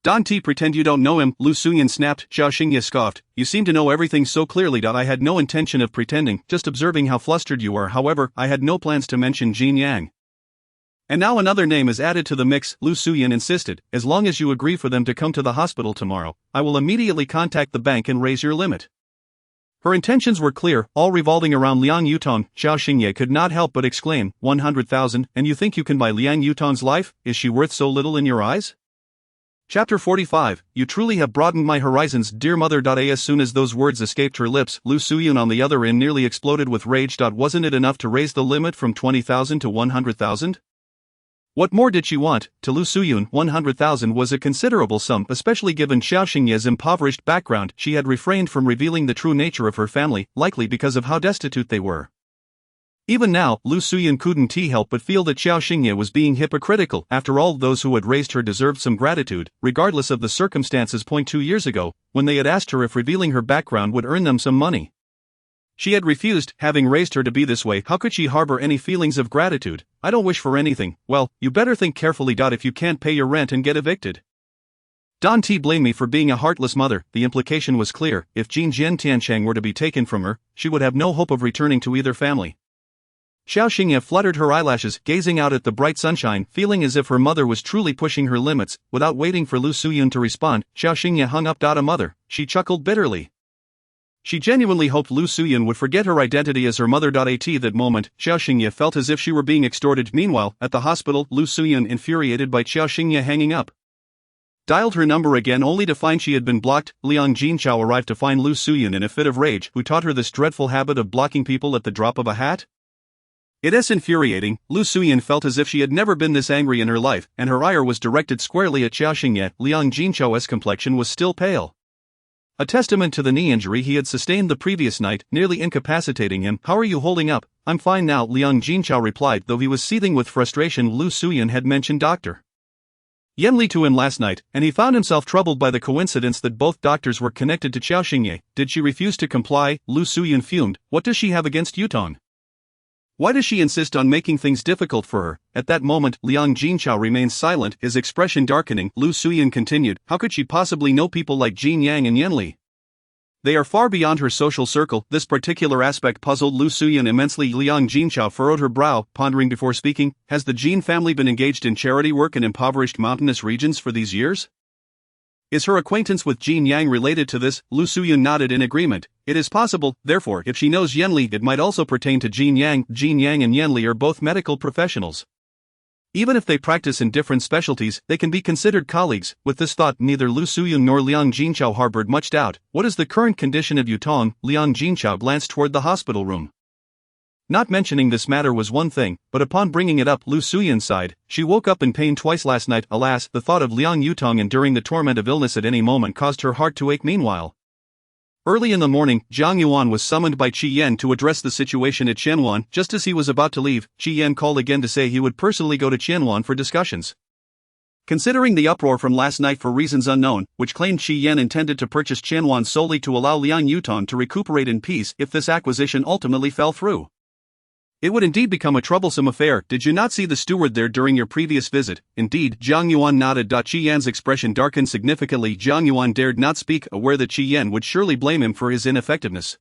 Don T, pretend you don't know him, Lu Suyun snapped. Qiao Xingye scoffed. You seem to know everything so clearly. I had no intention of pretending, just observing how flustered you are. However, I had no plans to mention Jin Yang. And now another name is added to the mix, Lu Suyun insisted. As long as you agree for them to come to the hospital tomorrow, I will immediately contact the bank and raise your limit. Her intentions were clear, all revolving around Liang Yutong. Qiao Xingye could not help but exclaim, 100,000, and you think you can buy Liang Yutong's life? Is she worth so little in your eyes? Chapter 45, You truly have broadened my horizons, dear mother. As soon as those words escaped her lips, Lu Suyun on the other end nearly exploded with rage. Wasn't it enough to raise the limit from 20,000 to 100,000? What more did she want? To Lu Suyun, 100,000 was a considerable sum, especially given Qiao Xingye's impoverished background. She had refrained from revealing the true nature of her family, likely because of how destitute they were. Even now, Lu Suyun couldn't help but feel that Qiao Xingye was being hypocritical. After all, those who had raised her deserved some gratitude, regardless of the circumstances. 2 years ago, when they had asked her if revealing her background would earn them some money, she had refused. Having raised her to be this way, how could she harbor any feelings of gratitude? I don't wish for anything. Well, you better think carefully. If you can't pay your rent and get evicted. Don T blamed me for being a heartless mother. The implication was clear. If Jin Tianchang were to be taken from her, she would have no hope of returning to either family. Qiao Xingye fluttered her eyelashes, gazing out at the bright sunshine, feeling as if her mother was truly pushing her limits. Without waiting for Lu Suyun to respond, Qiao Xingye hung up. A mother. She chuckled bitterly. She genuinely hoped Lu Suyun would forget her identity as her mother. At that moment, Qiao Xingye felt as if she were being extorted. Meanwhile, at the hospital, Lu Suyun, infuriated by Qiao Xingye hanging up, dialed her number again only to find she had been blocked. Liang Jinchao arrived to find Lu Suyun in a fit of rage. Who taught her this dreadful habit of blocking people at the drop of a hat? It is infuriating. Lu Suyun felt as if she had never been this angry in her life, and her ire was directed squarely at Qiao Xingye. Liang Jinchao's complexion was still pale, a testament to the knee injury he had sustained the previous night, nearly incapacitating him. How are you holding up? I'm fine now, Liang Jinchao replied. Though he was seething with frustration, Lu Suyun had mentioned Dr. Yan Li to him last night, and he found himself troubled by the coincidence that both doctors were connected to Qiao Xingye. Did she refuse to comply? Lu Suyun fumed. What does she have against Yutong? Why does she insist on making things difficult for her? At that moment, Liang Jinchao remained silent, his expression darkening. Lu Suyun continued, how could she possibly know people like Jin Yang and Yan Li? They are far beyond her social circle. This particular aspect puzzled Lu Suyun immensely. Liang Jinchao furrowed her brow, pondering before speaking. Has the Jin family been engaged in charity work in impoverished mountainous regions for these years? Is her acquaintance with Jin Yang related to this? Lu Suyun nodded in agreement. It is possible, therefore, if she knows Yan Li, it might also pertain to Jin Yang. Jin Yang and Yan Li are both medical professionals. Even if they practice in different specialties, they can be considered colleagues. With this thought, neither Lu Suyun nor Liang Jinchao harbored much doubt. What is the current condition of Yutong? Liang Jinchao glanced toward the hospital room. Not mentioning this matter was one thing, but upon bringing it up, Lu Suyun sighed. She woke up in pain twice last night. Alas, the thought of Liang Yutong enduring the torment of illness at any moment caused her heart to ache. Meanwhile, early in the morning, Zhang Yuan was summoned by Qi Yan to address the situation at Qianwan. Just as he was about to leave, Qi Yan called again to say he would personally go to Qianwan for discussions. Considering the uproar from last night for reasons unknown, which claimed Qi Yan intended to purchase Qianwan solely to allow Liang Yutong to recuperate in peace if this acquisition ultimately fell through, It would indeed become a troublesome affair. Did you not see the steward there during your previous visit? Indeed, Zhang Yuan nodded. Qi Yan's expression darkened significantly. Zhang Yuan dared not speak, aware that Qi Yan would surely blame him for his ineffectiveness.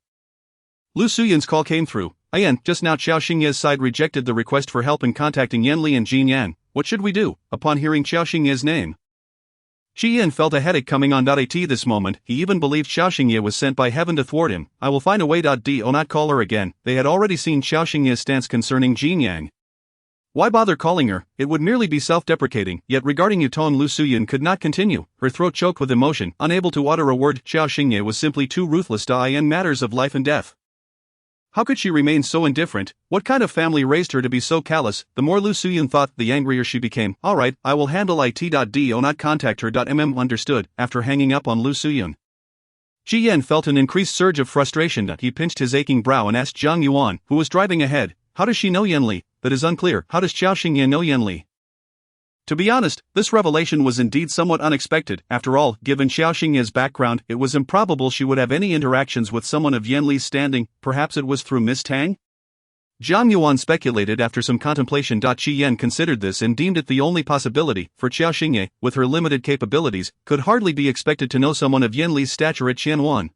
Lu Suyan's call came through. Ayan, just now Qiao Xingye's side rejected the request for help in contacting Yan Li and Jin Yan. What should we do? Upon hearing Qiao Xingye's name, Qi Yan felt a headache coming on. At this moment, he even believed Qiao Xingye was sent by heaven to thwart him. I will find a way. Do not call her again. They had already seen Qiao Xingye's stance concerning Jin Yang. Why bother calling her? It would merely be self-deprecating. Yet regarding Yutong, Lu Suyan could not continue. Her throat choked with emotion, unable to utter a word. Qiao Xingye was simply too ruthless to in matters of life and death. How could she remain so indifferent? What kind of family raised her to be so callous? The more Lu Suyan thought, the angrier she became. Alright, I will handle it. Do not contact her. Understood. After hanging up on Lu Suyan, Qi Yan felt an increased surge of frustration. He pinched his aching brow and asked Zhang Yuan, who was driving ahead, how does she know Yan Li? That is unclear. How does Qiao Xingye know Yan Li? To be honest, this revelation was indeed somewhat unexpected. After all, given Qiao Xingye's background, it was improbable she would have any interactions with someone of Yan Li's standing. Perhaps it was through Miss Tang? Zhang Yuan speculated. After some contemplation. Qi Yan considered this and deemed it the only possibility, for Qiao Xingye, with her limited capabilities, could hardly be expected to know someone of Yan Li's stature at Qianwan.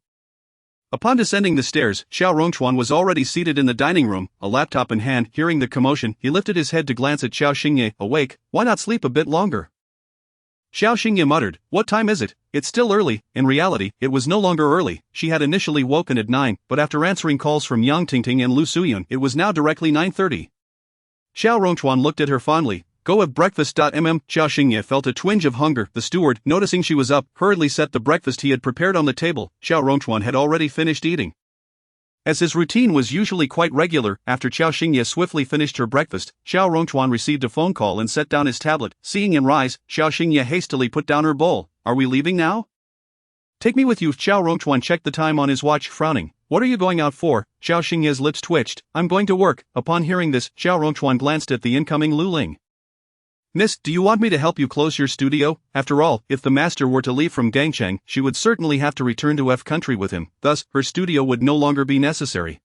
Upon descending the stairs, Xiao Rongchuan was already seated in the dining room, a laptop in hand. Hearing the commotion, he lifted his head to glance at Qiao Xingye. Awake, why not sleep a bit longer? Qiao Xingye muttered, what time is it? It's still early. In reality, it was no longer early. She had initially woken at 9, but after answering calls from Yang Tingting and Lu Suyun, it was now directly 9:30. Xiao Rongchuan looked at her fondly. Go have breakfast. Qiao Xingye felt a twinge of hunger. The steward, noticing she was up, hurriedly set the breakfast he had prepared on the table. Xiao Rongchuan had already finished eating. As his routine was usually quite regular, after Qiao Xingye swiftly finished her breakfast, Xiao Rongchuan received a phone call and set down his tablet. Seeing him rise, Xiao Xingye hastily put down her bowl. Are we leaving now? Take me with you. Xiao Rongchuan checked the time on his watch, frowning. What are you going out for? Xiao Xingye's lips twitched. I'm going to work. Upon hearing this, Xiao Rongchuan glanced at the incoming Lu Ling. Miss, do you want me to help you close your studio? After all, if the master were to leave from Gangcheng, she would certainly have to return to F country with him, thus, her studio would no longer be necessary.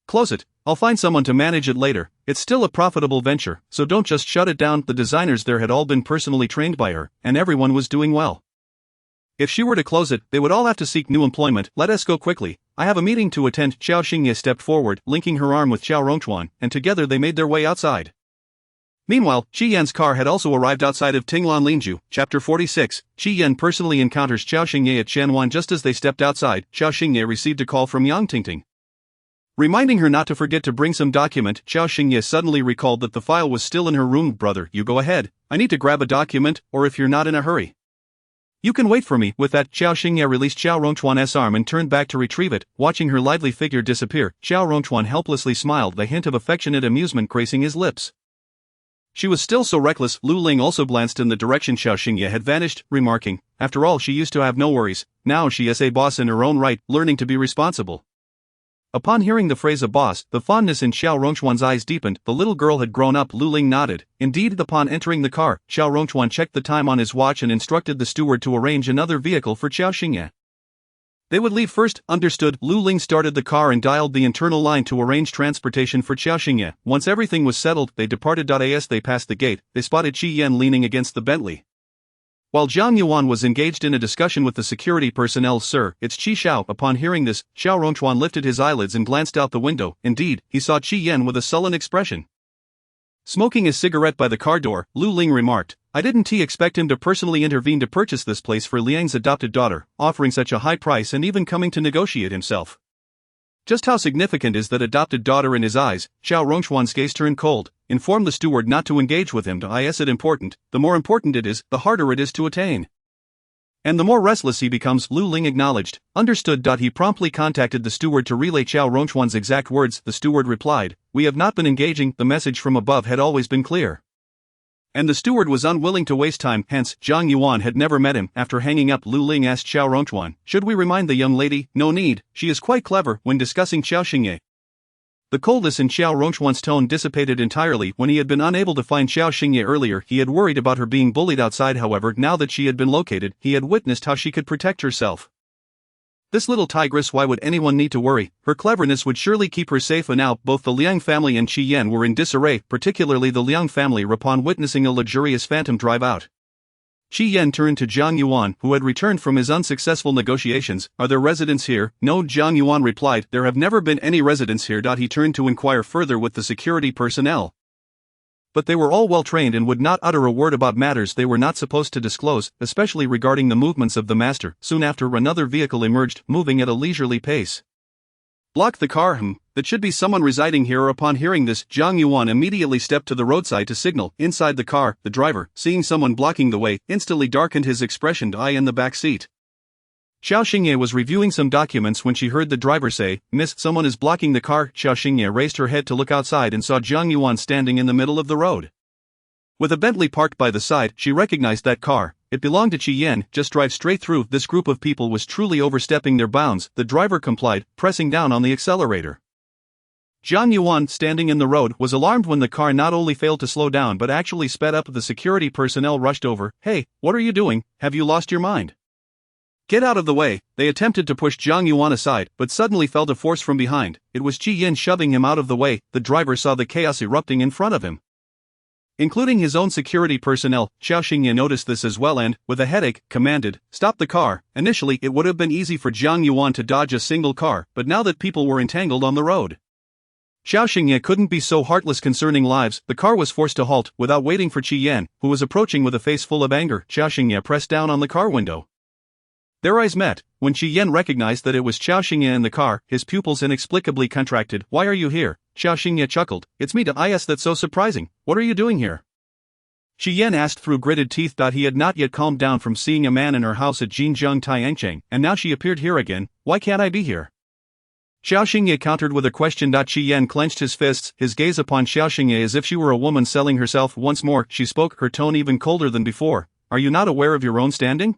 Close it. I'll find someone to manage it later. It's still a profitable venture, so don't just shut it down. The designers there had all been personally trained by her, and everyone was doing well. If she were to close it, they would all have to seek new employment. Let us go quickly. I have a meeting to attend. Qiao Xingye stepped forward, linking her arm with Xiao Rongchuan, and together they made their way outside. Meanwhile, Qi Yan's car had also arrived outside of Tinglan Linju. Chapter 46. Qi Yan personally encounters Qiao Xingye at Qianwan. Just as they stepped outside, Qiao Xingye received a call from Yang Tingting. Reminding her not to forget to bring some document, Qiao Xingye suddenly recalled that the file was still in her room. Brother, you go ahead. I need to grab a document, or if you're not in a hurry, you can wait for me. With that, Qiao Xingye released Xiao Rongchuan's arm and turned back to retrieve it. Watching her lively figure disappear, Xiao Rongchuan helplessly smiled, the hint of affectionate amusement gracing his lips. She was still so reckless. Lu Ling also glanced in the direction Xiao Xingye had vanished, remarking, after all, she used to have no worries. Now she is a boss in her own right, learning to be responsible. Upon hearing the phrase a boss, the fondness in Xiao Rongchuan's eyes deepened. The little girl had grown up. Lu Ling nodded. Indeed, upon entering the car, Xiao Rongchuan checked the time on his watch and instructed the steward to arrange another vehicle for Qiao Xingye. They would leave first. Understood. Lu Ling started the car and dialed the internal line to arrange transportation for Qiao Xingye. Once everything was settled, they departed. As they passed the gate, they spotted Qi Yan leaning against the Bentley. While Zhang Yuan was engaged in a discussion with the security personnel. Sir, it's Qi Xiao. Upon hearing this, Xiao Rongchuan lifted his eyelids and glanced out the window. Indeed, he saw Qi Yan with a sullen expression. Smoking his cigarette by the car door, Lu Ling remarked, I didn't expect him to personally intervene to purchase this place for Liang's adopted daughter, offering such a high price and even coming to negotiate himself. Just how significant is that adopted daughter in his eyes? Xiao Rongchuan's gaze turned cold. Inform the steward not to engage with him. Is it important? The more important it is, the harder it is to attain. And the more restless he becomes. Lu Ling acknowledged. Understood. He promptly contacted the steward to relay Xiao Rongchuan's exact words. The steward replied, we have not been engaging. The message from above had always been clear. And the steward was unwilling to waste time. Hence, Zhang Yuan had never met him. After hanging up, Lu Ling asked Xiao Rongchuan, should we remind the young lady? No need, she is quite clever. When discussing Qiao Xingye, the coldness in Xiao Rongchuan's tone dissipated entirely. When he had been unable to find Qiao Xingye earlier, he had worried about her being bullied outside. However, now that she had been located, he had witnessed how she could protect herself. This little tigress, why would anyone need to worry? Her cleverness would surely keep her safe. And now, both the Liang family and Qi Yan were in disarray, particularly the Liang family upon witnessing a luxurious phantom drive out. Qi Yan turned to Zhang Yuan, who had returned from his unsuccessful negotiations. Are there residents here? No, Zhang Yuan replied, there have never been any residents here. He turned to inquire further with the security personnel. But they were all well trained and would not utter a word about matters they were not supposed to disclose, especially regarding the movements of the master. Soon after, another vehicle emerged, moving at a leisurely pace. Block the car, that should be someone residing here. Upon hearing this, Zhang Yuan immediately stepped to the roadside to signal. Inside the car, the driver, seeing someone blocking the way, instantly darkened his expressioned eye in the back seat. Qiao Xingye was reviewing some documents when she heard the driver say, Miss, someone is blocking the car. Qiao Xingye raised her head to look outside and saw Zhang Yuan standing in the middle of the road. With a Bentley parked by the side, she recognized that car. It belonged to Qi Yan. Just drive straight through. This group of people was truly overstepping their bounds. The driver complied, pressing down on the accelerator. Zhang Yuan, standing in the road, was alarmed when the car not only failed to slow down but actually sped up. The security personnel rushed over. Hey, what are you doing? Have you lost your mind? Get out of the way. They attempted to push Zhang Yuan aside, but suddenly felt a force from behind. It was Qi Yan shoving him out of the way. The driver saw the chaos erupting in front of him. Including his own security personnel, Qiao Xingye noticed this as well and, with a headache, commanded, stop the car. Initially, it would have been easy for Zhang Yuan to dodge a single car, but now that people were entangled on the road, Qiao Xingye couldn't be so heartless concerning lives. The car was forced to halt, without waiting for Qi Yan, who was approaching with a face full of anger. Qiao Xingye pressed down on the car window. Their eyes met. When Qi Yan recognized that it was Qiao Xingye in the car, his pupils inexplicably contracted. Why are you here? Qiao Xingye chuckled. It's me. That's so surprising. What are you doing here? Qi Yan asked through gritted teeth. He had not yet calmed down from seeing a man in her house at Jinjiang Tiancheng, and now she appeared here again. Why can't I be here? Qiao Xingye countered with a question. Qi Yan clenched his fists, his gaze upon Qiao Xingye as if she were a woman selling herself. Once more, she spoke, her tone even colder than before. Are you not aware of your own standing?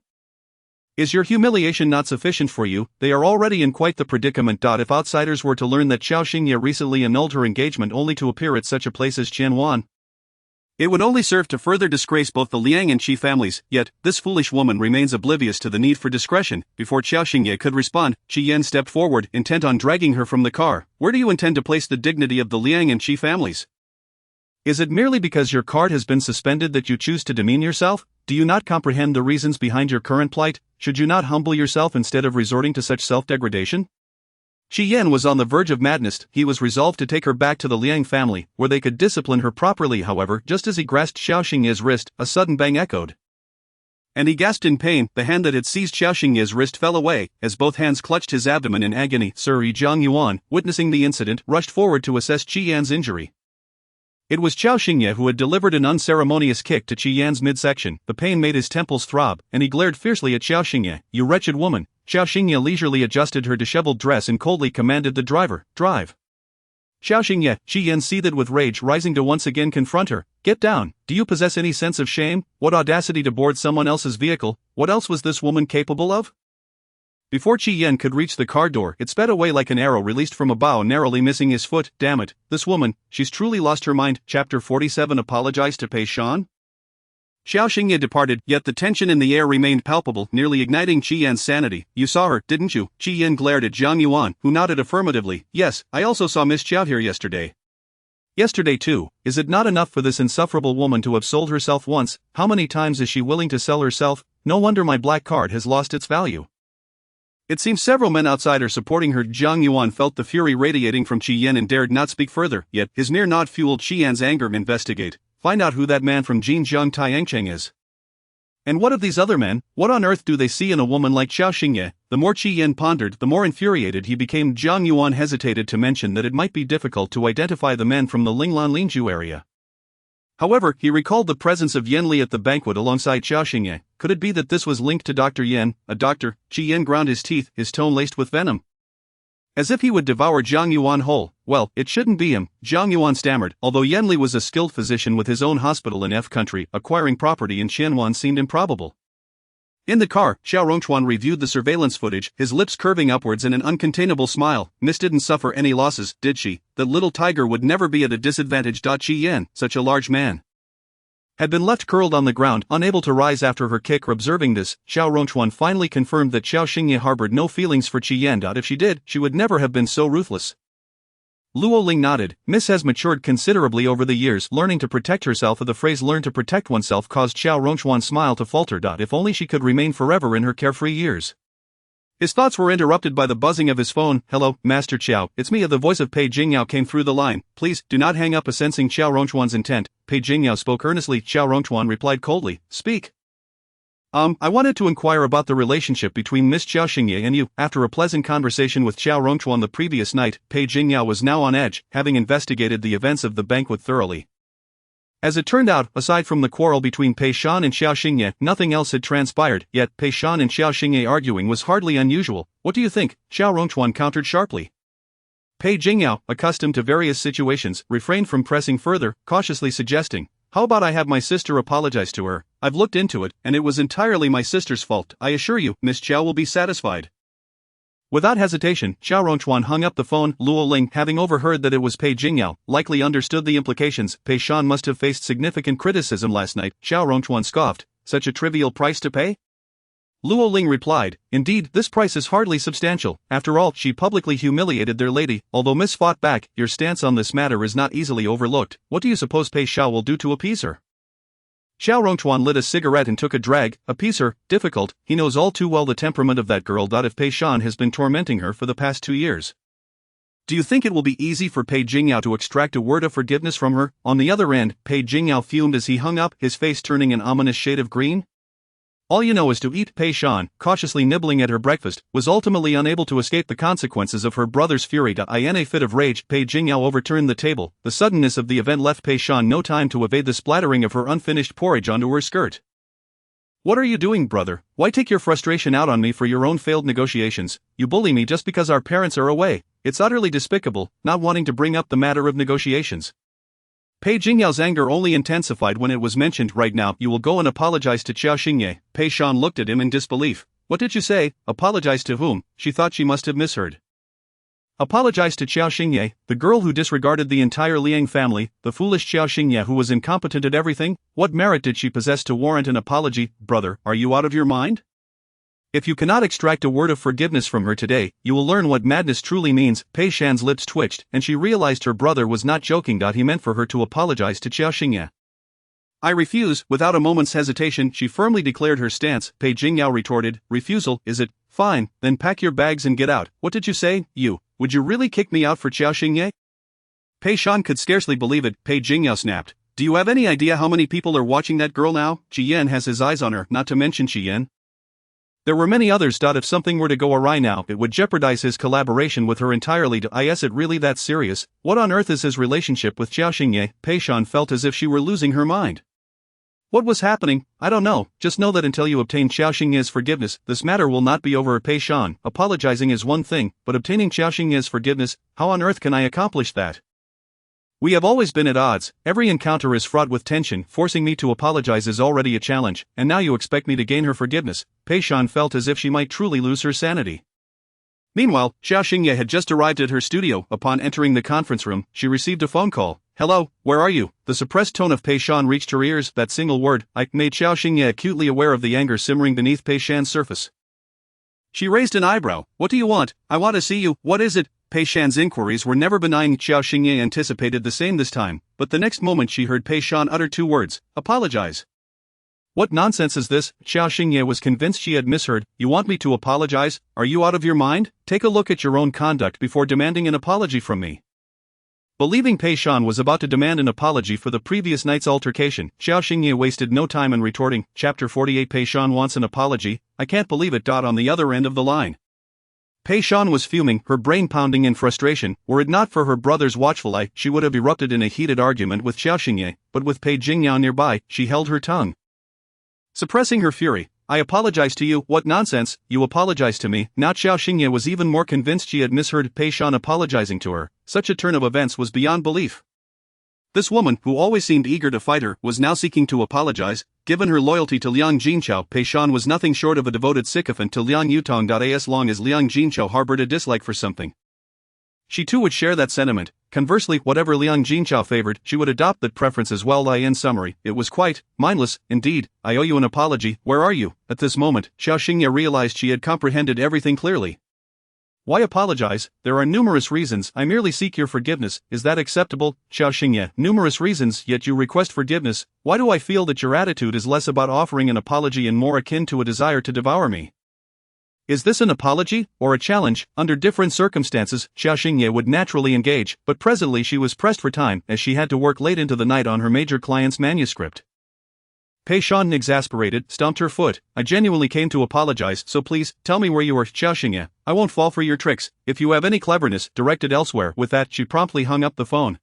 Is your humiliation not sufficient for you? They are already in quite the predicament. If outsiders were to learn that Qiao Xingye recently annulled her engagement only to appear at such a place as Qianwan, it would only serve to further disgrace both the Liang and Qi families. Yet, this foolish woman remains oblivious to the need for discretion. Before Qiao Xingye could respond, Qi Yan stepped forward, intent on dragging her from the car. Where do you intend to place the dignity of the Liang and Qi families? Is it merely because your card has been suspended that you choose to demean yourself? Do you not comprehend the reasons behind your current plight? Should you not humble yourself instead of resorting to such self-degradation? Qi Yan was on the verge of madness. He was resolved to take her back to the Liang family, where they could discipline her properly. However, just as he grasped Qiao Xingye's wrist, a sudden bang echoed, and he gasped in pain. The hand that had seized Qiao Xingye's wrist fell away, as both hands clutched his abdomen in agony. Sir Zhang Yuan, witnessing the incident, rushed forward to assess Qi Yan's injury. It was Qiao Xingye who had delivered an unceremonious kick to Qi Yan's midsection. The pain made his temples throb, and he glared fiercely at Qiao Xingye. You wretched woman! Qiao Xingye leisurely adjusted her disheveled dress and coldly commanded the driver, drive. Qiao Xingye, Qi Yan seethed with rage, rising to once again confront her. Get down! Do you possess any sense of shame? What audacity to board someone else's vehicle! What else was this woman capable of? Before Qi Yan could reach the car door, it sped away like an arrow released from a bow, narrowly missing his foot. Damn it, this woman, she's truly lost her mind. Chapter 47. Apologize to Pei Shan? Qiao Xingye departed, yet the tension in the air remained palpable, nearly igniting Qi Yan's sanity. You saw her, didn't you? Qi Yan glared at Zhang Yuan, who nodded affirmatively. Yes, I also saw Miss Qiao here yesterday. Yesterday too. Is it not enough for this insufferable woman to have sold herself once? How many times is she willing to sell herself? No wonder my black card has lost its value. It seems several men outside are supporting her. Zhang Yuan felt the fury radiating from Qi Yan and dared not speak further, yet his mere nod fueled Qi Yan's anger. Investigate. Find out who that man from Jinjiang Tiancheng is. And what of these other men? What on earth do they see in a woman like Qiao Xingye? The more Qi Yan pondered, the more infuriated he became. Zhang Yuan hesitated to mention that it might be difficult to identify the men from the Linglan Lingzhu area. However, he recalled the presence of Yan Li at the banquet alongside Qiao Xingye. Could it be that this was linked to Dr. Yan, a doctor? Qi Yan ground his teeth, his tone laced with venom, as if he would devour Zhang Yuan whole. Well, it shouldn't be him, Zhang Yuan stammered. Although Yan Li was a skilled physician with his own hospital in F country, acquiring property in Qianwan seemed improbable. In the car, Xiao Rongchuan reviewed the surveillance footage, his lips curving upwards in an uncontainable smile. Miss didn't suffer any losses, did she? That little tiger would never be at a disadvantage. Qi Yan, such a large man. had been left curled on the ground, unable to rise after her kick. Observing this, Qiao Rongchuan finally confirmed that Qiao Xingye harbored no feelings for Qiyan. If she did, she would never have been so ruthless. Luo Ling nodded. Miss has matured considerably over the years, learning to protect herself. The phrase learn to protect oneself caused Qiao Rongchuan's smile to falter. If only she could remain forever in her carefree years. His thoughts were interrupted by the buzzing of his phone. Hello, Master Qiao, it's me. The voice of Pei Jingyao came through the line. Please, do not hang up. Sensing Qiao Rongchuan's intent, Pei Jingyao spoke earnestly. Qiao Rongchuan replied coldly, speak. I wanted to inquire about the relationship between Miss Qiao Xingye and you. After a pleasant conversation with Qiao Rongchuan the previous night, Pei Jingyao was now on edge, having investigated the events of the banquet thoroughly. As it turned out, aside from the quarrel between Pei Shan and Qiao Xingye, nothing else had transpired, yet Pei Shan and Qiao Xingye arguing was hardly unusual. What do you think? Qiao Rongchuan countered sharply. Pei Jingyao, accustomed to various situations, refrained from pressing further, cautiously suggesting, how about I have my sister apologize to her? I've looked into it, and it was entirely my sister's fault. I assure you, Miss Qiao will be satisfied. Without hesitation, Qiao Rongchuan hung up the phone. Luo Ling, having overheard that it was Pei Jingyao, likely understood the implications. Pei Shan must have faced significant criticism last night. Qiao Rongchuan scoffed. Such a trivial price to pay? Luo Ling replied, indeed, this price is hardly substantial. After all, she publicly humiliated their lady. Although Miss fought back, your stance on this matter is not easily overlooked. What do you suppose Pei Xiao will do to appease her? Qiao Rongchuan lit a cigarette and took a drag. Appease her? Difficult. He knows all too well the temperament of that girl. If Pei Shan has been tormenting her for the past 2 years. Do you think it will be easy for Pei Jingyao to extract a word of forgiveness from her? On the other end, Pei Jingyao fumed as he hung up, his face turning an ominous shade of green. All you know is to eat. Pei Shan, cautiously nibbling at her breakfast, was ultimately unable to escape the consequences of her brother's fury. In a fit of rage, Pei Jingyao overturned the table. The suddenness of the event left Pei Shan no time to evade the splattering of her unfinished porridge onto her skirt. What are you doing, brother? Why take your frustration out on me for your own failed negotiations? You bully me just because our parents are away. It's utterly despicable, not wanting to bring up the matter of negotiations. Pei Jingyao's anger only intensified when it was mentioned. Right now, you will go and apologize to Qiao Xingye. Pei Shan looked at him in disbelief. What did you say? Apologize to whom? She thought she must have misheard. Apologize to Qiao Xingye, the girl who disregarded the entire Liang family, the foolish Qiao Xingye who was incompetent at everything? What merit did she possess to warrant an apology? Brother, are you out of your mind? If you cannot extract a word of forgiveness from her today, you will learn what madness truly means. Pei Shan's lips twitched, and she realized her brother was not joking. He meant for her to apologize to Qiao Xingye. I refuse. Without a moment's hesitation, she firmly declared her stance. Pei Jingyao retorted, refusal, is it? Fine, then pack your bags and get out. What did you say? Would you really kick me out for Qiao Xingye? Pei Shan could scarcely believe it. Pei Jingyao snapped. Do you have any idea how many people are watching that girl now? Qiyan has his eyes on her, not to mention Qiyan. There were many others. If something were to go awry now, it would jeopardize his collaboration with her entirely. Is it really that serious? What on earth is his relationship with Qiao Xingye? Pei Shan felt as if she were losing her mind. What was happening? I don't know, just know that until you obtain Qiao Xingye's forgiveness, this matter will not be over. Pei Shan, apologizing is one thing, but obtaining Qiao Xingye's forgiveness, how on earth can I accomplish that? We have always been at odds. Every encounter is fraught with tension. Forcing me to apologize is already a challenge, and now you expect me to gain her forgiveness. Pei Shan felt as if she might truly lose her sanity. Meanwhile, Qiao Xingye had just arrived at her studio. Upon entering the conference room, she received a phone call. Hello, where are you? The suppressed tone of Pei Shan reached her ears. That single word, I, made Qiao Xingye acutely aware of the anger simmering beneath Pei Shan's surface. She raised an eyebrow. What do you want? I want to see you. What is it? Pei Shan's inquiries were never benign. Qiao Xingye anticipated the same this time, but the next moment she heard Pei Shan utter 2 words, apologize. What nonsense is this? Qiao Xingye was convinced she had misheard. You want me to apologize? Are you out of your mind? Take a look at your own conduct before demanding an apology from me. Believing Pei Shan was about to demand an apology for the previous night's altercation, Qiao Xingye wasted no time in retorting. Chapter 48. Pei Shan wants an apology? I can't believe it. On the other end of the line, Pei Shan was fuming, her brain pounding in frustration. Were it not for her brother's watchful eye, she would have erupted in a heated argument with Qiao Xingye, but with Pei Jingyao nearby, she held her tongue. Suppressing her fury, I apologize to you. What nonsense, you apologize to me. Now Qiao Xingye was even more convinced she had misheard Pei Shan apologizing to her. Such a turn of events was beyond belief. This woman, who always seemed eager to fight her, was now seeking to apologize. Given her loyalty to Liang Jinqiao, Pei Shan was nothing short of a devoted sycophant to Liang Yutong. As long as Liang Jinqiao harbored a dislike for something, She too would share that sentiment. Conversely, whatever Liang Jinchao favored, she would adopt that preference as well. In summary, it was quite mindless. Indeed, I owe you an apology. Where are you? At this moment, Qiao Xingye realized she had comprehended everything clearly. Why apologize? There are numerous reasons. I merely seek your forgiveness. Is that acceptable? Qiao Xingye, numerous reasons, yet you request forgiveness. Why do I feel that your attitude is less about offering an apology and more akin to a desire to devour me? Is this an apology, or a challenge? Under different circumstances, Qiao Xingye would naturally engage, but presently she was pressed for time, as she had to work late into the night on her major client's manuscript. Pei Shan, exasperated, stomped her foot. I genuinely came to apologize, so please, tell me where you are. Qiao Xingye, I won't fall for your tricks. If you have any cleverness, direct it elsewhere. With that, she promptly hung up the phone.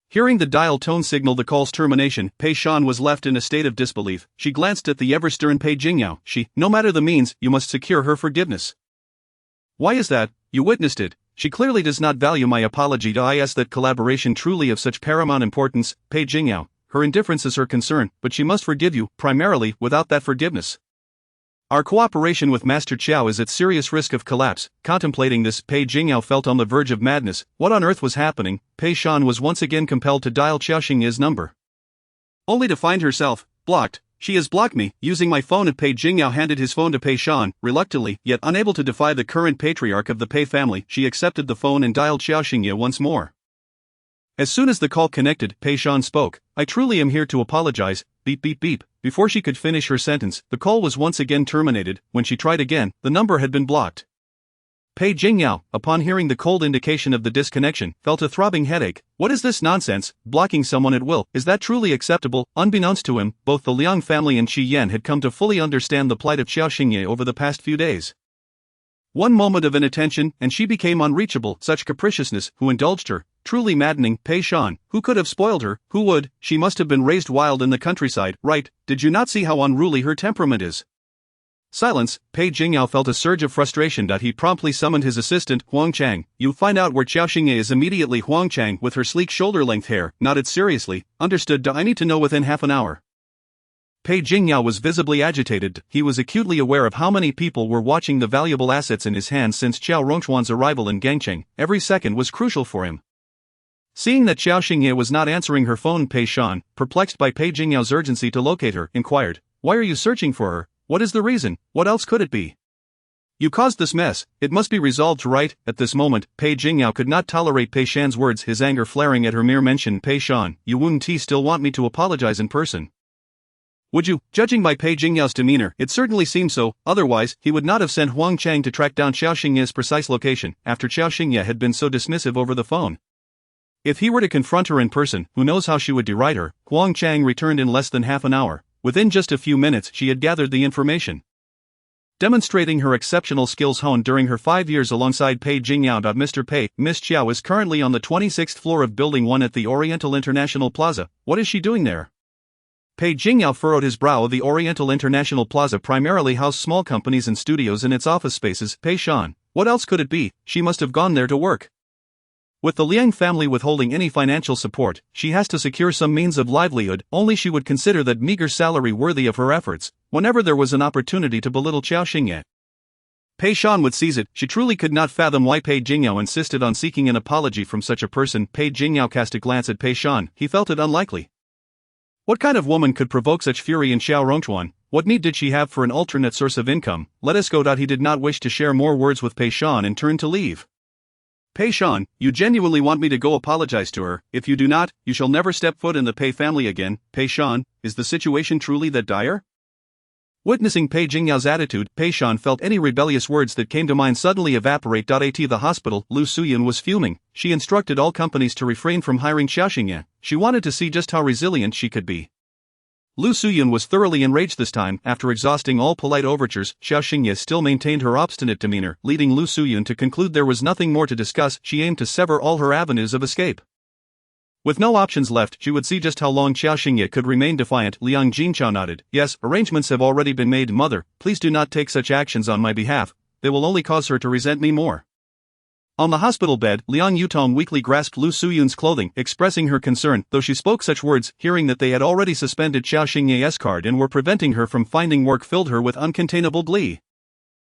Hearing the dial tone signal the call's termination, Pei Shan was left in a state of disbelief. She glanced at the ever-stern Pei Jingyao. No matter the means, you must secure her forgiveness. Why is that? You witnessed it. She clearly does not value my apology. Is that collaboration truly of such paramount importance? Pei Jingyao, her indifference is her concern, but she must forgive you, primarily. Without that forgiveness, our cooperation with Master Qiao is at serious risk of collapse. Contemplating this, Pei Jingyao felt on the verge of madness. What on earth was happening? Pei Shan was once again compelled to dial Qiao Xingye's number, only to find herself blocked. She has blocked me. Using my phone, Pei Jingyao handed his phone to Pei Shan. Reluctantly, yet unable to defy the current patriarch of the Pei family, she accepted the phone and dialed Qiao Xingye once more. As soon as the call connected, Pei Shan spoke. I truly am here to apologize. Beep beep beep. Before she could finish her sentence, the call was once again terminated. When she tried again, the number had been blocked. Pei Jingyao, upon hearing the cold indication of the disconnection, felt a throbbing headache. What is this nonsense? Blocking someone at will, is that truly acceptable? Unbeknownst to him, both the Liang family and Qi Yan had come to fully understand the plight of Qiao Xingye over the past few days. One moment of inattention, and she became unreachable. Such capriciousness, who indulged her? Truly maddening. Pei Shan, who could have spoiled her? Who would? She must have been raised wild in the countryside, right? Did you not see how unruly her temperament is? Silence. Pei Jingyao felt a surge of frustration. He promptly summoned his assistant, Huang Chang. You find out where Qiao Xingye is immediately. Huang Chang, with her sleek shoulder-length hair, nodded seriously. Understood. I need to know within half an hour. Pei Jingyao was visibly agitated. He was acutely aware of how many people were watching the valuable assets in his hands since Qiao Rongchuan's arrival in Gangcheng. Every second was crucial for him. Seeing that Qiao Xingye was not answering her phone, Pei Shan, perplexed by Pei Jingyao's urgency to locate her, inquired, "Why are you searching for her? What is the reason? What else could it be? You caused this mess. It must be resolved, right?" At this moment, Pei Jingyao could not tolerate Pei Shan's words, his anger flaring at her mere mention. "Pei Shan, you wouldn't still want me to apologize in person? Would you?" Judging by Pei Jingyao's demeanor, it certainly seemed so. Otherwise, he would not have sent Huang Chang to track down Qiao Xingye's precise location, after Qiao Xingye had been so dismissive over the phone. If he were to confront her in person, who knows how she would deride her? Huang Chang returned in less than half an hour. Within just a few minutes, she had gathered the information, demonstrating her exceptional skills honed during her 5 years alongside Pei Jingyao. Mr. Pei, Miss Qiao is currently on the 26th floor of Building 1 at the Oriental International Plaza. What is she doing there? Pei Jingyao furrowed his brow. The Oriental International Plaza primarily housed small companies and studios in its office spaces. Pei Shan, what else could it be? She must have gone there to work. With the Liang family withholding any financial support, she has to secure some means of livelihood. Only she would consider that meager salary worthy of her efforts. Whenever there was an opportunity to belittle Qiao Xingye, Pei Shan would seize it. She truly could not fathom why Pei Jingyao insisted on seeking an apology from such a person. Pei Jingyao cast a glance at Pei Shan. He felt it unlikely. What kind of woman could provoke such fury in Qiao Rongchuan? What need did she have for an alternate source of income? Let us go. He did not wish to share more words with Pei Shan and turned to leave. Pei Shan, you genuinely want me to go apologize to her? If you do not, you shall never step foot in the Pei family again. Pei Shan, is the situation truly that dire? Witnessing Pei Jingyao's attitude, Pei Shan felt any rebellious words that came to mind suddenly evaporate. At the hospital, Lu Suyan was fuming. She instructed all companies to refrain from hiring Qiao Xingye. She wanted to see just how resilient she could be. Lu Suyan was thoroughly enraged this time. After exhausting all polite overtures, Qiao Xingye still maintained her obstinate demeanor, leading Lu Suyan to conclude there was nothing more to discuss. She aimed to sever all her avenues of escape. With no options left, she would see just how long Qiao Xingye could remain defiant. Liang Jinchao nodded. Yes, arrangements have already been made. Mother, please do not take such actions on my behalf. They will only cause her to resent me more. On the hospital bed, Liang Yutong weakly grasped Lu Suyun's clothing, expressing her concern. Though she spoke such words, hearing that they had already suspended Qiao Xingye's card and were preventing her from finding work filled her with uncontainable glee.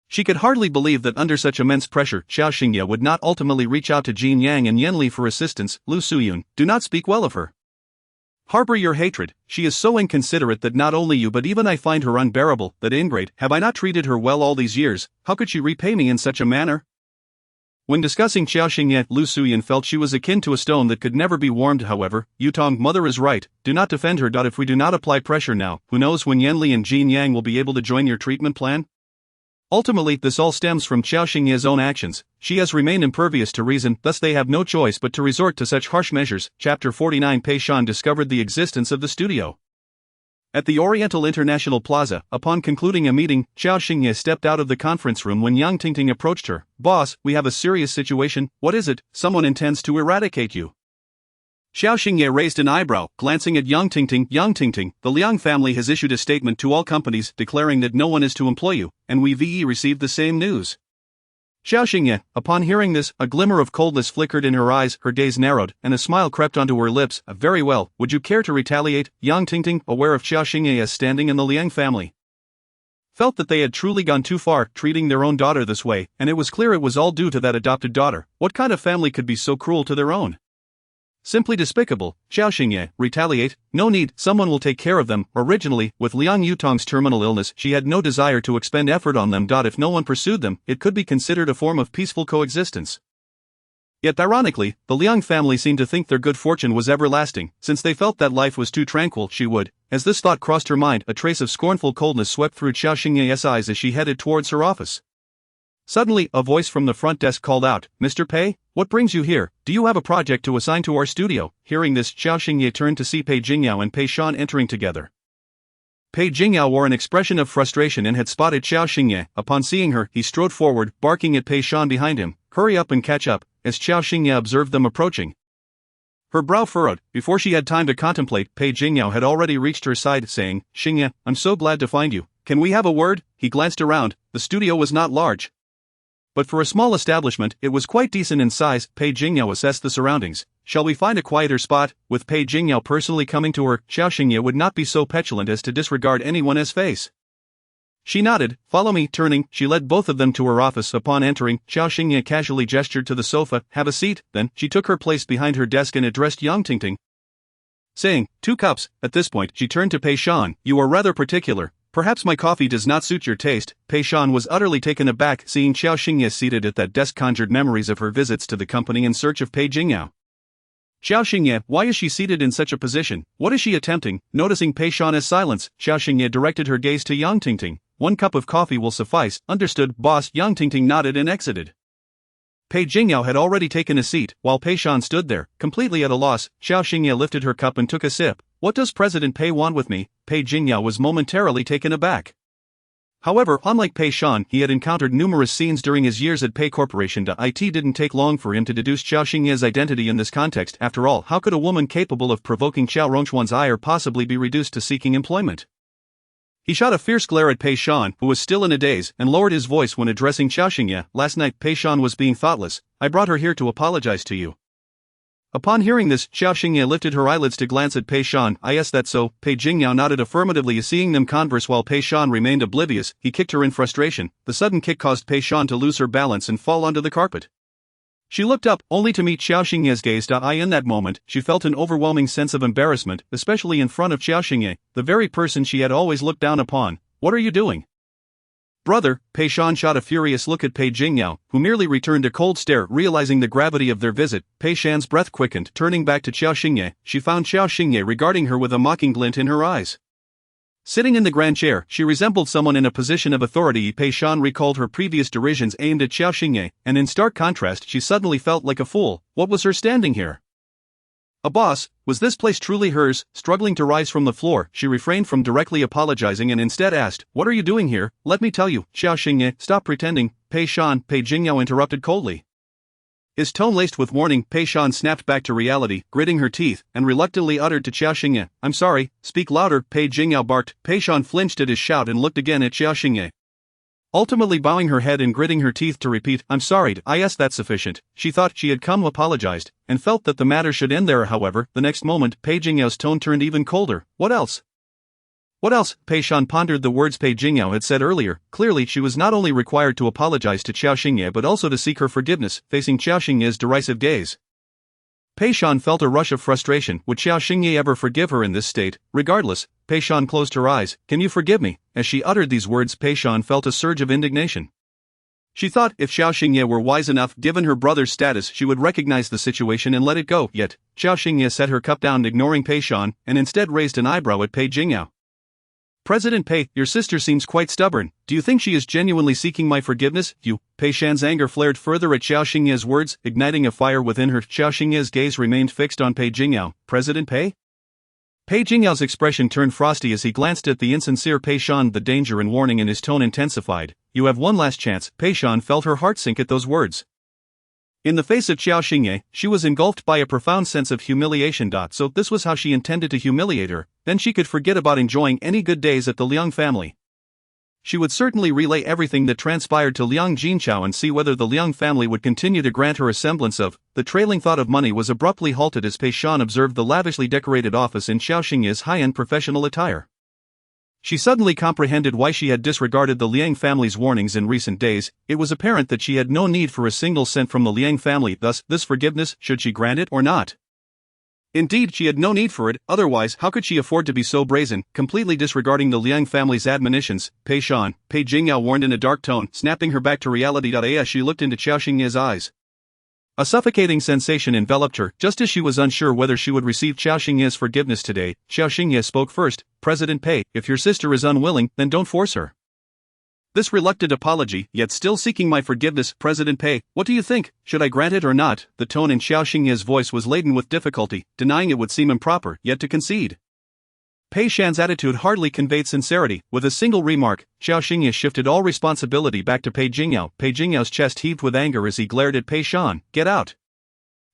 She could hardly believe that under such immense pressure, Qiao Xingye would not ultimately reach out to Jin Yang and Yan Li for assistance. Lu Suyun, do not speak well of her. Harbor your hatred. She is so inconsiderate that not only you but even I find her unbearable. That ingrate, have I not treated her well all these years? How could she repay me in such a manner? When discussing Qiao Xingye, Lu Suyun felt she was akin to a stone that could never be warmed. However, Yutong mother is right, do not defend her. If we do not apply pressure now, who knows when Yan Li and Jin Yang will be able to join your treatment plan? Ultimately, this all stems from Qiao Xingye's own actions. She has remained impervious to reason, thus they have no choice but to resort to such harsh measures. Chapter 49. Pei Shan discovered the existence of the studio. At the Oriental International Plaza, upon concluding a meeting, Qiao Xingye stepped out of the conference room when Yang Tingting approached her. Boss, we have a serious situation. What is it? Someone intends to eradicate you. Qiao Xingye raised an eyebrow, glancing at Yang Tingting. Yang Tingting, the Liang family has issued a statement to all companies declaring that no one is to employ you, and we received the same news. Qiao Xingye, upon hearing this, a glimmer of coldness flickered in her eyes, her gaze narrowed, and a smile crept onto her lips. Very well, would you care to retaliate? Yang Tingting, aware of Qiao Xingye as standing in the Liang family, felt that they had truly gone too far, treating their own daughter this way, and it was clear it was all due to that adopted daughter. What kind of family could be so cruel to their own? Simply despicable. Qiao Xingye, retaliate? No need, someone will take care of them. Originally, with Liang Yutong's terminal illness, she had no desire to expend effort on them. If no one pursued them, it could be considered a form of peaceful coexistence. Yet ironically, the Liang family seemed to think their good fortune was everlasting, since they felt that life was too tranquil. She would. As this thought crossed her mind, a trace of scornful coldness swept through Qiao Xingye's eyes as she headed towards her office. Suddenly, a voice from the front desk called out, Mr. Pei, what brings you here? Do you have a project to assign to our studio? Hearing this, Qiao Xingye turned to see Pei Jingyao and Pei Shan entering together. Pei Jingyao wore an expression of frustration and had spotted Qiao Xingye. Upon seeing her, he strode forward, barking at Pei Shan behind him, hurry up and catch up, as Qiao Xingye observed them approaching. Her brow furrowed. Before she had time to contemplate, Pei Jingyao had already reached her side, saying, Xingye, I'm so glad to find you. Can we have a word? He glanced around. The studio was not large, but for a small establishment, it was quite decent in size. Pei Jingyao assessed the surroundings. Shall we find a quieter spot? With Pei Jingyao personally coming to her, Qiao Xingye would not be so petulant as to disregard anyone's face. She nodded. Follow me. Turning, she led both of them to her office. Upon entering, Qiao Xingye casually gestured to the sofa. Have a seat. Then, she took her place behind her desk and addressed Yang Tingting, saying, 2 cups. At this point, she turned to Pei Shan. You are rather particular. Perhaps my coffee does not suit your taste. Pei Shan was utterly taken aback, seeing Qiao Xingye seated at that desk conjured memories of her visits to the company in search of Pei Jingyao. Qiao Xingye, why is she seated in such a position? What is she attempting? Noticing Pei Shan's silence, Qiao Xingye directed her gaze to Yang Tingting. 1 cup of coffee will suffice. Understood, boss. Yang Tingting nodded and exited. Pei Jingyao had already taken a seat, while Pei Shan stood there, completely at a loss. Qiao Xingye lifted her cup and took a sip. What does President Pei want with me? Pei Jingyao was momentarily taken aback. However, unlike Pei Shan, he had encountered numerous scenes during his years at Pei Corporation. It didn't take long for him to deduce Qiao Xingye's identity in this context. After all, how could a woman capable of provoking Qiao Rongchuan's ire possibly be reduced to seeking employment? He shot a fierce glare at Pei Shan, who was still in a daze, and lowered his voice when addressing Qiao Xingye. Last night, Pei Shan was being thoughtless. I brought her here to apologize to you. Upon hearing this, Qiao Xingye lifted her eyelids to glance at Pei Shan. Is that so? Pei Jingyao nodded affirmatively, seeing them converse while Pei Shan remained oblivious. He kicked her in frustration. The sudden kick caused Pei Shan to lose her balance and fall onto the carpet. She looked up, only to meet Qiao Xingye's gaze. In that moment, she felt an overwhelming sense of embarrassment, especially in front of Qiao Xingye, the very person she had always looked down upon. What are you doing? Brother, Pei Shan shot a furious look at Pei Jingyao, who merely returned a cold stare. Realizing the gravity of their visit, Pei Shan's breath quickened. Turning back to Qiao Xingye, she found Qiao Xingye regarding her with a mocking glint in her eyes. Sitting in the grand chair, she resembled someone in a position of authority. Pei Shan recalled her previous derisions aimed at Qiao Xingye, and in stark contrast she suddenly felt like a fool. What was her standing here? A boss? Was this place truly hers? Struggling to rise from the floor, she refrained from directly apologizing and instead asked, What are you doing here? Let me tell you. Qiao Xingye, stop pretending. Pei Shan, Pei Jingyao interrupted coldly. His tone laced with warning. Pei Shan snapped back to reality, gritting her teeth, and reluctantly uttered to Qiao Xingye, I'm sorry, speak louder. Pei Jingyao barked. Pei Shan flinched at his shout and looked again at Qiao Xingye, ultimately bowing her head and gritting her teeth to repeat, I'm sorry. That's sufficient. She thought she had come apologized, and felt that the matter should end there. However, the next moment, Pei Jingyao's tone turned even colder. What else? What else? Pei Shan pondered the words Pei Jingyao had said earlier. Clearly she was not only required to apologize to Qiao Xingye but also to seek her forgiveness, facing Qiao Xingye's derisive gaze. Pei Shan felt a rush of frustration. Would Qiao Xingye ever forgive her in this state? Regardless, Pei Shan closed her eyes. Can you forgive me? As she uttered these words, Pei Shan felt a surge of indignation. She thought if Qiao Xingye were wise enough, given her brother's status, she would recognize the situation and let it go. Yet, Qiao Xingye set her cup down, ignoring Pei Shan, and instead raised an eyebrow at Pei Jingyao. President Pei, your sister seems quite stubborn. Do you think she is genuinely seeking my forgiveness? Pei Shan's anger flared further at Qiao Xingye's words, igniting a fire within her. Qiao Xingye's gaze remained fixed on Pei Jingyao. President Pei? Pei Jingyao's expression turned frosty as he glanced at the insincere Pei Shan. The danger and warning in his tone intensified. You have one last chance. Pei Shan felt her heart sink at those words. In the face of Qiao Xingye, she was engulfed by a profound sense of humiliation. So this was how she intended to humiliate her. Then she could forget about enjoying any good days at the Liang family. She would certainly relay everything that transpired to Liang Jinchao and see whether the Liang family would continue to grant her a semblance of. The trailing thought of money was abruptly halted as Pei Shan observed the lavishly decorated office in Qiao Xingye's high-end professional attire. She suddenly comprehended why she had disregarded the Liang family's warnings in recent days. It was apparent that she had no need for a single cent from the Liang family, thus, this forgiveness, should she grant it or not? Indeed, she had no need for it, otherwise how could she afford to be so brazen, completely disregarding the Liang family's admonitions? Pei Shan, Pei Jingyao warned in a dark tone, snapping her back to reality. As she looked into Qiao Xingye's eyes, a suffocating sensation enveloped her. Just as she was unsure whether she would receive Qiao Xingye's forgiveness today, Qiao Xingye spoke first. President Pei, if your sister is unwilling, then don't force her. This reluctant apology, yet still seeking my forgiveness. President Pei, what do you think? Should I grant it or not? The tone in Qiao Xingye's voice was laden with difficulty. Denying it would seem improper, yet to concede. Pei Shan's attitude hardly conveyed sincerity. With a single remark, Qiao Xingye shifted all responsibility back to Pei Jingyao. Pei Jingyao's chest heaved with anger as he glared at Pei Shan. Get out!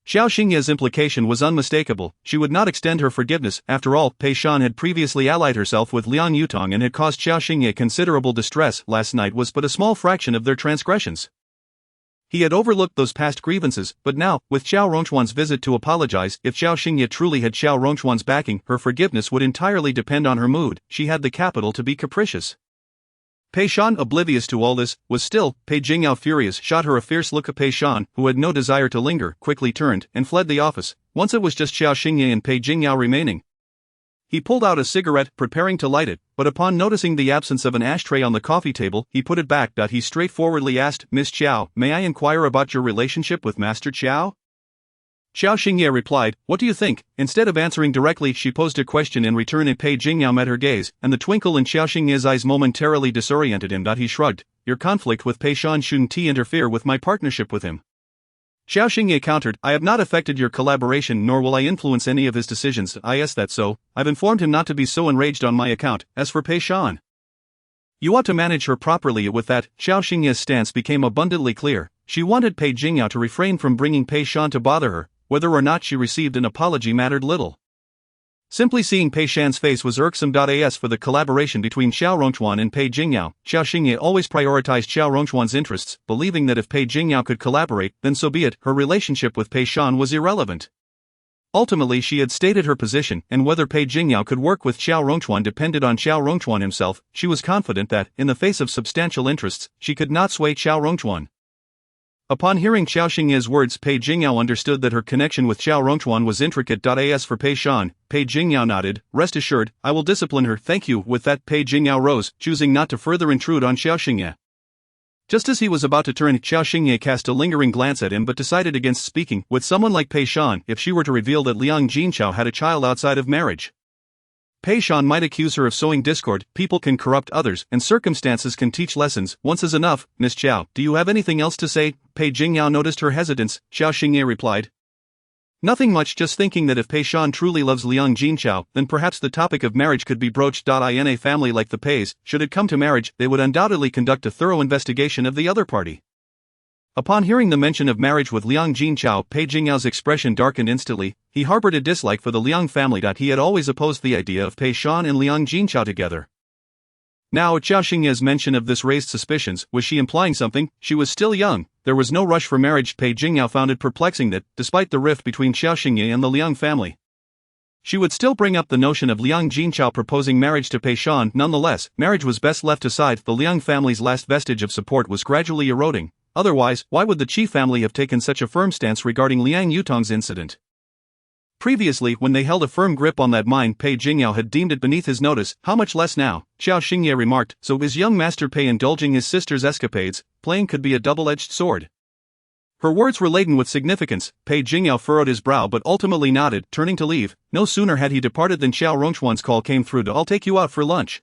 Qiao Xingye's implication was unmistakable. She would not extend her forgiveness. After all, Pei Shan had previously allied herself with Liang Yutong and had caused Qiao Xingye considerable distress. Last night was but a small fraction of their transgressions. He had overlooked those past grievances, but now, with Qiao Rongchuan's visit to apologize, if Qiao Xingye truly had Qiao Rongchuan's backing, her forgiveness would entirely depend on her mood. She had the capital to be capricious. Pei Shan, oblivious to all this, was still. Pei Jingyao, furious, shot her a fierce look. Pei Shan, who had no desire to linger, quickly turned and fled the office. Once it was just Qiao Xingye and Pei Jingyao remaining. He pulled out a cigarette, preparing to light it, but upon noticing the absence of an ashtray on the coffee table, he put it back. He straightforwardly asked, Miss Qiao, may I inquire about your relationship with Master Qiao? Qiao Xingye replied, what do you think? Instead of answering directly, she posed a question in return, and Pei Jingyao met her gaze, and the twinkle in Qiao Xingye's eyes momentarily disoriented him. He shrugged. Your conflict with Pei Shan shouldn't interfere with my partnership with him. Qiao Xingye countered, I have not affected your collaboration, nor will I influence any of his decisions. Is that so? I've informed him not to be so enraged on my account. As for Pei Shan, you ought to manage her properly. With that, Qiao Xingye's stance became abundantly clear. She wanted Pei Jingyao to refrain from bringing Pei Shan to bother her. Whether or not she received an apology mattered little. Simply seeing Pei Shan's face was irksome. As for the collaboration between Qiao Rongchuan and Pei Jingyao, Qiao Xingye always prioritized Qiao Rongchuan's interests, believing that if Pei Jingyao could collaborate, then so be it. Her relationship with Pei Shan was irrelevant. Ultimately, she had stated her position, and whether Pei Jingyao could work with Qiao Rongchuan depended on Qiao Rongchuan himself. She was confident that, in the face of substantial interests, she could not sway Qiao Rongchuan. Upon hearing Qiao Xingye's words, Pei Jingyao understood that her connection with Qiao Rongchuan was intricate. As for Pei Shan, Pei Jingyao nodded. Rest assured, I will discipline her. Thank you. With that, Pei Jingyao rose, choosing not to further intrude on Qiao Xingye. Just as he was about to turn, Qiao Xingye cast a lingering glance at him but decided against speaking. With someone like Pei Shan, if she were to reveal that Liang Jinchao had a child outside of marriage, Pei Shan might accuse her of sowing discord. People can corrupt others, and circumstances can teach lessons. Once is enough. Miss Qiao, do you have anything else to say? Pei Jingyao noticed her hesitance. Qiao Xingye replied, nothing much, just thinking that if Pei Shan truly loves Liang Jinchao, then perhaps the topic of marriage could be broached. In a family like the Peis, should it come to marriage, they would undoubtedly conduct a thorough investigation of the other party. Upon hearing the mention of marriage with Liang Jinchao, Pei Jingyao's expression darkened instantly. He harbored a dislike for the Liang family. He had always opposed the idea of Pei Shan and Liang Jinchao together. Now, Qiao Xingye's mention of this raised suspicions. Was she implying something? She was still young. There was no rush for marriage. Pei Jingyao found it perplexing that, despite the rift between Qiao Xingye and the Liang family, She would still bring up the notion of Liang Jinchao proposing marriage to Pei Shan. Nonetheless, marriage was best left aside. The Liang family's last vestige of support was gradually eroding. Otherwise, why would the Qi family have taken such a firm stance regarding Liang Yutong's incident? Previously, when they held a firm grip on that mine, Pei Jingyao had deemed it beneath his notice. How much less now? Qiao Xingye remarked. So is young Master Pei indulging his sister's escapades? Playing could be a double-edged sword. Her words were laden with significance. Pei Jingyao furrowed his brow but ultimately nodded, turning to leave. No sooner had he departed than Qiao Rongchuan's call came through to "I'll take you out for lunch."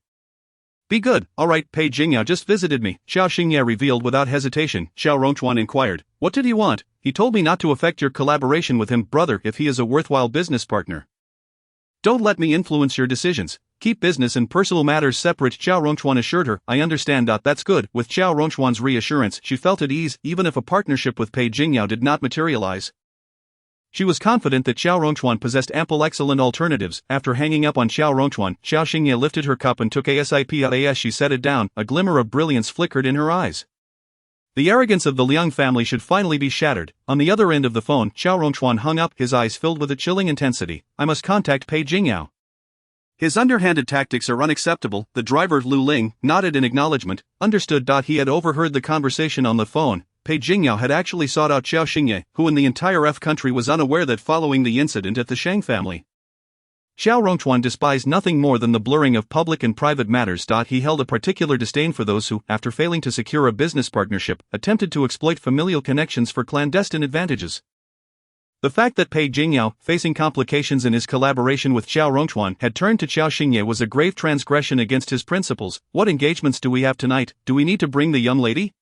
"Be good, alright." Pei Jingyao just visited me, Qiao Xingye revealed without hesitation. Qiao Rongchuan inquired, "What did he want?" "He told me not to affect your collaboration with him, brother, if he is a worthwhile business partner. Don't let me influence your decisions. Keep business and personal matters separate," Qiao Rongchuan assured her. "I understand. That's good." With Qiao Rongchuan's reassurance, she felt at ease, even if a partnership with Pei Jingyao did not materialize. She was confident that Qiao Rongchuan possessed ample excellent alternatives. After hanging up on Qiao Rongchuan, Qiao Xingye lifted her cup and took a sip. As she set it down, a glimmer of brilliance flickered in her eyes. The arrogance of the Liang family should finally be shattered. On the other end of the phone, Qiao Rongchuan hung up, his eyes filled with a chilling intensity. "I must contact Pei Jingyao. His underhanded tactics are unacceptable." The driver, Lu Ling, nodded in acknowledgement. Understood. He had overheard the conversation on the phone. Pei Jingyao had actually sought out Qiao Xingye, who in the entire F country was unaware that following the incident at the Shang family, Qiao Rongchuan despised nothing more than the blurring of public and private matters. He held a particular disdain for those who, after failing to secure a business partnership, attempted to exploit familial connections for clandestine advantages. The fact that Pei Jingyao, facing complications in his collaboration with Qiao Rongchuan, had turned to Qiao Xingye was a grave transgression against his principles. "What engagements do we have tonight? Do we need to bring the young lady?"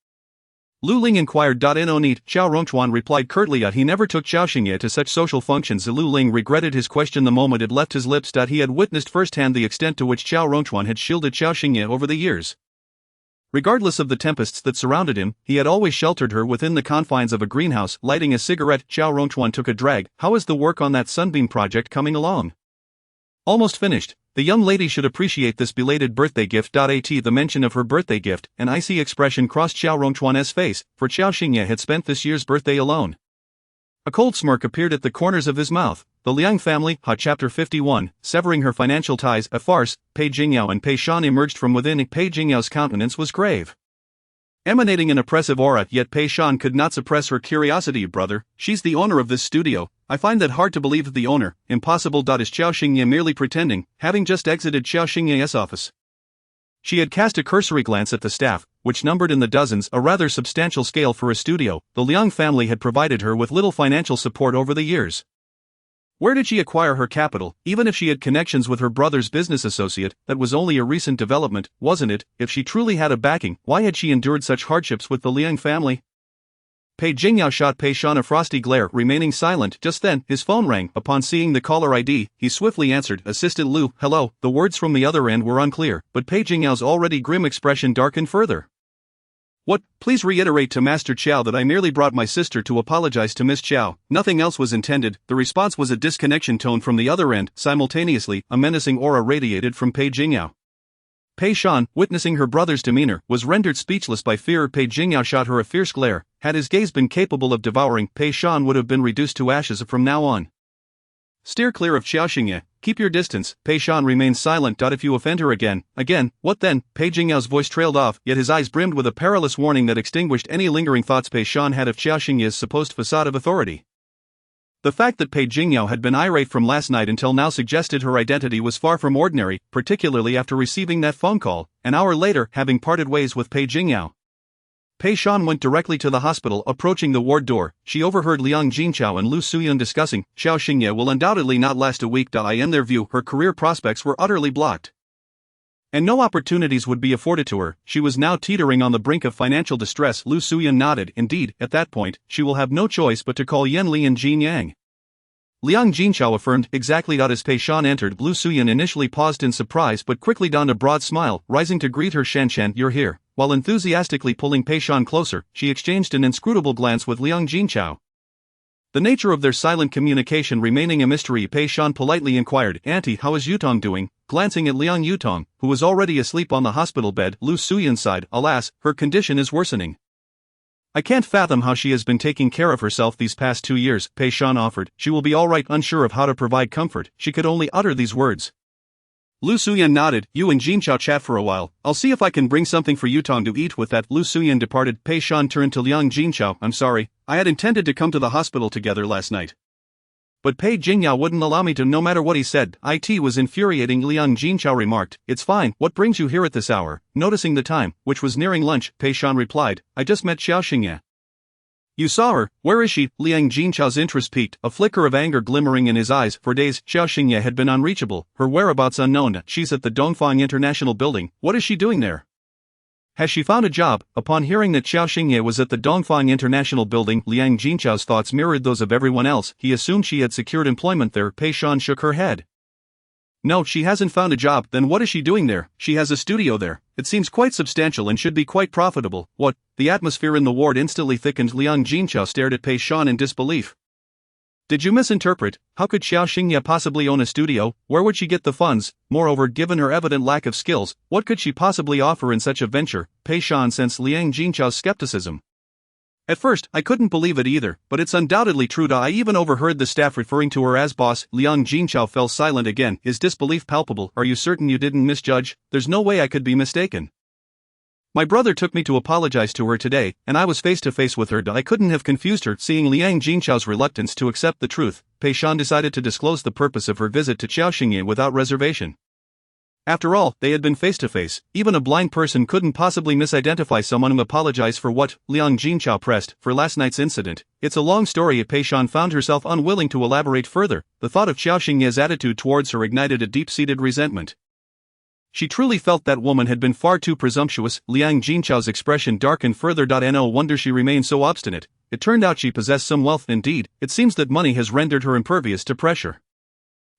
Lu Ling inquired. "No need," Qiao Rongchuan replied curtly. He never took Qiao Xingye to such social functions. Lu Ling regretted his question the moment it left his lips. He had witnessed firsthand the extent to which Qiao Rongchuan had shielded Qiao Xingye over the years. Regardless of the tempests that surrounded him, he had always sheltered her within the confines of a greenhouse. Lighting a cigarette, Qiao Rongchuan took a drag. "How is the work on that Sunbeam project coming along?" "Almost finished. The young lady should appreciate this belated birthday gift." The mention of her birthday gift, an icy expression crossed Qiao Rongchuan's face, for Qiao Xingye had spent this year's birthday alone. A cold smirk appeared at the corners of his mouth. The Liang family, Chapter 51, severing her financial ties, a farce. Pei Jingyao and Pei Shan emerged from within. Pei Jingyao's countenance was grave, emanating an oppressive aura, yet Pei Shan could not suppress her curiosity. "Brother, she's the owner of this studio. I find that hard to believe." "The owner? Impossible." Is Qiao Xingye merely pretending, having just exited Qiao Xingye's office? She had cast a cursory glance at the staff, which numbered in the dozens, a rather substantial scale for a studio. The Liang family had provided her with little financial support over the years. Where did she acquire her capital? Even if she had connections with her brother's business associate, that was only a recent development, wasn't it? If she truly had a backing, why had she endured such hardships with the Liang family? Pei Jingyao shot Pei Shan a frosty glare, remaining silent. Just then, his phone rang. Upon seeing the caller ID, he swiftly answered. "Assistant Lu, hello." The words from the other end were unclear, but Pei Jingyao's already grim expression darkened further. "What? Please reiterate to Master Qiao that I merely brought my sister to apologize to Miss Qiao. Nothing else was intended." The response was a disconnection tone from the other end. Simultaneously, a menacing aura radiated from Pei Jingyao. Pei Shan, witnessing her brother's demeanor, was rendered speechless by fear. Pei Jingyao shot her a fierce glare. Had his gaze been capable of devouring, Pei Shan would have been reduced to ashes from now on. "Steer clear of Qiao Xingye. Keep your distance." Pei Shan remained silent. "If you offend her again." What then?" Pei Jingyao's voice trailed off, yet his eyes brimmed with a perilous warning that extinguished any lingering thoughts Pei Shan had of Qiao Xingye's supposed facade of authority. The fact that Pei Jingyao had been irate from last night until now suggested her identity was far from ordinary, particularly after receiving that phone call, an hour later, having parted ways with Pei Jingyao. Pei Shan went directly to the hospital. Approaching the ward door, she overheard Liang Jinchao and Lu Suyun discussing, "Qiao Xingye will undoubtedly not last a week." In their view, her career prospects were utterly blocked, and no opportunities would be afforded to her. She was now teetering on the brink of financial distress. Lu Suyun nodded. "Indeed, at that point, she will have no choice but to call Yan Li and Jin Yang." Liang Jinchao affirmed. "Exactly." As Pei Shan entered, Lu Suyun initially paused in surprise but quickly donned a broad smile, rising to greet her. "Shan, you're here." While enthusiastically pulling Pei Shan closer, she exchanged an inscrutable glance with Liang Jinchao. The nature of their silent communication remaining a mystery, Pei Shan politely inquired, "Auntie, how is Yutong doing?" Glancing at Liang Yutong, who was already asleep on the hospital bed, Lu Suyun sighed. "Alas, her condition is worsening. I can't fathom how she has been taking care of herself these past 2 years, Pei Shan offered. She will be alright. Unsure of how to provide comfort, she could only utter these words. Lu Suyan nodded. You and Jinchao chat for a while. I'll see if I can bring something for Yutong to eat. With that, Lu Suyan departed. Pei Shan turned to Liang Jinchao. I'm sorry, I had intended to come to the hospital together last night, but Pei Jingyao wouldn't allow me to. No matter what he said, it was infuriating. Liang Jinchao remarked, it's fine, what brings you here at this hour? Noticing the time, which was nearing lunch, Pei Shan replied, I just met Qiao Xingye. You saw her? Where is she? Liang Jinchao's interest peaked, a flicker of anger glimmering in his eyes. For days, Qiao Xingye had been unreachable, her whereabouts unknown. She's at the Dongfang International Building. What is she doing there? Has she found a job? Upon hearing that Qiao Xingye was at the Dongfang International Building, Liang Jinchao's thoughts mirrored those of everyone else. He assumed she had secured employment there. Pei Shan shook her head. No, she hasn't found a job. Then what is she doing there? She has a studio there. It seems quite substantial and should be quite profitable. What? The atmosphere in the ward instantly thickened. Liang Jinchao stared at Pei Shan in disbelief. Did you misinterpret? How could Qiao Xingye possibly own a studio? Where would she get the funds? Moreover, given her evident lack of skills, what could she possibly offer in such a venture? Pei Shan sensed Liang Jinchao's skepticism. At first, I couldn't believe it either, but it's undoubtedly true. I even overheard the staff referring to her as boss. Liang Jinchao fell silent again, his disbelief palpable. Are you certain you didn't misjudge? There's no way I could be mistaken. My brother took me to apologize to her today, and I was face to face with her. I couldn't have confused her. Seeing Liang Jinchao's reluctance to accept the truth, Pei Shan decided to disclose the purpose of her visit to Qiao Xingye without reservation. After all, they had been face to face. Even a blind person couldn't possibly misidentify someone who apologized for what? Liang Jinchao pressed, for last night's incident. It's a long story. Pei Shan found herself unwilling to elaborate further. The thought of Qiao Xingye's attitude towards her ignited a deep-seated resentment. She truly felt that woman had been far too presumptuous. Liang Jinchao's expression darkened further. No wonder she remained so obstinate. It turned out she possessed some wealth. Indeed, it seems that money has rendered her impervious to pressure.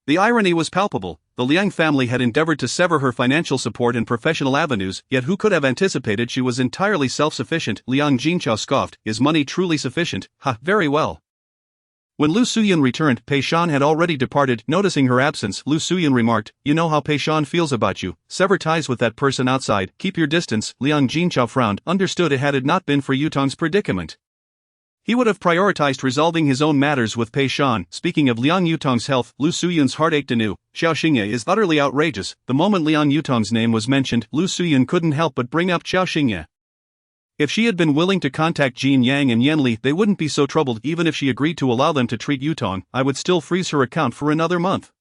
The irony was palpable. The Liang family had endeavored to sever her financial support and professional avenues, yet who could have anticipated she was entirely self-sufficient? Liang Jinchao scoffed. Is money truly sufficient? Ha, very well. When Lu Suyan returned, Pei Shan had already departed. Noticing her absence, Lu Suyan remarked, you know how Pei Shan feels about you. Sever ties with that person outside, keep your distance. Liang Jinchao frowned. Understood. Had it not been for Yutong's predicament, he would have prioritized resolving his own matters with Pei Shan. Speaking of Liang Yutong's health, Lu Suyan's heart ached anew. Qiao Xingye is utterly outrageous. The moment Liang Yutong's name was mentioned, Lu Suyan couldn't help but bring up Qiao Xingye. If she had been willing to contact Jin Yang and Yan Li, they wouldn't be so troubled. Even if she agreed to allow them to treat Yutong, I would still freeze her account for another month.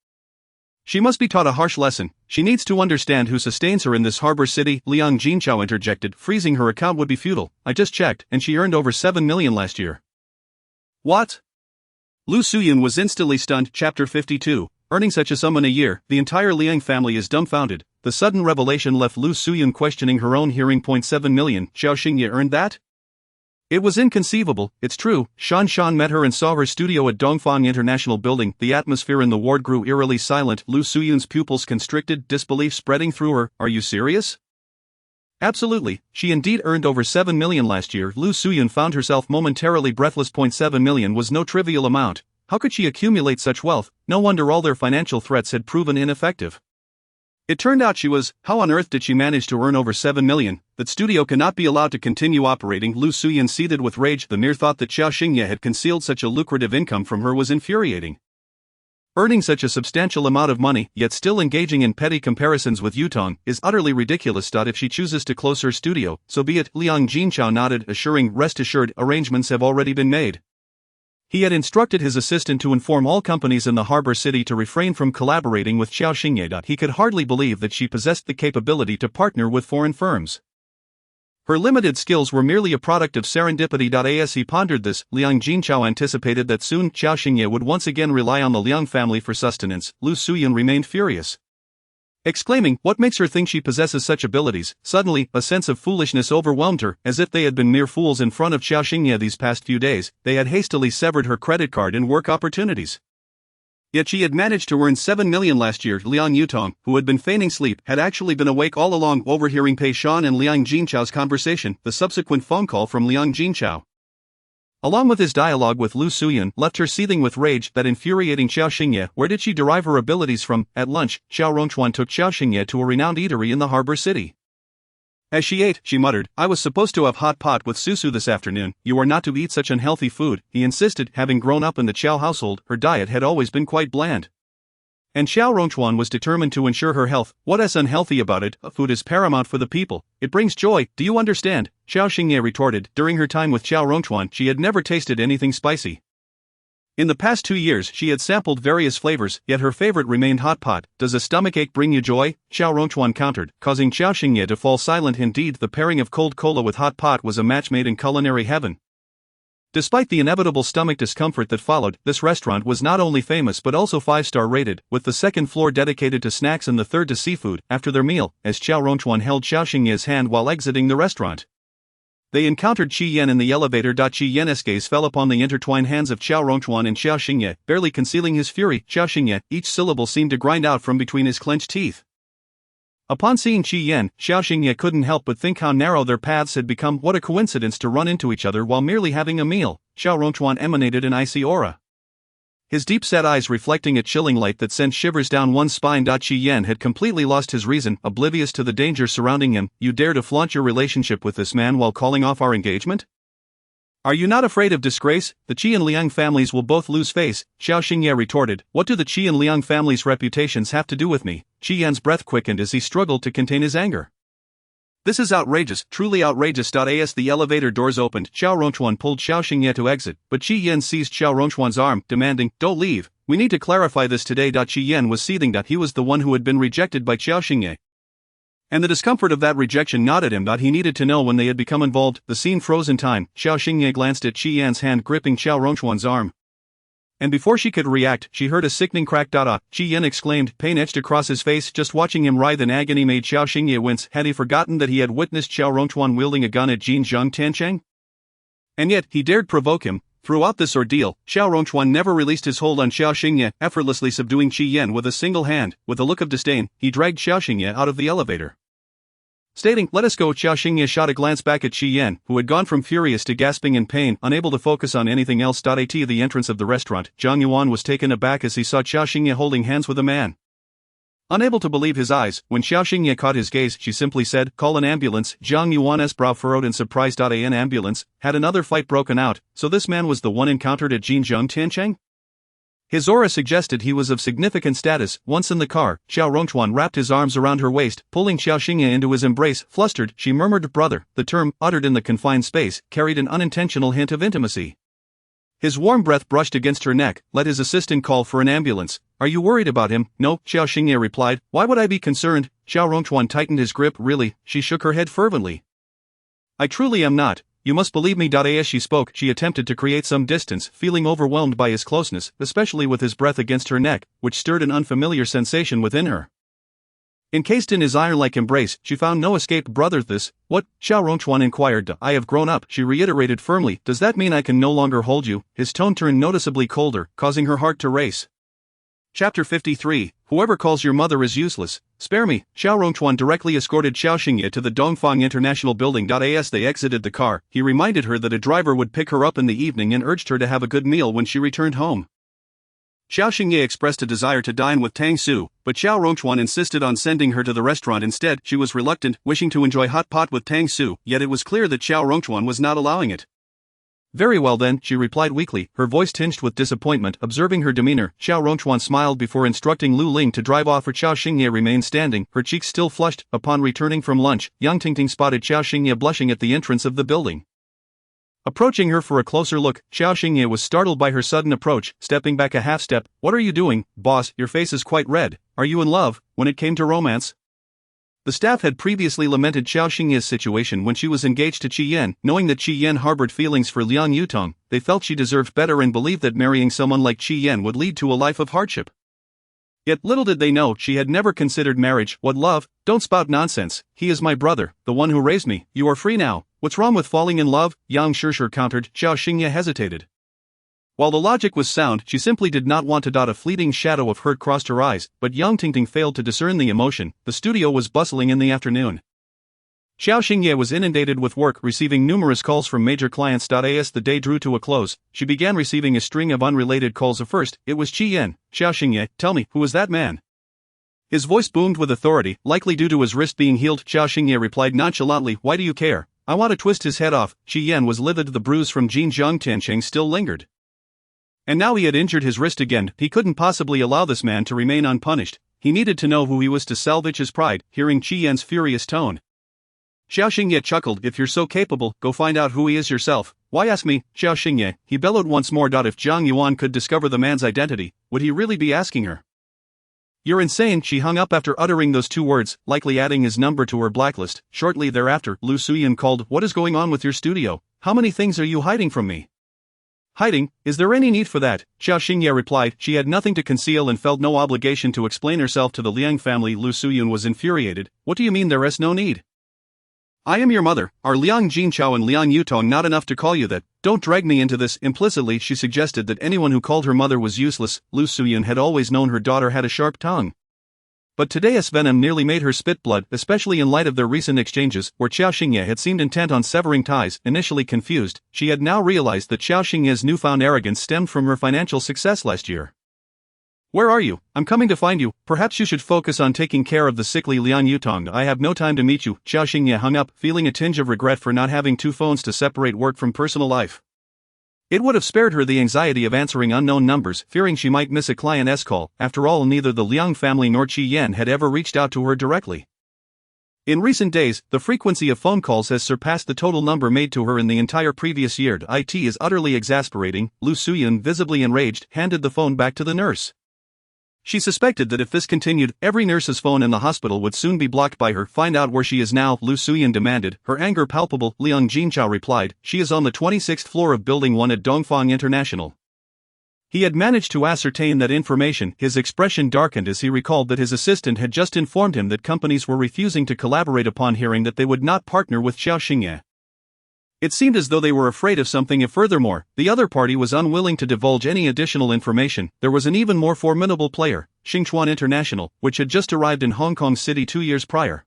She must be taught a harsh lesson. She needs to understand who sustains her in this harbor city. Liang Jinchao interjected. Freezing her account would be futile. I just checked, and she earned over 7 million last year. What? Lu Suyan was instantly stunned. Chapter 52. Earning such a sum in a year, the entire Liang family is dumbfounded. The sudden revelation left Lu Suyan questioning her own hearing. 7 million, Qiao Xingye earned that? It was inconceivable. It's true. Shan met her and saw her studio at Dongfang International Building. The atmosphere in the ward grew eerily silent. Lu Suyan's pupils constricted, disbelief spreading through her. Are you serious? Absolutely. She indeed earned over 7 million last year. Lu Suyan found herself momentarily breathless. 7 million was no trivial amount. How could she accumulate such wealth? No wonder all their financial threats had proven ineffective. It turned out she was. How on earth did she manage to earn over 7 million? That studio cannot be allowed to continue operating. Lu Suyan seethed with rage. The mere thought that Qiao Xingye had concealed such a lucrative income from her was infuriating. Earning such a substantial amount of money, yet still engaging in petty comparisons with Yutong, is utterly ridiculous. If she chooses to close her studio, so be it. Liang Jinchao nodded, assuring, rest assured, arrangements have already been made. He had instructed his assistant to inform all companies in the harbor city to refrain from collaborating with Qiao Xingye. He could hardly believe that she possessed the capability to partner with foreign firms. Her limited skills were merely a product of serendipity. As he pondered this, Liang Jinchao anticipated that soon Qiao Xingye would once again rely on the Liang family for sustenance. Lu Suyan remained furious, exclaiming, what makes her think she possesses such abilities? Suddenly, a sense of foolishness overwhelmed her. As if they had been mere fools in front of Qiao Xingye these past few days, they had hastily severed her credit card and work opportunities. Yet she had managed to earn 7 million last year. Liang Yutong, who had been feigning sleep, had actually been awake all along. Overhearing Pei Shan and Liang Jinchao's conversation, the subsequent phone call from Liang Jinchao, along with his dialogue with Lu Suyan, left her seething with rage. That infuriating Qiao Xingye, where did she derive her abilities from? At lunch, Xiao Rongchuan took Qiao Xingye to a renowned eatery in the harbor city. As she ate, she muttered, "I was supposed to have hot pot with susu this afternoon. You are not to eat such unhealthy food," he insisted. Having grown up in the Qiao household, her diet had always been quite bland. And Qiao Rongchuan was determined to ensure her health. "What is unhealthy about it? Food is paramount for the people. It brings joy, do you understand?" Qiao Xingye retorted. During her time with Qiao Rongchuan, she had never tasted anything spicy. In the past 2 years, she had sampled various flavors, yet her favorite remained hot pot. "Does a stomachache bring you joy?" Qiao Rongchuan countered, causing Qiao Xingye to fall silent. Indeed, the pairing of cold cola with hot pot was a match made in culinary heaven. Despite the inevitable stomach discomfort that followed, this restaurant was not only famous but also 5-star rated, with the second floor dedicated to snacks and the third to seafood. After their meal, as Qiao Rongchuan held Qiao Xingye's hand while exiting the restaurant, they encountered Qi Yan in the elevator. Qi Yan's gaze fell upon the intertwined hands of Qiao Rongchuan and Qiao Xingye, barely concealing his fury. Qiao Xingye, each syllable seemed to grind out from between his clenched teeth. Upon seeing Qi Yan, Qiao Xingye couldn't help but think how narrow their paths had become. What a coincidence to run into each other while merely having a meal. Qiao Rongchuan emanated an icy aura, his deep-set eyes reflecting a chilling light that sent shivers down one's spine. Qi Yan had completely lost his reason, oblivious to the danger surrounding him. "You dare to flaunt your relationship with this man while calling off our engagement? Are you not afraid of disgrace? The Qi and Liang families will both lose face," Qiao Xingye retorted. "What do the Qi and Liang families' reputations have to do with me?" Qi Yan's breath quickened as he struggled to contain his anger. "This is outrageous, truly outrageous." As the elevator doors opened, Qiao Rongchuan pulled Qiao Xingye to exit, but Qi Yan seized Qiao Rongchuan's arm, demanding, "Don't leave. We need to clarify this today." Qi Yan was seething. He was the one who had been rejected by Qiao Xingye, and the discomfort of that rejection gnawed at him. He needed to know when they had become involved. The scene froze in time. Qiao Xingye glanced at Qi Yan's hand gripping Qiao Rongchuan's arm, and before she could react, she heard a sickening crack. Qi Yan exclaimed, pain etched across his face. Just watching him writhe in agony made Qiao Xingye wince. Had he forgotten that he had witnessed Qiao Rongchuan wielding a gun at Jinjiang Tiancheng? And yet, he dared provoke him. Throughout this ordeal, Qiao Rongchuan never released his hold on Qiao Xingye, effortlessly subduing Qi Yan with a single hand. With a look of disdain, he dragged Qiao Xingye out of the elevator, stating, "Let us go." Qiao Xingye shot a glance back at Qi Yan, who had gone from furious to gasping in pain, unable to focus on anything else. At the entrance of the restaurant, Zhang Yuan was taken aback as he saw Qiao Xingye holding hands with a man. Unable to believe his eyes, when Qiao Xingye caught his gaze, she simply said, "Call an ambulance." Zhang Yuan's brow furrowed in surprise. An ambulance? Had another fight broken out? So this man was the one encountered at Jinjiang Tiancheng? His aura suggested he was of significant status. Once in the car, Qiao Rongchuan wrapped his arms around her waist, pulling Qiao Xingye into his embrace. Flustered, she murmured, "Brother." The term, uttered in the confined space, carried an unintentional hint of intimacy. His warm breath brushed against her neck. Let his assistant call for an ambulance. "Are you worried about him?" "No," Qiao Xingye replied. "Why would I be concerned?" Qiao Rongchuan tightened his grip. "Really?" She shook her head fervently. "I truly am not. You must believe me." As she spoke, she attempted to create some distance, feeling overwhelmed by his closeness, especially with his breath against her neck, which stirred an unfamiliar sensation within her. Encased in his iron-like embrace, she found no escape. "Brother, this, what?" Qiao Rongchuan inquired. "I have grown up," she reiterated firmly. "Does that mean I can no longer hold you?" His tone turned noticeably colder, causing her heart to race. Chapter 53, Whoever calls your mother is useless. "Spare me." Qiao Rongchuan directly escorted Qiao Xingye to the Dongfang International Building. As they exited the car, he reminded her that a driver would pick her up in the evening and urged her to have a good meal when she returned home. Qiao Xingye expressed a desire to dine with Tang Su, but Qiao Rongchuan insisted on sending her to the restaurant instead. She was reluctant, wishing to enjoy hot pot with Tang Su, yet it was clear that Qiao Rongchuan was not allowing it. "Very well then," she replied weakly, her voice tinged with disappointment. Observing her demeanor, Qiao Rongchuan smiled before instructing Lu Ling to drive off. Qiao Xingye remained standing, her cheeks still flushed. Upon returning from lunch, Yang Tingting spotted Qiao Xingye blushing at the entrance of the building. Approaching her for a closer look, Qiao Xingye was startled by her sudden approach, stepping back a half step. "What are you doing, boss? Your face is quite red. Are you in love?" When it came to romance, the staff had previously lamented Qiao Xingye's situation when she was engaged to Qi Yan. Knowing that Qi Yan harbored feelings for Liang Yutong, they felt she deserved better and believed that marrying someone like Qi Yan would lead to a life of hardship. Yet little did they know she had never considered marriage. "What love? Don't spout nonsense. He is my brother, the one who raised me. You are free now. What's wrong with falling in love?" Yang Shishir countered. Qiao Xingye hesitated. While the logic was sound, she simply did not want to. A fleeting shadow of hurt crossed her eyes, but Yang Tingting failed to discern the emotion. The studio was bustling in the afternoon. Qiao Xingye was inundated with work, receiving numerous calls from major clients. As the day drew to a close, she began receiving a string of unrelated calls. First, it was Qi Yan. "Qiao Xingye, tell me, who is that man?" His voice boomed with authority, likely due to his wrist being healed. Qiao Xingye replied nonchalantly, "Why do you care? I want to twist his head off." Qi Yan was livid. The bruise from Jin Zhangtiancheng still lingered. And now he had injured his wrist again. He couldn't possibly allow this man to remain unpunished. He needed to know who he was to salvage his pride. Hearing Qi Yan's furious tone, Qiao Xingye chuckled. "If you're so capable, go find out who he is yourself. Why ask me, Qiao Xingye?" he bellowed once more. If Zhang Yuan could discover the man's identity, would he really be asking her? "You're insane." She hung up after uttering those two words, likely adding his number to her blacklist. Shortly thereafter, Lu Suyan called. "What is going on with your studio? How many things are you hiding from me?" "Hiding? Is there any need for that?" Qiao Xingye replied. She had nothing to conceal and felt no obligation to explain herself to the Liang family. Lu Suyan was infuriated. "What do you mean there is no need? I am your mother. Are Liang Jinchao and Liang Yutong not enough to call you that? Don't drag me into this." Implicitly, she suggested that anyone who called her mother was useless. Lu Suyan had always known her daughter had a sharp tongue, but today's venom nearly made her spit blood, especially in light of their recent exchanges, where Qiao Xingye had seemed intent on severing ties. Initially confused, she had now realized that Qiao Xingye's newfound arrogance stemmed from her financial success last year. "Where are you? I'm coming to find you. Perhaps you should focus on taking care of the sickly Liang Yutong. I have no time to meet you." Qiao Xingye hung up, feeling a tinge of regret for not having two phones to separate work from personal life. It would have spared her the anxiety of answering unknown numbers, fearing she might miss a client's call. After all, neither the Liang family nor Qi Yan had ever reached out to her directly. In recent days, the frequency of phone calls has surpassed the total number made to her in the entire previous year. It is utterly exasperating. Lu Suyan, visibly enraged, handed the phone back to the nurse. She suspected that if this continued, every nurse's phone in the hospital would soon be blocked by her. "Find out where she is now," Lu Suyan demanded, her anger palpable. Liang Jinchao replied, "She is on the 26th floor of Building 1 at Dongfang International." He had managed to ascertain that information. His expression darkened as he recalled that his assistant had just informed him that companies were refusing to collaborate upon hearing that they would not partner with Qiao Xingye. It seemed as though they were afraid of something. If furthermore, the other party was unwilling to divulge any additional information, there was an even more formidable player, Xingchuan International, which had just arrived in Hong Kong City 2 years prior.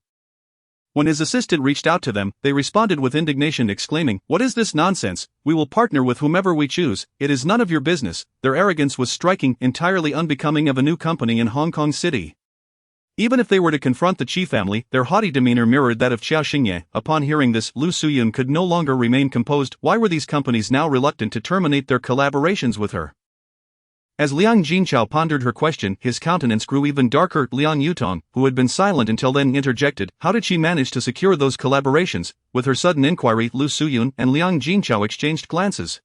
When his assistant reached out to them, they responded with indignation, exclaiming, "What is this nonsense? We will partner with whomever we choose. It is none of your business." Their arrogance was striking, entirely unbecoming of a new company in Hong Kong City. Even if they were to confront the Qi family, their haughty demeanor mirrored that of Qiao Xingye. Upon hearing this, Lu Suyan could no longer remain composed. Why were these companies now reluctant to terminate their collaborations with her? As Liang Jinchao pondered her question, his countenance grew even darker. Liang Yutong, who had been silent until then, interjected, "How did she manage to secure those collaborations?" With her sudden inquiry, Lu Suyan and Liang Jinchao exchanged glances.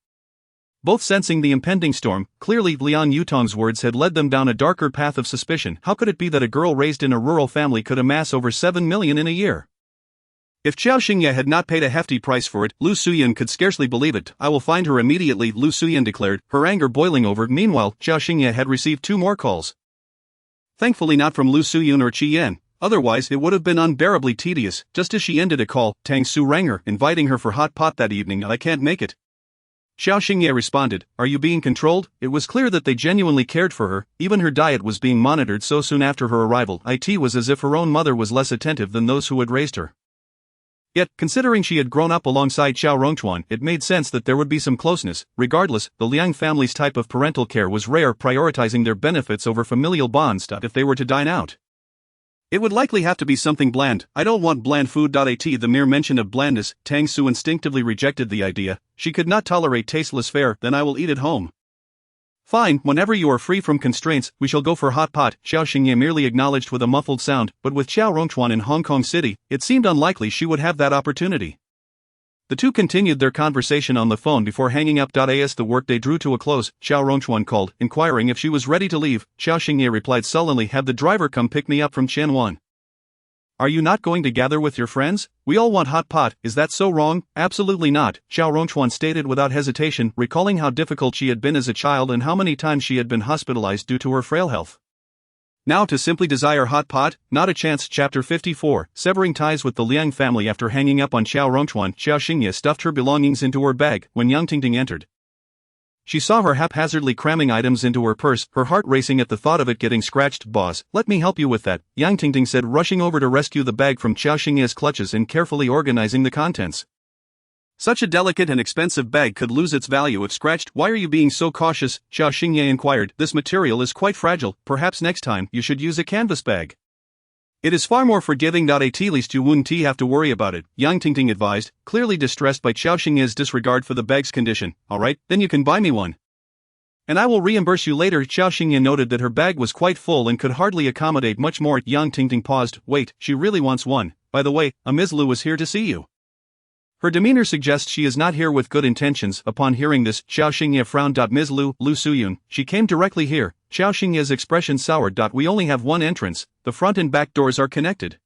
Both sensing the impending storm, clearly Liang Yutong's words had led them down a darker path of suspicion. How could it be that a girl raised in a rural family could amass over 7 million in a year? If Qiao Xingye had not paid a hefty price for it, Lu Suyan could scarcely believe it. "I will find her immediately," Lu Suyan declared, her anger boiling over. Meanwhile, Qiao Xingye had received 2 more calls. Thankfully not from Lu Suyan or Qi Yan, otherwise it would have been unbearably tedious. Just as she ended a call, Tang Su rang her, inviting her for hot pot that evening. "I can't make it." Qiao Xingye responded, "Are you being controlled?" It was clear that they genuinely cared for her. Even her diet was being monitored so soon after her arrival. It was as if her own mother was less attentive than those who had raised her. Yet, considering she had grown up alongside Qiao Rongchuan, it made sense that there would be some closeness. Regardless, the Liang family's type of parental care was rare, prioritizing their benefits over familial bonds. If they were to dine out, it would likely have to be something bland. "I don't want bland food." The mere mention of blandness, Tang Su instinctively rejected the idea. She could not tolerate tasteless fare. "Then I will eat at home." "Fine, whenever you are free from constraints, we shall go for hot pot," Qiao Xingye merely acknowledged with a muffled sound, but with Qiao Rongchuan in Hong Kong City, it seemed unlikely she would have that opportunity. The two continued their conversation on the phone before hanging up. As the workday drew to a close, Qiao Rongchuan called, inquiring if she was ready to leave. Qiao Xingye replied sullenly, "Have the driver come pick me up from Qianwan." "Are you not going to gather with your friends? We all want hot pot. Is that so wrong?" "Absolutely not," Qiao Rongchuan stated without hesitation, recalling how difficult she had been as a child and how many times she had been hospitalized due to her frail health. Now to simply desire hot pot? Not a chance. Chapter 54, Severing ties with the Liang family. After hanging up on Qiao Rongchuan, Qiao Xingye stuffed her belongings into her bag. When Yang Tingting entered, she saw her haphazardly cramming items into her purse, her heart racing at the thought of it getting scratched. "Boss, let me help you with that," Yang Tingting said, rushing over to rescue the bag from Qiao Xingye's clutches and carefully organizing the contents. "Such a delicate and expensive bag could lose its value if scratched. Why are you being so cautious?" Qiao Xingye inquired. "This material is quite fragile. Perhaps next time you should use a canvas bag." It is far more forgiving. At least you wouldn't have to worry about it, Yang Tingting advised, clearly distressed by Qiao Xingye's disregard for the bag's condition. Alright, then you can buy me one. And I will reimburse you later. Qiao Xingye noted that her bag was quite full and could hardly accommodate much more. Yang Tingting paused. Wait, she really wants one. By the way, a Ms. Lu is here to see you. Her demeanor suggests she is not here with good intentions. Upon hearing this, Qiao Xingye frowned. Ms. Lu Suyun, she came directly here. Qiao Xingye's expression soured. We only have one entrance, the front and back doors are connected.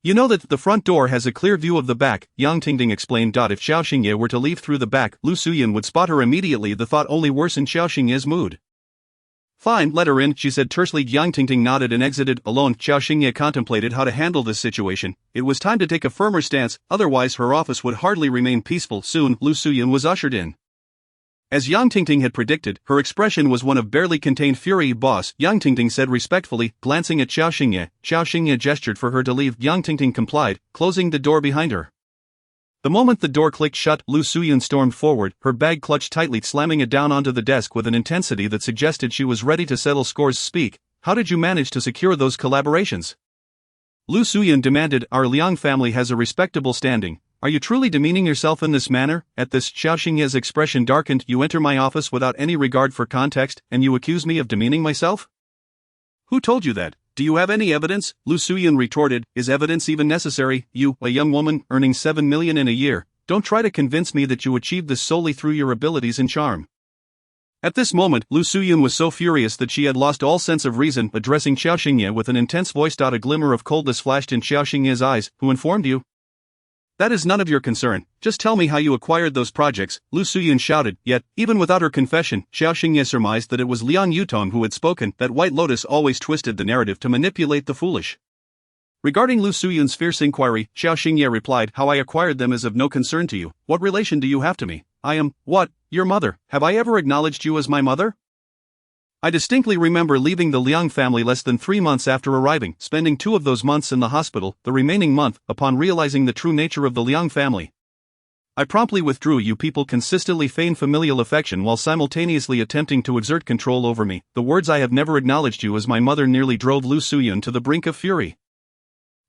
You know that the front door has a clear view of the back, Yang Tingting explained. If Qiao Xingye were to leave through the back, Lu Suyun would spot her immediately. The thought only worsened Qiao Xingye's mood. Fine, let her in, she said tersely. Yang Tingting nodded and exited. Alone, Qiao Xingye contemplated how to handle this situation. It was time to take a firmer stance, otherwise her office would hardly remain peaceful. Soon, Lu Suyun was ushered in. As Yang Tingting had predicted, her expression was one of barely contained fury. Boss, Yang Tingting said respectfully, glancing at Qiao Xingye. Qiao Xingye gestured for her to leave. Yang Tingting complied, closing the door behind her. The moment the door clicked shut, Lu Suyun stormed forward, her bag clutched tightly, slamming it down onto the desk with an intensity that suggested she was ready to settle scores. Speak, how did you manage to secure those collaborations? Lu Suyun demanded. Our Liang family has a respectable standing. Are you truly demeaning yourself in this manner? At this, Qiao Xingye's expression darkened. You enter my office without any regard for context, and you accuse me of demeaning myself? Who told you that? Do you have any evidence? Lu Suyun retorted. Is evidence even necessary? You, a young woman, earning 7 million in a year, don't try to convince me that you achieved this solely through your abilities and charm. At this moment, Lu Suyun was so furious that she had lost all sense of reason. Addressing Qiao Xingye with an intense voice. A glimmer of coldness flashed in Qiao Xingye's eyes. Who informed you? That is none of your concern, just tell me how you acquired those projects, Lu Suyun shouted. Yet, even without her confession, Qiao Xingye surmised that it was Liang Yutong who had spoken. That White Lotus always twisted the narrative to manipulate the foolish. Regarding Lu Suyun's fierce inquiry, Qiao Xingye replied, how I acquired them is of no concern to you. What relation do you have to me? I am, what, your mother. Have I ever acknowledged you as my mother? I distinctly remember leaving the Liang family less than 3 months after arriving, spending 2 of those months in the hospital, the remaining month, upon realizing the true nature of the Liang family. I promptly withdrew. You people consistently feign familial affection while simultaneously attempting to exert control over me. The words I have never acknowledged you as my mother nearly drove Lu Suyun to the brink of fury.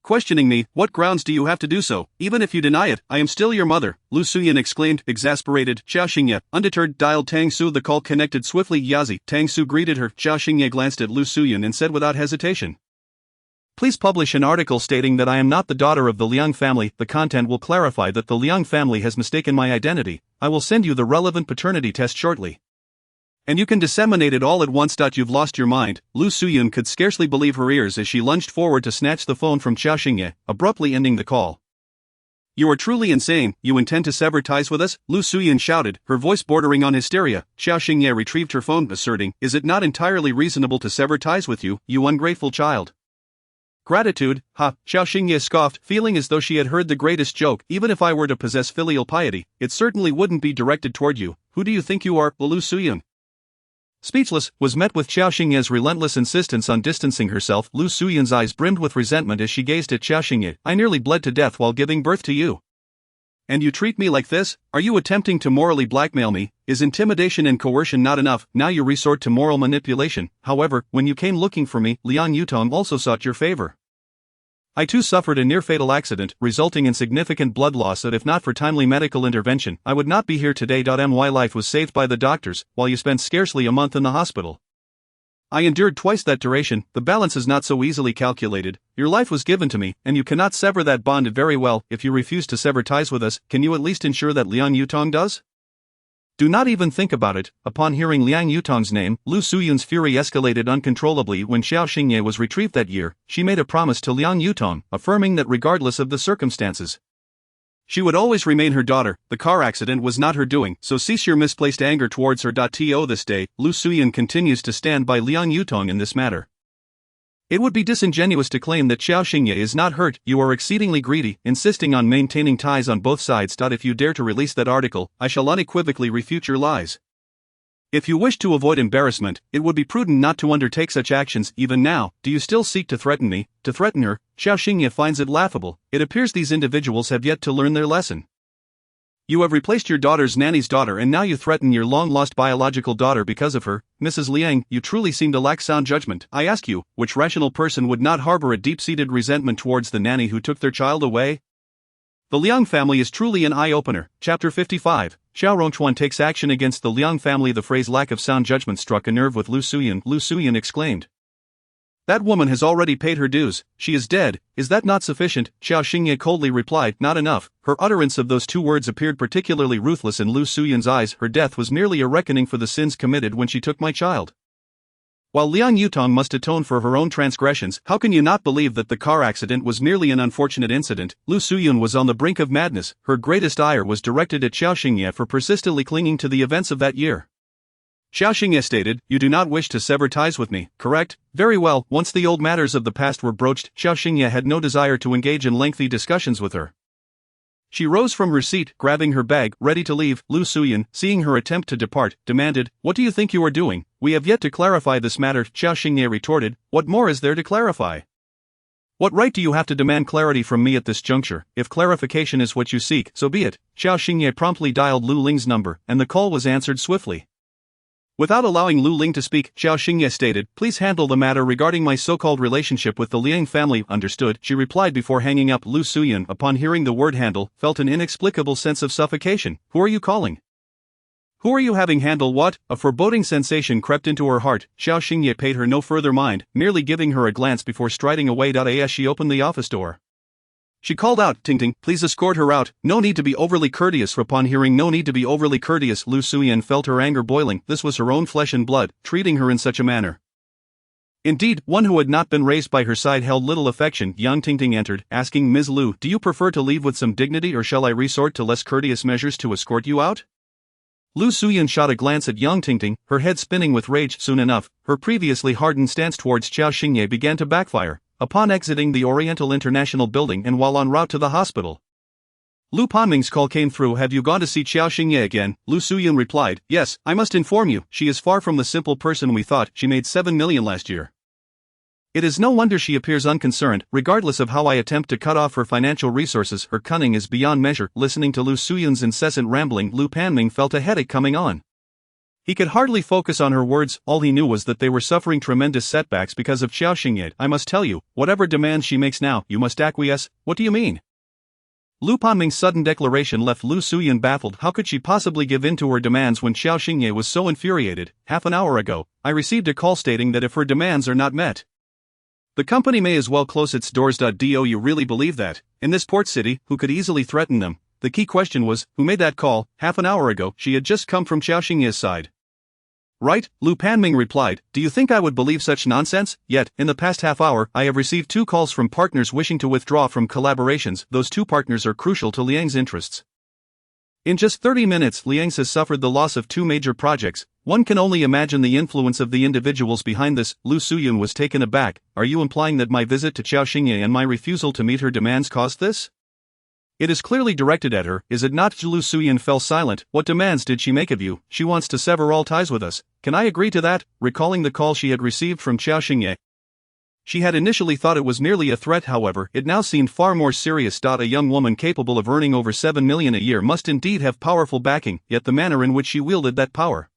Questioning me, what grounds do you have to do so? Even if you deny it, I am still your mother, Lu Suyun exclaimed, exasperated. Qiao Xingye, undeterred, dialed Tang Su. The call connected swiftly. Yazi, Tang Su greeted her. Qiao Xingye glanced at Lu Suyun and said without hesitation, please publish an article stating that I am not the daughter of the Liang family. The content will clarify that the Liang family has mistaken my identity. I will send you the relevant paternity test shortly. And you can disseminate it all at once. You've lost your mind. Lu Suyun could scarcely believe her ears as she lunged forward to snatch the phone from Qiao Xingye, abruptly ending the call. You are truly insane. You intend to sever ties with us? Lu Suyun shouted, her voice bordering on hysteria. Qiao Xingye retrieved her phone, asserting, is it not entirely reasonable to sever ties with you, you ungrateful child? Gratitude, ha, Qiao Xingye scoffed, feeling as though she had heard the greatest joke. Even if I were to possess filial piety, it certainly wouldn't be directed toward you. Who do you think you are, Lu Suyun? Speechless, was met with Qiao Xingye's relentless insistence on distancing herself. Lu Suyun's eyes brimmed with resentment as she gazed at Qiao Xingye. I nearly bled to death while giving birth to you. And you treat me like this? Are you attempting to morally blackmail me? Is intimidation and coercion not enough? Now you resort to moral manipulation. However, when you came looking for me, Liang Yutong also sought your favor. I too suffered a near-fatal accident, resulting in significant blood loss that if not for timely medical intervention, I would not be here today. My life was saved by the doctors, while you spent scarcely a month in the hospital. I endured twice that duration. The balance is not so easily calculated. Your life was given to me, and you cannot sever that bond. Very well. If you refuse to sever ties with us, can you at least ensure that Liang Yutong does? Do not even think about it. Upon hearing Liang Yutong's name, Lu Suyun's fury escalated uncontrollably. When Qiao Xingye was retrieved that year, she made a promise to Liang Yutong, affirming that regardless of the circumstances, she would always remain her daughter. The car accident was not her doing, so cease your misplaced anger towards her. To this day, Lu Suyun continues to stand by Liang Yutong in this matter. It would be disingenuous to claim that Qiao Xingye is not hurt. You are exceedingly greedy, insisting on maintaining ties on both sides. If you dare to release that article, I shall unequivocally refute your lies. If you wish to avoid embarrassment, it would be prudent not to undertake such actions. Even now, do you still seek to threaten me? To threaten her? Qiao Xingye finds it laughable. It appears these individuals have yet to learn their lesson. You have replaced your daughter's nanny's daughter and now you threaten your long-lost biological daughter because of her. Mrs. Liang, you truly seem to lack sound judgment. I ask you, which rational person would not harbor a deep-seated resentment towards the nanny who took their child away? The Liang family is truly an eye-opener. Chapter 55. Xiao Rongchuan takes action against the Liang family. The phrase lack of sound judgment struck a nerve with Lu Suyan. Lu Suyan exclaimed. That woman has already paid her dues. She is dead. Is that not sufficient? Qiao Xingye coldly replied, not enough. Her utterance of those two words appeared particularly ruthless in Lu Suyan's eyes. Her death was merely a reckoning for the sins committed when she took my child. While Liang Yutong must atone for her own transgressions, how can you not believe that the car accident was merely an unfortunate incident? Lu Suyan was on the brink of madness. Her greatest ire was directed at Qiao Xingye for persistently clinging to the events of that year. Qiao Xingye stated, you do not wish to sever ties with me, correct? Very well. Once the old matters of the past were broached, Qiao Xingye had no desire to engage in lengthy discussions with her. She rose from her seat, grabbing her bag, ready to leave. Lu Suyan, seeing her attempt to depart, demanded, what do you think you are doing? We have yet to clarify this matter. Qiao Xingye retorted, what more is there to clarify? What right do you have to demand clarity from me at this juncture? If clarification is what you seek, so be it. Qiao Xingye promptly dialed Lu Ling's number, and the call was answered swiftly. Without allowing Lu Ling to speak, Qiao Xingye stated, please handle the matter regarding my so-called relationship with the Liang family. Understood, she replied before hanging up. Lu Suyan, upon hearing the word handle, felt an inexplicable sense of suffocation. Who are you calling? Who are you having handle what? A foreboding sensation crept into her heart. Qiao Xingye paid her no further mind, merely giving her a glance before striding away. As she opened the office door, she called out, Ting, please escort her out. No need to be overly courteous. Upon hearing no need to be overly courteous, Lu Suyan felt her anger boiling. This was her own flesh and blood, treating her in such a manner. Indeed, one who had not been raised by her side held little affection. Yang Tingting entered, asking Ms. Lu, do you prefer to leave with some dignity or shall I resort to less courteous measures to escort you out? Lu Suyan shot a glance at Yang Tingting, her head spinning with rage. Soon enough, her previously hardened stance towards Qiao Xingye began to backfire. Upon exiting the Oriental International Building and while en route to the hospital, Lu Panming's call came through. Have you gone to see Qiao Xingye again? Lu Suyan replied, yes, I must inform you, she is far from the simple person we thought. She made 7 million last year. It is no wonder she appears unconcerned. Regardless of how I attempt to cut off her financial resources, her cunning is beyond measure. Listening to Lu Suyan's incessant rambling, Lu Panming felt a headache coming on. He could hardly focus on her words. All he knew was that they were suffering tremendous setbacks because of Qiao Xingye. I must tell you, whatever demands she makes now, you must acquiesce. What do you mean? Lu Panming's sudden declaration left Lu Suyan baffled. How could she possibly give in to her demands when Qiao Xingye was so infuriated? Half an hour ago, I received a call stating that if her demands are not met, the company may as well close its doors. Do you really believe that? In this port city, who could easily threaten them? The key question was, who made that call? Half an hour ago, she had just come from Qiao Xingye's side. Right, Lu Panming replied, do you think I would believe such nonsense? Yet, in the past half hour, I have received 2 calls from partners wishing to withdraw from collaborations. Those 2 partners are crucial to Liang's interests. In just 30 minutes, Liang has suffered the loss of 2 major projects. One can only imagine the influence of the individuals behind this. Lu Suyan was taken aback. Are you implying that my visit to Qiao Xingye and my refusal to meet her demands caused this? It is clearly directed at her, is it not? Lu Suyan fell silent. What demands did she make of you? She wants to sever all ties with us. Can I agree to that? Recalling the call she had received from Qiao Xingye, she had initially thought it was merely a threat. However, it now seemed far more serious. A young woman capable of earning over 7 million a year must indeed have powerful backing, yet the manner in which she wielded that power.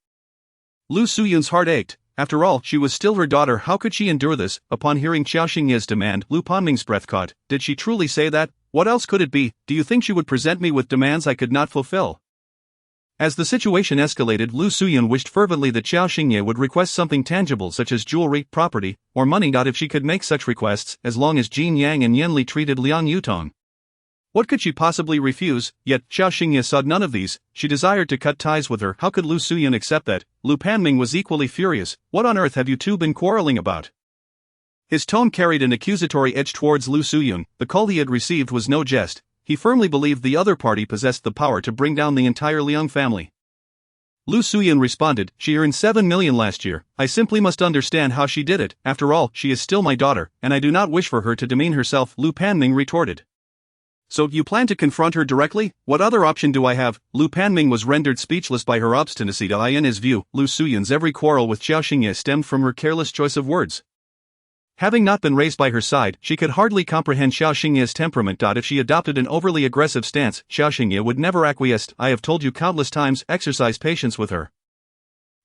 Lu Suyan's heart ached. After all, she was still her daughter. How could she endure this? Upon hearing Qiao Xingye's demand, Lu Panming's breath caught. Did she truly say that? What else could it be? Do you think she would present me with demands I could not fulfill? As the situation escalated, Lu Suyan wished fervently that Qiao Xingye would request something tangible such as jewelry, property, or money. If she could make such requests, as long as Jin Yang and Yen Li treated Liang Yutong, what could she possibly refuse? Yet, Qiao Xingye saw none of these. She desired to cut ties with her. How could Lu Suyan accept that? Lu Panming was equally furious. What on earth have you 2 been quarreling about? His tone carried an accusatory edge towards Lu Suyan. The call he had received was no jest. He firmly believed the other party possessed the power to bring down the entire Liang family. Lu Suyan responded, she earned 7 million last year. I simply must understand how she did it. After all, she is still my daughter, and I do not wish for her to demean herself. Lu Panming retorted. So you plan to confront her directly? What other option do I have? Lu Panming was rendered speechless by her obstinacy. In his view, Lu Suyan's every quarrel with Qiao Xingye stemmed from her careless choice of words. Having not been raised by her side, she could hardly comprehend Qiao Xingye's temperament. If she adopted an overly aggressive stance, Qiao Xingye would never acquiesce. I have told you countless times, exercise patience with her.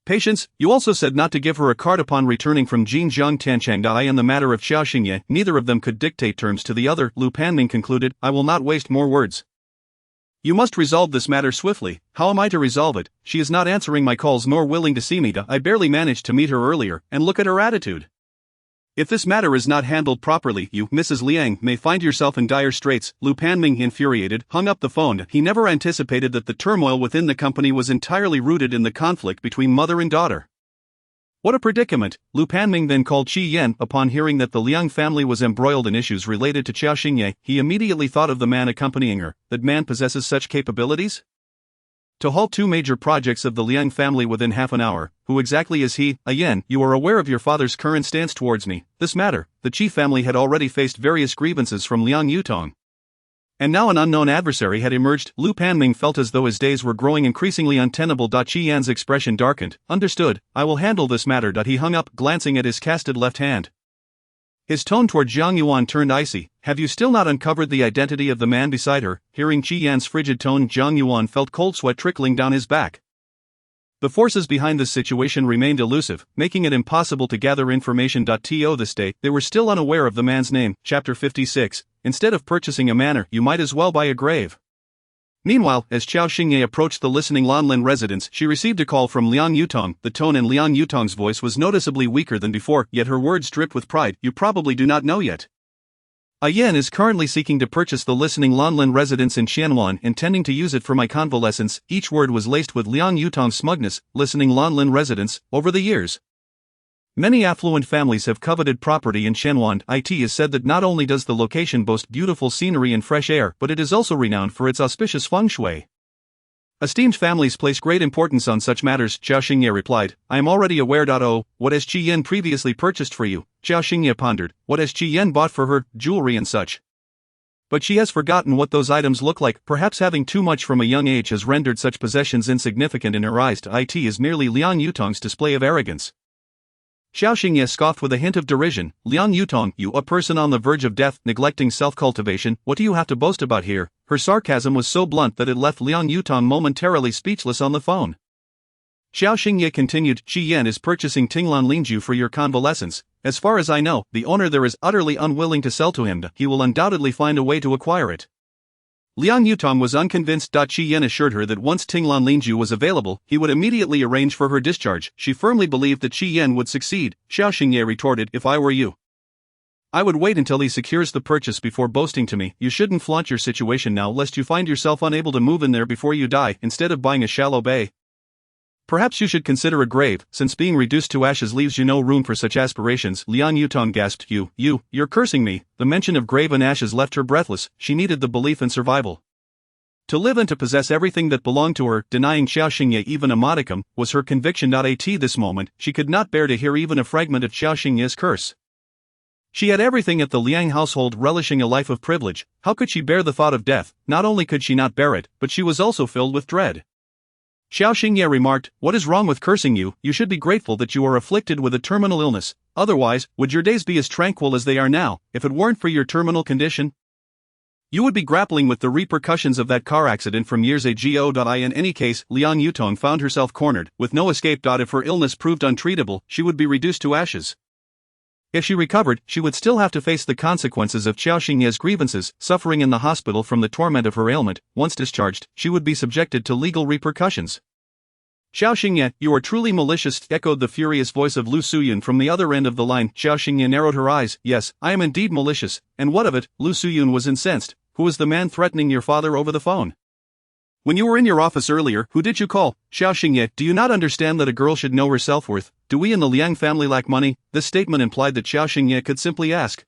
Patience? You also said not to give her a card upon returning from Jinjiang Tanchang. In the matter of Qiao Xingye, neither of them could dictate terms to the other. Lu Panming concluded, I will not waste more words. You must resolve this matter swiftly. How am I to resolve it? She is not answering my calls nor willing to see me. I barely managed to meet her earlier, and look at her attitude. If this matter is not handled properly, you, Mrs. Liang, may find yourself in dire straits. Lu Panming, infuriated, hung up the phone. He never anticipated that the turmoil within the company was entirely rooted in the conflict between mother and daughter. What a predicament! Lu Panming then called Qi Yan. Upon hearing that the Liang family was embroiled in issues related to Qiao Xingye, he immediately thought of the man accompanying her. That man possesses such capabilities? To halt 2 major projects of the Liang family within half an hour. Who exactly is he? Yan, you are aware of your father's current stance towards me. This matter, the Qi family had already faced various grievances from Liang Yutong. And now an unknown adversary had emerged. Lu Panming felt as though his days were growing increasingly untenable. Qi Yan's expression darkened. Understood, I will handle this matter. He hung up, glancing at his casted left hand. His tone toward Zhang Yuan turned icy. Have you still not uncovered the identity of the man beside her? Hearing Qi Yan's frigid tone, Zhang Yuan felt cold sweat trickling down his back. The forces behind this situation remained elusive, making it impossible to gather information. To this day, they were still unaware of the man's name. Chapter 56. Instead of purchasing a manor, you might as well buy a grave. Meanwhile, as Qiao Xingye approached the listening Lanlin residence, she received a call from Liang Yutong. The tone in Liang Yutong's voice was noticeably weaker than before, yet her words dripped with pride. You probably do not know yet. Yan is currently seeking to purchase the listening Lanlin residence in Qianwan, intending to use it for my convalescence. Each word was laced with Liang Yutong's smugness. Listening Lanlin residence. Over the years, many affluent families have coveted property in Qianwan. It is said that not only does the location boast beautiful scenery and fresh air, but it is also renowned for its auspicious feng shui. Esteemed families place great importance on such matters, Qiao Xingye replied. I am already aware. What has Qi Yan previously purchased for you? Qiao Xingye pondered. What has Qi Yan bought for her? Jewelry and such. But she has forgotten what those items look like. Perhaps having too much from a young age has rendered such possessions insignificant in her eyes. It is merely Liang Yutong's display of arrogance. Qiao Xingye scoffed with a hint of derision. Liang Yutong, you, a person on the verge of death, neglecting self-cultivation, what do you have to boast about here? Her sarcasm was so blunt that it left Liang Yutong momentarily speechless on the phone. Qiao Xingye continued, Qi Yan is purchasing Tinglan Lingju for your convalescence. As far as I know, the owner there is utterly unwilling to sell to him. He will undoubtedly find a way to acquire it. Liang Yutong was unconvinced. Qi Yan assured her that once Tinglan Lingju was available, he would immediately arrange for her discharge. She firmly believed that Qi Yan would succeed. Qiao Xingye retorted, if I were you, I would wait until he secures the purchase before boasting to me. You shouldn't flaunt your situation now lest you find yourself unable to move in there before you die. Instead of buying a shallow bay, perhaps you should consider a grave, since being reduced to ashes leaves you no room for such aspirations. Liang Yutong gasped. You're cursing me. The mention of grave and ashes left her breathless. She needed the belief in survival. To live and to possess everything that belonged to her, denying Qiao Xingye even a modicum, was her conviction. At this moment, she could not bear to hear even a fragment of Qiao Xingye's curse. She had everything at the Liang household, relishing a life of privilege. How could she bear the thought of death? Not only could she not bear it, but she was also filled with dread. Qiao Xingye remarked, what is wrong with cursing you? You should be grateful that you are afflicted with a terminal illness. Otherwise, would your days be as tranquil as they are now, if it weren't for your terminal condition? You would be grappling with the repercussions of that car accident from years ago. In any case, Liang Yutong found herself cornered, with no escape. If her illness proved untreatable, she would be reduced to ashes. If she recovered, she would still have to face the consequences of Qiao Xingye's grievances, suffering in the hospital from the torment of her ailment. Once discharged, she would be subjected to legal repercussions. Qiao Xingye, you are truly malicious, echoed the furious voice of Lu Suyun from the other end of the line. Qiao Xingye narrowed her eyes. Yes, I am indeed malicious, and what of it? Lu Suyun was incensed. Who was the man threatening your father over the phone? When you were in your office earlier, who did you call? Qiao Xingye, do you not understand that a girl should know her self-worth? Do we in the Liang family lack money? This statement implied that Qiao Xingye could simply ask.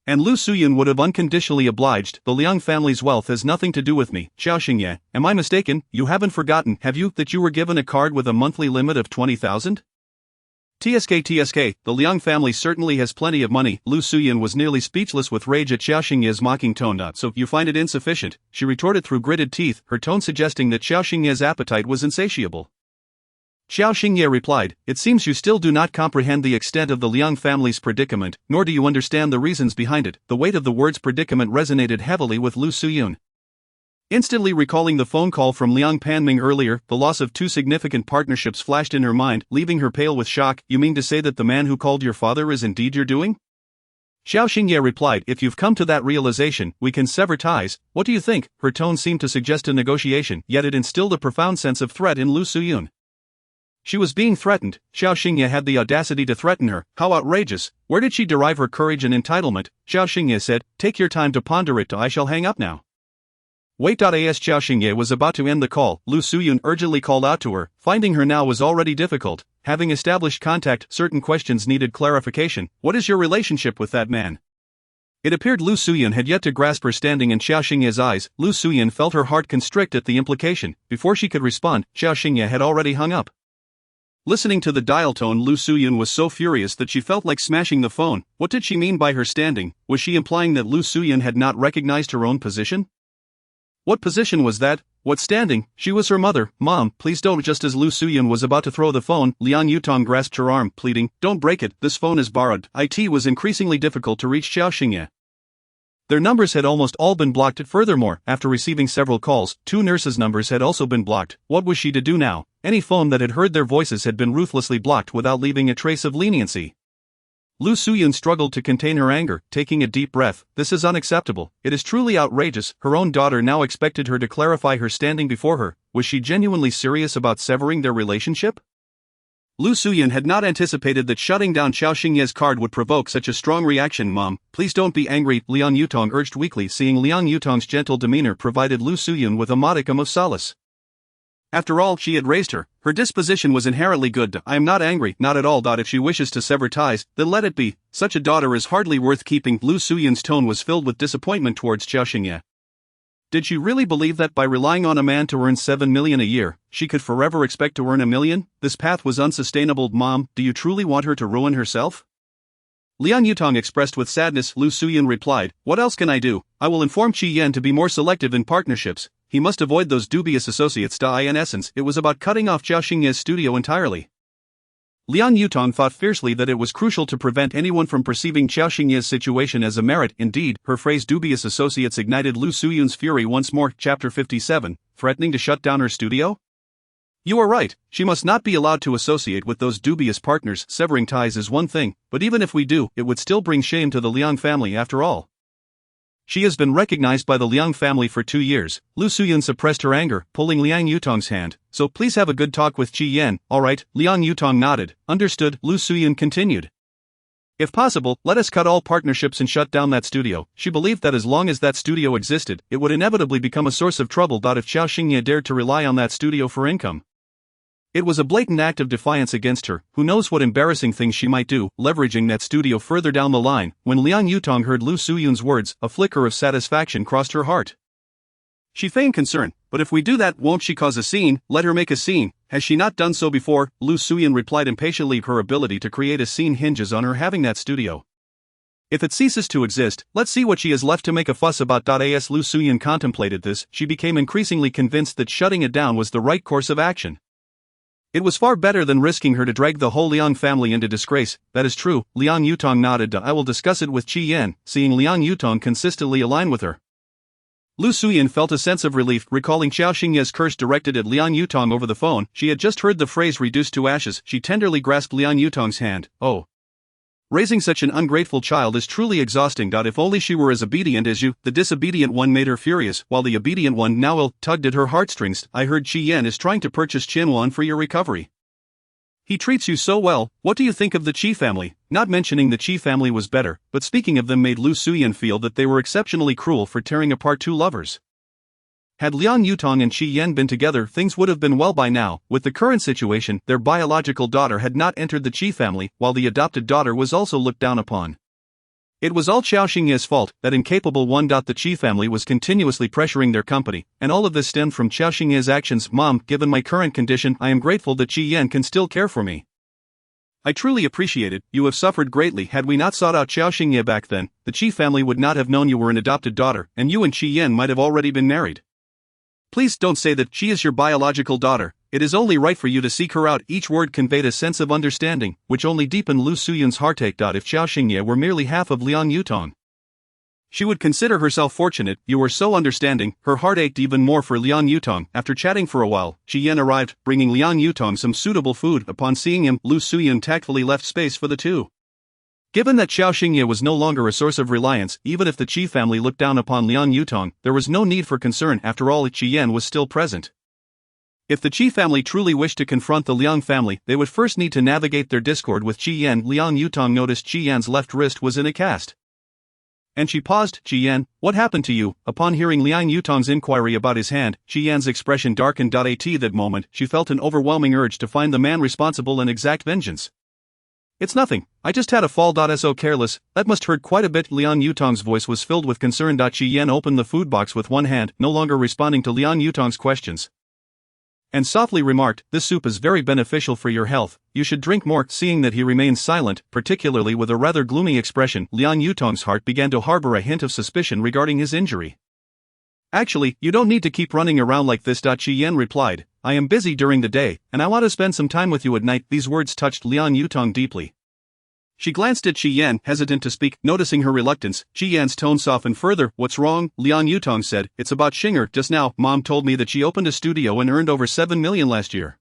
And Lu Suyun would have unconditionally obliged. The Liang family's wealth has nothing to do with me. Qiao Xingye, am I mistaken? You haven't forgotten, have you, that you were given a card with a monthly limit of 20,000? TSK, the Liang family certainly has plenty of money. Lu Suyun was nearly speechless with rage at Qiao Xingye's mocking tone. So, you find it insufficient? She retorted through gritted teeth, her tone suggesting that Qiao Xingye's appetite was insatiable. Qiao Xingye replied, "It seems you still do not comprehend the extent of the Liang family's predicament, nor do you understand the reasons behind it." The weight of the words predicament resonated heavily with Lu Suyun. Instantly recalling the phone call from Liang Panming earlier, the loss of 2 significant partnerships flashed in her mind, leaving her pale with shock. "You mean to say that the man who called your father is indeed your doing?" Qiao Xingye replied, "If you've come to that realization, we can sever ties. What do you think?" Her tone seemed to suggest a negotiation, yet it instilled a profound sense of threat in Lu Suyun. She was being threatened. Qiao Xingye had the audacity to threaten her. How outrageous! Where did she derive her courage and entitlement? Qiao Xingye said, "Take your time to ponder it. I shall hang up now." Wait. As Qiao Xingye was about to end the call, Lu Suyun urgently called out to her. Finding her now was already difficult. Having established contact, certain questions needed clarification. "What is your relationship with that man?" It appeared Lu Suyun had yet to grasp her standing in Qiao Xingye's eyes. Lu Suyun felt her heart constrict at the implication. Before she could respond, Qiao Xingye had already hung up. Listening to the dial tone, Lu Suyun was so furious that she felt like smashing the phone. What did she mean by her standing? Was she implying that Lu Suyun had not recognized her own position? What position was that? What standing? She was her mother. "Mom, please don't." Just as Lu Suyun was about to throw the phone, Liang Yutong grasped her arm, pleading, "Don't break it, this phone is borrowed." It was increasingly difficult to reach Qiao Xingye. Their numbers had almost all been blocked. Furthermore, after receiving several calls, 2 nurses' numbers had also been blocked. What was she to do now? Any phone that had heard their voices had been ruthlessly blocked without leaving a trace of leniency. Lu Suyun struggled to contain her anger, taking a deep breath. This is unacceptable. It is truly outrageous. Her own daughter now expected her to clarify her standing before her. Was she genuinely serious about severing their relationship? Lu Suyun had not anticipated that shutting down Qiao Xingye's card would provoke such a strong reaction. "Mom, please don't be angry," Liang Yutong urged weakly. Seeing Liang Yutong's gentle demeanor provided Lu Suyun with a modicum of solace. After all, she had raised her. Her disposition was inherently good. "I am not angry, not at all. If she wishes to sever ties, then let it be. Such a daughter is hardly worth keeping." Lu Suyun's tone was filled with disappointment towards Qiao Xingye. Did she really believe that by relying on a man to earn 7 million a year, she could forever expect to earn 1 million? This path was unsustainable. "Mom, do you truly want her to ruin herself?" Liang Yutong expressed with sadness. Lu Suyun replied, "What else can I do? I will inform Qi Yan to be more selective in partnerships. He must avoid those dubious associates." In essence, it was about cutting off Qiao Xingye's studio entirely. Liang Yutong thought fiercely that it was crucial to prevent anyone from perceiving Qiao Xingye's situation as a merit. Indeed, her phrase "dubious associates" ignited Lu Suyun's fury once more. Chapter 57, threatening to shut down her studio? You are right, she must not be allowed to associate with those dubious partners. Severing ties is one thing, but even if we do, it would still bring shame to the Liang family after all. She has been recognized by the Liang family for 2 years. Lu Suyun suppressed her anger, pulling Liang Yutong's hand. "So please have a good talk with Qi Yan." "All right," Liang Yutong nodded. "Understood." Lu Suyun continued. "If possible, let us cut all partnerships and shut down that studio." She believed that as long as that studio existed, it would inevitably become a source of trouble. If Qiao Xingye dared to rely on that studio for income, it was a blatant act of defiance against her. Who knows what embarrassing things she might do, leveraging that studio further down the line. When Liang Yutong heard Lu Suyun's words, a flicker of satisfaction crossed her heart. She feigned concern. "But if we do that, won't she cause a scene?" "Let her make a scene. Has she not done so before?" Lu Suyun replied impatiently. Her ability to create a scene hinges on her having that studio. If it ceases to exist, let's see what she has left to make a fuss about. As Lu Suyun contemplated this, she became increasingly convinced that shutting it down was the right course of action. It was far better than risking her to drag the whole Liang family into disgrace. "That is true," Liang Yutong nodded. "I will discuss it with Qi Yan." Seeing Liang Yutong consistently align with her, Lu Suyun felt a sense of relief, recalling Qiao Xingye's curse directed at Liang Yutong over the phone. She had just heard the phrase "reduced to ashes." She tenderly grasped Liang Yutong's hand. "Oh, raising such an ungrateful child is truly exhausting. If only she were as obedient as you." The disobedient one made her furious, while the obedient one now tugged at her heartstrings. "I heard Qi Yan is trying to purchase Qianwan for your recovery. He treats you so well. What do you think of the Qi family?" Not mentioning the Qi family was better, but speaking of them made Lu Suyun feel that they were exceptionally cruel for tearing apart 2 lovers. Had Liang Yutong and Qi Yan been together, things would have been well by now. With the current situation, their biological daughter had not entered the Qi family, while the adopted daughter was also looked down upon. It was all Qiao Xingye's fault, that incapable one. The Qi family was continuously pressuring their company, and all of this stemmed from Qiao Xingye's actions. "Mom, given my current condition, I am grateful that Qi Yan can still care for me. I truly appreciate it. You have suffered greatly. Had we not sought out Qiao Xingye back then, the Qi family would not have known you were an adopted daughter, and you and Qi Yan might have already been married." Please don't say that she is your biological daughter. It is only right for you to seek her out. Each word conveyed a sense of understanding, which only deepened Lu Suyun's heartache. If Qiao Xingye were merely half of Liang Yutong, she would consider herself fortunate. You were so understanding. Her heart ached even more for Liang Yutong. After chatting for a while, Qi Yan arrived, bringing Liang Yutong some suitable food. Upon seeing him, Lu Suyun tactfully left space for the two. Given that Qiao Xingye was no longer a source of reliance, even if the Qi family looked down upon Liang Yutong, there was no need for concern. After all, Qi Yan was still present. If the Qi family truly wished to confront the Liang family, they would first need to navigate their discord with Qi Yan. Liang Yutong noticed Qi Yan's left wrist was in a cast, and she paused. Qi Yan, what happened to you? Upon hearing Liang Yutong's inquiry about his hand, Qi Yan's expression darkened. At that moment, she felt an overwhelming urge to find the man responsible and exact vengeance. It's nothing, I just had a fall. So careless, that must hurt quite a bit. Liang Yutong's voice was filled with concern. Qi Yan opened the food box with one hand, no longer responding to Liang Yutong's questions, and softly remarked, this soup is very beneficial for your health, you should drink more. Seeing that he remained silent, particularly with a rather gloomy expression, Liang Yutong's heart began to harbor a hint of suspicion regarding his injury. Actually, you don't need to keep running around like this. Qi Yan replied, I am busy during the day, and I want to spend some time with you at night. These words touched Liang Yutong deeply. She glanced at Qi Yan, hesitant to speak. Noticing her reluctance, Qi Yan's tone softened further. What's wrong? Liang Yutong said, it's about Xing'er. Just now, Mom told me that she opened a studio and earned over 7 million last year.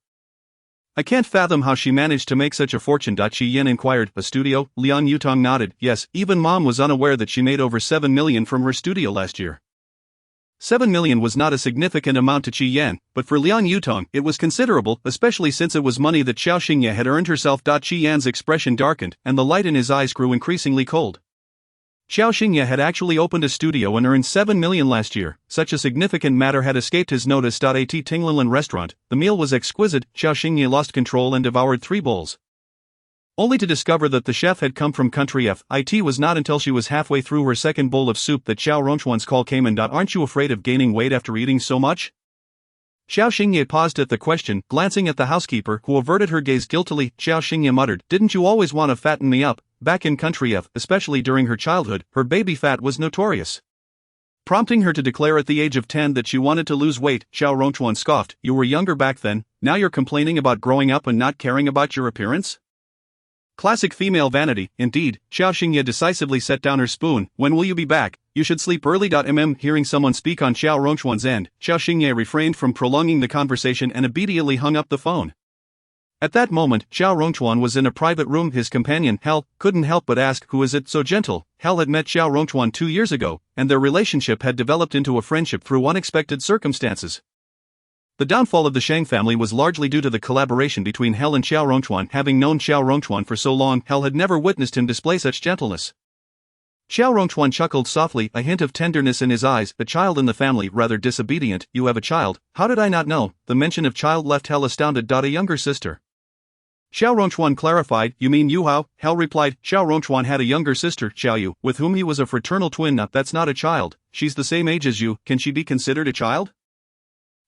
I can't fathom how she managed to make such a fortune. Qi Yan inquired, a studio? Liang Yutong nodded, yes, even Mom was unaware that she made over 7 million from her studio last year. 7 million was not a significant amount to Qi Yan, but for Liang Yutong, it was considerable, especially since it was money that Qiao Xingye had earned herself. Qi Yan's expression darkened, and the light in his eyes grew increasingly cold. Qiao Xingye had actually opened a studio and earned 7 million last year. Such a significant matter had escaped his notice. At Tinglinlan restaurant, the meal was exquisite. Qiao Xingye lost control and devoured 3 bowls, only to discover that the chef had come from country F. It was not until she was halfway through her second bowl of soup that Xiao Rongchuan's call came in. Aren't you afraid of gaining weight after eating so much? Qiao Xingye paused at the question, glancing at the housekeeper, who averted her gaze guiltily. Qiao Xingye muttered, didn't you always want to fatten me up? Back in country F, especially during her childhood, her baby fat was notorious, prompting her to declare at the age of 10 that she wanted to lose weight. Xiao Rongchuan scoffed, you were younger back then, now you're complaining about growing up and not caring about your appearance? Classic female vanity, indeed. Qiao Xingye decisively set down her spoon. When will you be back? You should sleep early. Hearing someone speak on Xiao Rongchuan's end, Qiao Xingye refrained from prolonging the conversation and immediately hung up the phone. At that moment, Xiao Rongchuan was in a private room. His companion, Hel, couldn't help but ask, who is it so gentle? Hel had met Xiao Rongchuan 2 years ago, and their relationship had developed into a friendship through unexpected circumstances. The downfall of the Shang family was largely due to the collaboration between Hel and Xiao Rongchuan. Having known Xiao Rongchuan for so long, Hel had never witnessed him display such gentleness. Xiao Rongchuan chuckled softly, a hint of tenderness in his eyes. A child in the family, rather disobedient. You have a child? How did I not know? The mention of child left Hel astounded. A younger sister. Xiao Rongchuan clarified, you mean Yu Hao? Hel replied, Xiao Rongchuan had a younger sister, Xiao Yu, with whom he was a fraternal twin. That's not a child, she's the same age as you, can she be considered a child?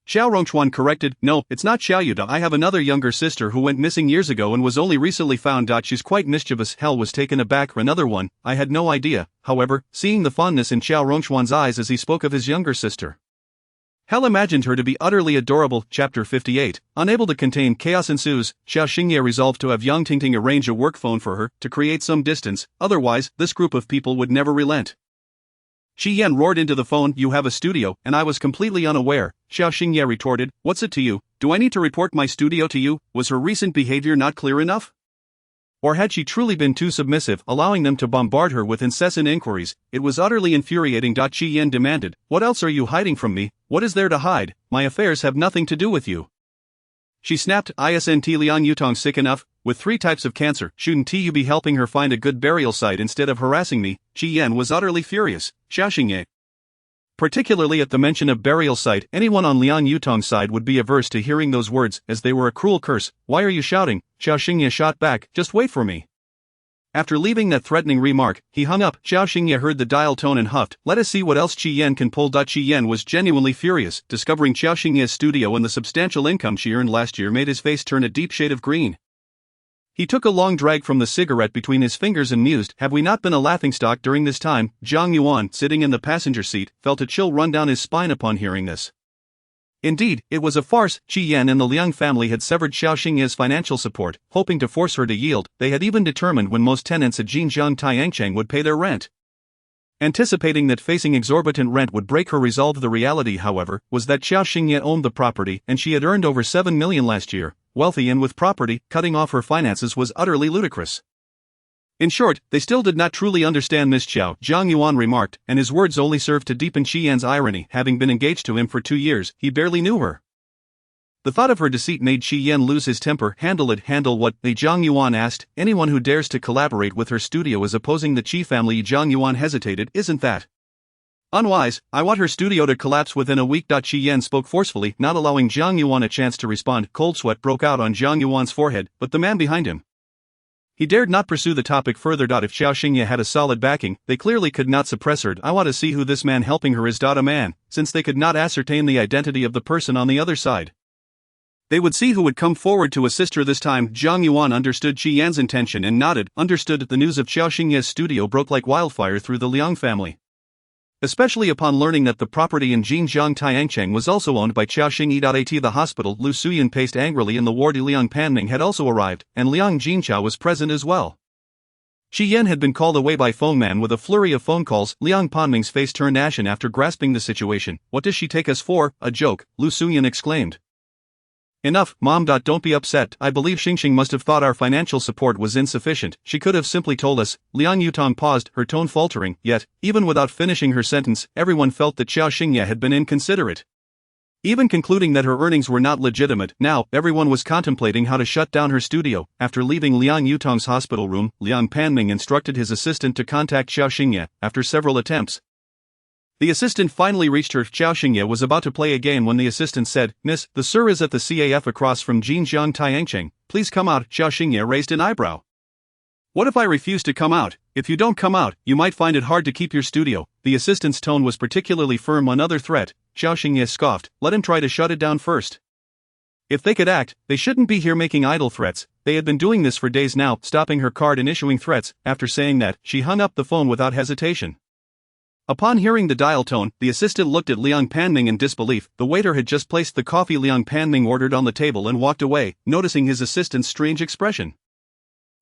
Xiao Rongchuan corrected, no, it's not Xiao Yu. I have another younger sister who went missing years ago and was only recently found. She's quite mischievous. Hel was taken aback. Another one, I had no idea, however, seeing the fondness in Xiao Rongchuan's eyes as he spoke of his younger sister. Hel imagined her to be utterly adorable. Chapter 58. Unable to contain chaos ensues, Qiao Xingye resolved to have Yang Tingting arrange a work phone for her, to create some distance, otherwise, this group of people would never relent. Qi Yan roared into the phone, you have a studio, and I was completely unaware. Qiao Xingye retorted, what's it to you? Do I need to report my studio to you? Was her recent behavior not clear enough? Or had she truly been too submissive, allowing them to bombard her with incessant inquiries? It was utterly infuriating. Qi Yan demanded, what else are you hiding from me? What is there to hide? My affairs have nothing to do with you. She snapped, isn't Liang Yutong sick enough? With 3 types of cancer, shouldn't you be helping her find a good burial site instead of harassing me? Qi Yan was utterly furious. Qiao Xingye, particularly at the mention of burial site, anyone on Liang Yutong's side would be averse to hearing those words, as they were a cruel curse. Why are you shouting? Qiao Xingye shot back, just wait for me. After leaving that threatening remark, he hung up. Qiao Xingye heard the dial tone and huffed, let us see what else Qi Yan can pull. Qi Yan was genuinely furious. Discovering Qiao Xingye's studio and the substantial income she earned last year made his face turn a deep shade of green. He took a long drag from the cigarette between his fingers and mused, have we not been a laughingstock during this time? Zhang Yuan, sitting in the passenger seat, felt a chill run down his spine upon hearing this. Indeed, it was a farce. Qi Yan and the Liang family had severed Qiao Xingye's financial support, hoping to force her to yield. They had even determined when most tenants at Jinjiang Taiyangcheng would pay their rent. Anticipating that facing exorbitant rent would break her resolve, the reality, however, was that Qiao Xingye owned the property and she had earned over 7 million last year. Wealthy and with property, cutting off her finances was utterly ludicrous. In short, they still did not truly understand Miss Qiao, Zhang Yuan remarked, and his words only served to deepen Qi Yan's irony. Having been engaged to him for 2 years, he barely knew her. The thought of her deceit made Qi Yan lose his temper. Handle it. Handle what? Zhang Yuan asked. Anyone who dares to collaborate with her studio is opposing the Qi family. Zhang Yuan hesitated. Isn't that unwise? I want her studio to collapse within a week. Qi Yan spoke forcefully, not allowing Zhang Yuan a chance to respond. Cold sweat broke out on Zhang Yuan's forehead, but the man behind him, he dared not pursue the topic further. If Qiao Xingye had a solid backing, they clearly could not suppress her. I want to see who this man helping her is. A man, since they could not ascertain the identity of the person on the other side. They would see who would come forward to assist her this time. Zhang Yuan understood Qi Yan's intention and nodded. Understood. The news of Qiao Xingye's studio broke like wildfire through the Liang family, especially upon learning that the property in Jinjiang Taiyangcheng was also owned by Qiao Xingye. At the hospital, Lu Suyan paced angrily in the ward. Liang Panming had also arrived, and Liang Jinqiao was present as well. Qi Yan had been called away by phone man with a flurry of phone calls. Liang Panming's face turned ashen after grasping the situation. What does she take us for, a joke? Lu Suyan exclaimed. Enough, Mom. Don't be upset. I believe Xingxing must have thought our financial support was insufficient. She could have simply told us. Liang Yutong paused, her tone faltering, yet, even without finishing her sentence, everyone felt that Qiao Xingye had been inconsiderate. Even concluding that her earnings were not legitimate, now, everyone was contemplating how to shut down her studio. After leaving Liang Yutong's hospital room, Liang Panming instructed his assistant to contact Qiao Xingye. After several attempts, the assistant finally reached her. Qiao Xingye was about to play a game when the assistant said, Miss, the sir is at the CAF across from Jinjiang Taiyangcheng. Please come out. Qiao Xingye raised an eyebrow. What if I refuse to come out? If you don't come out, you might find it hard to keep your studio. The assistant's tone was particularly firm. Another threat. Qiao Xingye scoffed. Let him try to shut it down first. If they could act, they shouldn't be here making idle threats. They had been doing this for days now, stopping her card and issuing threats. After saying that, she hung up the phone without hesitation. Upon hearing the dial tone, the assistant looked at Liang Panming in disbelief. The waiter had just placed the coffee Liang Panming ordered on the table and walked away, noticing his assistant's strange expression.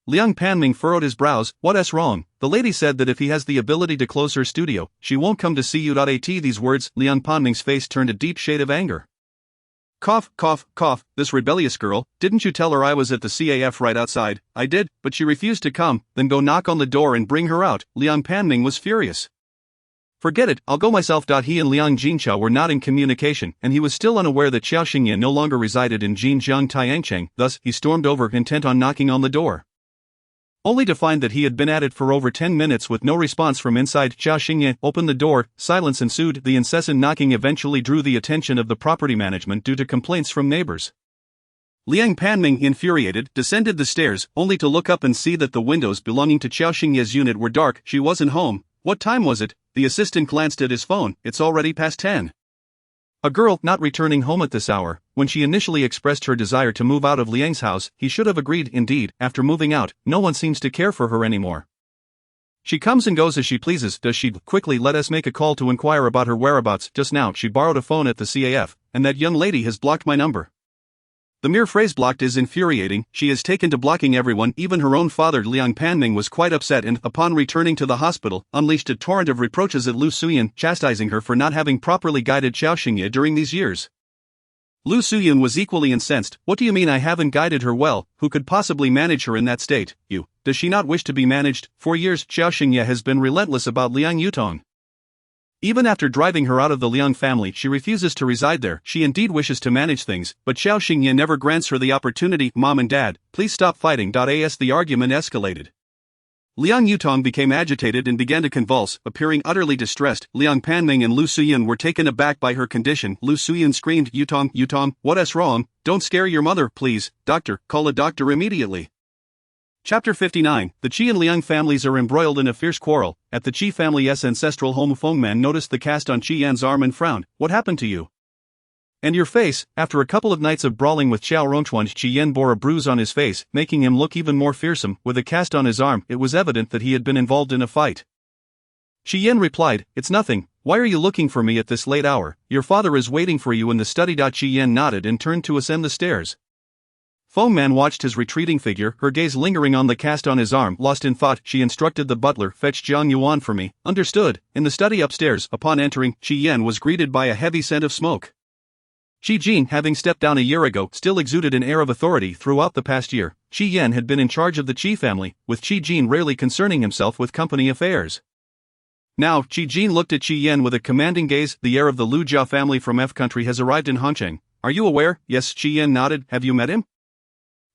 Liang Panming furrowed his brows. What's wrong? The lady said that if he has the ability to close her studio, she won't come to see you. At these words, Liang Panming's face turned a deep shade of anger. Cough, cough, cough, this rebellious girl, didn't you tell her I was at the CAF right outside? I did, but she refused to come. Then go knock on the door and bring her out. Liang Panming was furious. Forget it, I'll go myself. He and Liang Jinqiao were not in communication, and he was still unaware that Qiao Xingye no longer resided in Jinjiang Taiyangcheng. Thus, he stormed over, intent on knocking on the door, only to find that he had been at it for over 10 minutes with no response from inside. Qiao Xingye opened the door. Silence ensued. The incessant knocking eventually drew the attention of the property management due to complaints from neighbors. Liang Panming, infuriated, descended the stairs, only to look up and see that the windows belonging to Qiao Xingye's unit were dark. She wasn't home. What time was it? The assistant glanced at his phone. It's already past 10. A girl not returning home at this hour. When she initially expressed her desire to move out of Liang's house, he should have agreed. Indeed, after moving out, no one seems to care for her anymore. She comes and goes as she pleases. Does she? Quickly, let us make a call to inquire about her whereabouts. Just now, she borrowed a phone at the CAF, and that young lady has blocked my number. The mere phrase blocked is infuriating. She has taken to blocking everyone, even her own father. Liang Panming was quite upset and, upon returning to the hospital, unleashed a torrent of reproaches at Lu Suyan, chastising her for not having properly guided Qiao Xingye during these years. Lu Suyan was equally incensed. What do you mean I haven't guided her well? Who could possibly manage her in that state? You. Does she not wish to be managed? For years, Qiao Xingye has been relentless about Liang Yutong. Even after driving her out of the Liang family, she refuses to reside there. She indeed wishes to manage things, but Qiao Xingye never grants her the opportunity. Mom and Dad, please stop fighting. As the argument escalated, Liang Yutong became agitated and began to convulse, appearing utterly distressed. Liang Panming and Lu Suyan were taken aback by her condition. Lu Suyan screamed, Yutong, Yutong, what's wrong? Don't scare your mother, please. Doctor, call a doctor immediately. Chapter 59. The Qi and Liang families are embroiled in a fierce quarrel. At the Qi family's ancestral home, Fengman noticed the cast on Qi Yan's arm and frowned. What happened to you? And your face? After a couple of nights of brawling with Qiao Rongchuan, Qi Yan bore a bruise on his face, making him look even more fearsome. With a cast on his arm, it was evident that he had been involved in a fight. Qi Yan replied, it's nothing. Why are you looking for me at this late hour? Your father is waiting for you in the study. Qian nodded and turned to ascend the stairs. Feng Man watched his retreating figure, her gaze lingering on the cast on his arm. Lost in thought, she instructed the butler, "Fetch Jiang Yuan for me." "Understood." In the study upstairs, upon entering, Qian was greeted by a heavy scent of smoke. Qi Jin, having stepped down a year ago, still exuded an air of authority. Throughout the past year, Qi Yan had been in charge of the Qi family, with Qi Jin rarely concerning himself with company affairs. Now, Qi Jin looked at Qi Yan with a commanding gaze. "The heir of the Lu Jia family from F country has arrived in Hongcheng. Are you aware?" "Yes." Qi Yan nodded. "Have you met him?"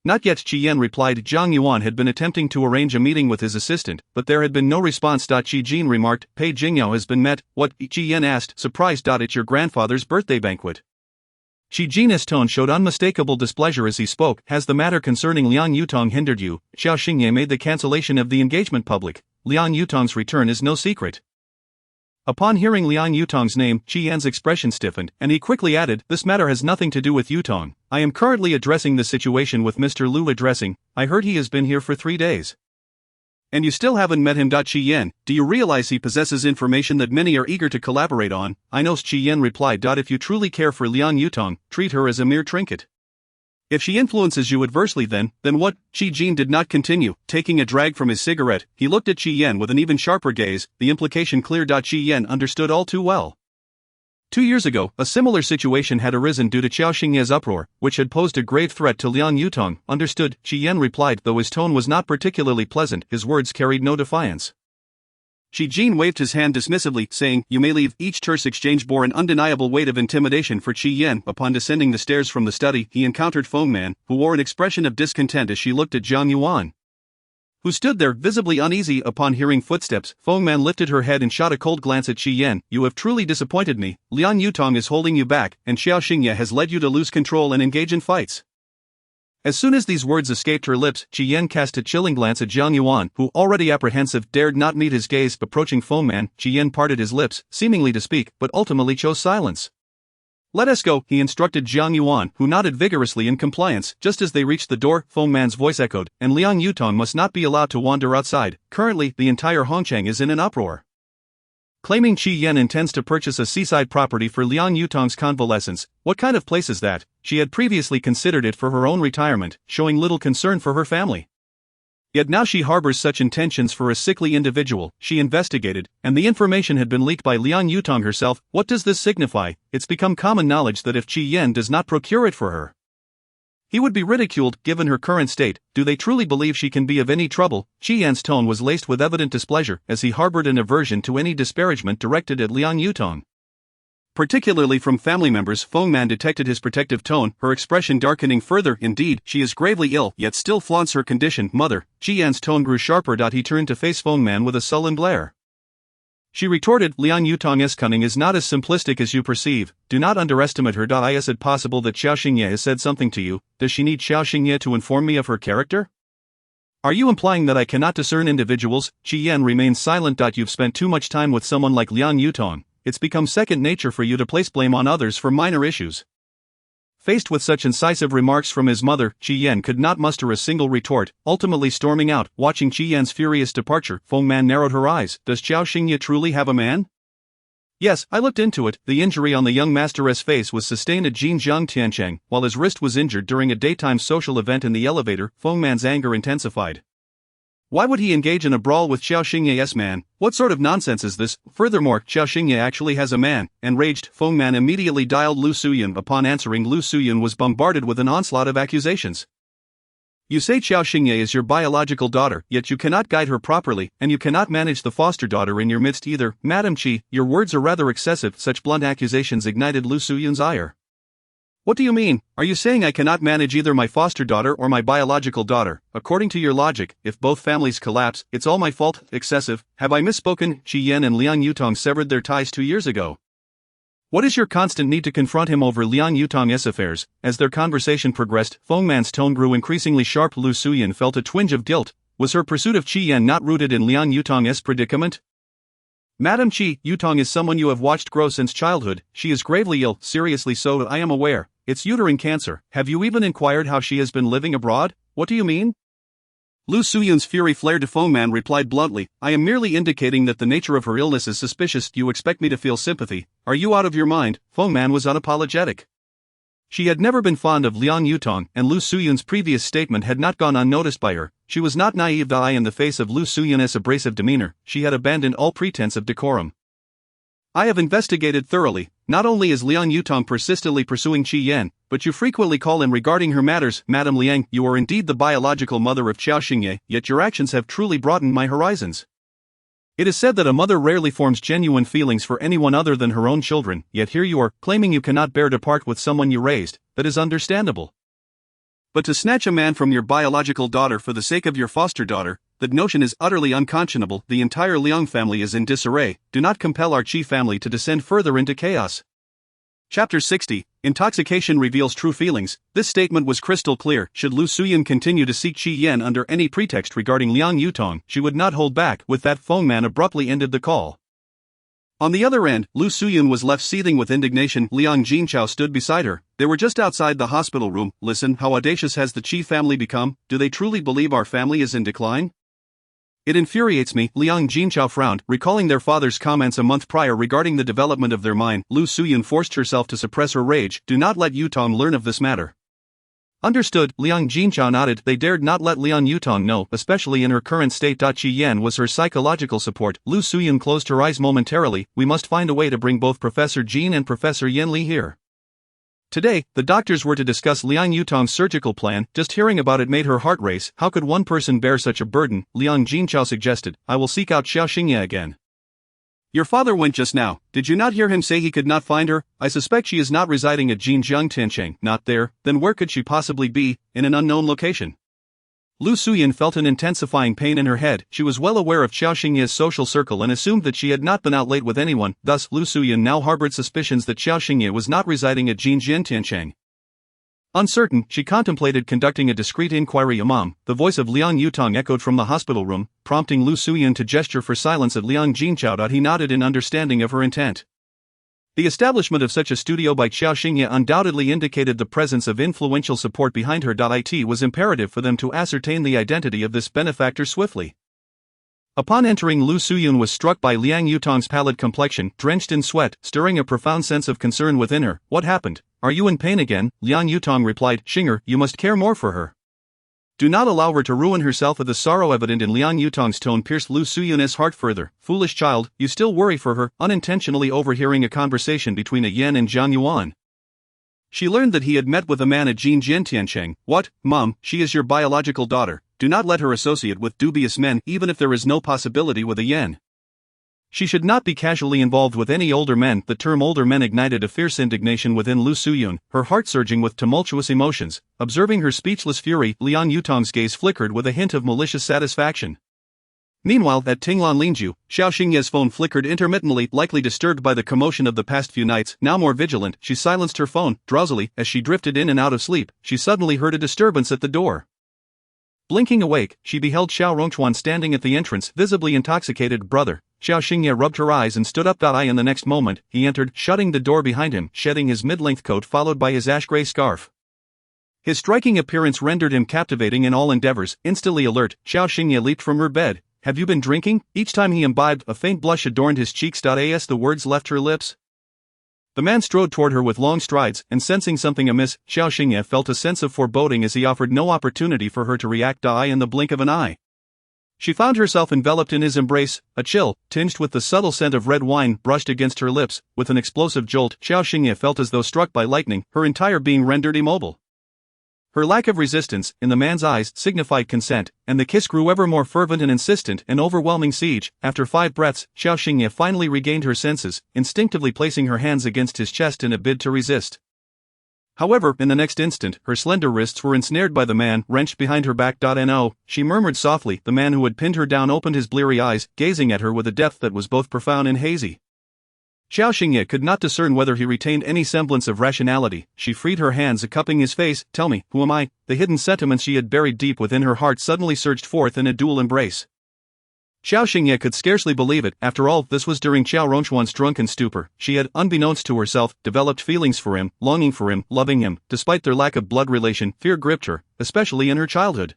"Not yet." Qi Yan replied. Jiang Yuan had been attempting to arrange a meeting with his assistant, but there had been no response. Qi Jin remarked. "Pei Jingyao has been met." "What?" Qi Yan asked, surprised. "It's your grandfather's birthday banquet." Qi Jin's tone showed unmistakable displeasure as he spoke. "Has the matter concerning Liang Yutong hindered you?" Qiao Xingye made the cancellation of the engagement public. Liang Yutong's return is no secret. Upon hearing Liang Yutong's name, Qi Yan's expression stiffened, and he quickly added, "This matter has nothing to do with Yutong. I am currently addressing the situation with Mr. Lu." "Addressing? I heard he has been here for 3 days. And you still haven't met him." Qi Yan, "Do you realize he possesses information that many are eager to collaborate on?" "I know." Qi Yan replied. "If you truly care for Liang Yutong, treat her as a mere trinket. If she influences you adversely, then what?" Qi Jin did not continue. Taking a drag from his cigarette, he looked at Qi Yan with an even sharper gaze, the implication clear. Qi Yan understood all too well. 2 years ago, a similar situation had arisen due to Qiao Xingye's uproar, which had posed a grave threat to Liang Yutong. "Understood," Qi Yan replied, though his tone was not particularly pleasant. His words carried no defiance. Qi Jin waved his hand dismissively, saying, "You may leave." Each terse exchange bore an undeniable weight of intimidation for Qi Yan. Upon descending the stairs from the study, he encountered Feng Man, who wore an expression of discontent as she looked at Jiang Yuan, who stood there, visibly uneasy. Upon hearing footsteps, Feng Man lifted her head and shot a cold glance at Qi Yan. "You have truly disappointed me. Liang Yutong is holding you back, and Qiao Xingye has led you to lose control and engage in fights." As soon as these words escaped her lips, Qi Yan cast a chilling glance at Jiang Yuan, who, already apprehensive, dared not meet his gaze. Approaching Feng Man, Qi Yan parted his lips, seemingly to speak, but ultimately chose silence. "Let us go," he instructed Jiang Yuan, who nodded vigorously in compliance. Just as they reached the door, Feng Man's voice echoed, "And Liang Yutong must not be allowed to wander outside. Currently, the entire Hongcheng is in an uproar, claiming Qi Yan intends to purchase a seaside property for Liang Yutong's convalescence." "What kind of place is that?" She had previously considered it for her own retirement, showing little concern for her family. Yet now she harbors such intentions for a sickly individual. She investigated, and the information had been leaked by Liang Yutong herself. "What does this signify?" "It's become common knowledge that if Qi Yan does not procure it for her, he would be ridiculed, given her current state. Do they truly believe she can be of any trouble?" Qi Yan's tone was laced with evident displeasure, as he harbored an aversion to any disparagement directed at Liang Yutong, particularly from family members. Feng Man detected his protective tone, her expression darkening further. "Indeed, she is gravely ill, yet still flaunts her condition." "Mother." Qi Yan's tone grew sharper. He turned to face Feng Man with a sullen glare. She retorted, "Liang Yutong's cunning is not as simplistic as you perceive. Do not underestimate her. Is it possible that Qiao Xingye has said something to you? Does she need Qiao Xingye to inform me of her character? Are you implying that I cannot discern individuals?" Qi Yan remained silent. "You've spent too much time with someone like Liang Yutong. It's become second nature for you to place blame on others for minor issues." Faced with such incisive remarks from his mother, Qi Yan could not muster a single retort, ultimately storming out. Watching Qi Yan's furious departure, Feng Man narrowed her eyes. "Does Qiao Xingye truly have a man?" "Yes, I looked into it." The injury on the young master's face was sustained at Jinjiang Tiancheng, while his wrist was injured during a daytime social event in the elevator. Feng Man's anger intensified. Why would he engage in a brawl with Qiao Xingye's man? What sort of nonsense is this? Furthermore, Qiao Xingye actually has a man. Enraged, Feng Man immediately dialed Lu Suyun. Upon answering, Lu Suyun was bombarded with an onslaught of accusations. "You say Qiao Xingye is your biological daughter, yet you cannot guide her properly, and you cannot manage the foster daughter in your midst either." "Madam Qi, your words are rather excessive." Such blunt accusations ignited Lu Suyun's ire. "What do you mean? Are you saying I cannot manage either my foster daughter or my biological daughter? According to your logic, if both families collapse, it's all my fault." "Excessive? Have I misspoken?" Qi Yan and Liang Yutong severed their ties 2 years ago. "What is your constant need to confront him over Liang Yutong's affairs?" As their conversation progressed, Feng Man's tone grew increasingly sharp. Lu Suyun felt a twinge of guilt. Was her pursuit of Qi Yan not rooted in Liang Yutong's predicament? "Madam Qi, Yutong is someone you have watched grow since childhood. She is gravely ill." "Seriously so?" "I am aware. It's uterine cancer." "Have you even inquired how she has been living abroad?" "What do you mean?" Lu Suyun's fury flared. The phone man replied bluntly, I am merely indicating that the nature of her illness is suspicious. You expect me to feel sympathy? Are you out of your mind? Phone man was unapologetic. She had never been fond of Liang Yutong, and Lu Suyun's previous statement had not gone unnoticed by her. She was not naive. In the face of Lu Suyun's abrasive demeanor, she had abandoned all pretense of decorum. I have investigated thoroughly. Not only is Liang Yutong persistently pursuing Qi Yan, but you frequently call in regarding her matters. Madame Liang, you are indeed the biological mother of Qiao Xingye, yet your actions have truly broadened my horizons. It is said that a mother rarely forms genuine feelings for anyone other than her own children, yet here you are, claiming you cannot bear to part with someone you raised. That is understandable. But to snatch a man from your biological daughter for the sake of your foster daughter, that notion is utterly unconscionable. The entire Liang family is in disarray. Do not compel our Qi family to descend further into chaos. Chapter 60, Intoxication reveals true feelings. This statement was crystal clear. Should Lu Suyun continue to seek Qi Yan under any pretext regarding Liang Yutong, she would not hold back. With that, phone man abruptly ended the call. On the other end, Lu Suyun was left seething with indignation. Liang Jinchao stood beside her. They were just outside the hospital room. Listen, how audacious has the Qi family become? Do they truly believe our family is in decline? It infuriates me. Liang Jinchao frowned, recalling their father's comments a month prior regarding the development of their mine. Lu Suyun forced herself to suppress her rage. Do not let Yutong learn of this matter. Understood. Liang Jinchao nodded. They dared not let Liang Yutong know, especially in her current state. Qi Yan was her psychological support. Lu Suyun closed her eyes momentarily. We must find a way to bring both Professor Jin and Professor Yen Li here. Today, the doctors were to discuss Liang Yutong's surgical plan. Just hearing about it made her heart race. How could one person bear such a burden? Liang Jinchao suggested, I will seek out Qiao Xingye again. Your father went just now. Did you not hear him say he could not find her? I suspect she is not residing at Jinjiang Tiancheng. Not there. Then where could she possibly be? In an unknown location. Lu Suyun felt an intensifying pain in her head. She was well aware of Qiao Xingye's social circle and assumed that she had not been out late with anyone. Thus, Lu Suyun now harbored suspicions that Qiao Xingye was not residing at Jinjiang Tiancheng. Uncertain, she contemplated conducting a discreet inquiry. The voice of Liang Yutong echoed from the hospital room, prompting Lu Suyun to gesture for silence at Liang Jinchao. He nodded in understanding of her intent. The establishment of such a studio by Qiao Xingye undoubtedly indicated the presence of influential support behind her. It was imperative for them to ascertain the identity of this benefactor swiftly. Upon entering, Lu Suyun was struck by Liang Yutong's pallid complexion, drenched in sweat, stirring a profound sense of concern within her. What happened? Are you in pain again? Liang Yutong replied, Xing'er, you must care more for her. Do not allow her to ruin herself. The sorrow evident in Liang Yutong's tone pierced Lu Suyun's heart further. Foolish child, you still worry for her. Unintentionally overhearing a conversation between a Yan and Jiang Yuan, she learned that he had met with a man at Jinjiang Tiancheng. What, Mom, she is your biological daughter. Do not let her associate with dubious men, even if there is no possibility with a Yan. She should not be casually involved with any older men. The term older men ignited a fierce indignation within Lu Suyun, her heart surging with tumultuous emotions. Observing her speechless fury, Liang Yutong's gaze flickered with a hint of malicious satisfaction. Meanwhile, at Tinglan Lingju, Qiao Xingye's phone flickered intermittently, likely disturbed by the commotion of the past few nights. Now more vigilant, she silenced her phone. Drowsily, as she drifted in and out of sleep, she suddenly heard a disturbance at the door. Blinking awake, she beheld Xiao Rongchuan standing at the entrance, visibly intoxicated. Brother. Qiao Xingye rubbed her eyes and stood up. In the next moment, he entered, shutting the door behind him, shedding his mid-length coat followed by his ash-gray scarf. His striking appearance rendered him captivating in all endeavors. Instantly alert, Qiao Xingye leaped from her bed. Have you been drinking? Each time he imbibed, a faint blush adorned his cheeks. As the words left her lips, the man strode toward her with long strides, and sensing something amiss, Qiao Xingye felt a sense of foreboding as he offered no opportunity for her to react. In the blink of an eye, she found herself enveloped in his embrace. A chill, tinged with the subtle scent of red wine, brushed against her lips. With an explosive jolt, Qiao Xingye felt as though struck by lightning, her entire being rendered immobile. Her lack of resistance, in the man's eyes, signified consent, and the kiss grew ever more fervent and insistent, an overwhelming siege. After 5 breaths, Qiao Xingye finally regained her senses, instinctively placing her hands against his chest in a bid to resist. However, in the next instant, her slender wrists were ensnared by the man, wrenched behind her back. No, she murmured softly. The man who had pinned her down opened his bleary eyes, gazing at her with a depth that was both profound and hazy. Qiao Xingye could not discern whether he retained any semblance of rationality. She freed her hands, cupping his face. Tell me, who am I? The hidden sentiments she had buried deep within her heart suddenly surged forth in a dual embrace. Qiao Xingye could scarcely believe it. After all, this was during Qiao Rongchuan's drunken stupor. She had, unbeknownst to herself, developed feelings for him, longing for him, loving him. Despite their lack of blood relation, fear gripped her, especially in her childhood.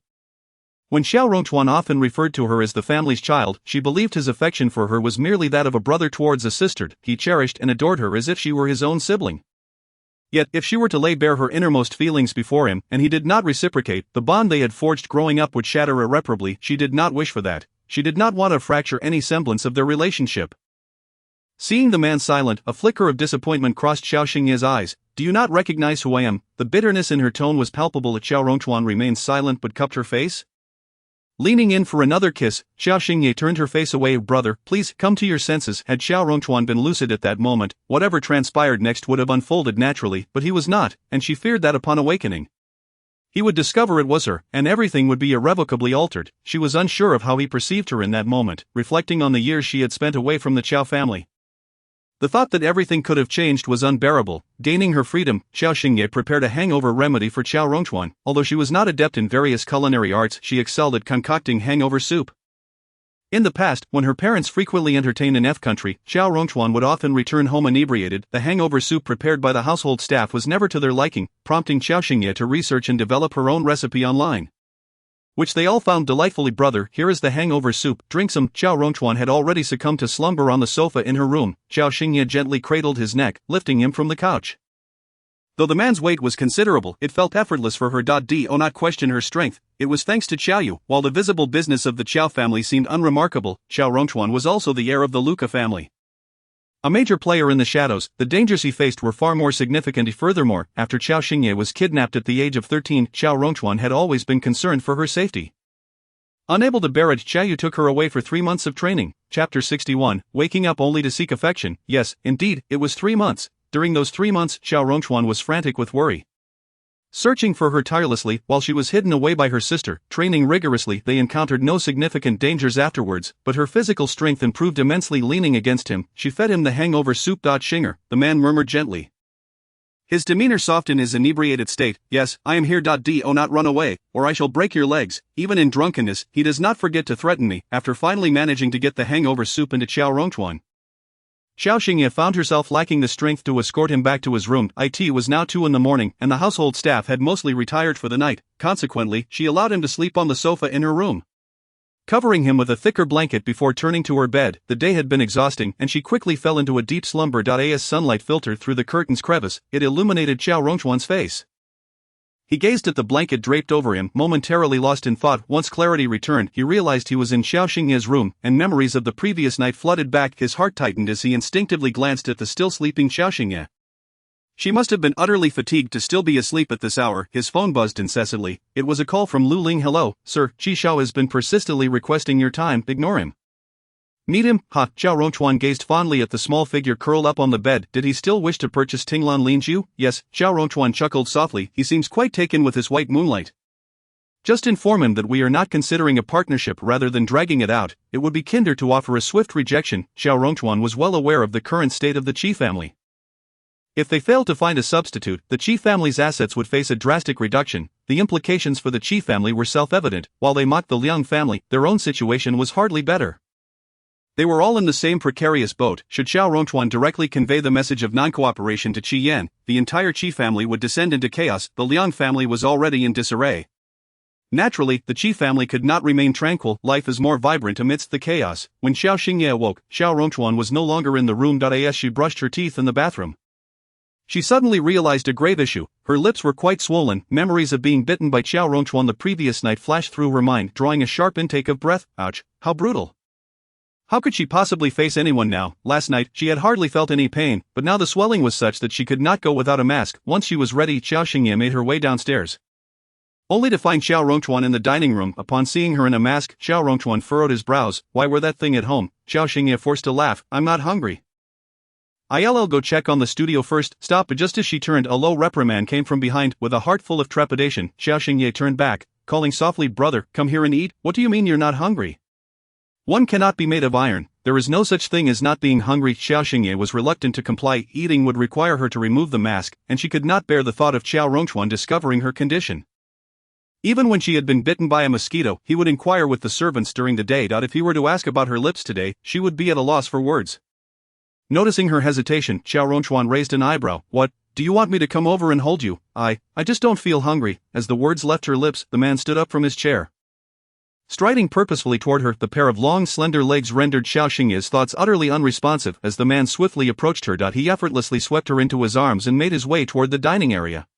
When Xiao Rongchuan often referred to her as the family's child, she believed his affection for her was merely that of a brother towards a sister. He cherished and adored her as if she were his own sibling. Yet, if she were to lay bare her innermost feelings before him, and he did not reciprocate, the bond they had forged growing up would shatter irreparably. She did not wish for that. She did not want to fracture any semblance of their relationship. Seeing the man silent, a flicker of disappointment crossed Qiao Xingye's eyes. Do you not recognize who I am? The bitterness in her tone was palpable. Qiao Rongchuan remained silent but cupped her face. Leaning in for another kiss, Qiao Xingye turned her face away. Brother, please, come to your senses. Had Qiao Rongchuan been lucid at that moment, whatever transpired next would have unfolded naturally, but he was not, and she feared that upon awakening, he would discover it was her, and everything would be irrevocably altered. She was unsure of how he perceived her in that moment, reflecting on the years she had spent away from the Qiao family. The thought that everything could have changed was unbearable. Gaining her freedom, Qiao Xingye prepared a hangover remedy for Qiao Rongchuan. Although she was not adept in various culinary arts, she excelled at concocting hangover soup. In the past, when her parents frequently entertained in F country, Qiao Rongchuan would often return home inebriated. The hangover soup prepared by the household staff was never to their liking, prompting Qiao Xingye to research and develop her own recipe online, which they all found delightfully. Brother, here is the hangover soup, drink some. Qiao Rongchuan had already succumbed to slumber on the sofa in her room. Qiao Xingye gently cradled his neck, lifting him from the couch. Though the man's weight was considerable, it felt effortless for her. Do not question her strength, it was thanks to Qiao Yu. While the visible business of the Qiao family seemed unremarkable, Qiao Rongchuan was also the heir of the Luca family, a major player in the shadows. The dangers he faced were far more significant. Furthermore, after Qiao Xingye was kidnapped at the age of 13, Qiao Rongchuan had always been concerned for her safety. Unable to bear it, Qiao Yu took her away for 3 months of training. Chapter 61, Waking Up Only to Seek Affection. Yes, indeed, it was 3 months. During those 3 months, Qiao Rongchuan was frantic with worry, searching for her tirelessly. While she was hidden away by her sister, training rigorously. They encountered no significant dangers afterwards, but her physical strength improved immensely. Leaning against him, she fed him the hangover soup. Xinger, the man murmured gently, his demeanor soft in his inebriated state. Yes, I am here. Do not run away, or I shall break your legs. Even in drunkenness, he does not forget to threaten me. After finally managing to get the hangover soup into Qiao Rongchuan, Qiao Xingye found herself lacking the strength to escort him back to his room. It was now 2 a.m, and the household staff had mostly retired for the night. Consequently, she allowed him to sleep on the sofa in her room, covering him with a thicker blanket before turning to her bed. The day had been exhausting, and she quickly fell into a deep slumber. As sunlight filtered through the curtain's crevice, it illuminated Qiao Rongchuan's face. He gazed at the blanket draped over him, momentarily lost in thought. Once clarity returned, he realized he was in Qiao Xingye's room, and memories of the previous night flooded back. His heart tightened as he instinctively glanced at the still sleeping Qiao Xingye. She must have been utterly fatigued to still be asleep at this hour. His phone buzzed incessantly. It was a call from Lu Ling. Hello, sir, Qi Xiao has been persistently requesting your time. Ignore him. Meet him? Ha! Qiao Rongchuan gazed fondly at the small figure curled up on the bed. Did he still wish to purchase Tinglan Linju? Yes, Qiao Rongchuan chuckled softly. He seems quite taken with his white moonlight. Just inform him that we are not considering a partnership. Rather than dragging it out, it would be kinder to offer a swift rejection. Qiao Rongchuan was well aware of the current state of the Qi family. If they failed to find a substitute, the Qi family's assets would face a drastic reduction. The implications for the Qi family were self-evident. While they mocked the Liang family, their own situation was hardly better. They were all in the same precarious boat. Should Qiao Rongchuan directly convey the message of non-cooperation to Qi Yan, the entire Qi family would descend into chaos. The Liang family was already in disarray. Naturally, the Qi family could not remain tranquil. Life is more vibrant amidst the chaos. When Qiao Xingye awoke, Qiao Rongchuan was no longer in the room. As she brushed her teeth in the bathroom, she suddenly realized a grave issue. Her lips were quite swollen. Memories of being bitten by Qiao Rongchuan the previous night flashed through her mind. Drawing a sharp intake of breath, ouch, how brutal. How could she possibly face anyone now? Last night, she had hardly felt any pain, but now the swelling was such that she could not go without a mask. Once she was ready, Qiao Xingye made her way downstairs, only to find Qiao Rongchuan in the dining room. Upon seeing her in a mask, Qiao Rongchuan furrowed his brows. Why were that thing at home? Qiao Xingye forced a laugh. I'm not hungry. I'll go check on the studio first. Stop. But just as she turned, a low reprimand came from behind. With a heart full of trepidation, Qiao Xingye turned back, calling softly, brother, come here and eat. What do you mean you're not hungry? One cannot be made of iron. There is no such thing as not being hungry. Qiao Xingye was reluctant to comply. Eating would require her to remove the mask, and she could not bear the thought of Qiao Rongchuan discovering her condition. Even when she had been bitten by a mosquito, he would inquire with the servants during the day. If he were to ask about her lips today, she would be at a loss for words. Noticing her hesitation, Qiao Rongchuan raised an eyebrow. What? Do you want me to come over and hold you? I just don't feel hungry. As the words left her lips, the man stood up from his chair. Striding purposefully toward her, the pair of long, slender legs rendered Qiao Xingye's thoughts utterly unresponsive. As the man swiftly approached her, he effortlessly swept her into his arms and made his way toward the dining area.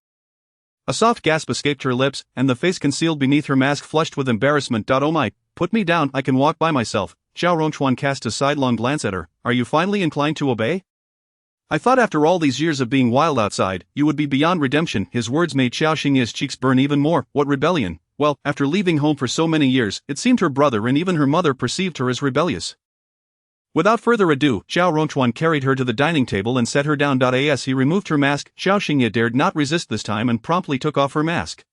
A soft gasp escaped her lips, and the face concealed beneath her mask flushed with embarrassment. Oh my, put me down, I can walk by myself. Qiao Rongchuan cast a sidelong glance at her. Are you finally inclined to obey? I thought after all these years of being wild outside, you would be beyond redemption. His words made Qiao Xingye's cheeks burn even more. What rebellion? Well, after leaving home for so many years, it seemed her brother and even her mother perceived her as rebellious. Without further ado, Qiao Rongchuan carried her to the dining table and set her down. As he removed her mask, Qiao Xingye dared not resist this time and promptly took off her mask.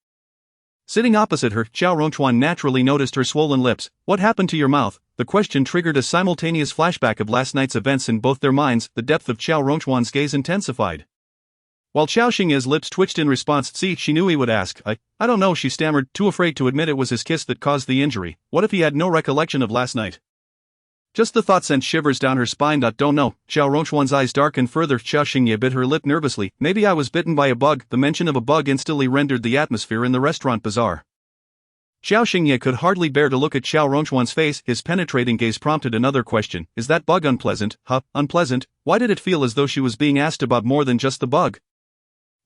Sitting opposite her, Qiao Rongchuan naturally noticed her swollen lips. What happened to your mouth? The question triggered a simultaneous flashback of last night's events in both their minds. The depth of Qiao Rongchuan's gaze intensified. While Qiao Xingye's lips twitched in response, she knew he would ask. I don't know, she stammered, too afraid to admit it was his kiss that caused the injury. What if he had no recollection of last night? Just the thought sent shivers down her spine. Don't know. Qiao Rongchuan's eyes darkened further. Qiao Xingye bit her lip nervously. Maybe I was bitten by a bug. The mention of a bug instantly rendered the atmosphere in the restaurant bizarre. Qiao Xingye could hardly bear to look at Qiao Rongchuan's face. His penetrating gaze prompted another question. Is that bug unpleasant? Unpleasant? Why did it feel as though she was being asked about more than just the bug?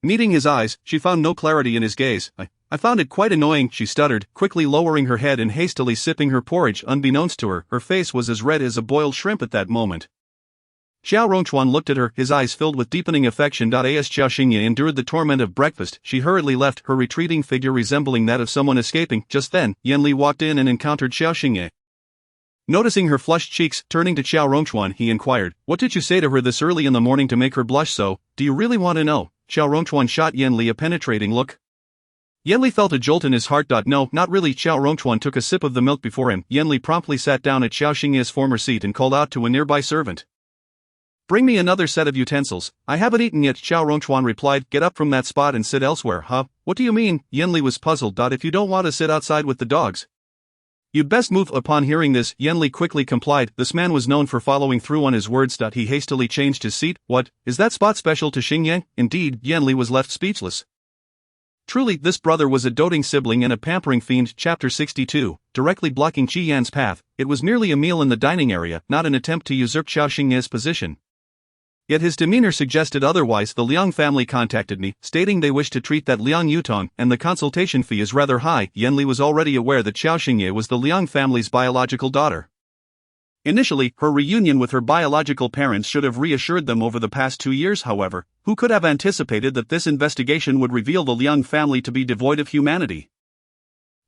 Meeting his eyes, she found no clarity in his gaze. I found it quite annoying, she stuttered, quickly lowering her head and hastily sipping her porridge. Unbeknownst to her, her face was as red as a boiled shrimp at that moment. Qiao Rongchuan looked at her, his eyes filled with deepening affection. As Qiao Xingye endured the torment of breakfast, she hurriedly left, her retreating figure resembling that of someone escaping. Just then, Yanli walked in and encountered Qiao Xingye. Noticing her flushed cheeks, turning to Qiao Rongchuan, he inquired, What did you say to her this early in the morning to make her blush so? Do you really want to know? Qiao Rongchuan shot Yanli a penetrating look. Yanli felt a jolt in his heart. No, not really. Qiao Rongchuan took a sip of the milk before him. Yanli promptly sat down at Qiao Xingye's former seat and called out to a nearby servant. Bring me another set of utensils. I haven't eaten yet. Qiao Rongchuan replied. Get up from that spot and sit elsewhere. What do you mean? Yanli was puzzled. If you don't want to sit outside with the dogs, you'd best move. Upon hearing this, Yanli quickly complied. This man was known for following through on his words. He hastily changed his seat. What, is that spot special to Xingye? Indeed, Yanli was left speechless. Truly, this brother was a doting sibling and a pampering fiend. Chapter 62, directly blocking Qi Yan's path. It was merely a meal in the dining area, not an attempt to usurp Qiao Xingye's position. Yet his demeanor suggested otherwise. The Liang family contacted me, stating they wish to treat that Liang Yutong, and the consultation fee is rather high. Yanli was already aware that Qiao Xingye was the Liang family's biological daughter. Initially, her reunion with her biological parents should have reassured them over the past 2 years. However, who could have anticipated that this investigation would reveal the Liang family to be devoid of humanity?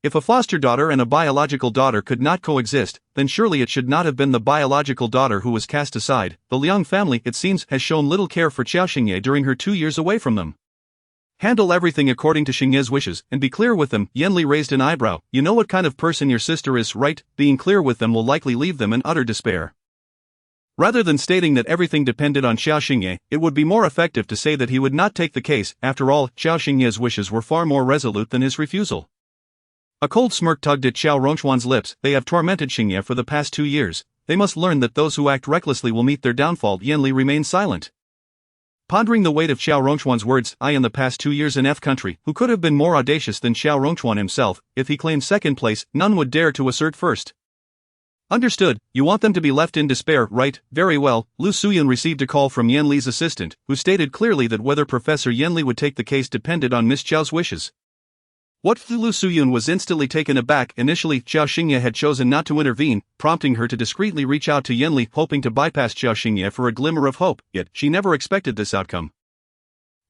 If a foster daughter and a biological daughter could not coexist, then surely it should not have been the biological daughter who was cast aside. The Liang family, it seems, has shown little care for Qiao Xingye during her 2 years away from them. Handle everything according to Xingye's wishes, and be clear with them. Yanli raised an eyebrow. You know what kind of person your sister is, right? Being clear with them will likely leave them in utter despair. Rather than stating that everything depended on Qiao Xingye, it would be more effective to say that he would not take the case. After all, Qiao Xingye's wishes were far more resolute than his refusal. A cold smirk tugged at Qiao Rongchuan's lips. They have tormented Xingye for the past 2 years. They must learn that those who act recklessly will meet their downfall. Yanli remained silent. Pondering the weight of Qiao Rongchuan's words, in the past 2 years in F country, who could have been more audacious than Qiao Rongchuan himself? If he claimed second place, none would dare to assert first. Understood, you want them to be left in despair, right? Very well. Lu Suyun received a call from Yanli's assistant, who stated clearly that whether Professor Yanli would take the case depended on Miss Qiao's wishes. What? Lu Suyun was instantly taken aback. Initially, Qiao Xingye had chosen not to intervene, prompting her to discreetly reach out to Yanli, hoping to bypass Qiao Xingye for a glimmer of hope, yet she never expected this outcome.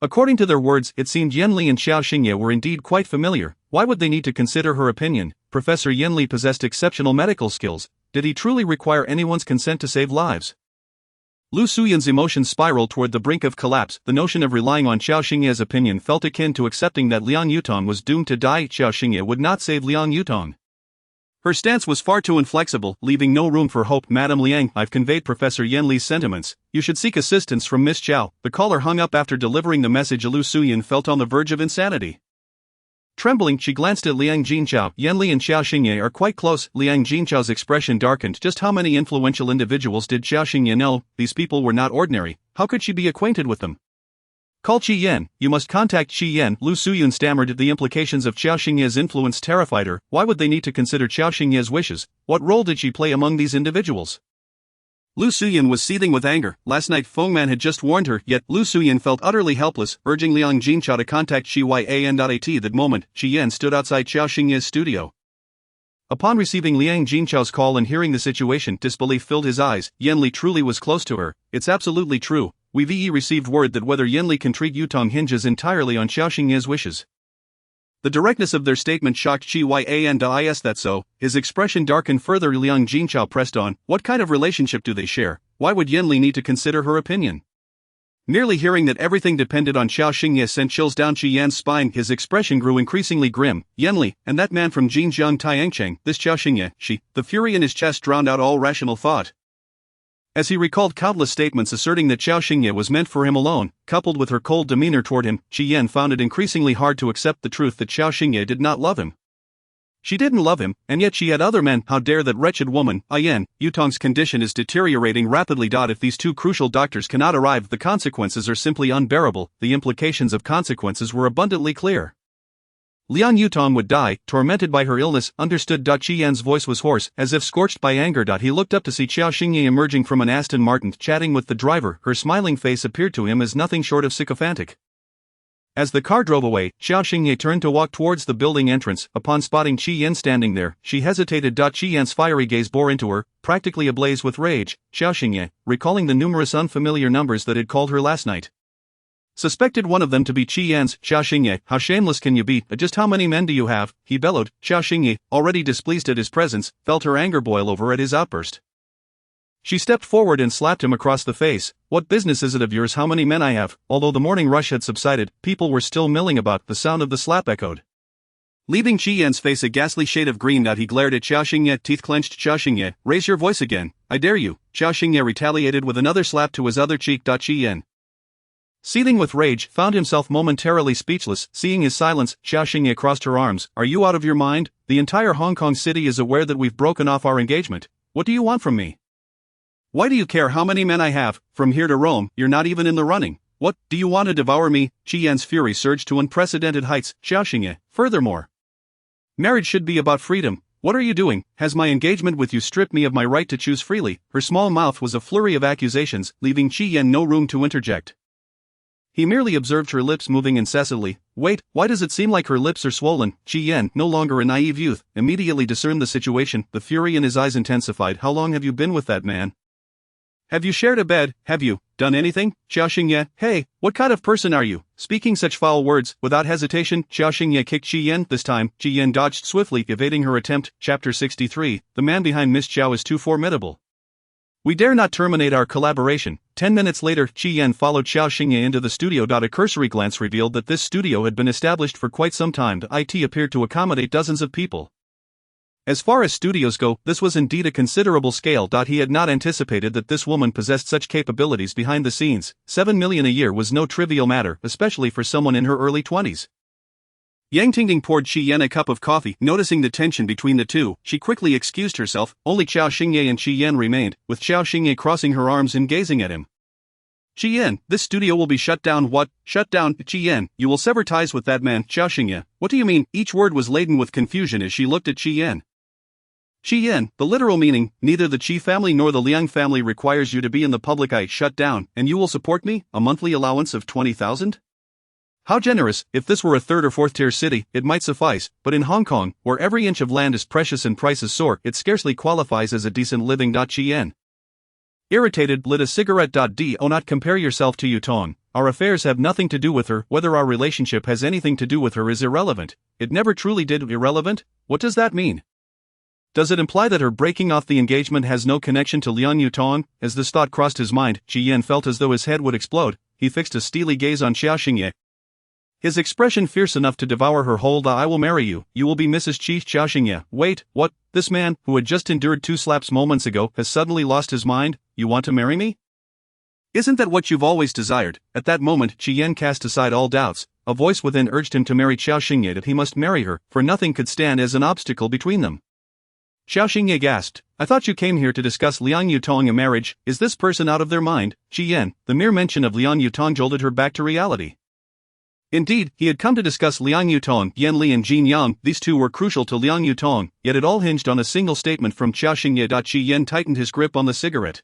According to their words, it seemed Yanli and Qiao Xingye were indeed quite familiar. Why would they need to consider her opinion? Professor Yanli possessed exceptional medical skills. Did he truly require anyone's consent to save lives? Lu Suyun's emotions spiraled toward the brink of collapse. The notion of relying on Qiao Xingye's opinion felt akin to accepting that Liang Yutong was doomed to die. Qiao Xingye would not save Liang Yutong. Her stance was far too inflexible, leaving no room for hope. Madam Liang, I've conveyed Professor Yanli's sentiments. You should seek assistance from Miss Qiao. The caller hung up after delivering the message. Lu Suyun felt on the verge of insanity. Trembling, she glanced at Liang Jinqiao. Yanli and Qiao Xingye are quite close. Liang Jinqiao's expression darkened. Just how many influential individuals did Qiao Xingye know? These people were not ordinary. How could she be acquainted with them? Call Qi Yan, you must contact Qi Yan. Lu Suyun stammered. The implications of Qiao Xingye's influence terrified her. Why would they need to consider Qiao Xingye's wishes? What role did she play among these individuals? Lu Suyun was seething with anger. Last night Feng Man had just warned her, yet Lu Suyun felt utterly helpless, urging Liang Jinchao to contact Yan.at. That moment, Qi Yan stood outside Qiao Xingye's studio. Upon receiving Liang Jinchao's call and hearing the situation, disbelief filled his eyes. Yanli truly was close to her. It's absolutely true. We've received word that whether Yanli can treat Yutong hinges entirely on Qiao Xingye's wishes. The directness of their statement shocked Yan. Is that so? His expression darkened further. Liang Jinchao pressed on. What kind of relationship do they share? Why would Yanli need to consider her opinion? Merely hearing that everything depended on Qiao Xingye sent chills down Qi Yan's spine. His expression grew increasingly grim. Yanli, and that man from Jinjiang Tiancheng, this Qiao Xingye, the fury in his chest drowned out all rational thought. As he recalled countless statements asserting that Qiao Xingye was meant for him alone, coupled with her cold demeanor toward him, Qi Yan found it increasingly hard to accept the truth that Qiao Xingye did not love him. She didn't love him, and yet she had other men. How dare that wretched woman? Yan, Yutong's condition is deteriorating rapidly. If these two crucial doctors cannot arrive, the consequences are simply unbearable. The implications of consequences were abundantly clear. Liang Yutong would die, tormented by her illness. Understood. Qi Yan's voice was hoarse, as if scorched by anger. He looked up to see Qiao Xingye emerging from an Aston Martin, chatting with the driver. Her smiling face appeared to him as nothing short of sycophantic. As the car drove away, Qiao Xingye turned to walk towards the building entrance. Upon spotting Qi Yan standing there, she hesitated. Qi Yan's fiery gaze bore into her, practically ablaze with rage. Qiao Xingye, recalling the numerous unfamiliar numbers that had called her last night, suspected one of them to be Qi Yan's. Qiao Xingye, how shameless can you be? Just how many men do you have? He bellowed. Qiao Xingye, already displeased at his presence, felt her anger boil over at his outburst. She stepped forward and slapped him across the face. What business is it of yours how many men I have? Although the morning rush had subsided, people were still milling about. The sound of the slap echoed, leaving Qi Yan's face a ghastly shade of green. He glared at Qiao Xingye, teeth clenched. Qiao Xingye, raise your voice again. I dare you. Qiao Xingye retaliated with another slap to his other cheek. Qi Yan, seething with rage, found himself momentarily speechless. Seeing his silence, Qiao Xingye crossed her arms. Are you out of your mind? The entire Hong Kong city is aware that we've broken off our engagement. What do you want from me? Why do you care how many men I have? From here to Rome, you're not even in the running. What, do you want to devour me? Qi Yan's fury surged to unprecedented heights. Qiao Xingye, furthermore, marriage should be about freedom. What are you doing? Has my engagement with you stripped me of my right to choose freely? Her small mouth was a flurry of accusations, leaving Qi Yan no room to interject. He merely observed her lips moving incessantly. Wait, why does it seem like her lips are swollen? Qi Yan, no longer a naive youth, immediately discerned the situation. The fury in his eyes intensified. How long have you been with that man? Have you shared a bed? Have you done anything? Qiao Xingye, hey, what kind of person are you? Speaking such foul words, without hesitation, Qiao Xingye kicked Qi Yan. This time, Qi Yan dodged swiftly, evading her attempt. Chapter 63, the man behind Miss Qiao is too formidable. We dare not terminate our collaboration. 10 minutes later, Qi Yan followed Qiao Xingye into the studio. A cursory glance revealed that this studio had been established for quite some time. The IT appeared to accommodate dozens of people. As far as studios go, this was indeed a considerable scale. He had not anticipated that this woman possessed such capabilities behind the scenes. 7 million a year was no trivial matter, especially for someone in her early 20s. Yang Tingting poured Qi Yan a cup of coffee. Noticing the tension between the two, she quickly excused herself. Only Qiao Xingye and Qi Yan remained, with Qiao Xingye crossing her arms and gazing at him. Qi Yan, this studio will be shut down. What? Shut down? Qi Yan, you will sever ties with that man. Qiao Xingye, what do you mean? Each word was laden with confusion as she looked at Qi Yan. Qi Yan, the literal meaning, neither the Qi family nor the Liang family requires you to be in the public eye. Shut down, and you will support me? A monthly allowance of 20,000? How generous. If this were a third or fourth tier city, it might suffice, but in Hong Kong, where every inch of land is precious and prices soar, it scarcely qualifies as a decent living. Qi Yan, irritated, lit a cigarette. Do not compare yourself to Yutong. Our affairs have nothing to do with her. Whether our relationship has anything to do with her is irrelevant. It never truly did. Irrelevant? What does that mean? Does it imply that her breaking off the engagement has no connection to Liang Yutong? As this thought crossed his mind, Qi Yan felt as though his head would explode. He fixed a steely gaze on Qiao Xingye, his expression fierce enough to devour her whole. I will marry you. You will be Mrs. Qi. Qiao Xingye, wait, what? This man, who had just endured 2 slaps moments ago, has suddenly lost his mind? You want to marry me? Isn't that what you've always desired? At that moment, Qi Yan cast aside all doubts. A voice within urged him to marry Qiao Xingye. That he must marry her, for nothing could stand as an obstacle between them. Qiao Xingye gasped. I thought you came here to discuss Liang Yutong a marriage. Is this person out of their mind? Qian, the mere mention of Liang Yutong jolted her back to reality. Indeed, he had come to discuss Liang Yutong, Yan Li and Jin Yang. These two were crucial to Liang Yutong, yet it all hinged on a single statement from Qiao Xingye. Qian tightened his grip on the cigarette.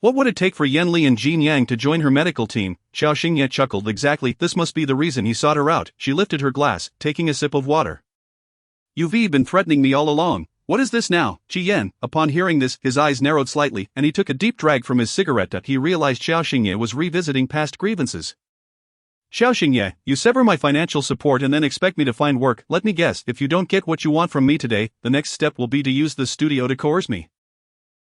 What would it take for Yan Li and Jin Yang to join her medical team? Qiao Xingye chuckled. Exactly, this must be the reason he sought her out. She lifted her glass, taking a sip of water. You've been threatening me all along. What is this now? Qian, upon hearing this, his eyes narrowed slightly, and he took a deep drag from his cigarette. He realized Qiao Xingye was revisiting past grievances. Qiao Xingye, you sever my financial support and then expect me to find work. Let me guess, if you don't get what you want from me today, the next step will be to use the studio to coerce me.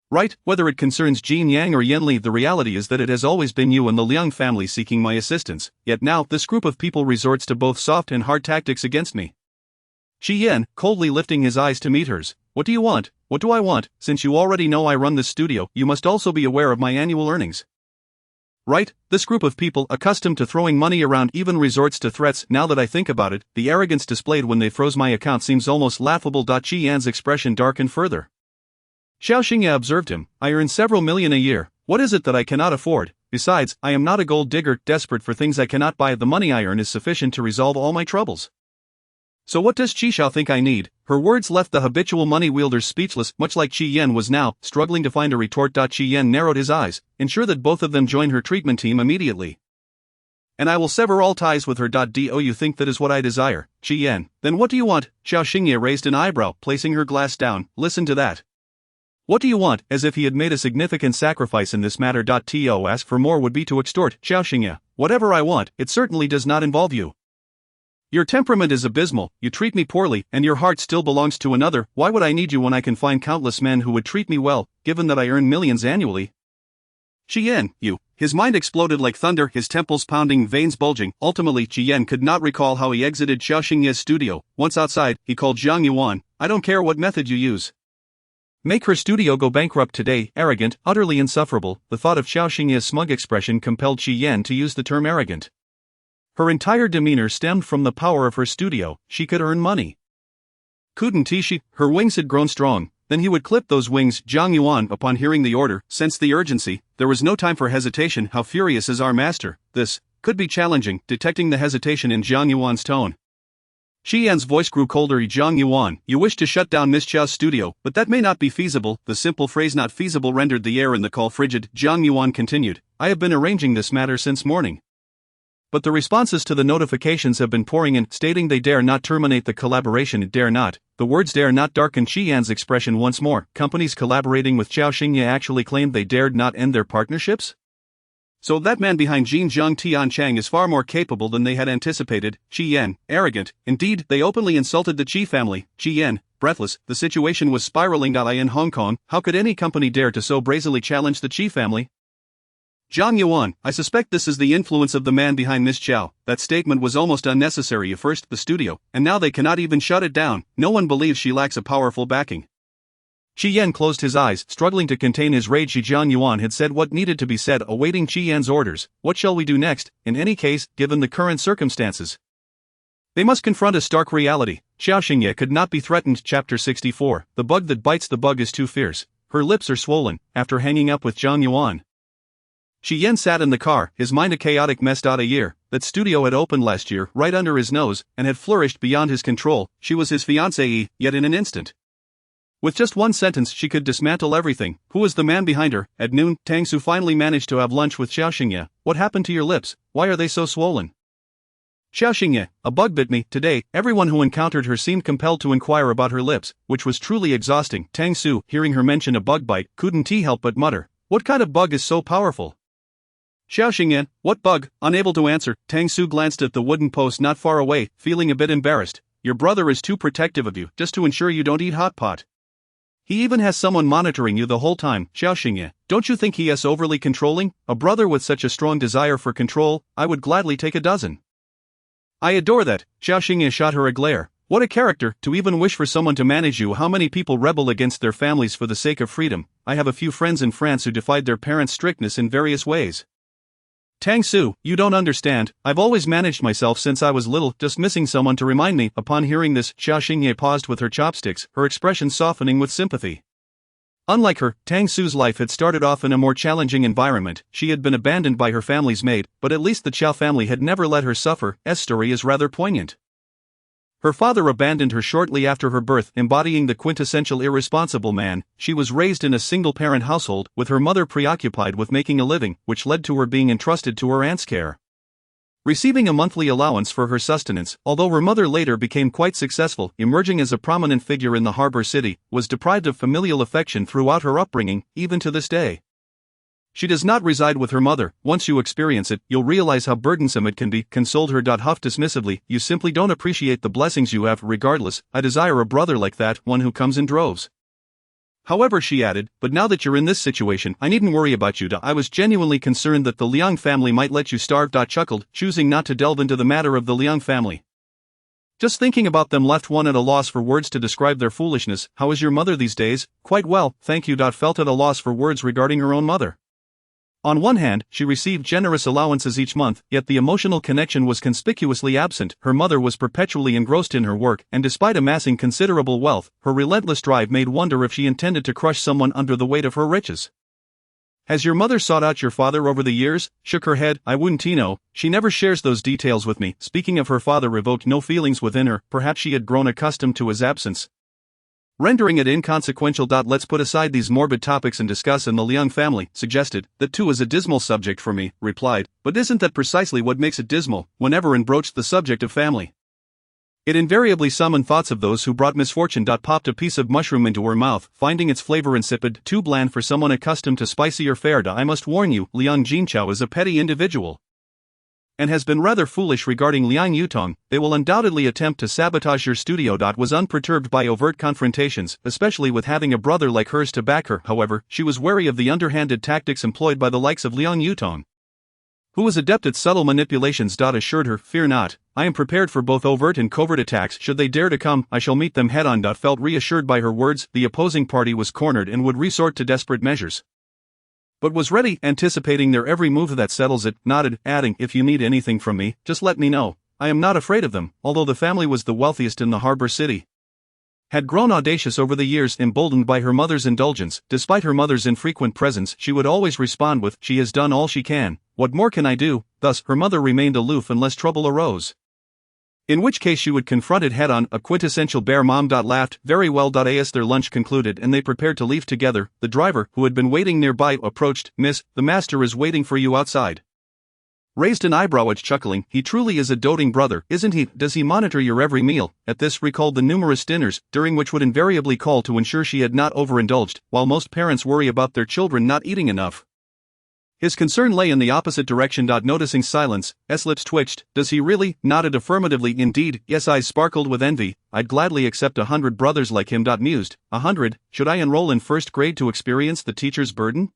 Right, whether it concerns Jin Yang or Yan Li, the reality is that it has always been you and the Liang family seeking my assistance, yet now this group of people resorts to both soft and hard tactics against me. Qian, coldly lifting his eyes to meet hers. What do you want? What do I want? Since you already know I run this studio, you must also be aware of my annual earnings. Right, this group of people, accustomed to throwing money around, even resorts to threats. Now that I think about it, the arrogance displayed when they froze my account seems almost laughable. Qian's expression darkened further. Qiao Xingye observed him. I earn several million a year. What is it that I cannot afford? Besides, I am not a gold digger, desperate for things I cannot buy. The money I earn is sufficient to resolve all my troubles. So what does Qishao think I need? Her words left the habitual money wielder speechless, much like Qian was now, struggling to find a retort. Qian narrowed his eyes. Ensure that both of them join her treatment team immediately. And I will sever all ties with her. Do you think that is what I desire? Qian, then what do you want? Qiao Xingye raised an eyebrow, placing her glass down. Listen to that. What do you want? As if he had made a significant sacrifice in this matter. To ask for more would be to extort. Qiao Xingye, whatever I want, it certainly does not involve you. Your temperament is abysmal, you treat me poorly, and your heart still belongs to another. Why would I need you when I can find countless men who would treat me well, given that I earn millions annually? Qian, you. His mind exploded like thunder, his temples pounding, veins bulging. Ultimately, Qian could not recall how he exited Qiao Xingye's studio. Once outside, he called Zhang Yuan. I don't care what method you use. Make her studio go bankrupt today. Arrogant, utterly insufferable. The thought of Qiao Xingye's smug expression compelled Qian to use the term arrogant. Her entire demeanor stemmed from the power of her studio. She could earn money. Couldn't she? Her wings had grown strong. Then he would clip those wings. Zhang Yuan, upon hearing the order, sensed the urgency. There was no time for hesitation. How furious is our master? This could be challenging. Detecting the hesitation in Zhang Yuan's tone, Qian's voice grew colder. Zhang Yuan, you wish to shut down Miss Qiao's studio, but that may not be feasible. The simple phrase not feasible rendered the air in the call frigid. Zhang Yuan continued. I have been arranging this matter since morning. But the responses to the notifications have been pouring in, stating they dare not terminate the collaboration. Dare not. The words dare not darkened Qian's expression once more. Companies collaborating with Qiao Xingye actually claimed they dared not end their partnerships? So that man behind Jinjiang Tianchang is far more capable than they had anticipated. Qian, arrogant. Indeed, they openly insulted the Qi family. Qian, breathless. The situation was spiraling. In Hong Kong, how could any company dare to so brazenly challenge the Qi family? Zhang Yuan, I suspect this is the influence of the man behind Miss Qiao. That statement was almost unnecessary. First the studio, and now they cannot even shut it down. No one believes she lacks a powerful backing. Qian closed his eyes, struggling to contain his rage. Zhang Yuan had said what needed to be said, awaiting Qian's orders. What shall we do next? In any case, given the current circumstances, they must confront a stark reality. Qiao Xingye could not be threatened. Chapter 64. The bug that bites the bug is too fierce. Her lips are swollen, after hanging up with Zhang Yuan. Qian sat in the car, his mind a chaotic mess. A year, that studio had opened last year, right under his nose, and had flourished beyond his control. She was his fiancé, yet in an instant, with just one sentence, she could dismantle everything. Who was the man behind her? At noon, Tang Su finally managed to have lunch with Qiao Xingye. What happened to your lips? Why are they so swollen? Qiao Xingye, a bug bit me. Today, everyone who encountered her seemed compelled to inquire about her lips, which was truly exhausting. Tang Su, hearing her mention a bug bite, couldn't help but mutter. What kind of bug is so powerful? Qiao Xingye, what bug? Unable to answer, Tang Su glanced at the wooden post not far away, feeling a bit embarrassed. Your brother is too protective of you, just to ensure you don't eat hot pot. He even has someone monitoring you the whole time. Qiao Xingye, don't you think he is overly controlling? A brother with such a strong desire for control, I would gladly take a dozen. I adore that. Qiao Xingye shot her a glare. What a character, to even wish for someone to manage you. How many people rebel against their families for the sake of freedom? I have a few friends in France who defied their parents' strictness in various ways. Tang Su, you don't understand, I've always managed myself since I was little, just missing someone to remind me. Upon hearing this, Qiao Xingye paused with her chopsticks, her expression softening with sympathy. Unlike her, Tang Su's life had started off in a more challenging environment. She had been abandoned by her family's maid, but at least the Qiao family had never let her suffer. S story is rather poignant. Her father abandoned her shortly after her birth, embodying the quintessential irresponsible man. She was raised in a single-parent household, with her mother preoccupied with making a living, which led to her being entrusted to her aunt's care. Receiving a monthly allowance for her sustenance, although her mother later became quite successful, emerging as a prominent figure in the harbor city, was deprived of familial affection throughout her upbringing, even to this day. She does not reside with her mother. Once you experience it, you'll realize how burdensome it can be, consoled her. Huff dismissively, you simply don't appreciate the blessings you have. Regardless, I desire a brother like that, one who comes in droves. However, she added, but now that you're in this situation, I needn't worry about you. I was genuinely concerned that the Liang family might let you starve. Chuckled, choosing not to delve into the matter of the Liang family. Just thinking about them left one at a loss for words to describe their foolishness. How is your mother these days? Quite well, thank you. Felt at a loss for words regarding her own mother. On one hand, she received generous allowances each month, yet the emotional connection was conspicuously absent. Her mother was perpetually engrossed in her work, and despite amassing considerable wealth, her relentless drive made wonder if she intended to crush someone under the weight of her riches. Has your mother sought out your father over the years? Shook her head. I wouldn't know, she never shares those details with me. Speaking of her father revoked no feelings within her, perhaps she had grown accustomed to his absence, rendering it inconsequential. Let's put aside these morbid topics and discuss in the Liang family. Suggested, that too is a dismal subject for me, replied, but isn't that precisely what makes it dismal? Whenever broached the subject of family, it invariably summoned thoughts of those who brought misfortune. Popped a piece of mushroom into her mouth, finding its flavor insipid, too bland for someone accustomed to spicier fare. I must warn you, Liang Jinqiao is a petty individual, and has been rather foolish regarding Liang Yutong. They will undoubtedly attempt to sabotage your studio. Was unperturbed by overt confrontations, especially with having a brother like hers to back her. However, she was wary of the underhanded tactics employed by the likes of Liang Yutong, who was adept at subtle manipulations. Assured her, fear not, I am prepared for both overt and covert attacks. Should they dare to come, I shall meet them head on. Felt reassured by her words, the opposing party was cornered and would resort to desperate measures, but was ready, anticipating their every move. That settles it. Nodded, adding, if you need anything from me, just let me know. I am not afraid of them. Although the family was the wealthiest in the harbor city, had grown audacious over the years, emboldened by her mother's indulgence. Despite her mother's infrequent presence, she would always respond with, she has done all she can, what more can I do? Thus, her mother remained aloof unless trouble arose, in which case she would confront it head-on. A quintessential bear mom. Laughed, very well. As their lunch concluded and they prepared to leave together, the driver, who had been waiting nearby, approached. Miss, the master is waiting for you outside. Raised an eyebrow at chuckling, he truly is a doting brother, isn't he? Does he monitor your every meal? At this recalled the numerous dinners, during which would invariably call to ensure she had not overindulged, while most parents worry about their children not eating enough. His concern lay in the opposite direction. Noticing silence, lips twitched. Does he really? Nodded affirmatively. Indeed, yes. Eyes sparkled with envy. I'd gladly accept 100 brothers like him. Mused, 100, should I enroll in first grade to experience the teacher's burden?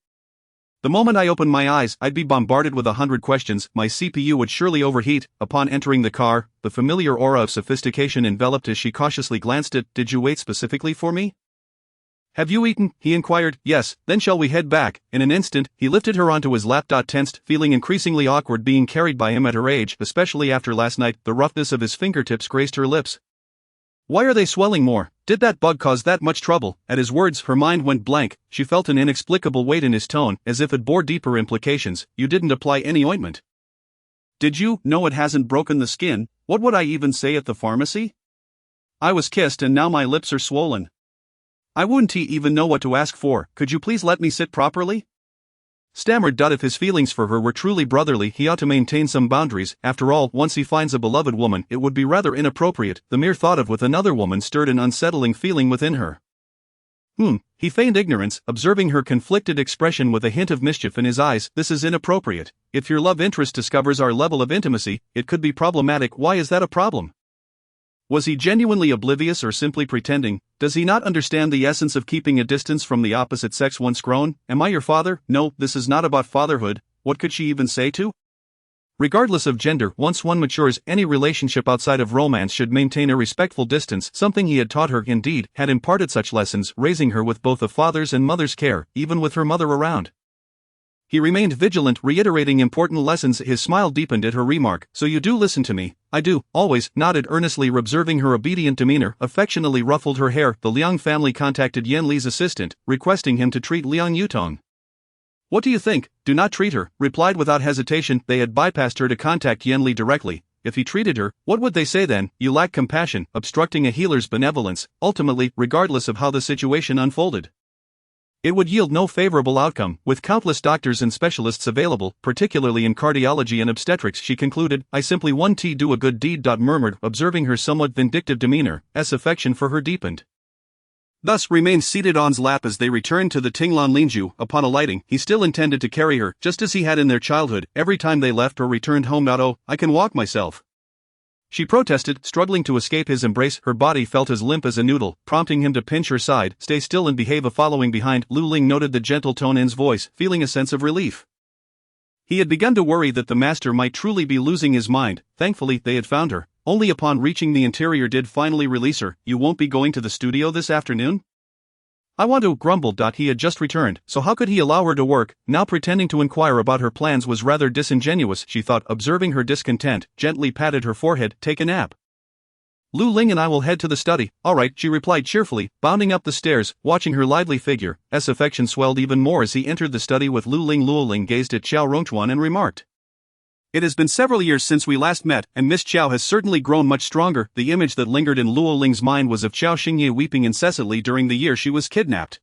The moment I opened my eyes, I'd be bombarded with 100 questions. My CPU would surely overheat. Upon entering the car, the familiar aura of sophistication enveloped as she cautiously glanced at, did you wait specifically for me? Have you eaten? He inquired. Yes, then shall we head back? In an instant, he lifted her onto his lap. Tensed, feeling increasingly awkward being carried by him at her age, especially after last night. The roughness of his fingertips grazed her lips. Why are they swelling more? Did that bug cause that much trouble? At his words, her mind went blank. She felt an inexplicable weight in his tone, as if it bore deeper implications. You didn't apply any ointment, did you? No, it hasn't broken the skin. What would I even say at the pharmacy? I was kissed and now my lips are swollen. I wouldn't even know what to ask for. Could you please let me sit properly? Stammered. If his feelings for her were truly brotherly, he ought to maintain some boundaries. After all, once he finds a beloved woman, it would be rather inappropriate. The mere thought of with another woman stirred an unsettling feeling within her. He feigned ignorance, observing her conflicted expression with a hint of mischief in his eyes. This is inappropriate. If your love interest discovers our level of intimacy, it could be problematic. Why is that a problem? Was he genuinely oblivious or simply pretending? Does he not understand the essence of keeping a distance from the opposite sex once grown? Am I your father? No, this is not about fatherhood. What could she even say to? Regardless of gender, once one matures, any relationship outside of romance should maintain a respectful distance, something he had taught her, indeed, had imparted such lessons, raising her with both a father's and mother's care, even with her mother around. He remained vigilant, reiterating important lessons. His smile deepened at her remark. So you do listen to me? I do, always, nodded earnestly, observing her obedient demeanor, affectionately ruffled her hair. The Liang family contacted Yan Li's assistant, requesting him to treat Liang Yutong. What do you think? Do not treat her, replied without hesitation. They had bypassed her to contact Yan Li directly. If he treated her, what would they say then? You lack compassion, obstructing a healer's benevolence. Ultimately, regardless of how the situation unfolded, it would yield no favorable outcome. With countless doctors and specialists available, particularly in cardiology and obstetrics, she concluded, I simply want to do a good deed. Murmured, observing her somewhat vindictive demeanor, as affection for her deepened. Thus remained seated on's lap as they returned to the Tinglan Linju. Upon alighting, he still intended to carry her, just as he had in their childhood, every time they left or returned home. Oh, I can walk myself, she protested, struggling to escape his embrace. Her body felt as limp as a noodle, prompting him to pinch her side. Stay still and behave. Following behind, Lu Ling noted the gentle tone in his voice, feeling a sense of relief. He had begun to worry that the master might truly be losing his mind. Thankfully, they had found her. Only upon reaching the interior did finally release her. You won't be going to the studio this afternoon? I want to, grumbled. He had just returned, so how could he allow her to work? Now pretending to inquire about her plans was rather disingenuous, she thought, observing her discontent, gently patted her forehead. Take a nap. Lu Ling and I will head to the study. All right, she replied cheerfully, bounding up the stairs, watching her lively figure. S affection swelled even more as he entered the study with Lu Ling. Lu Ling gazed at Qiao Rongchuan and remarked, it has been several years since we last met, and Miss Qiao has certainly grown much stronger. The image that lingered in Luo Ling's mind was of Qiao Xingye weeping incessantly during the year she was kidnapped.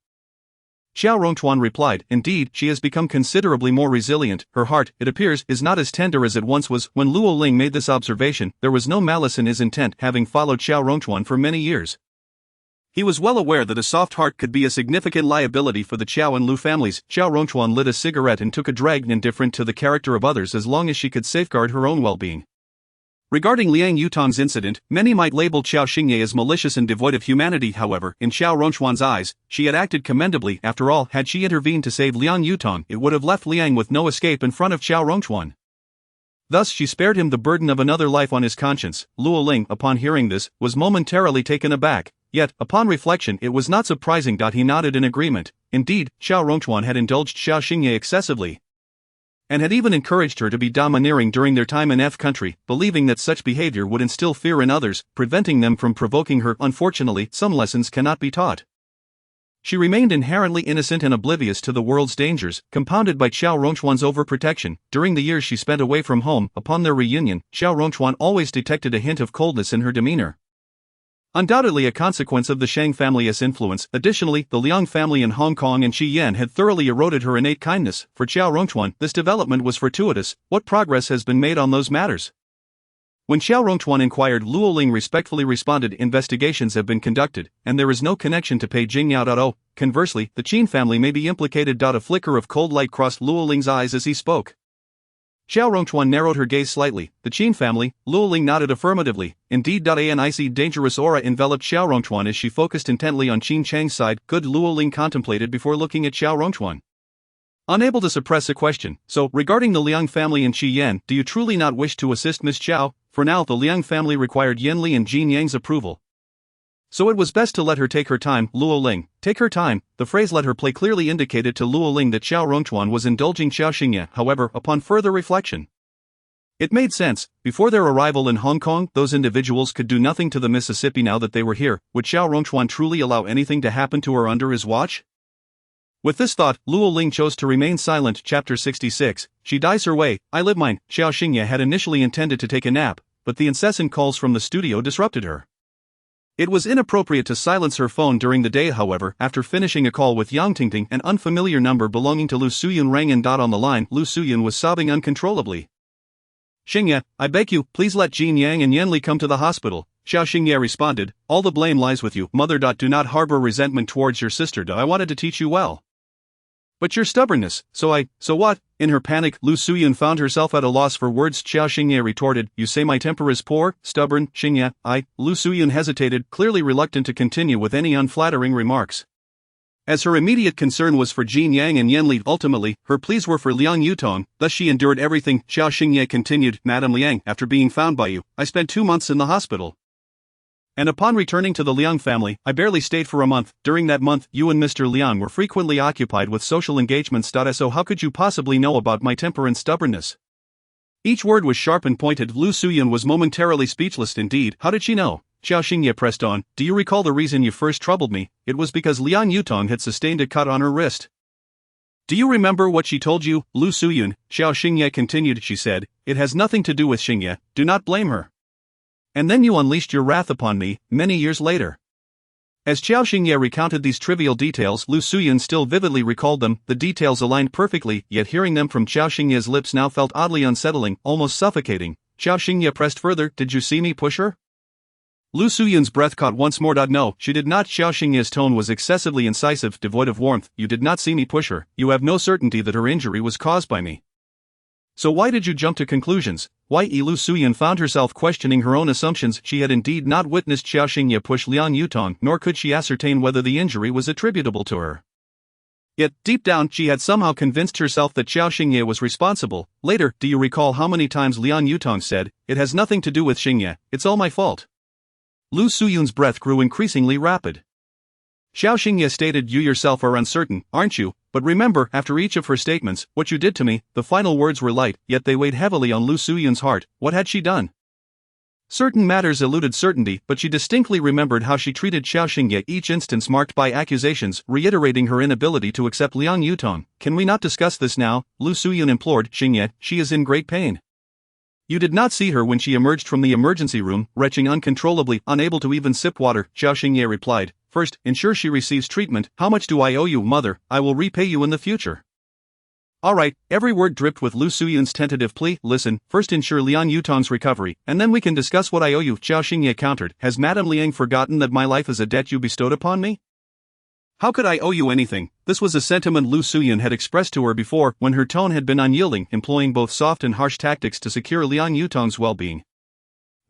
Qiao Rongchuan replied, indeed, she has become considerably more resilient. Her heart, it appears, is not as tender as it once was. When Luo Ling made this observation, there was no malice in his intent, having followed Qiao Rongchuan for many years. He was well aware that a soft heart could be a significant liability for the Qiao and Lu families. Qiao Rongchuan lit a cigarette and took a drag, indifferent to the character of others as long as she could safeguard her own well-being. Regarding Liang Yutong's incident, many might label Qiao Xingye as malicious and devoid of humanity. However, in Qiao Rongchuan's eyes, she had acted commendably. After all, had she intervened to save Liang Yutong, it would have left Liang with no escape in front of Qiao Rongchuan. Thus she spared him the burden of another life on his conscience. Luo Ling, upon hearing this, was momentarily taken aback. Yet, upon reflection, it was not surprising. He nodded in agreement. Indeed, Qiao Rongchuan had indulged Qiao Xingye excessively, and had even encouraged her to be domineering during their time in F country, believing that such behavior would instill fear in others, preventing them from provoking her. Unfortunately, some lessons cannot be taught. She remained inherently innocent and oblivious to the world's dangers, compounded by Qiao Rongchuan's overprotection. During the years she spent away from home, upon their reunion, Qiao Rongchuan always detected a hint of coldness in her demeanor, undoubtedly a consequence of the Shang family's influence. Additionally, the Liang family in Hong Kong and Xi'an had thoroughly eroded her innate kindness. For Qiao Rongchuan, this development was fortuitous. What progress has been made on those matters? When Qiao Rongchuan inquired, Luo Ling respectfully responded, investigations have been conducted, and there is no connection to Pei Jingyao. Conversely, the Qin family may be implicated. A flicker of cold light crossed Luo Ling's eyes as he spoke. Qiao Rongchuan narrowed her gaze slightly. The Qin family? Luo Ling nodded affirmatively. Indeed. An icy, dangerous aura enveloped Qiao Rongchuan as she focused intently on Qin Chang's side. Good, Luo Ling contemplated before looking at Qiao Rongchuan, unable to suppress a question. So, regarding the Liang family in Xi'an, do you truly not wish to assist Miss Qiao? For now, the Liang family required Yan Li and Jin Yang's approval, so it was best to let her take her time. Luo Ling, take her time. The phrase let her play clearly indicated to Luo Ling that Qiao Rongchuan was indulging Qiao Xingye. However, upon further reflection, it made sense. Before their arrival in Hong Kong, those individuals could do nothing to the Mississippi. Now that they were here, would Qiao Rongchuan truly allow anything to happen to her under his watch? With this thought, Luo Ling chose to remain silent. Chapter 66, She Dies Her Way, I Live Mine. Qiao Xingye had initially intended to take a nap, but the incessant calls from the studio disrupted her. It was inappropriate to silence her phone during the day. However, after finishing a call with Yang Tingting, an unfamiliar number belonging to Lu Suyun rang in. On the line, Lu Suyun was sobbing uncontrollably. Xingye, I beg you, please let Jin Yang and Yan Li come to the hospital. Qiao Xingye responded, all the blame lies with you, mother. Do not harbor resentment towards your sister. I wanted to teach you well, but your stubbornness, so what? In her panic, Lu Suyun found herself at a loss for words. Qiao Xingye retorted, you say my temper is poor, stubborn, Xingye, Lu Suyun hesitated, clearly reluctant to continue with any unflattering remarks, as her immediate concern was for Jin Yang and Yan Li. Ultimately, her pleas were for Liang Yutong, thus she endured everything. Qiao Xingye continued, Madame Liang, after being found by you, I spent 2 months in the hospital. And upon returning to the Liang family, I barely stayed for a month. During that month, you and Mr. Liang were frequently occupied with social engagements. So how could you possibly know about my temper and stubbornness? Each word was sharp and pointed. Lu Suyun was momentarily speechless. Indeed, how did she know? Qiao Xingye pressed on. Do you recall the reason you first troubled me? It was because Liang Yutong had sustained a cut on her wrist. Do you remember what she told you, Lu Suyun? Qiao Xingye continued. She said, it has nothing to do with Xingye, do not blame her. And then you unleashed your wrath upon me, many years later. As Qiao Xingye recounted these trivial details, Lu Suyun still vividly recalled them. The details aligned perfectly, yet hearing them from Qiao Xingye's lips now felt oddly unsettling, almost suffocating. Qiao Xingye pressed further. Did you see me push her? Lu Suyun's breath caught once more. No, she did not. Qiao Xingye's tone was excessively incisive, devoid of warmth. You did not see me push her. You have no certainty that her injury was caused by me. So why did you jump to conclusions? Lu Suyun found herself questioning her own assumptions. She had indeed not witnessed Qiao Xingye push Liang Yutong, nor could she ascertain whether the injury was attributable to her. Yet, deep down, she had somehow convinced herself that Qiao Xingye was responsible. Later, do you recall how many times Liang Yutong said, it has nothing to do with Xingye, it's all my fault? Lu Suyun's breath grew increasingly rapid. Qiao Xingye stated, you yourself are uncertain, aren't you? But remember, after each of her statements, what you did to me. The final words were light, yet they weighed heavily on Lu Suyun's heart. What had she done? Certain matters eluded certainty, but she distinctly remembered how she treated Qiao Xingye, each instance marked by accusations, reiterating her inability to accept Liang Yutong. Can we not discuss this now? Lu Suyun implored. Xingye, she is in great pain. You did not see her when she emerged from the emergency room, retching uncontrollably, unable to even sip water. Qiao Xingye replied. First, ensure she receives treatment. How much do I owe you, mother? I will repay you in the future. Alright, every word dripped with Lu Suyun's tentative plea. Listen, first ensure Liang Yutong's recovery, and then we can discuss what I owe you. Qiao Xingye countered. Has Madame Liang forgotten that my life is a debt you bestowed upon me? How could I owe you anything? This was a sentiment Lu Suyun had expressed to her before, when her tone had been unyielding, employing both soft and harsh tactics to secure Liang Yutong's well-being.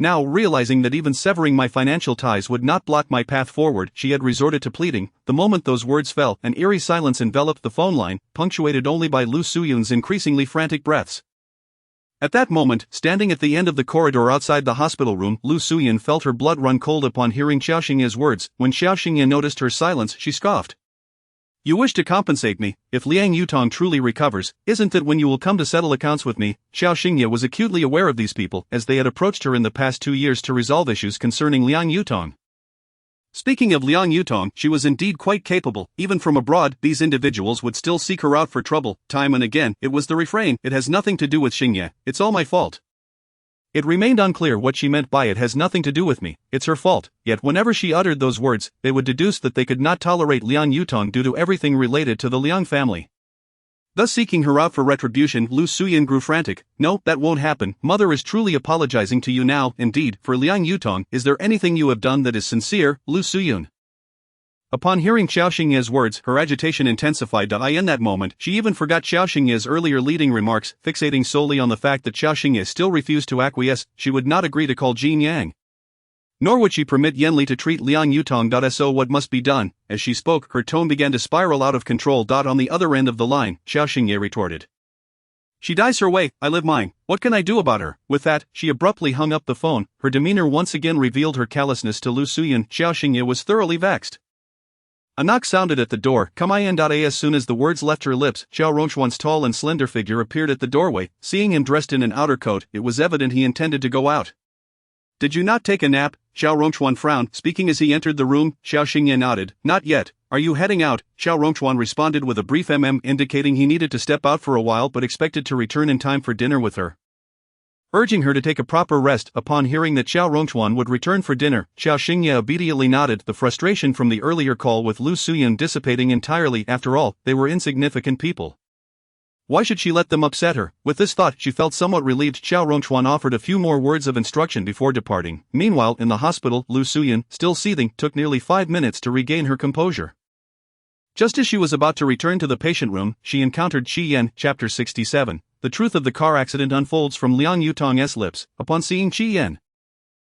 Now, realizing that even severing my financial ties would not block my path forward, she had resorted to pleading. The moment those words fell, an eerie silence enveloped the phone line, punctuated only by Lu Suyun's increasingly frantic breaths. At that moment, standing at the end of the corridor outside the hospital room, Lu Suyun felt her blood run cold upon hearing Qiao Xingye's words. When Qiao Xingye noticed her silence, she scoffed. You wish to compensate me. If Liang Yutong truly recovers, isn't that when you will come to settle accounts with me? Qiao Xingye was acutely aware of these people, as they had approached her in the past 2 years to resolve issues concerning Liang Yutong. Speaking of Liang Yutong, she was indeed quite capable. Even from abroad, these individuals would still seek her out for trouble. Time and again, it was the refrain, it has nothing to do with Xingye, it's all my fault. It remained unclear what she meant by it has nothing to do with me, it's her fault, yet whenever she uttered those words, they would deduce that they could not tolerate Liang Yutong due to everything related to the Liang family. Thus seeking her out for retribution, Lu Suyun grew frantic. No, that won't happen. Mother is truly apologizing to you now. Indeed, for Liang Yutong, is there anything you have done that is sincere, Lu Suyun? Upon hearing Qiao Xingye's words, her agitation intensified. In that moment, she even forgot Qiao Xingye's earlier leading remarks, fixating solely on the fact that Qiao Xingye still refused to acquiesce. She would not agree to call Jin Yang. Nor would she permit Yan Li to treat Liang Yutong. So what must be done? As she spoke, her tone began to spiral out of control. On the other end of the line, Qiao Xingye retorted. She dies her way, I live mine. What can I do about her? With that, she abruptly hung up the phone. Her demeanor once again revealed her callousness to Lu Suyun. Qiao Xingye was thoroughly vexed. A knock sounded at the door. Come in. As soon as the words left her lips, Qiao Rongchuan's tall and slender figure appeared at the doorway. Seeing him dressed in an outer coat, it was evident he intended to go out. Did you not take a nap? Qiao Rongchuan frowned, speaking as he entered the room. Qiao Xingye nodded. Not yet. Are you heading out? Qiao Rongchuan responded with a brief indicating he needed to step out for a while but expected to return in time for dinner with her. Urging her to take a proper rest, upon hearing that Qiao Rongchuan would return for dinner, Qiao Xingye obediently nodded, the frustration from the earlier call with Lu Suyun dissipating entirely. After all, they were insignificant people. Why should she let them upset her? With this thought, she felt somewhat relieved. Qiao Rongchuan offered a few more words of instruction before departing. Meanwhile, in the hospital, Lu Suyun, still seething, took nearly 5 minutes to regain her composure. Just as she was about to return to the patient room, she encountered Qi Yan. Chapter 67. The truth of the car accident unfolds from Liang Yutong's lips. Upon seeing Qi Yan,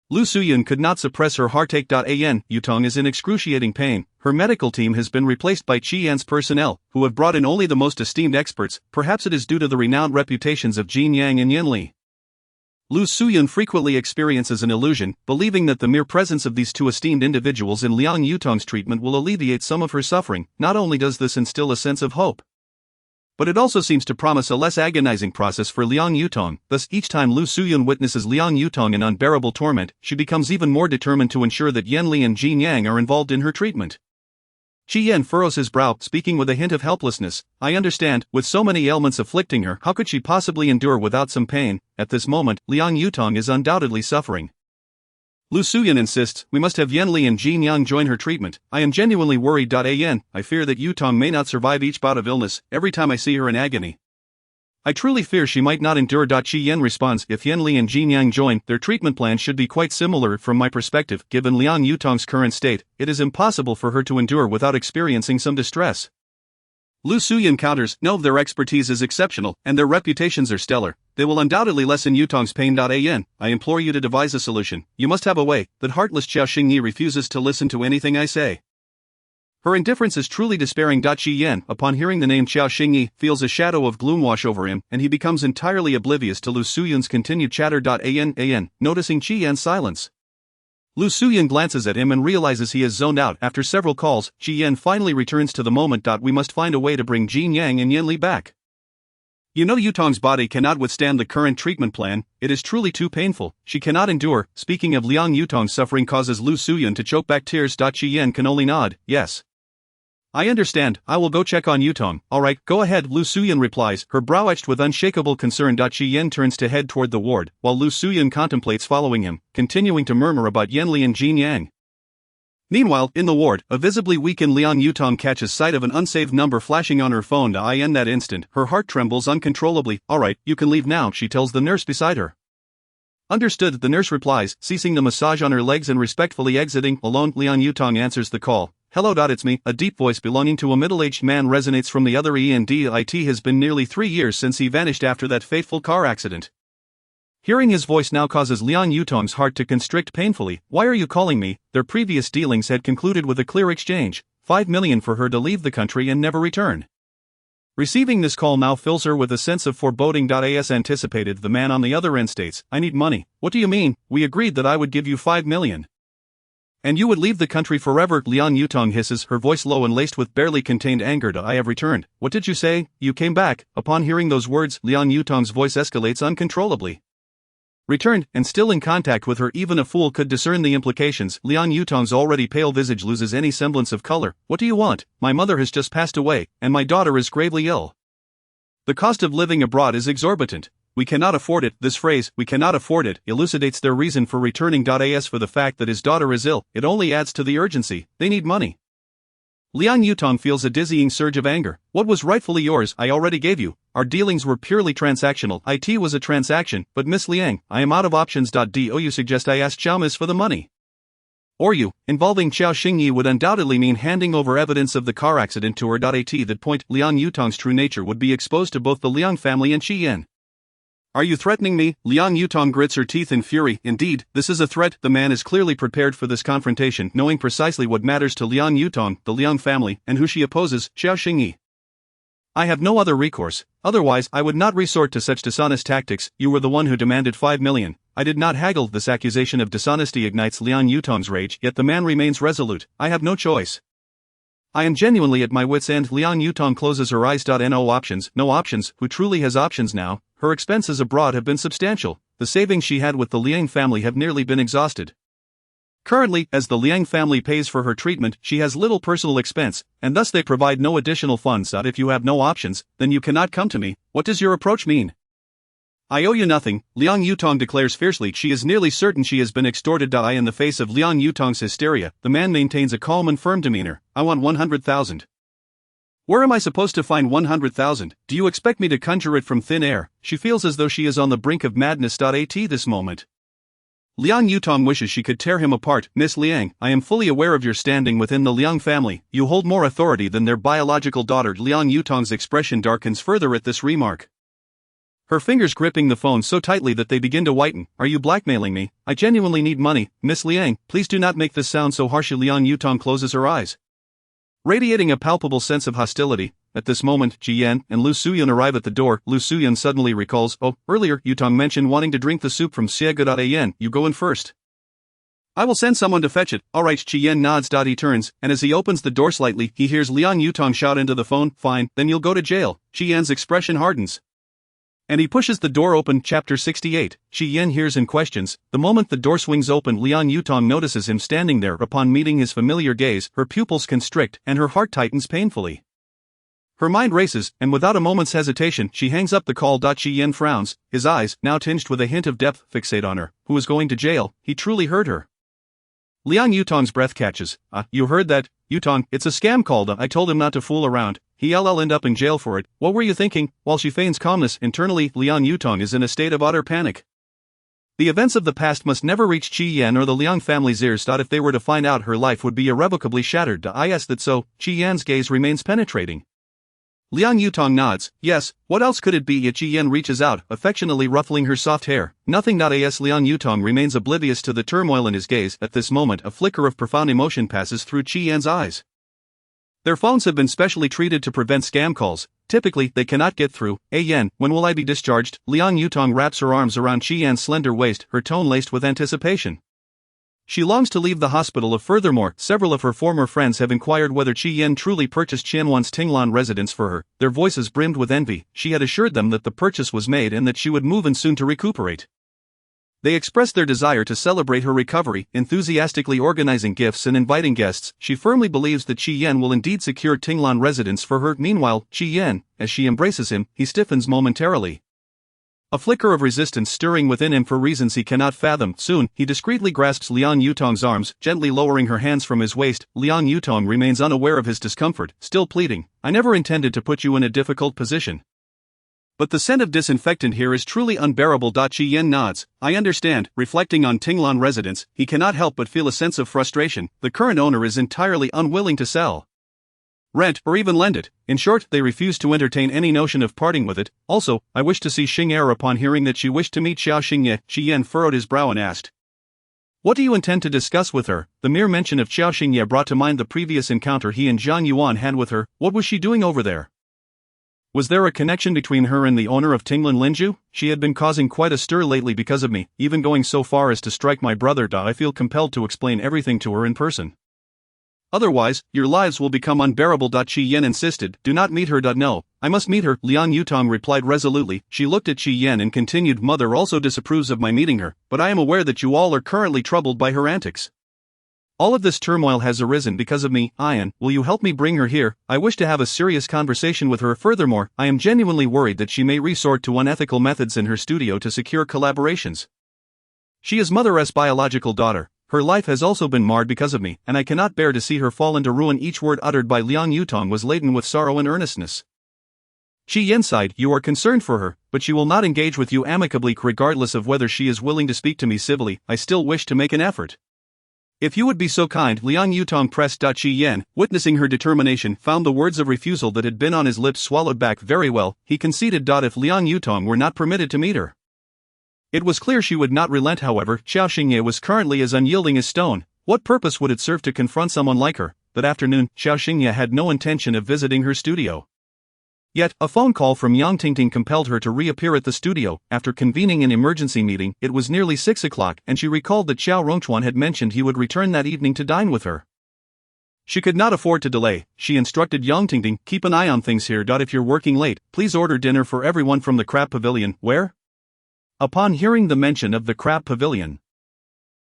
Lu Suyun could not suppress her heartache. An Yutong is in excruciating pain. Her medical team has been replaced by Qi Yan's personnel, who have brought in only the most esteemed experts. Perhaps it is due to the renowned reputations of Jin Yang and Yan Li. Lu Suyun frequently experiences an illusion, believing that the mere presence of these two esteemed individuals in Liang Yutong's treatment will alleviate some of her suffering. Not only does this instill a sense of hope, but it also seems to promise a less agonizing process for Liang Yutong. Thus, each time Lu Suyun witnesses Liang Yutong in unbearable torment, she becomes even more determined to ensure that Yanli and Jin Yang are involved in her treatment. Qi Yan furrows his brow, speaking with a hint of helplessness. I understand, with so many ailments afflicting her, how could she possibly endure without some pain? At this moment, Liang Yutong is undoubtedly suffering. Lu Suyun insists, we must have Yanli and Jin Yang join her treatment. I am genuinely worried. I fear that Yutong may not survive each bout of illness. Every time I see her in agony, I truly fear she might not endure. Qi Yan responds, if Yanli and Jin Yang join, their treatment plan should be quite similar. From my perspective, given Liang Yutong's current state, it is impossible for her to endure without experiencing some distress. Lu Suyun counters, no, their expertise is exceptional, and their reputations are stellar. They will undoubtedly lessen Yutong's pain. I implore you to devise a solution. You must have a way. That heartless Qiao Xingye refuses to listen to anything I say. Her indifference is truly despairing. Qi Yan, upon hearing the name Qiao Xingye, feels a shadow of gloom wash over him, and he becomes entirely oblivious to Lu Suyun's continued chatter. Noticing Qi Yan's silence, Lu Suyun glances at him and realizes he is zoned out. After several calls, Qi Yan finally returns to the moment. We must find a way to bring Jin Yang and Yanli back. You know Yutong's body cannot withstand the current treatment plan, it is truly too painful, she cannot endure. Speaking of Liang Yutong's suffering causes Lu Suyun to choke back tears. Qi Yan can only nod, yes. I understand, I will go check on Yutong. Alright, go ahead, Lu Suyun replies, her brow etched with unshakable concern. Qi Yan turns to head toward the ward, while Lu Suyun contemplates following him, continuing to murmur about Yanli and Jin Yang. Meanwhile, in the ward, a visibly weakened Liang Yutong catches sight of an unsaved number flashing on her phone. In that instant, her heart trembles uncontrollably. Alright, you can leave now, she tells the nurse beside her. Understood, the nurse replies, ceasing the massage on her legs and respectfully exiting. Alone, Liang Yutong answers the call. Hello. It's me. A deep voice belonging to a middle-aged man resonates from the other end. It has been nearly 3 years since he vanished after that fateful car accident. Hearing his voice now causes Liang Yutong's heart to constrict painfully. Why are you calling me? Their previous dealings had concluded with a clear exchange, 5 million for her to leave the country and never return. Receiving this call now fills her with a sense of foreboding. As anticipated, the man on the other end states, I need money. What do you mean? We agreed that I would give you 5 million. And you would leave the country forever, Liang Yutong hisses, her voice low and laced with barely contained anger. I have returned. What did you say? You came back. Upon hearing those words, Liang Yutong's voice escalates uncontrollably. Returned, and still in contact with her, even a fool could discern the implications. Liang Yutong's already pale visage loses any semblance of color. What do you want? My mother has just passed away, and my daughter is gravely ill. The cost of living abroad is exorbitant. We cannot afford it. This phrase, we cannot afford it, elucidates their reason for returning. As for the fact that his daughter is ill, it only adds to the urgency. They need money. Liang Yutong feels a dizzying surge of anger. What was rightfully yours, I already gave you. Our dealings were purely transactional. It was a transaction, but Miss Liang, I am out of options. Do you suggest I ask Xiaomis for the money? Or you, involving Qiao Xingye would undoubtedly mean handing over evidence of the car accident to her. At that point, Liang Yutong's true nature would be exposed to both the Liang family and Qi Yan. Are you threatening me? Liang Yutong grits her teeth in fury. Indeed, this is a threat. The man is clearly prepared for this confrontation, knowing precisely what matters to Liang Yutong, the Liang family, and who she opposes, Qiao Xingye. I have no other recourse, otherwise I would not resort to such dishonest tactics. You were the one who demanded 5 million. I did not haggle. This accusation of dishonesty ignites Liang Yutong's rage, yet the man remains resolute. I have no choice. I am genuinely at my wit's end. Liang Yutong closes her eyes. No options, no options. Who truly has options now? Her expenses abroad have been substantial. The savings she had with the Liang family have nearly been exhausted. Currently, as the Liang family pays for her treatment, she has little personal expense, and thus they provide no additional funds. If you have no options, then you cannot come to me. What does your approach mean? I owe you nothing, Liang Yutong declares fiercely. She is nearly certain she has been extorted. In the face of Liang Yutong's hysteria, the man maintains a calm and firm demeanor. I want 100,000. Where am I supposed to find 100,000? Do you expect me to conjure it from thin air? She feels as though she is on the brink of madness. At this moment, Liang Yutong wishes she could tear him apart. Miss Liang, I am fully aware of your standing within the Liang family. You hold more authority than their biological daughter. Liang Yutong's expression darkens further at this remark, her fingers gripping the phone so tightly that they begin to whiten. Are you blackmailing me? I genuinely need money. Miss Liang, please do not make this sound so harsh. Liang Yutong closes her eyes, radiating a palpable sense of hostility. At this moment, Jiyan and Lu Suyan arrive at the door. Lu Suyan suddenly recalls, oh, earlier Yutong mentioned wanting to drink the soup from Xie. You go in first. I will send someone to fetch it. Alright, Jiyan nods. He turns, and as he opens the door slightly, he hears Liang Yutong shout into the phone, fine, then you'll go to jail. Jiyan's expression hardens. And he pushes the door open. Chapter 68. Jiyan hears and questions. The moment the door swings open, Liang Yutong notices him standing there. Upon meeting his familiar gaze, her pupils constrict, and her heart tightens painfully. Her mind races, and without a moment's hesitation, she hangs up the call. Jiyan frowns, his eyes, now tinged with a hint of depth, fixate on her. Who is going to jail? He truly heard her. Liang Yutong's breath catches. You heard that? Yutong, it's a scam call. I told him not to fool around. He'll end up in jail for it. What were you thinking? While she feigns calmness, internally, Liang Yutong is in a state of utter panic. The events of the past must never reach Jiyan or the Liang family's ears. If they were to find out, her life would be irrevocably shattered. Is that so? Jiyan's gaze remains penetrating. Liang Yutong nods. Yes, what else could it be? Jiyan reaches out, affectionately ruffling her soft hair. Nothing. As Liang Yutong remains oblivious to the turmoil in his gaze. At this moment, a flicker of profound emotion passes through Jiyan's eyes. Their phones have been specially treated to prevent scam calls. Typically, they cannot get through. When will I be discharged? Liang Yutong wraps her arms around Jiyan's slender waist, her tone laced with anticipation. She longs to leave the hospital. Furthermore, several of her former friends have inquired whether Jiyan truly purchased Qianwan's Tinglan residence for her. Their voices brimmed with envy. She had assured them that the purchase was made and that she would move in soon to recuperate. They expressed their desire to celebrate her recovery, enthusiastically organizing gifts and inviting guests. She firmly believes that Jiyan will indeed secure Tinglan residence for her. Meanwhile, Jiyan, as she embraces him, he stiffens momentarily. A flicker of resistance stirring within him for reasons he cannot fathom. Soon, he discreetly grasps Liang Yutong's arms, gently lowering her hands from his waist. Liang Yutong remains unaware of his discomfort, still pleading, I never intended to put you in a difficult position. But the scent of disinfectant here is truly unbearable. Jiyan nods. I understand. Reflecting on Tinglan residence, he cannot help but feel a sense of frustration. The current owner is entirely unwilling to sell, rent, or even lend it. In short, they refuse to entertain any notion of parting with it. Also, I wish to see Xingye. Upon hearing that she wished to meet Qiao Xingye, Jiyan furrowed his brow and asked, what do you intend to discuss with her? The mere mention of Qiao Xingye brought to mind the previous encounter he and Zhang Yuan had with her. What was she doing over there? Was there a connection between her and the owner of Tinglan Linju? She had been causing quite a stir lately because of me, even going so far as to strike my brother. I feel compelled to explain everything to her in person. Otherwise, your lives will become unbearable. Jiyan insisted. Do not meet her. No, I must meet her. Liang Yutong replied resolutely. She looked at Jiyan and continued, Mother also disapproves of my meeting her, but I am aware that you all are currently troubled by her antics. All of this turmoil has arisen because of me. Ian, will you help me bring her here? I wish to have a serious conversation with her. Furthermore, I am genuinely worried that she may resort to unethical methods in her studio to secure collaborations. She is Mother's biological daughter. Her life has also been marred because of me, and I cannot bear to see her fall into ruin. Each word uttered by Liang Yutong was laden with sorrow and earnestness. Jiyan sighed. You are concerned for her, but she will not engage with you amicably. Regardless of whether she is willing to speak to me civilly, I still wish to make an effort. If you would be so kind. Liang Yutong pressed. Jiyan, witnessing her determination, found the words of refusal that had been on his lips swallowed back. Very well, he conceded. If Liang Yutong were not permitted to meet her, it was clear she would not relent. However, Qiao Xingye was currently as unyielding as stone. What purpose would it serve to confront someone like her? That afternoon, Qiao Xingye had no intention of visiting her studio. Yet, a phone call from Yang Tingting compelled her to reappear at the studio. After convening an emergency meeting, it was nearly 6 o'clock, and she recalled that Xiao Rongchuan had mentioned he would return that evening to dine with her. She could not afford to delay. She instructed Yang Tingting, keep an eye on things here. If you're working late, please order dinner for everyone from the Crab Pavilion. Where? Upon hearing the mention of the Crab Pavilion,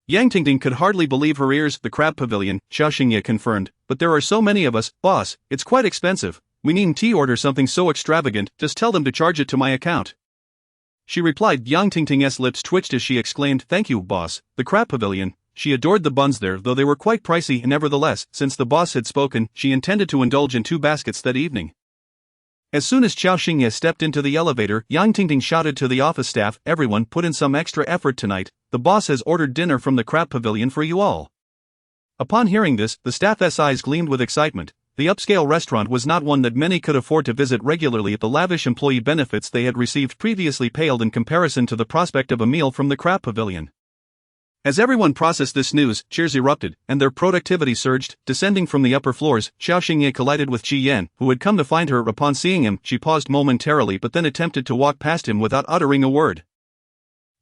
Yang Tingting could hardly believe her ears. The Crab Pavilion, Qiao Xingye confirmed, but there are so many of us, boss, it's quite expensive. We needn't order something so extravagant, just tell them to charge it to my account. She replied. Yang Tingting's lips twitched as she exclaimed, thank you, boss. The Crab Pavilion. She adored the buns there, though they were quite pricey. Nevertheless, since the boss had spoken, she intended to indulge in 2 baskets that evening. As soon as Qiao Xingye stepped into the elevator, Yang Tingting shouted to the office staff, everyone put in some extra effort tonight. The boss has ordered dinner from the Crab Pavilion for you all. Upon hearing this, the staff's eyes gleamed with excitement. The upscale restaurant was not one that many could afford to visit regularly. The lavish employee benefits they had received previously paled in comparison to the prospect of a meal from the Crab Pavilion. As everyone processed this news, cheers erupted, and their productivity surged. Descending from the upper floors, Qiao Xingye collided with Qi Yan, who had come to find her. Upon seeing him, she paused momentarily but then attempted to walk past him without uttering a word.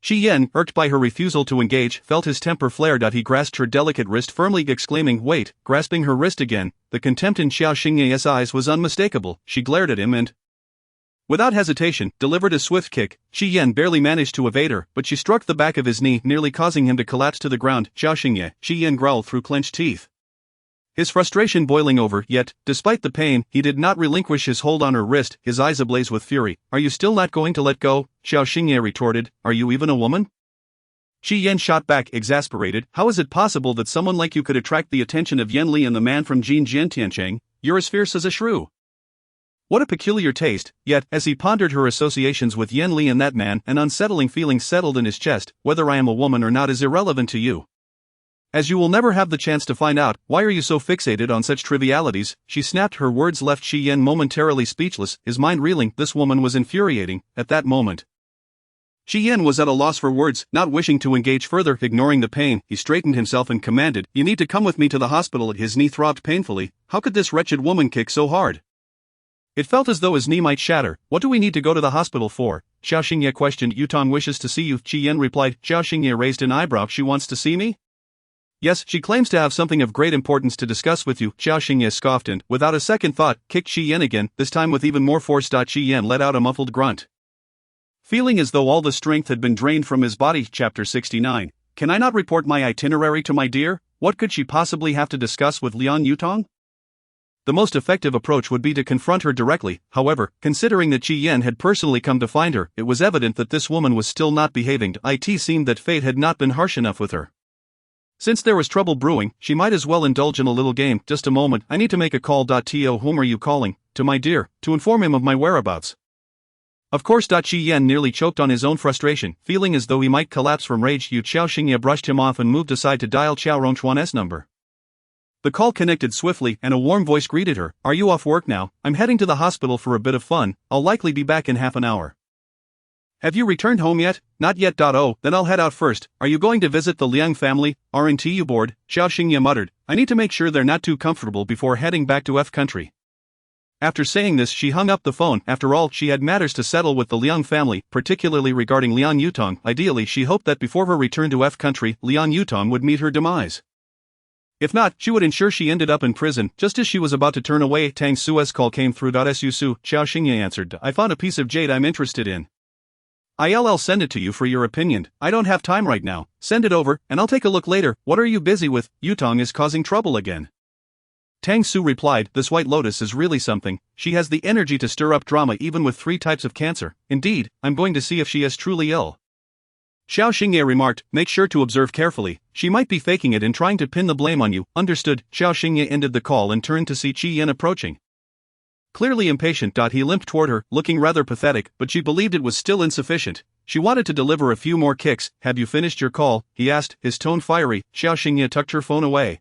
Qi Yan, irked by her refusal to engage, felt his temper flare. He grasped her delicate wrist firmly, exclaiming, "Wait!" Grasping her wrist again, the contempt in Qiao Xingye's eyes was unmistakable. She glared at him and, without hesitation, delivered a swift kick. Qi Yan barely managed to evade her, but she struck the back of his knee, nearly causing him to collapse to the ground. "Qiao Xingye," Qi Yan growled through clenched teeth, his frustration boiling over. Yet, despite the pain, he did not relinquish his hold on her wrist, his eyes ablaze with fury. "Are you still not going to let go?" Qiao Xingye retorted. "Are you even a woman?" Qi Yan shot back, exasperated. "How is it possible that someone like you could attract the attention of Yan Li and the man from Jinjiantiancheng? You're as fierce as a shrew. What a peculiar taste." Yet, as he pondered her associations with Yan Li and that man, an unsettling feeling settled in his chest. "Whether I am a woman or not is irrelevant to you. As you will never have the chance to find out, why are you so fixated on such trivialities?" She snapped. Her words left Qi Yan momentarily speechless, his mind reeling. This woman was infuriating. At that moment, Qi Yan was at a loss for words. Not wishing to engage further, ignoring the pain, he straightened himself and commanded, "You need to come with me to the hospital." His knee throbbed painfully. How could this wretched woman kick so hard? It felt as though his knee might shatter. "What do we need to go to the hospital for?" Qiao Xingye questioned. "Yutong wishes to see you," Qi Yan replied. Qiao Xingye raised an eyebrow. "She wants to see me?" "Yes, she claims to have something of great importance to discuss with you," Qiao Xingye scoffed and, without a second thought, kicked Qi Yan again, this time with even more force. Qi Yan let out a muffled grunt, feeling as though all the strength had been drained from his body. Chapter 69. Can I not report my itinerary to my dear? What could she possibly have to discuss with Liang Yutong? The most effective approach would be to confront her directly. However, considering that Qi Yan had personally come to find her, it was evident that this woman was still not behaving. It seemed that fate had not been harsh enough with her. Since there was trouble brewing, she might as well indulge in a little game. "Just a moment, I need to make a call. To whom are you calling?" "To my dear, to inform him of my whereabouts." Of course. Qi Yan nearly choked on his own frustration, feeling as though he might collapse from rage. Qiao Xingye brushed him off and moved aside to dial Qiao Rongchuan's number. The call connected swiftly, and a warm voice greeted her. "Are you off work now? I'm heading to the hospital for a bit of fun. I'll likely be back in half an hour." "Have you returned home yet?" "Not yet. Oh, then I'll head out first. Are you going to visit the Liang family? Aren't you bored?" Qiao Xingye muttered. "I need to make sure they're not too comfortable before heading back to F country." After saying this, she hung up the phone. After all, she had matters to settle with the Liang family, particularly regarding Liang Yutong. Ideally, she hoped that before her return to F country, Liang Yutong would meet her demise. If not, she would ensure she ended up in prison. Just as she was about to turn away, Tang Su's call came through. "Su," Qiao Xingye answered. "I found a piece of jade I'm interested in. I'll send it to you for your opinion. I don't have time right now. Send it over, and I'll take a look later." "What are you busy with?" "Yutong is causing trouble again." Tang Su replied. "This white lotus is really something. She has the energy to stir up drama even with 3 types of cancer. Indeed, I'm going to see if she is truly ill." Qiao Xingye remarked. "Make sure to observe carefully. She might be faking it and trying to pin the blame on you." "Understood." Qiao Xingye ended the call and turned to see Qi Yan approaching. Clearly impatient. He limped toward her, looking rather pathetic, but she believed it was still insufficient. She wanted to deliver a few more kicks. "Have you finished your call?" he asked, his tone fiery. Qiao Xingye tucked her phone away.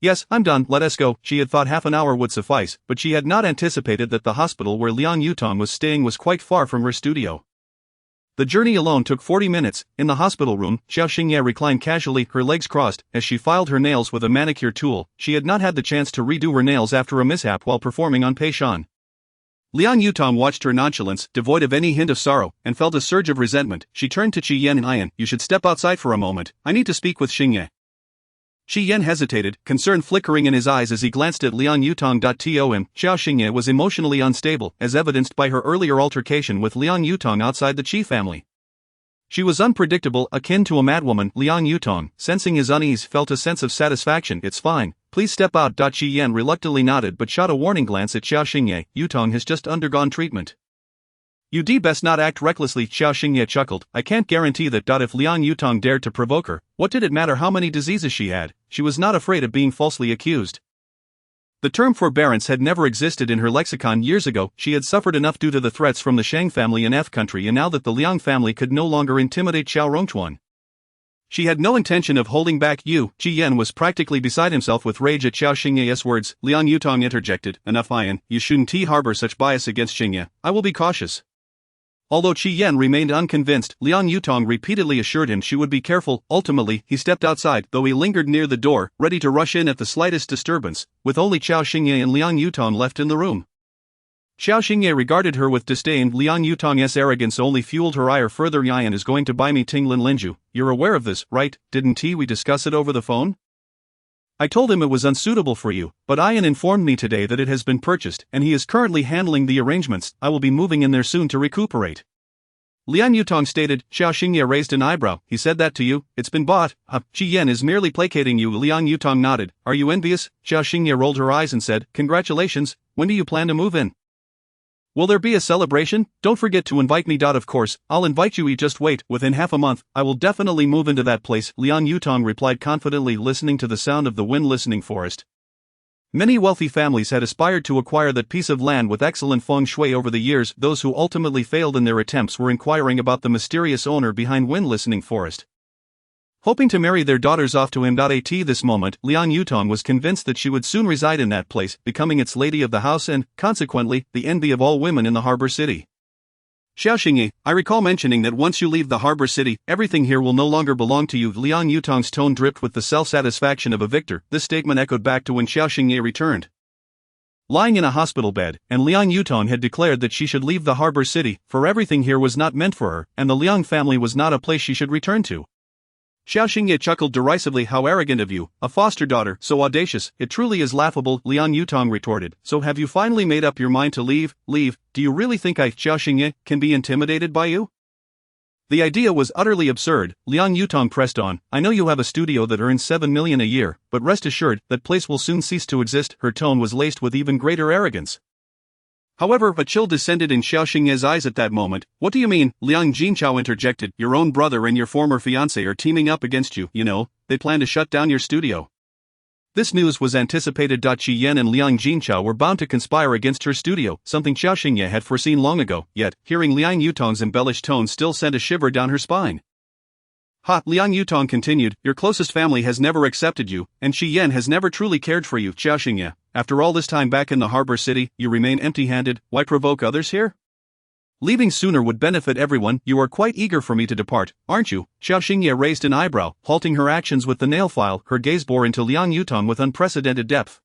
"Yes, I'm done. Let us go." She had thought half an hour would suffice, but she had not anticipated that the hospital where Liang Yutong was staying was quite far from her studio. The journey alone took 40 minutes. In the hospital room, Qiao Xingye reclined casually, her legs crossed, as she filed her nails with a manicure tool. She had not had the chance to redo her nails after a mishap while performing on Pei Shan. Liang Yutong watched her nonchalance, devoid of any hint of sorrow, and felt a surge of resentment. She turned to Qi Yan and Ian. "You should step outside for a moment. I need to speak with Xingye." Qi Yan hesitated, concern flickering in his eyes as he glanced at Liang Yutong. Qiao Xingye was emotionally unstable, as evidenced by her earlier altercation with Liang Yutong outside the Qi family. She was unpredictable, akin to a madwoman. Liang Yutong, sensing his unease, felt a sense of satisfaction. "It's fine. Please step out." Qi Yan reluctantly nodded but shot a warning glance at Qiao Xingye. "Yutong has just undergone treatment. You'd best not act recklessly." Qiao Xingye chuckled. "I can't guarantee that. If Liang Yutong dared to provoke her, what did it matter how many diseases she had? She was not afraid of being falsely accused." The term forbearance had never existed in her lexicon. Years ago, she had suffered enough due to the threats from the Shang family in F country, and now that the Liang family could no longer intimidate Qiao Rongchuan, she had no intention of holding back. Qi Yan was practically beside himself with rage at Qiao Xingye's words. Liang Yutong interjected. "Enough, Ian. You shouldn't harbor such bias against Xingye. I will be cautious." Although Qi Yan remained unconvinced, Liang Yutong repeatedly assured him she would be careful. Ultimately, he stepped outside, though he lingered near the door, ready to rush in at the slightest disturbance, with only Qiao Xingye and Liang Yutong left in the room. Qiao Xingye regarded her with disdain. Liang Yutong's arrogance only fueled her ire further. Yan is going to buy me Tinglin Linju. You're aware of this, right? Didn't we discuss it over the phone? I told him it was unsuitable for you, but Ian informed me today that it has been purchased, and he is currently handling the arrangements. I will be moving in there soon to recuperate. Liang Yutong stated. Qiao Xingye raised an eyebrow. He said that to you? It's been bought. Qi Yan is merely placating you. Liang Yutong nodded. Are you envious? Qiao Xingye rolled her eyes and said, Congratulations. When do you plan to move in? Will there be a celebration? Don't forget to invite me. Of course, I'll invite you. Just wait, within half a month, I will definitely move into that place, Liang Yutong replied confidently, listening to the sound of the wind listening forest. Many wealthy families had aspired to acquire that piece of land with excellent feng shui over the years. Those who ultimately failed in their attempts were inquiring about the mysterious owner behind wind listening forest, hoping to marry their daughters off to him. At this moment, Liang Yutong was convinced that she would soon reside in that place, becoming its lady of the house and, consequently, the envy of all women in the harbor city. Qiao Xingye, I recall mentioning that once you leave the harbor city, everything here will no longer belong to you. Liang Yutong's tone dripped with the self-satisfaction of a victor. This statement echoed back to when Qiao Xingye returned, lying in a hospital bed, and Liang Yutong had declared that she should leave the harbor city, for everything here was not meant for her, and the Liang family was not a place she should return to. Qiao Xingye chuckled derisively. How arrogant of you, a foster daughter, so audacious, it truly is laughable, Liang Yutong retorted. So have you finally made up your mind to leave? Leave? Do you really think I, Qiao Xingye, can be intimidated by you? The idea was utterly absurd. Liang Yutong pressed on. I know you have a studio that earns 7 million a year, but rest assured, that place will soon cease to exist. Her tone was laced with even greater arrogance. However, a chill descended in Qiao Xingye's eyes at that moment. What do you mean? Liang Jinchao interjected. Your own brother and your former fiancé are teaming up against you, you know. They plan to shut down your studio. This news was anticipated. Qi Yan and Liang Jinchao were bound to conspire against her studio, something Qiao Xingye had foreseen long ago, yet, hearing Liang Yutong's embellished tone still sent a shiver down her spine. Liang Yutong continued, your closest family has never accepted you, and Qi Yan has never truly cared for you. Qiao Xingye, after all this time back in the harbor city, you remain empty-handed. Why provoke others here? Leaving sooner would benefit everyone. You are quite eager for me to depart, aren't you? Qiao Xingye raised an eyebrow, halting her actions with the nail file. Her gaze bore into Liang Yutong with unprecedented depth.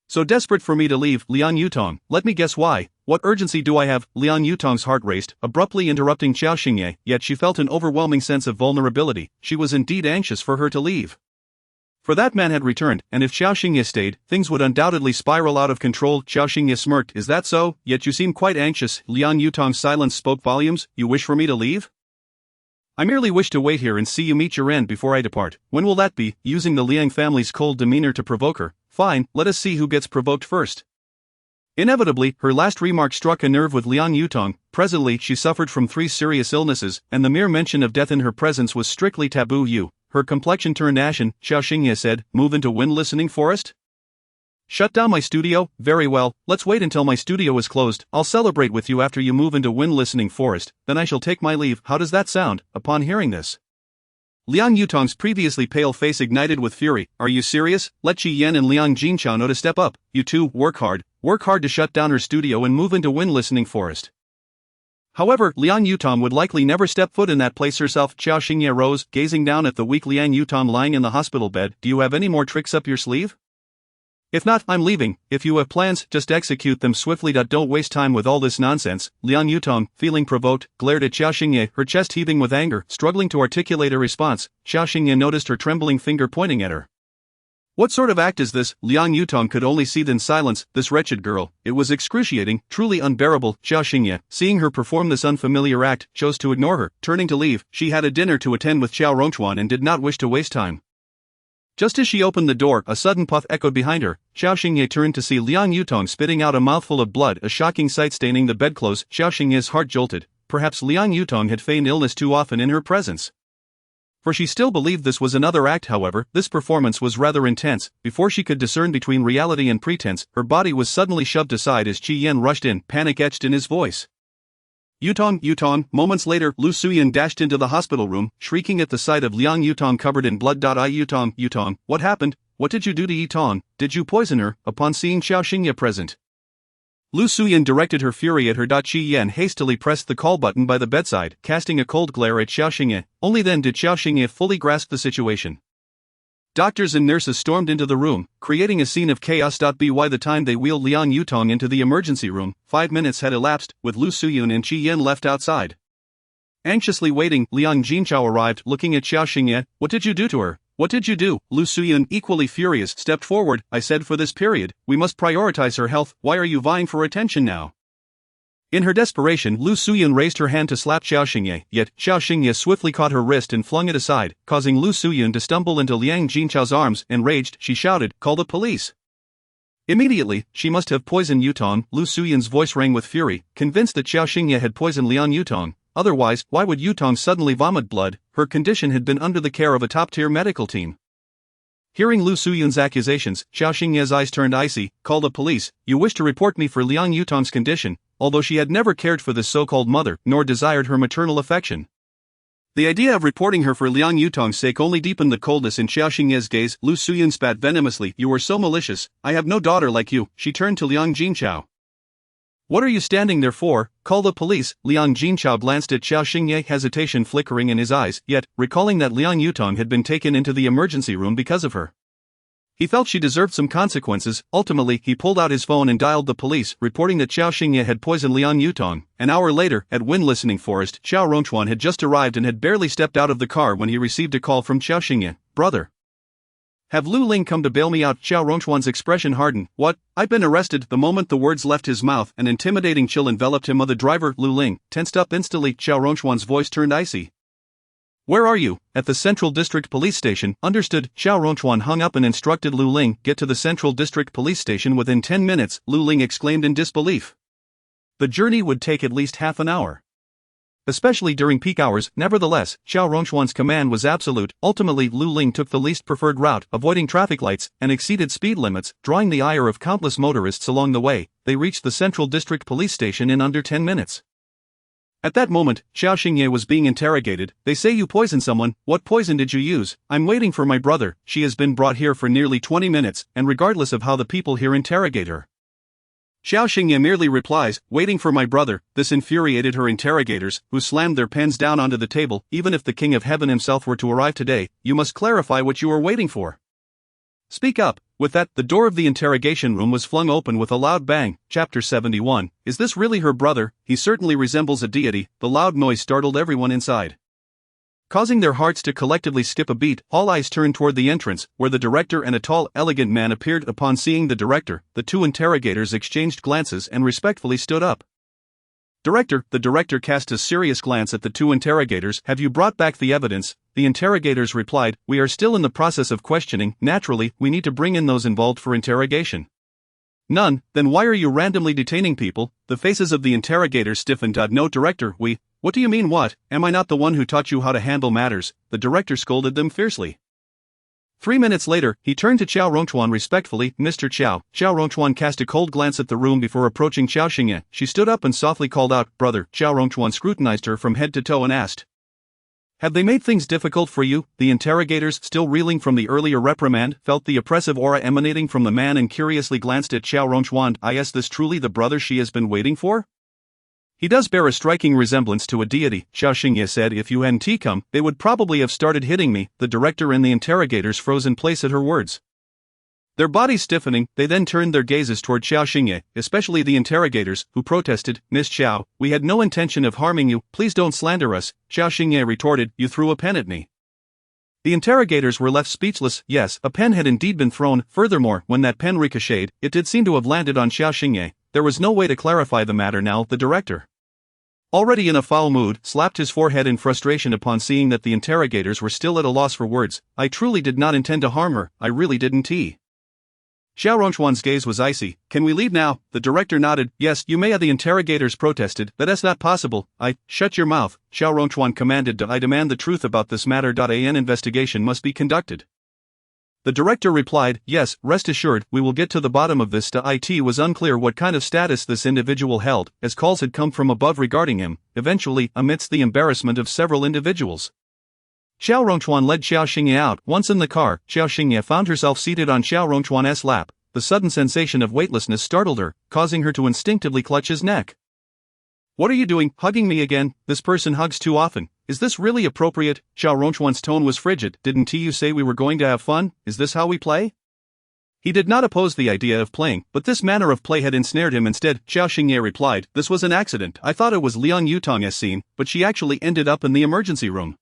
So desperate for me to leave, Liang Yutong, let me guess why. What urgency do I have? Liang Yutong's heart raced, abruptly interrupting Qiao Xingye, yet she felt an overwhelming sense of vulnerability. She was indeed anxious for her to leave. For that man had returned, and if Qiao Xingye stayed, things would undoubtedly spiral out of control. Qiao Xingye smirked. Is that so? Yet you seem quite anxious. Liang Yutong's silence spoke volumes. You wish for me to leave? I merely wish to wait here and see you meet your end before I depart. When will that be? Using the Liang family's cold demeanor to provoke her. Fine, let us see who gets provoked first. Inevitably, her last remark struck a nerve with Liang Yutong. Presently, she suffered from 3 serious illnesses, and the mere mention of death in her presence was strictly taboo. Her complexion turned ashen. Qiao Xingye said, move into wind listening forest? Shut down my studio? Very well, let's wait until my studio is closed. I'll celebrate with you after you move into wind listening forest, then I shall take my leave. How does that sound? Upon hearing this, Liang Yutong's previously pale face ignited with fury. Are you serious? Let Qi Yan and Liang Jinchao know to step up. You two, work hard to shut down her studio and move into wind listening forest. However, Liang Yutong would likely never step foot in that place herself. Qiao Xingye rose, gazing down at the weak Liang Yutong lying in the hospital bed. Do you have any more tricks up your sleeve? If not, I'm leaving. If you have plans, just execute them swiftly. Don't waste time with all this nonsense. Liang Yutong, feeling provoked, glared at Qiao Xingye, her chest heaving with anger, struggling to articulate a response. Qiao Xingye noticed her trembling finger pointing at her. What sort of act is this? Liang Yutong could only seethe in silence. This wretched girl. It was excruciating, truly unbearable. Qiao Xingye, seeing her perform this unfamiliar act, chose to ignore her. Turning to leave, she had a dinner to attend with Qiao Rongchuan and did not wish to waste time. Just as she opened the door, a sudden puff echoed behind her. Qiao Xingye turned to see Liang Yutong spitting out a mouthful of blood, a shocking sight staining the bedclothes. Qiao Xingye's heart jolted. Perhaps Liang Yutong had feigned illness too often in her presence, for she still believed this was another act. However, this performance was rather intense. Before she could discern between reality and pretense, her body was suddenly shoved aside as Qi Yan rushed in, panic etched in his voice. Yutong. Moments later, Lu Suyan dashed into the hospital room, shrieking at the sight of Liang Yutong covered in blood. Yutong, what happened? What did you do to Yutong? Did you poison her? Upon seeing Qiao Xingye present, Lu Suyin directed her fury at her. Qi Yan hastily pressed the call button by the bedside, casting a cold glare at Qiao Xingye. Only then did Qiao Xingye fully grasp the situation. Doctors and nurses stormed into the room, creating a scene of chaos. By the time they wheeled Liang Yutong into the emergency room, 5 minutes had elapsed, with Lu Suyin and Qi Yan left outside. Anxiously waiting, Liang Jinchao arrived, looking at Qiao Xingye. What did you do to her? What did you do? Lu Suyin, equally furious, stepped forward. I said for this period, we must prioritize her health. Why are you vying for attention now? In her desperation, Lu Suyin raised her hand to slap Qiao Xingye, yet Qiao Xingye swiftly caught her wrist and flung it aside, causing Lu Suyin to stumble into Liang Jinchao's arms. Enraged, she shouted, "Call the police!" Immediately, she must have poisoned Yutong. Lu Suyin's voice rang with fury, convinced that Qiao Xingye had poisoned Liang Yutong. Otherwise, why would Yutong suddenly vomit blood? Her condition had been under the care of a top-tier medical team. Hearing Lu Suyin's accusations, Qiao Xingye's eyes turned icy. Call the police. You wish to report me for Liang Yutong's condition, although she had never cared for this so-called mother, nor desired her maternal affection. The idea of reporting her for Liang Yutong's sake only deepened the coldness in Qiao Xingye's gaze. Lu Suyin spat venomously. You are so malicious. I have no daughter like you. She turned to Liang Jinchao. What are you standing there for? Call the police. Liang Jinchao glanced at Qiao Xingye, hesitation flickering in his eyes, yet, recalling that Liang Yutong had been taken into the emergency room because of her. He felt she deserved some consequences. Ultimately, he pulled out his phone and dialed the police, reporting that Qiao Xingye had poisoned Liang Yutong. An hour later, at Wind Listening Forest, Qiao Rongchuan had just arrived and had barely stepped out of the car when he received a call from Qiao Xingye. Brother, have Lu Ling come to bail me out? Qiao Rongchuan's expression hardened. What? I've been arrested. The moment the words left his mouth, an intimidating chill enveloped him. The driver, Lu Ling, tensed up instantly. Qiao Rongchuan's voice turned icy. Where are you? At the Central District Police Station. Understood. Qiao Rongchuan hung up and instructed Lu Ling, get to the Central District Police Station within 10 minutes, Lu Ling exclaimed in disbelief. The journey would take at least half an hour, especially during peak hours. Nevertheless, Qiao Rongchuan's command was absolute. Ultimately, Lu Ling took the least preferred route, avoiding traffic lights, and exceeded speed limits, drawing the ire of countless motorists along the way. They reached the Central District Police Station in under 10 minutes. At that moment, Qiao Xingye was being interrogated. They say you poisoned someone. What poison did you use? I'm waiting for my brother. She has been brought here for nearly 20 minutes, and regardless of how the people here interrogate her. Qiao Xingye merely replies, waiting for my brother. This infuriated her interrogators, who slammed their pens down onto the table. Even if the King of Heaven himself were to arrive today, you must clarify what you are waiting for. Speak up. With that, the door of the interrogation room was flung open with a loud bang. Chapter 71. Is this really her brother? He certainly resembles a deity. The loud noise startled everyone inside, causing their hearts to collectively skip a beat. All eyes turned toward the entrance, where the director and a tall, elegant man appeared. Upon seeing the director, the two interrogators exchanged glances and respectfully stood up. Director, the director cast a serious glance at the two interrogators. Have you brought back the evidence? The interrogators replied, we are still in the process of questioning. Naturally, we need to bring in those involved for interrogation. None. Then why are you randomly detaining people? The faces of the interrogators stiffened. No, director, what do you mean what? Am I not the one who taught you how to handle matters? The director scolded them fiercely. 3 minutes later, he turned to Qiao Rongchuan respectfully. Mr. Qiao. Qiao Rongchuan cast a cold glance at the room before approaching Qiao Xingye. She stood up and softly called out, brother. Qiao Rongchuan scrutinized her from head to toe and asked, have they made things difficult for you? The interrogators, still reeling from the earlier reprimand, felt the oppressive aura emanating from the man and curiously glanced at Qiao Rongchuan. Is this truly the brother she has been waiting for? He does bear a striking resemblance to a deity, Qiao Xingye said. If you hadn't come, they would probably have started hitting me. The director and the interrogators froze in place at her words. Their bodies stiffening, they then turned their gazes toward Qiao Xingye, especially the interrogators, who protested, Miss Qiao, we had no intention of harming you, please don't slander us. Qiao Xingye retorted, you threw a pen at me. The interrogators were left speechless. Yes, a pen had indeed been thrown. Furthermore, when that pen ricocheted, it did seem to have landed on Qiao Xingye. There was no way to clarify the matter now. The director, already in a foul mood, slapped his forehead in frustration upon seeing that the interrogators were still at a loss for words. I truly did not intend to harm her, I really didn't. Qiao Rongchuan's gaze was icy. Can we leave now? The director nodded. Yes, you may. The interrogators protested. That's not possible. Shut your mouth. Qiao Rongchuan commanded. I demand the truth about this matter. An investigation must be conducted. The director replied, yes, rest assured, we will get to the bottom of this. It was unclear what kind of status this individual held, as calls had come from above regarding him. Eventually, amidst the embarrassment of several individuals, Qiao Rongchuan led Qiao Xingye out. Once in the car, Qiao Xingye found herself seated on Qiao Rongchuan's lap. the sudden sensation of weightlessness startled her, causing her to instinctively clutch his neck. "What are you doing, hugging me again? This person hugs too often. Is this really appropriate?" Qiao Rongchuan's tone was frigid. "Didn't you say we were going to have fun? Is this how we play?" He did not oppose the idea of playing, but this manner of play had ensnared him instead. Qiao Xingye replied, "This was an accident. I thought it was Liang Yutong's scene, but she actually ended up in the emergency room.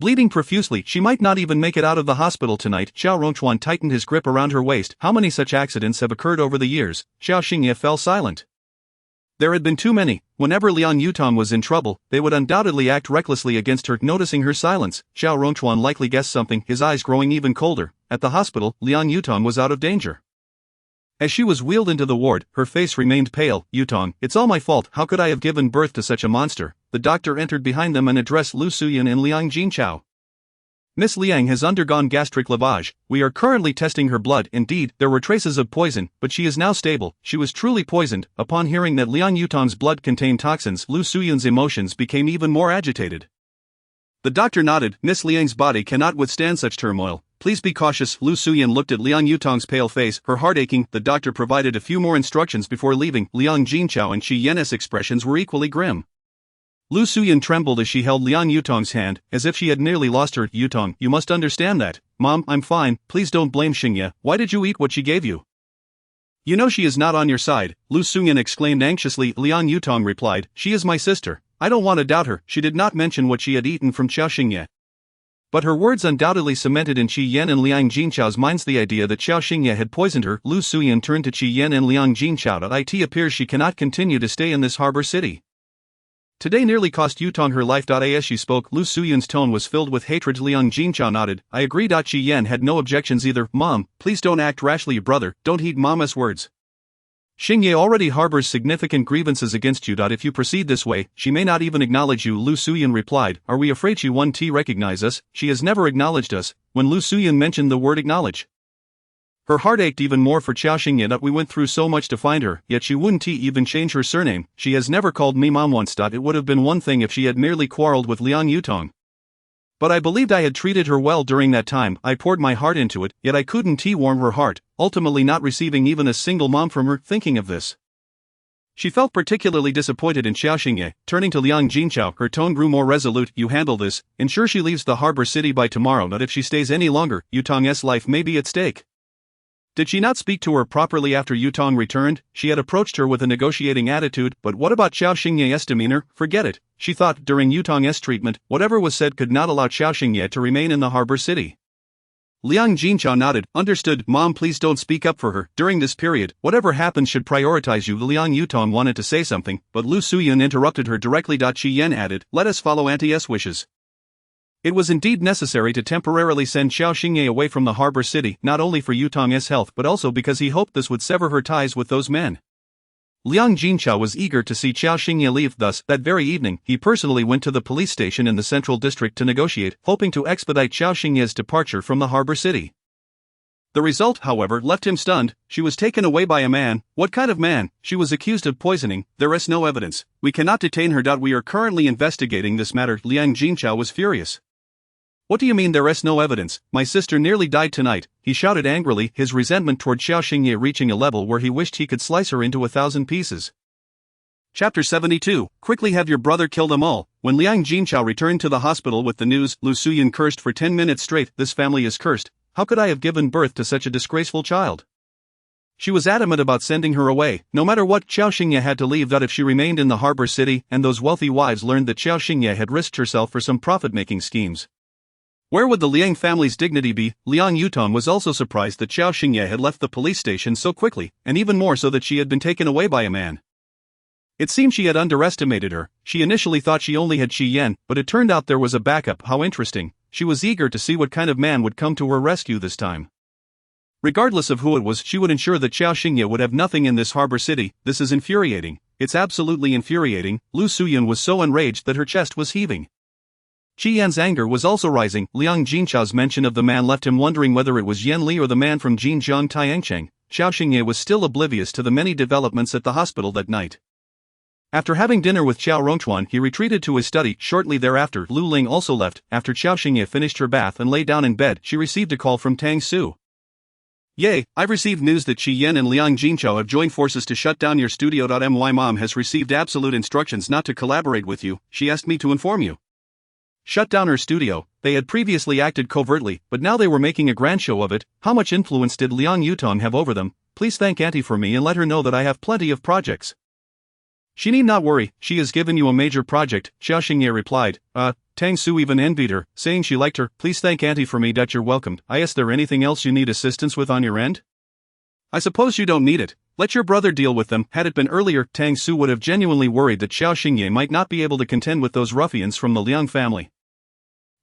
Bleeding profusely, she might not even make it out of the hospital tonight." Qiao Rongchuan tightened his grip around her waist. "How many such accidents have occurred over the years?" Qiao Xingye fell silent. There had been too many. Whenever Liang Yutong was in trouble, they would undoubtedly act recklessly against her. Noticing her silence, Qiao Rongchuan likely guessed something, his eyes growing even colder. At the hospital, Liang Yutong was out of danger. As she was wheeled into the ward, her face remained pale. "Yutong, it's all my fault. How could I have given birth to such a monster?" The doctor entered behind them and addressed Lu Suyan and Liang Jinchao. "Miss Liang has undergone gastric lavage. We are currently testing her blood. Indeed, there were traces of poison, but she is now stable. She was truly poisoned." Upon hearing that Liang Yutong's blood contained toxins, Lu Suyan's emotions became even more agitated. The doctor nodded. "Miss Liang's body cannot withstand such turmoil. Please be cautious." Lu Suyan looked at Liang Yutong's pale face, her heart aching. The doctor provided a few more instructions before leaving. Liang Jinchao and Qi Yen's expressions were equally grim. Lu Suyan trembled as she held Liang Yutong's hand, as if she had nearly lost her. "Yutong, you must understand that." "Mom, I'm fine. Please don't blame Xingye. Why did you eat what she gave you? You know she is not on your side," Lu Suyan exclaimed anxiously. Liang Yutong replied, "She is my sister. I don't want to doubt her." She did not mention what she had eaten from Qiao Xingye. But her words undoubtedly cemented in Qi Yan and Liang Jinchao's minds the idea that Qiao Xingye had poisoned her. Lu Suyan turned to Qi Yan and Liang Jinchao. "It appears she cannot continue to stay in this harbor city. Today nearly cost Yutong her life." As she spoke, Lu Suyan's tone was filled with hatred. Liang Jinchao nodded. "I agree." Qi Yan had no objections either. "Mom, please don't act rashly. Brother, don't heed Mama's words. Xingye already harbors significant grievances against you. If you proceed this way, she may not even acknowledge you." Lu Suyan replied. "Are we afraid she won't recognize us? She has never acknowledged us." When Lu Suyan mentioned the word acknowledge, her heart ached even more for Qiao Xingye. "We went through so much to find her, yet she wouldn't even change her surname. She has never called me mom once. It would have been one thing if she had merely quarreled with Liang Yutong. But I believed I had treated her well during that time. I poured my heart into it, yet I couldn't warm her heart, ultimately not receiving even a single mom from her." Thinking of this, she felt particularly disappointed in Qiao Xingye. Turning to Liang Jinchao, her tone grew more resolute. "You handle this. Ensure she leaves the harbor city by tomorrow. Not if she stays any longer, Yutong's life may be at stake." Did she not speak to her properly after Yutong returned? She had approached her with a negotiating attitude, but what about Qiao Xingye's demeanor? Forget it, she thought. During Yutong's treatment, whatever was said could not allow Qiao Xingye to remain in the harbor city. Liang Jinchao nodded. "Understood. Mom, please don't speak up for her. During this period, whatever happens should prioritize you." Liang Yutong wanted to say something, but Lu Suyan interrupted her directly. Qi Yan added, "Let us follow Auntie's wishes." It was indeed necessary to temporarily send Qiao Xingye away from the harbor city, not only for Yutong's health but also because he hoped this would sever her ties with those men. Liang Jinchao was eager to see Qiao Xingye leave. Thus, that very evening, he personally went to the police station in the central district to negotiate, hoping to expedite Qiao Xingye's departure from the harbor city. The result, however, left him stunned. She was taken away by a man. What kind of man? She was accused of poisoning. There is no evidence. We cannot detain her. We are currently investigating this matter. Liang Jinchao was furious. "What do you mean there is no evidence? My sister nearly died tonight," he shouted angrily, his resentment toward Qiao Xingye reaching a level where he wished he could slice her into 1,000 pieces. Chapter 72. Quickly have your brother kill them all. When Liang Jinchao returned to the hospital with the news, Lu Suyan cursed for 10 minutes straight. "This family is cursed. How could I have given birth to such a disgraceful child?" She was adamant about sending her away, no matter what. Qiao Xingye had to leave. If she remained in the harbor city, and those wealthy wives learned that Qiao Xingye had risked herself for some profit-making schemes, where would the Liang family's dignity be? Liang Yutong was also surprised that Qiao Xingye had left the police station so quickly, and even more so that she had been taken away by a man. It seemed she had underestimated her. She initially thought she only had Qi Yan, but it turned out there was a backup. How interesting. She was eager to see what kind of man would come to her rescue this time. Regardless of who it was, she would ensure that Qiao Xingye would have nothing in this harbor city. This is infuriating. It's absolutely infuriating. Lu Suyan was so enraged that her chest was heaving. Qi Yan's anger was also rising. Liang Jinchao's mention of the man left him wondering whether it was Yan Li or the man from Jinjiang Tiancheng. Qiao Xingye was still oblivious to the many developments at the hospital that night. After having dinner with Qiao Rongchuan, he retreated to his study. Shortly thereafter, Lu Ling also left. After Qiao Xingye finished her bath and lay down in bed, she received a call from Tang Su. Yay, I've received news that Qi Yan and Liang Jinqiao have joined forces to shut down your studio. My mom has received absolute instructions not to collaborate with you, she asked me to inform you. Shut down her studio. They had previously acted covertly, but now they were making a grand show of it. How much influence did Liang Yutong have over them? Please thank Auntie for me and let her know that I have plenty of projects. She need not worry, she has given you a major project, Qiao Xingye replied. Tang Su even envied her, saying she liked her. Please thank Auntie for me. You're welcomed. Is there anything else you need assistance with on your end? I suppose you don't need it. Let your brother deal with them. Had it been earlier, Tang Su would have genuinely worried that Qiao Xingye might not be able to contend with those ruffians from the Liang family.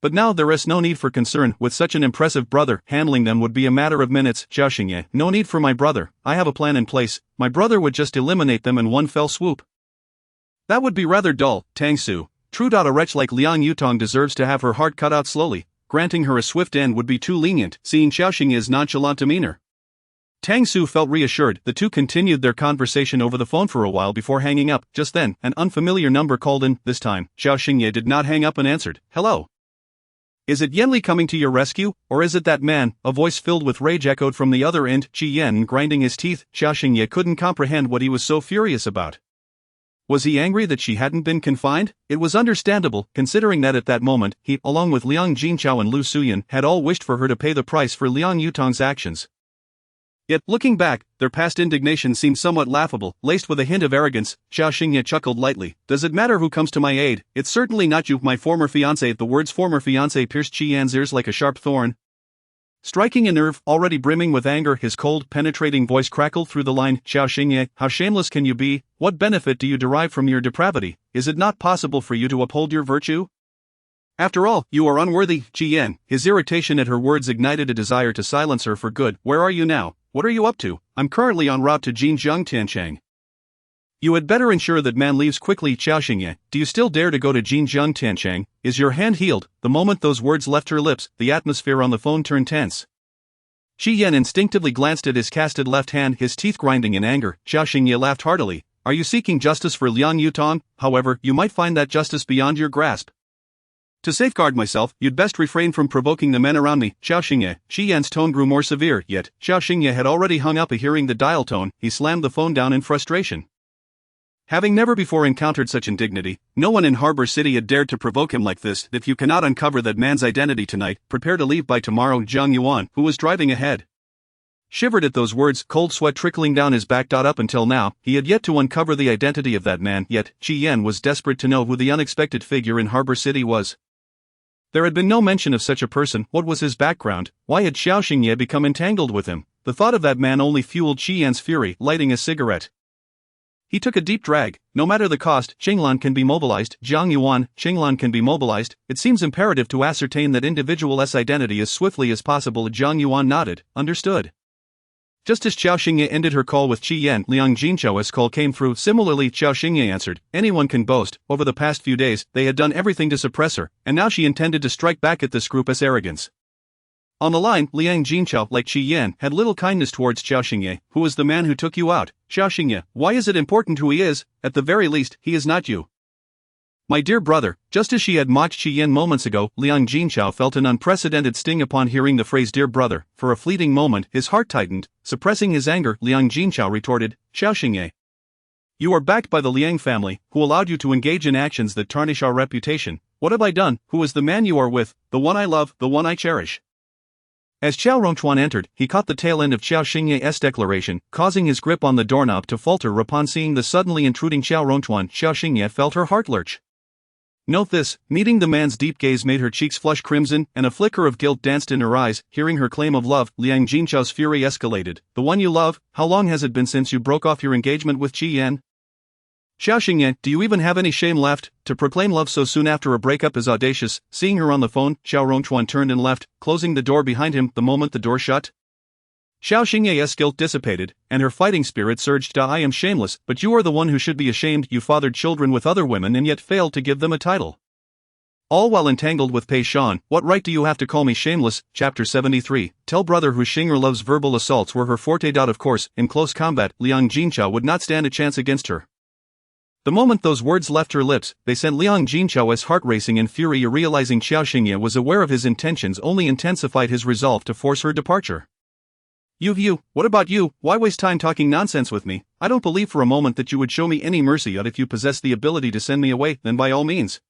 But now there is no need for concern. With such an impressive brother, handling them would be a matter of minutes. Qiao Xingye, no need for my brother. I have a plan in place. My brother would just eliminate them in one fell swoop. That would be rather dull, Tang Su. True. A wretch like Liang Yutong deserves to have her heart cut out slowly. Granting her a swift end would be too lenient, seeing Qiao Xingye's nonchalant demeanor. Tang Su felt reassured. The two continued their conversation over the phone for a while before hanging up. Just then, an unfamiliar number called in. This time, Qiao Xingye did not hang up and answered. Hello. Is it Yanli coming to your rescue, or is it that man? A voice filled with rage echoed from the other end. Qi Yan grinding his teeth. Qiao Xingye couldn't comprehend what he was so furious about. Was he angry that she hadn't been confined? It was understandable, considering that at that moment, he, along with Liang Jinqiao and Lu Suyan, had all wished for her to pay the price for Liang Yutong's actions. Yet, looking back, their past indignation seemed somewhat laughable, laced with a hint of arrogance. Qiao Xingye chuckled lightly. Does it matter who comes to my aid? It's certainly not you, my former fiancé. The words former fiancé pierced Qi Yan's ears like a sharp thorn. Striking a nerve, already brimming with anger, his cold, penetrating voice crackled through the line. Qiao Xingye, how shameless can you be? What benefit do you derive from your depravity? Is it not possible for you to uphold your virtue? After all, you are unworthy. Qi Yan, his irritation at her words ignited a desire to silence her for good. Where are you now? What are you up to? I'm currently en route to Jinjiang Tianchang. You had better ensure that man leaves quickly. Qiao Xingye, do you still dare to go to Jinjiang Tianchang? Is your hand healed? The moment those words left her lips, the atmosphere on the phone turned tense. Qi Yan instinctively glanced at his casted left hand, his teeth grinding in anger. Qiao Xingye laughed heartily. Are you seeking justice for Liang Yutong? However, you might find that justice beyond your grasp. To safeguard myself, you'd best refrain from provoking the men around me. Qiao Xingye. Qi Yan's tone grew more severe, yet Qiao Xingye had already hung up. Hearing the dial tone, he slammed the phone down in frustration. Having never before encountered such indignity, no one in Harbor City had dared to provoke him like this. If you cannot uncover that man's identity tonight, prepare to leave by tomorrow. Zhang Yuan, who was driving ahead, shivered at those words, cold sweat trickling down his back. Up until now, he had yet to uncover the identity of that man, yet Qi Yan was desperate to know who the unexpected figure in Harbor City was. There had been no mention of such a person. What was his background? Why had Qiao Xingye become entangled with him? The thought of that man only fueled Qi Yan's fury. Lighting a cigarette, he took a deep drag. No matter the cost, Qinglan can be mobilized. Zhang Yuan, Qinglan can be mobilized. It seems imperative to ascertain that individual's identity as swiftly as possible. Zhang Yuan nodded. Understood. Just as Qiao Xingye ended her call with Qi Yan, Liang Jinqiao's call came through. Similarly, Qiao Xingye answered. Anyone can boast. Over the past few days, they had done everything to suppress her, and now she intended to strike back at this group's arrogance. On the line, Liang Jinqiao, like Qi Yan, had little kindness towards Qiao Xingye. Who is the man who took you out? Qiao Xingye, why is it important who he is? At the very least, he is not you. My dear brother. Just as she had mocked Qi Yan moments ago, Liang Jinqiao felt an unprecedented sting upon hearing the phrase dear brother. For a fleeting moment, his heart tightened. Suppressing his anger, Liang Jinqiao retorted, Qiao Xingye, you are backed by the Liang family, who allowed you to engage in actions that tarnish our reputation. What have I done? Who is the man you are with? The one I love, the one I cherish. As Qiao Rongchuan entered, he caught the tail end of Qiao Xingye's declaration, causing his grip on the doorknob to falter. Upon seeing the suddenly intruding Qiao Rongchuan, Qiao Xingye felt her heart lurch. Note this, meeting the man's deep gaze made her cheeks flush crimson, and a flicker of guilt danced in her eyes. Hearing her claim of love, Liang Jinqiao's fury escalated. The one you love? How long has it been since you broke off your engagement with Qi Yan? Qiao Xingye, do you even have any shame left? To proclaim love so soon after a breakup is audacious. Seeing her on the phone, Qiao Rongchuan turned and left, closing the door behind him. The moment the door shut, Qiao Xingye's guilt dissipated, and her fighting spirit surged. I am shameless, but you are the one who should be ashamed. You fathered children with other women and yet failed to give them a title. All while entangled with Pei Shan. What right do you have to call me shameless? Chapter 73. Tell brother Hu Xing'er love's verbal assaults were her forte. Of course, in close combat, Liang Jinqiao would not stand a chance against her. The moment those words left her lips, they sent Liang Jinqiao's heart racing in fury. Realizing Qiao Xingye was aware of his intentions only intensified his resolve to force her departure. What about you? Why waste time talking nonsense with me? I don't believe for a moment that you would show me any mercy, yet if you possess the ability to send me away, then by all means.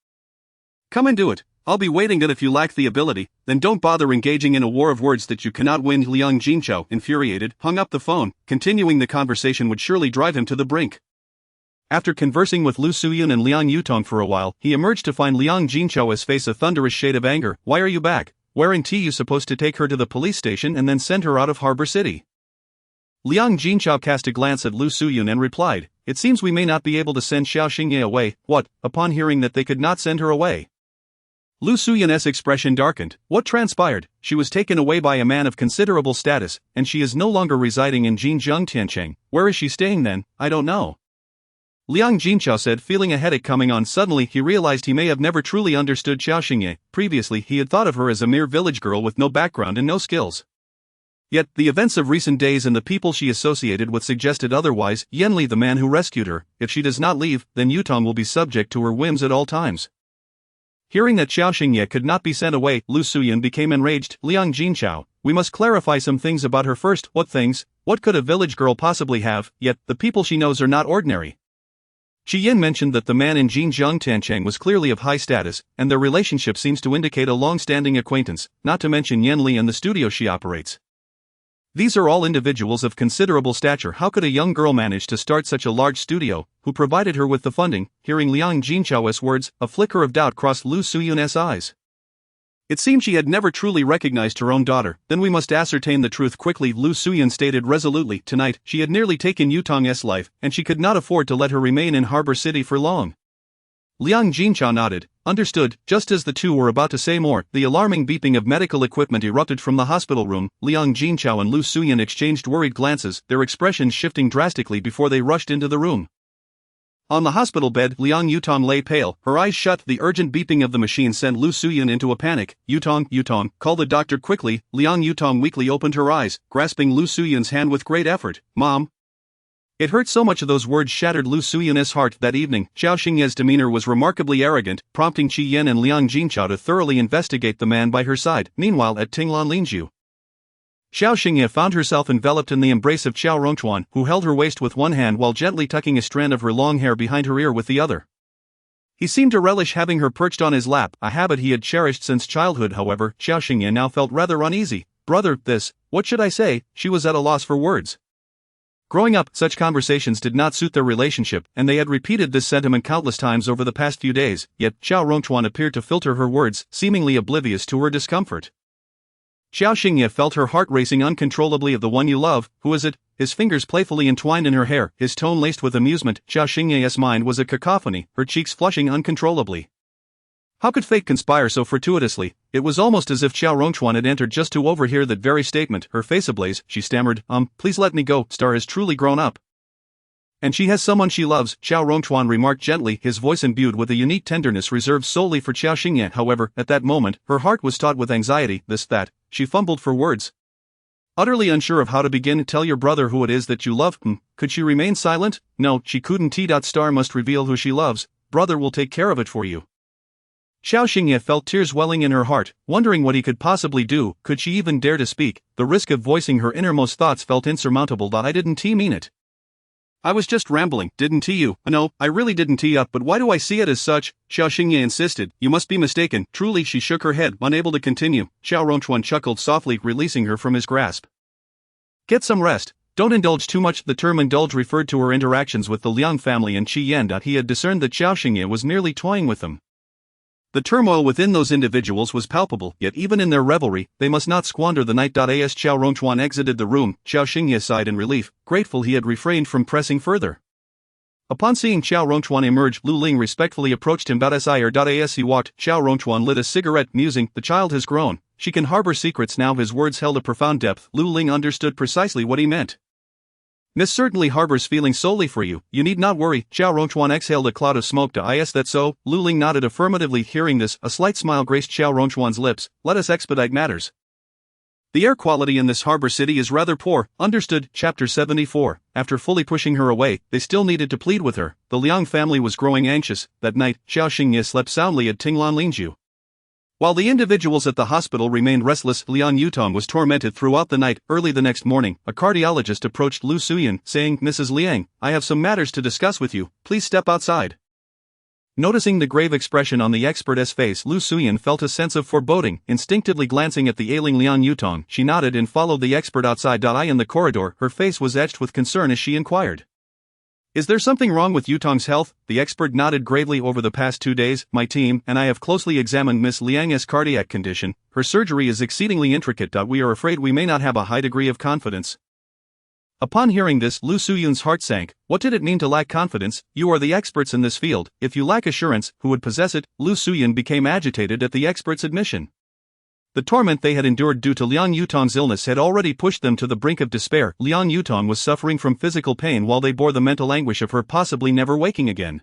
Come and do it. I'll be waiting, and if you lack the ability, then don't bother engaging in a war of words that you cannot win. Liang Jinchao, infuriated, hung up the phone. Continuing the conversation would surely drive him to the brink. After conversing with Lu Suyun and Liang Yutong for a while, he emerged to find Liang Jinchao's face a thunderous shade of anger. Why are you back? Weren't you supposed to take her to the police station and then send her out of Harbor City? Liang Jinchao cast a glance at Lu Suyun and replied, it seems we may not be able to send Qiao Xingye away. What? Upon hearing that they could not send her away, Lu Suyun's expression darkened. What transpired? She was taken away by a man of considerable status, and she is no longer residing in Jinjiang Tiancheng. Where is she staying then? I don't know. Liang Jinchao said, feeling a headache coming on. Suddenly he realized he may have never truly understood Qiao Xingye. Previously he had thought of her as a mere village girl with no background and no skills. Yet, the events of recent days and the people she associated with suggested otherwise. Yanli, the man who rescued her, if she does not leave, then Yutong will be subject to her whims at all times. Hearing that Qiao Xingye could not be sent away, Lu Suyun became enraged. Liang Jinchao, we must clarify some things about her first. What things? What could a village girl possibly have? Yet, the people she knows are not ordinary. Qi Yin mentioned that the man in Jinjiang Tiancheng was clearly of high status, and their relationship seems to indicate a long-standing acquaintance, not to mention Yan Li and the studio she operates. These are all individuals of considerable stature. How could a young girl manage to start such a large studio? Who provided her with the funding? Hearing Liang Jinchao's words, a flicker of doubt crossed Lu Suyun's eyes. It seemed she had never truly recognized her own daughter. Then we must ascertain the truth quickly, Lu Suyun stated resolutely. Tonight, she had nearly taken Yutong's life, and she could not afford to let her remain in Harbor City for long. Liang Jinchao nodded. Understood. Just as the two were about to say more, the alarming beeping of medical equipment erupted from the hospital room. Liang Jinchao and Lu Suyun exchanged worried glances, their expressions shifting drastically before they rushed into the room. On the hospital bed, Liang Yutong lay pale, her eyes shut. The urgent beeping of the machine sent Lu Suyun into a panic. Yutong, call the doctor quickly. Liang Yutong weakly opened her eyes, grasping Lu Suyun's hand with great effort. Mom. It hurt so much. Those words shattered Lu Suyun's heart. That evening, Qiao Xingye's demeanor was remarkably arrogant, prompting Qi Yin and Liang Jinchao to thoroughly investigate the man by her side. Meanwhile, at Tinglan Linju, Qiao Xingye found herself enveloped in the embrace of Qiao Rongchuan, who held her waist with one hand while gently tucking a strand of her long hair behind her ear with the other. He seemed to relish having her perched on his lap, a habit he had cherished since childhood. However, Qiao Xingye now felt rather uneasy. Brother, what should I say? She was at a loss for words. Growing up, such conversations did not suit their relationship, and they had repeated this sentiment countless times over the past few days, yet Qiao Rongchuan appeared to filter her words, seemingly oblivious to her discomfort. Qiao Xingye felt her heart racing uncontrollably. Of the one you love, who is it? His fingers playfully entwined in her hair, his tone laced with amusement. Qiao Xingye's mind was a cacophony, her cheeks flushing uncontrollably. How could fate conspire so fortuitously? It was almost as if Qiao Rongchuan had entered just to overhear that very statement. Her face ablaze, she stammered, please let me go. Star has truly grown up. And she has someone she loves, Qiao Rongchuan remarked gently, his voice imbued with a unique tenderness reserved solely for Qiao Xingye. However, at that moment, her heart was taut with anxiety. That. She fumbled for words. Utterly unsure of how to begin. Tell your brother who it is that you love. Could she remain silent? No, she couldn't. Star must reveal who she loves. Brother will take care of it for you. Qiao Xingye felt tears welling in her heart, wondering what he could possibly do. Could she even dare to speak? The risk of voicing her innermost thoughts felt insurmountable. I didn't mean it. I was just rambling, didn't you? No, I really didn't up, but why do I see it as such? Qiao Xingye insisted. You must be mistaken. Truly. She shook her head, unable to continue. Qiao Rongchuan chuckled softly, releasing her from his grasp. Get some rest. Don't indulge too much. The term indulge referred to her interactions with the Liang family and Qi Yan. He had discerned that Qiao Xingye was merely toying with them. The turmoil within those individuals was palpable, yet even in their revelry, they must not squander the night. As Qiao Rongchuan exited the room, Qiao Xingye sighed in relief, grateful he had refrained from pressing further. Upon seeing Qiao Rongchuan emerge, Lu Ling respectfully approached him. As he walked, Qiao Rongchuan lit a cigarette, musing, the child has grown, she can harbor secrets now. His words held a profound depth. Lu Ling understood precisely what he meant. Miss certainly harbors feelings solely for you. You need not worry. Qiao Rongchuan exhaled a cloud of smoke. Is that so? Lu Ling nodded affirmatively. Hearing this, a slight smile graced Qiao Rongchuan's lips. Let us expedite matters. The air quality in this harbor city is rather poor. Understood. Chapter 74. After fully pushing her away, they still needed to plead with her. The Liang family was growing anxious. That night, Qiao Xingye slept soundly at Tinglan Linju. While the individuals at the hospital remained restless, Liang Yutong was tormented throughout the night. Early the next morning, a cardiologist approached Lu Suyin, saying, "Mrs. Liang, I have some matters to discuss with you, please step outside." Noticing the grave expression on the expert's face, Lu Suyin felt a sense of foreboding. Instinctively glancing at the ailing Liang Yutong, she nodded and followed the expert outside. In the corridor, her face was etched with concern as she inquired, "Is there something wrong with Yutong's health?" The expert nodded gravely. "Over the past 2 days, my team and I have closely examined Miss Liang's cardiac condition. Her surgery is exceedingly intricate. We are afraid we may not have a high degree of confidence." Upon hearing this, Lu Suyun's heart sank. What did it mean to lack confidence? You are the experts in this field. If you lack assurance, who would possess it? Lu Suyun became agitated at the expert's admission. The torment they had endured due to Liang Yutong's illness had already pushed them to the brink of despair. Liang Yutong was suffering from physical pain while they bore the mental anguish of her possibly never waking again.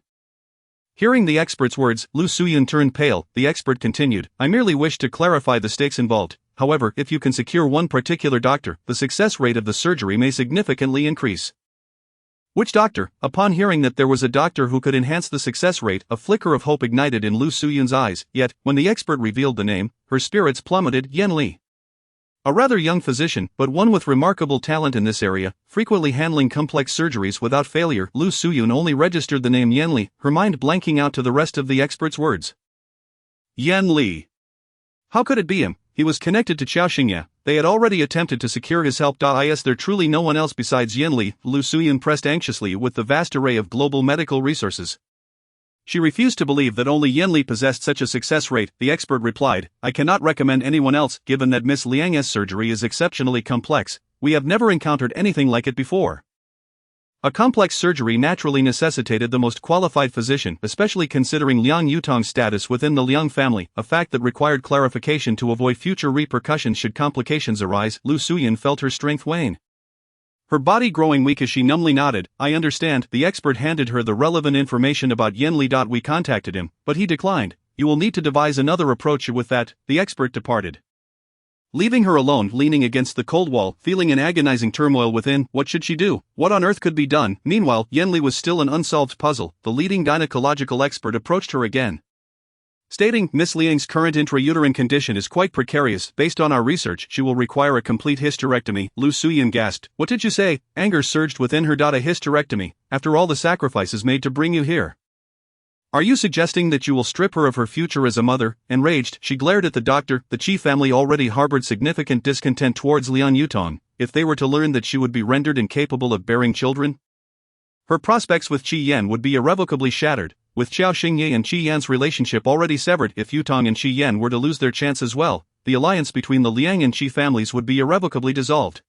Hearing the expert's words, Lu Suyun turned pale. The expert continued, "I merely wish to clarify the stakes involved. However, if you can secure one particular doctor, the success rate of the surgery may significantly increase." "Which doctor?" Upon hearing that there was a doctor who could enhance the success rate, a flicker of hope ignited in Lu Suyun's eyes. Yet, when the expert revealed the name, her spirits plummeted. Yan Li. A rather young physician, but one with remarkable talent in this area, frequently handling complex surgeries without failure. Lu Suyun only registered the name Yan Li, her mind blanking out to the rest of the expert's words. Yan Li. How could it be him? He was connected to Qiao Xingye. They had already attempted to secure his help. Is there truly no one else besides Yan Li? Lu Suyun pressed anxiously with the vast array of global medical resources. She refused to believe that only Yan Li possessed such a success rate. The expert replied, "I cannot recommend anyone else, given that Miss Liang's surgery is exceptionally complex. We have never encountered anything like it before." A complex surgery naturally necessitated the most qualified physician, especially considering Liang Yutong's status within the Liang family, a fact that required clarification to avoid future repercussions should complications arise. Lu Suyun felt her strength wane. Her body growing weak as she numbly nodded. "I understand." The expert handed her the relevant information about Yan Li. "We contacted him, but he declined. You will need to devise another approach." With that, the expert departed, leaving her alone, leaning against the cold wall, feeling an agonizing turmoil within. What should she do? What on earth could be done? Meanwhile, Yan Li was still an unsolved puzzle. The leading gynecological expert approached her again, stating, "Miss Liang's current intrauterine condition is quite precarious. Based on our research, she will require a complete hysterectomy." Lu Suyun gasped. "What did you say?" Anger surged within her. "A hysterectomy? After all the sacrifices made to bring you here? Are you suggesting that you will strip her of her future as a mother?" Enraged, she glared at the doctor. The Qi family already harbored significant discontent towards Liang Yutong. If they were to learn that she would be rendered incapable of bearing children, her prospects with Qi Yan would be irrevocably shattered. With Qiao Xingye and Qi Yan's relationship already severed, if Yutong and Qi Yan were to lose their chance as well, the alliance between the Liang and Qi families would be irrevocably dissolved.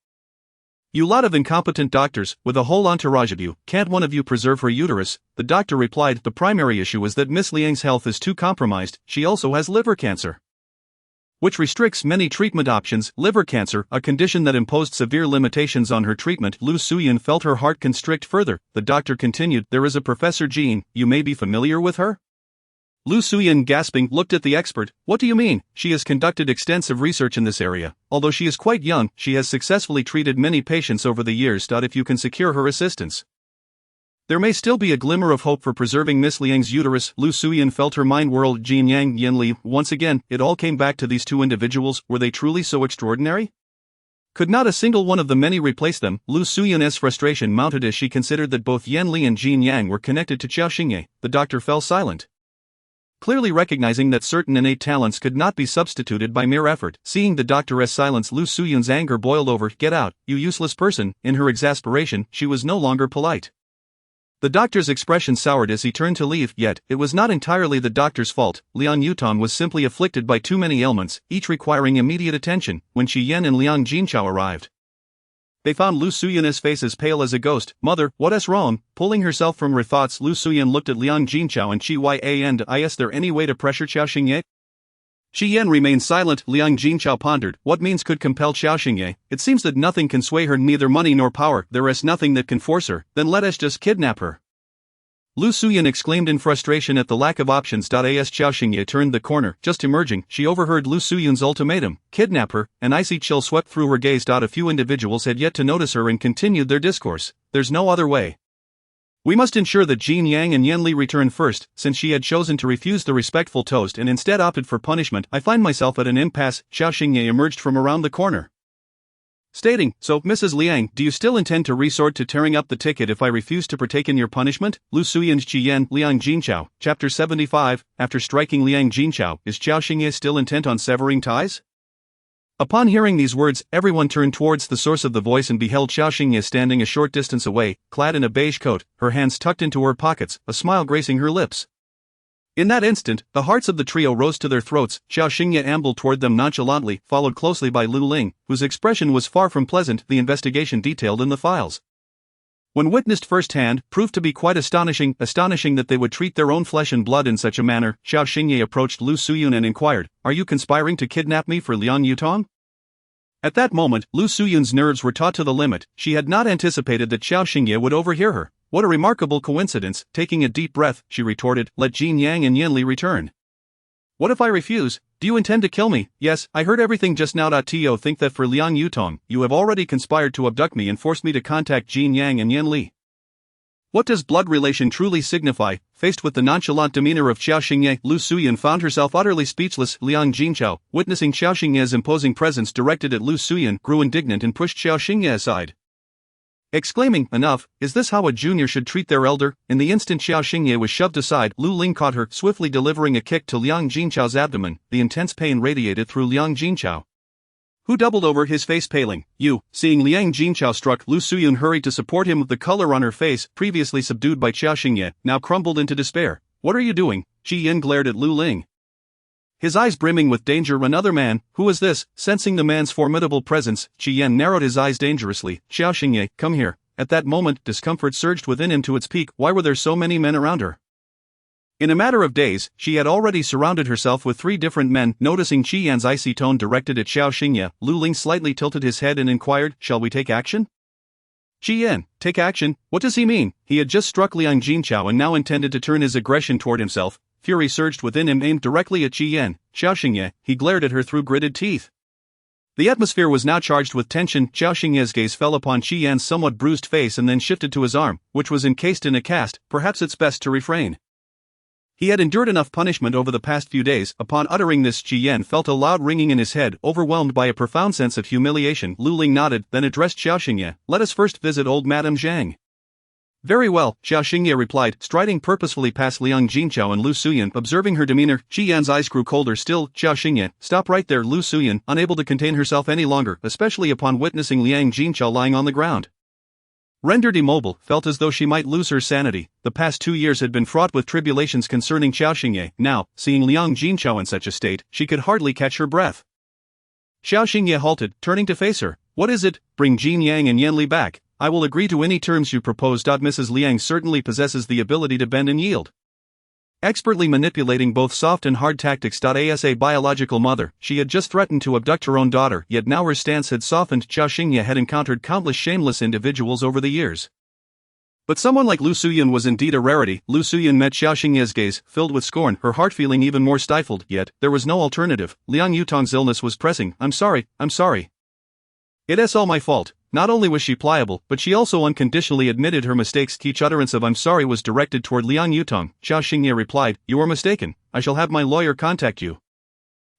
"You lot of incompetent doctors, with a whole entourage of you, can't one of you preserve her uterus?" The doctor replied, "The primary issue is that Miss Liang's health is too compromised. She also has liver cancer, which restricts many treatment options." Liver cancer, a condition that imposed severe limitations on her treatment. Lu Suyun felt her heart constrict further. The doctor continued, "There is a Professor Jean, you may be familiar with her?" Lu Suyun, gasping, looked at the expert. "What do you mean?" "She has conducted extensive research in this area. Although she is quite young, she has successfully treated many patients over the years. If you can secure her assistance, there may still be a glimmer of hope for preserving Miss Liang's uterus." Lu Suyun felt her mind whirl. Jin Yang, Yan Li. Once again, it all came back to these two individuals. Were they truly so extraordinary? Could not a single one of the many replace them? Lu Suyun's frustration mounted as she considered that both Yan Li and Jin Yang were connected to Qiao Xingye. The doctor fell silent, clearly recognizing that certain innate talents could not be substituted by mere effort. Seeing the doctor's silence, Lu Suyun's anger boiled over. "Get out, you useless person!" In her exasperation, she was no longer polite. The doctor's expression soured as he turned to leave, yet, it was not entirely the doctor's fault. Liang Yutong was simply afflicted by too many ailments, each requiring immediate attention. When Qi Yan and Liang Jinchao arrived, they found Lu Suyun's face as pale as a ghost. "Mother, what is wrong?" Pulling herself from her thoughts, Lu Suyun looked at Liang Jinchao and Qi Yan. "Is there any way to pressure Qiao Xingye?" Qi Yan remained silent. Liang Jinchao pondered. What means could compel Qiao Xingye? It seems that nothing can sway her, neither money nor power. There is nothing that can force her. Then let us just kidnap her. Lu Suyun exclaimed in frustration at the lack of options. As Qiao Xingye turned the corner, just emerging, she overheard Lu Suyun's ultimatum. Kidnap her. An icy chill swept through her gaze. A few individuals had yet to notice her and continued their discourse. "There's no other way. We must ensure that Jin Yang and Yan Li return first, since she had chosen to refuse the respectful toast and instead opted for punishment. I find myself at an impasse. Qiao Xingye emerged from around the corner, stating, "So, Mrs. Liang, do you still intend to resort to tearing up the ticket if I refuse to partake in your punishment?" Lu Suyan's Qiyan, Liang Jinqiao, Chapter 75, After striking Liang Jinqiao, is Qiao Xingye still intent on severing ties? Upon hearing these words, everyone turned towards the source of the voice and beheld Qiao Xingye standing a short distance away, clad in a beige coat, her hands tucked into her pockets, a smile gracing her lips. In that instant, the hearts of the trio rose to their throats. Qiao Xingye ambled toward them nonchalantly, followed closely by Lu Ling, whose expression was far from pleasant. The investigation detailed in the files, when witnessed firsthand, proved to be quite astonishing that they would treat their own flesh and blood in such a manner. Qiao Xingye approached Lu Suyun and inquired, "Are you conspiring to kidnap me for Liang Yutong?" At that moment, Lu Suyun's nerves were taut to the limit. She had not anticipated that Qiao Xingye would overhear her. "What a remarkable coincidence." Taking a deep breath, she retorted, "Let Jin Yang and Yan Li return." "What if I refuse? Do you intend to kill me?" "Yes, I heard everything just now. To think that for Liang Yutong, you have already conspired to abduct me and force me to contact Jin Yang and Yan Li. What does blood relation truly signify?" Faced with the nonchalant demeanor of Qiao Xingye, Lu Suyan found herself utterly speechless. Liang Jinqiao, witnessing Qiao Xingye's imposing presence directed at Lu Suyan, grew indignant and pushed Qiao Xingye aside, exclaiming, "Enough, is this how a junior should treat their elder?" In the instant Qiao Xingye was shoved aside, Lu Ling caught her, swiftly delivering a kick to Liang Jinqiao's abdomen. The intense pain radiated through Liang Jinqiao, who doubled over, his face paling. "You!" Seeing Liang Jinqiao struck, Lu Suyun hurried to support him. The color on her face, previously subdued by Qiao Xingye, now crumbled into despair. "What are you doing?" Qi Yin glared at Lu Ling, his eyes brimming with danger. "Another man? Who is this?" Sensing the man's formidable presence, Qi Yin narrowed his eyes dangerously. "Qiao Xingye, come here." At that moment, discomfort surged within him to its peak. Why were there so many men around her? In a matter of days, she had already surrounded herself with 3 different men. Noticing Qi Yan's icy tone directed at Qiao Xingye, Lu Ling slightly tilted his head and inquired, "Shall we take action?" "Qi Yan, take action? What does he mean?" He had just struck Liang Jinqiao and now intended to turn his aggression toward himself. Fury surged within him, aimed directly at Qi Yan. "Qiao Xingye," he glared at her through gritted teeth. The atmosphere was now charged with tension. Qiao Xingye's gaze fell upon Qi Yan's somewhat bruised face and then shifted to his arm, which was encased in a cast. Perhaps it's best to refrain. He had endured enough punishment over the past few days. Upon uttering this, Qi Yan felt a loud ringing in his head, overwhelmed by a profound sense of humiliation. Lu Ling nodded, then addressed Qiao Xingye, "Let us first visit old Madame Zhang." "Very well," Qiao Xingye replied, striding purposefully past Liang Jinqiao and Lu Suyan. Observing her demeanor, Qi Yan's eyes grew colder still. "Qiao Xingye, stop right there." Lu Suyan, unable to contain herself any longer, especially upon witnessing Liang Jinqiao lying on the ground, rendered immobile, felt as though she might lose her sanity. The past 2 years had been fraught with tribulations concerning Qiao Xingye. Now, seeing Liang Jinqiao in such a state, she could hardly catch her breath. Qiao Xingye halted, turning to face her. "What is it? Bring Jin Yang and Yan Li back. I will agree to any terms you propose." Mrs. Liang certainly possesses the ability to bend and yield, expertly manipulating both soft and hard tactics. As a biological mother, she had just threatened to abduct her own daughter, yet now her stance had softened. Qiao Xingye had encountered countless shameless individuals over the years, but someone like Lu Suyan was indeed a rarity. Lu Suyan met Qiao Xingye's gaze, filled with scorn, her heart feeling even more stifled. Yet, there was no alternative. Liang Yutong's illness was pressing. I'm sorry. It's all my fault." Not only was she pliable, but she also unconditionally admitted her mistakes. Each utterance of "I'm sorry" was directed toward Liang Yutong. Qiao Xingye replied, "You are mistaken. I shall have my lawyer contact you,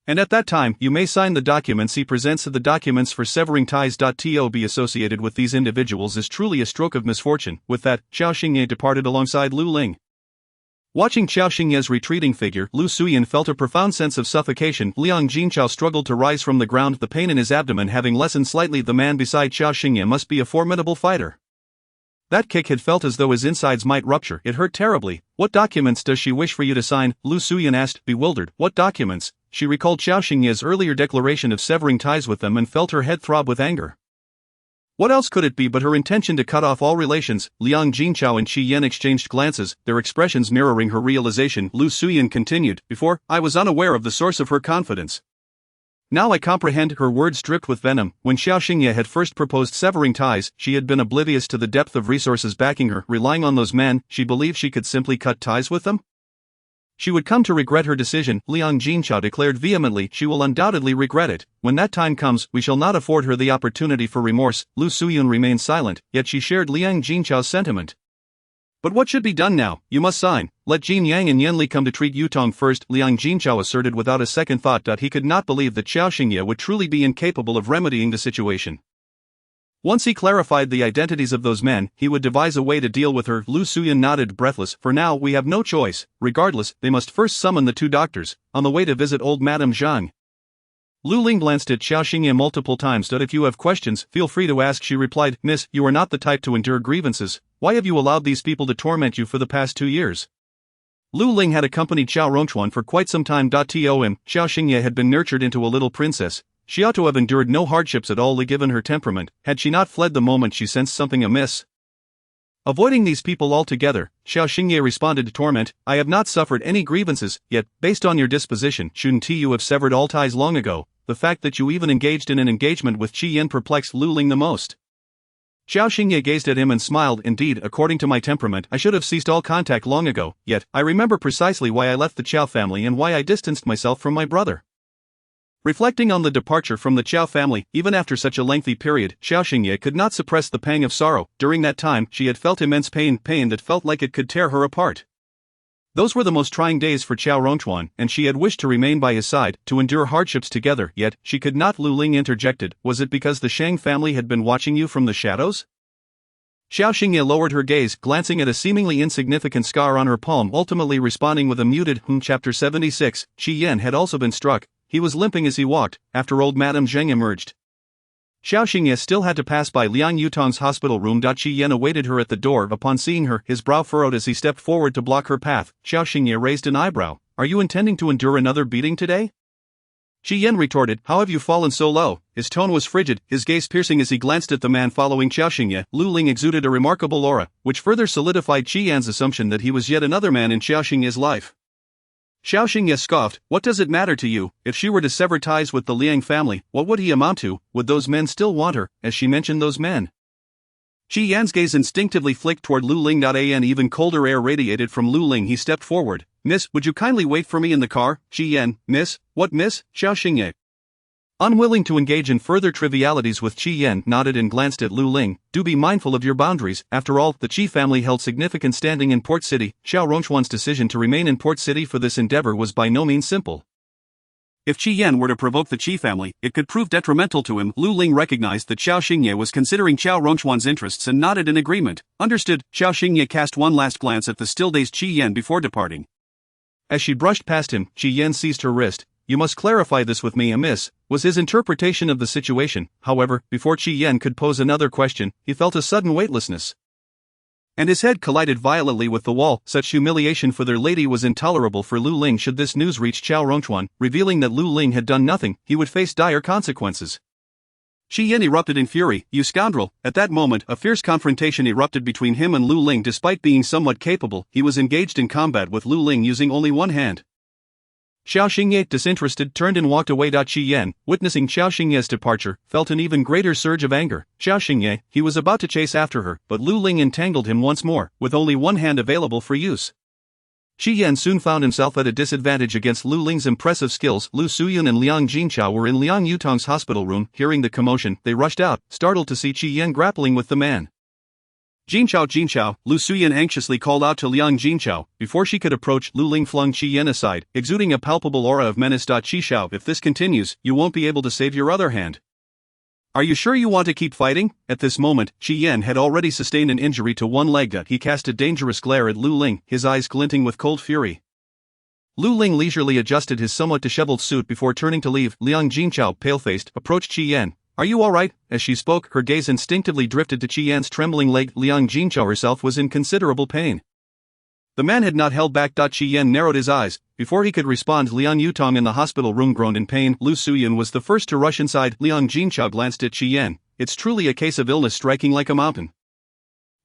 and at that time, you may sign the documents." He presents the documents for severing ties. To be associated with these individuals is truly a stroke of misfortune. With that, Qiao Xingye departed alongside Lu Ling. Watching Qiao Xingye's retreating figure, Lu Suyan felt a profound sense of suffocation. Liang Jinqiao struggled to rise from the ground, the pain in his abdomen having lessened slightly. The man beside Qiao Xingye must be a formidable fighter. That kick had felt as though his insides might rupture. It hurt terribly. "What documents does she wish for you to sign?" Lu Suyan asked, bewildered. What documents? She recalled Qiao Xingye's earlier declaration of severing ties with them and felt her head throb with anger. What else could it be but her intention to cut off all relations? Liang Jinqiao and Qi Yan exchanged glances, their expressions mirroring her realization. Lu Suyan continued, "Before, I was unaware of the source of her confidence. Now I comprehend." Her words dripped with venom. When Qiao Xingye had first proposed severing ties, she had been oblivious to the depth of resources backing her. Relying on those men, she believed she could simply cut ties with them? She would come to regret her decision. Liang Jinqiao declared vehemently, "She will undoubtedly regret it. When that time comes, we shall not afford her the opportunity for remorse." Lu Suyan remained silent, yet she shared Liang Jinqiao's sentiment. But what should be done now? You must sign. Let Jin Yang and Yan Li come to treat Yutong first, Liang Jinchao asserted without a second thought. He could not believe that Qiao Xingye would truly be incapable of remedying the situation. Once he clarified the identities of those men, he would devise a way to deal with her. Lu Suyan nodded, breathless. For now, we have no choice. Regardless, they must first summon the two doctors, on the way to visit old Madame Zhang. Lu Ling glanced at Qiao Xingye multiple times. If you have questions, feel free to ask, she replied. Miss, you are not the type to endure grievances. Why have you allowed these people to torment you for the past 2 years? Lu Ling had accompanied Qiao Rongchuan for quite some time. Qiao Xingye had been nurtured into a little princess. She ought to have endured no hardships at all given her temperament, had she not fled the moment she sensed something amiss. Avoiding these people altogether, Qiao Xingye responded to torment. I have not suffered any grievances, yet, based on your disposition, shouldn't you have severed all ties long ago? The fact that you even engaged in an engagement with Qi Yan perplexed Lu Ling the most. Qiao Xingye gazed at him and smiled. Indeed, according to my temperament, I should have ceased all contact long ago, yet, I remember precisely why I left the Qiao family and why I distanced myself from my brother. Reflecting on the departure from the Qiao family, even after such a lengthy period, Qiao Xingye could not suppress the pang of sorrow. During that time, she had felt immense pain that felt like it could tear her apart. Those were the most trying days for Qiao Rongchuan, and she had wished to remain by his side, to endure hardships together, yet, she could not. Lu Ling interjected. Was it because the Shang family had been watching you from the shadows? Qiao Xingye lowered her gaze, glancing at a seemingly insignificant scar on her palm, ultimately responding with a muted Chapter 76, Qi Yan had also been struck. He was limping as he walked, after old Madame Zheng emerged. Qiao Xingye still had to pass by Liang Yutong's hospital room. Qi Yan awaited her at the door. Upon seeing her, his brow furrowed as he stepped forward to block her path. Qiao Xingye raised an eyebrow. Are you intending to endure another beating today? Qi Yan retorted. How have you fallen so low? His tone was frigid, his gaze piercing as he glanced at the man following Qiao Xingye. Lu Ling exuded a remarkable aura, which further solidified Qi Yan's assumption that he was yet another man in Qiao Xingye's life. Qiao Xingye scoffed. What does it matter to you? If she were to sever ties with the Liang family, what would he amount to? Would those men still want her, as she mentioned those men? Qi Yan's gaze instinctively flicked toward Lu Ling. An even colder air radiated from Lu Ling. He stepped forward. Miss, would you kindly wait for me in the car? Qi Yan. Miss? What miss? Qiao Xingye, unwilling to engage in further trivialities with Qi Yan, nodded and glanced at Lu Ling. Do be mindful of your boundaries. After all, the Qi family held significant standing in Port City. Qiao Rongchuan's decision to remain in Port City for this endeavor was by no means simple. If Qi Yan were to provoke the Qi family, it could prove detrimental to him. Lu Ling recognized that Qiao Xingye was considering Qiao Rongchuan's interests and nodded in agreement. Understood. Qiao Xingye cast one last glance at the still-dazed Qi Yan before departing. As she brushed past him, Qi Yan seized her wrist. You must clarify this with me, amiss, was his interpretation of the situation. However, before Qi Yan could pose another question, he felt a sudden weightlessness, and his head collided violently with the wall. Such humiliation for their lady was intolerable for Lu Ling. Should this news reach Qiao Rongchuan, revealing that Lu Ling had done nothing, he would face dire consequences. Qi Yan erupted in fury. You scoundrel! At that moment, a fierce confrontation erupted between him and Lu Ling. Despite being somewhat capable, he was engaged in combat with Lu Ling using only one hand. Qiao Xingye, disinterested, turned and walked away. Qi Yan, witnessing Qiao Xingye's departure, felt an even greater surge of anger. Qiao Xingye, he was about to chase after her, but Lu Ling entangled him once more, with only one hand available for use. Qi Yan soon found himself at a disadvantage against Lu Ling's impressive skills. Lu Suyun and Liang Jinchao were in Liang Yutong's hospital room. Hearing the commotion, they rushed out, startled to see Qi Yan grappling with the man. Jinchao, Lu Suyan anxiously called out to Liang Jinchao. Before she could approach, Lu Ling flung Qi Yan aside, exuding a palpable aura of menace. Qi, if this continues, you won't be able to save your other hand. Are you sure you want to keep fighting? At this moment, Qi Yan had already sustained an injury to one leg. He cast a dangerous glare at Lu Ling, his eyes glinting with cold fury. Lu Ling leisurely adjusted his somewhat disheveled suit before turning to leave. Liang Jinchao, pale-faced, approached Qi Yan. Are you alright? As she spoke, her gaze instinctively drifted to Qi Yan's trembling leg. Liang Jinchao herself was in considerable pain. The man had not held back. Qi Yan narrowed his eyes. Before he could respond, Liang Yutong in the hospital room groaned in pain. Lu Suyan was the first to rush inside. Liang Jinchao glanced at Qi Yan. It's truly a case of illness striking like a mountain.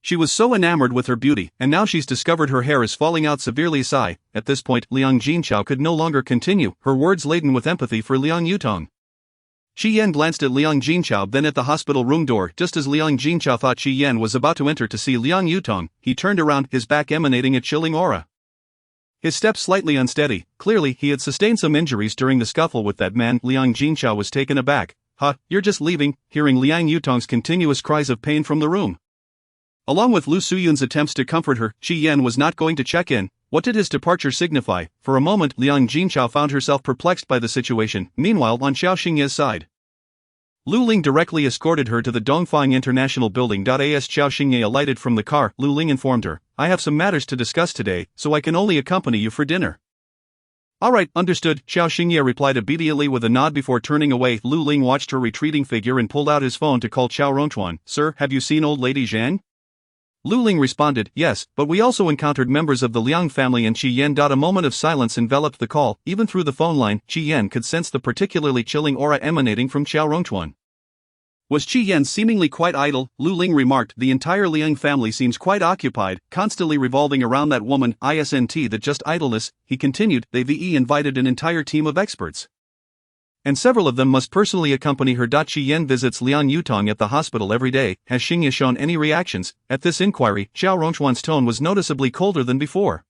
She was so enamored with her beauty, and now she's discovered her hair is falling out severely. Sigh. At this point, Liang Jinchao could no longer continue, her words laden with empathy for Liang Yutong. Qi Yan glanced at Liang Jinchao, then at the hospital room door. Just as Liang Jinchao thought Qi Yan was about to enter to see Liang Yutong, he turned around, his back emanating a chilling aura. His step slightly unsteady. Clearly, he had sustained some injuries during the scuffle with that man. Liang Jinchao was taken aback. You're just leaving? Hearing Liang Yutong's continuous cries of pain from the room, Along with Lu Suyun's attempts to comfort her, Qi Yan was not going to check in. What did his departure signify? For a moment, Liang Jinchao found herself perplexed by the situation. Meanwhile, on Qiao Xingye's side, Lu Ling directly escorted her to the Dongfang International Building. As Qiao Xingye alighted from the car, Lu Ling informed her, "I have some matters to discuss today, so I can only accompany you for dinner." "Alright, understood," Qiao Xingye replied obediently with a nod before turning away. Lu Ling watched her retreating figure and pulled out his phone to call Qiao Rongchuan. "Sir, have you seen old lady Zhang?" Lu Ling responded, "Yes, but we also encountered members of the Liang family and Qi Yan." A moment of silence enveloped the call. Even through the phone line, Qi Yan could sense the particularly chilling aura emanating from Qiao Rongchuan. Was Qi Yan seemingly quite idle? Lu Ling remarked, "The entire Liang family seems quite occupied, constantly revolving around that woman, isn't that just idleness?" He continued, "They've invited an entire team of experts, and several of them must personally accompany her. Qi Yan visits Liang Yutong at the hospital every day. Has Xingye shown any reactions?" At this inquiry, Qiao Rongchuan's tone was noticeably colder than before.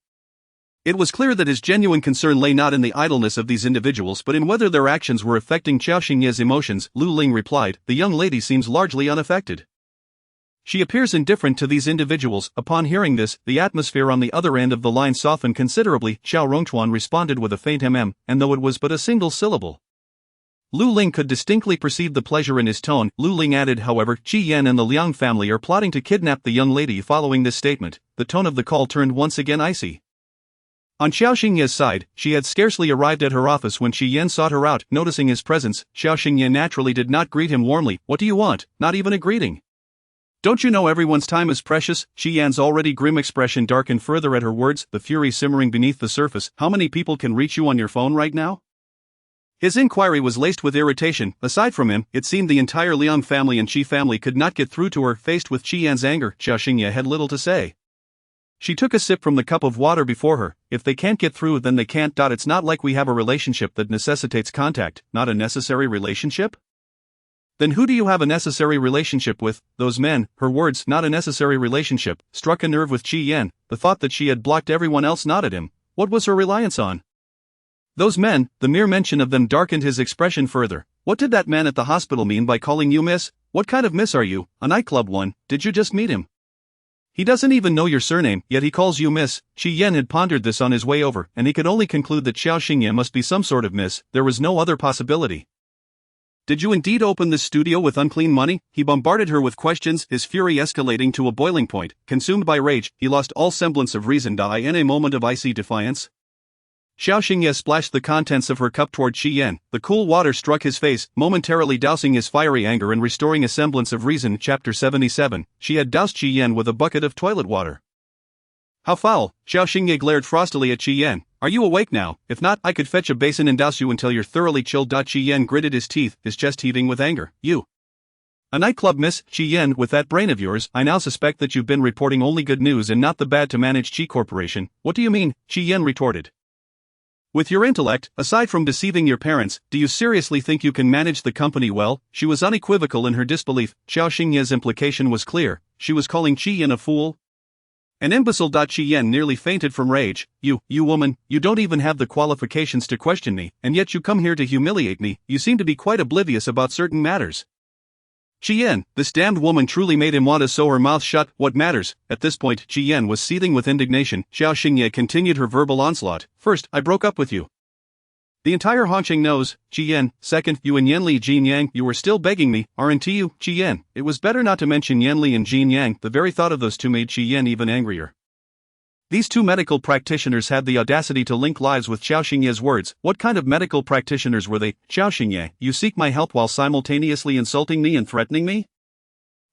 It was clear that his genuine concern lay not in the idleness of these individuals but in whether their actions were affecting Qiao Xingye's emotions. Lu Ling replied, "The young lady seems largely unaffected. She appears indifferent to these individuals." Upon hearing this, the atmosphere on the other end of the line softened considerably. Qiao Rongchuan responded with a faint and though it was but a single syllable, Lu Ling could distinctly perceive the pleasure in his tone. Lu Ling added, "However, Qi Yan and the Liang family are plotting to kidnap the young lady." Following this statement, the tone of the call turned once again icy. On Qiao Xingye's side, she had scarcely arrived at her office when Qi Yan sought her out. Noticing his presence, Qiao Xingye naturally did not greet him warmly. "What do you want?" "Not even a greeting. Don't you know everyone's time is precious?" Qi Yan's already grim expression darkened further at her words, the fury simmering beneath the surface. "How many people can reach you on your phone right now?" His inquiry was laced with irritation. Aside from him, it seemed the entire Liang family and Qi family could not get through to her. Faced with Qi Yan's anger, Qiao Xingye had little to say. She took a sip from the cup of water before her. "If they can't get through, then they can't. It's not like we have a relationship that necessitates contact." "Not a necessary relationship? Then who do you have a necessary relationship with?" "Those men." Her words, "not a necessary relationship," struck a nerve with Qi Yan. The thought that she had blocked everyone else nodded him. What was her reliance on? Those men. The mere mention of them darkened his expression further. What did that man at the hospital mean by calling you miss? What kind of miss are you? A nightclub one? Did you just meet him? He doesn't even know your surname, yet he calls you miss. Qi Yan had pondered this on his way over, and he could only conclude that Qiao Xingye must be some sort of miss. There was no other possibility. "Did you indeed open this studio with unclean money?" He bombarded her with questions, his fury escalating to a boiling point. Consumed by rage, he lost all semblance of reason. In a moment of icy defiance, Qiao Xingye splashed the contents of her cup toward Qi Yan. The cool water struck his face, momentarily dousing his fiery anger and restoring a semblance of reason. Chapter 77. She had doused Qi Yan with a bucket of toilet water. "How foul!" Qiao Xingye glared frostily at Qi Yan. "Are you awake now? If not, I could fetch a basin and douse you until you're thoroughly chilled." Qi Yan gritted his teeth, his chest heaving with anger. "You, a nightclub miss? Qi Yan, with that brain of yours, I now suspect that you've been reporting only good news and not the bad to manage Qi Corporation." "What do you mean?" Qi Yan retorted. "With your intellect, aside from deceiving your parents, do you seriously think you can manage the company well?" She was unequivocal in her disbelief. Qiao Xingye's implication was clear. She was calling Qi Yan a fool, an imbecile. Qi Yan nearly fainted from rage. You woman, you don't even have the qualifications to question me, and yet you come here to humiliate me." "You seem to be quite oblivious about certain matters." Qi Yan, this damned woman truly made him want to sew her mouth shut. "What matters?" At this point, Qi Yan was seething with indignation. Qiao Xingye continued her verbal onslaught. "First, I broke up with you. The entire Hongqing knows." "Qi Yan, second, you and Yanli Jin Yang, you were still begging me, aren't you?" "Qi Yan, it was better not to mention Yanli and Jin Yang." The very thought of those two made Qi Yan even angrier. These two medical practitioners had the audacity to link lives with Qiao Xingye's words. What kind of medical practitioners were they? "Qiao Xingye, you seek my help while simultaneously insulting me and threatening me?"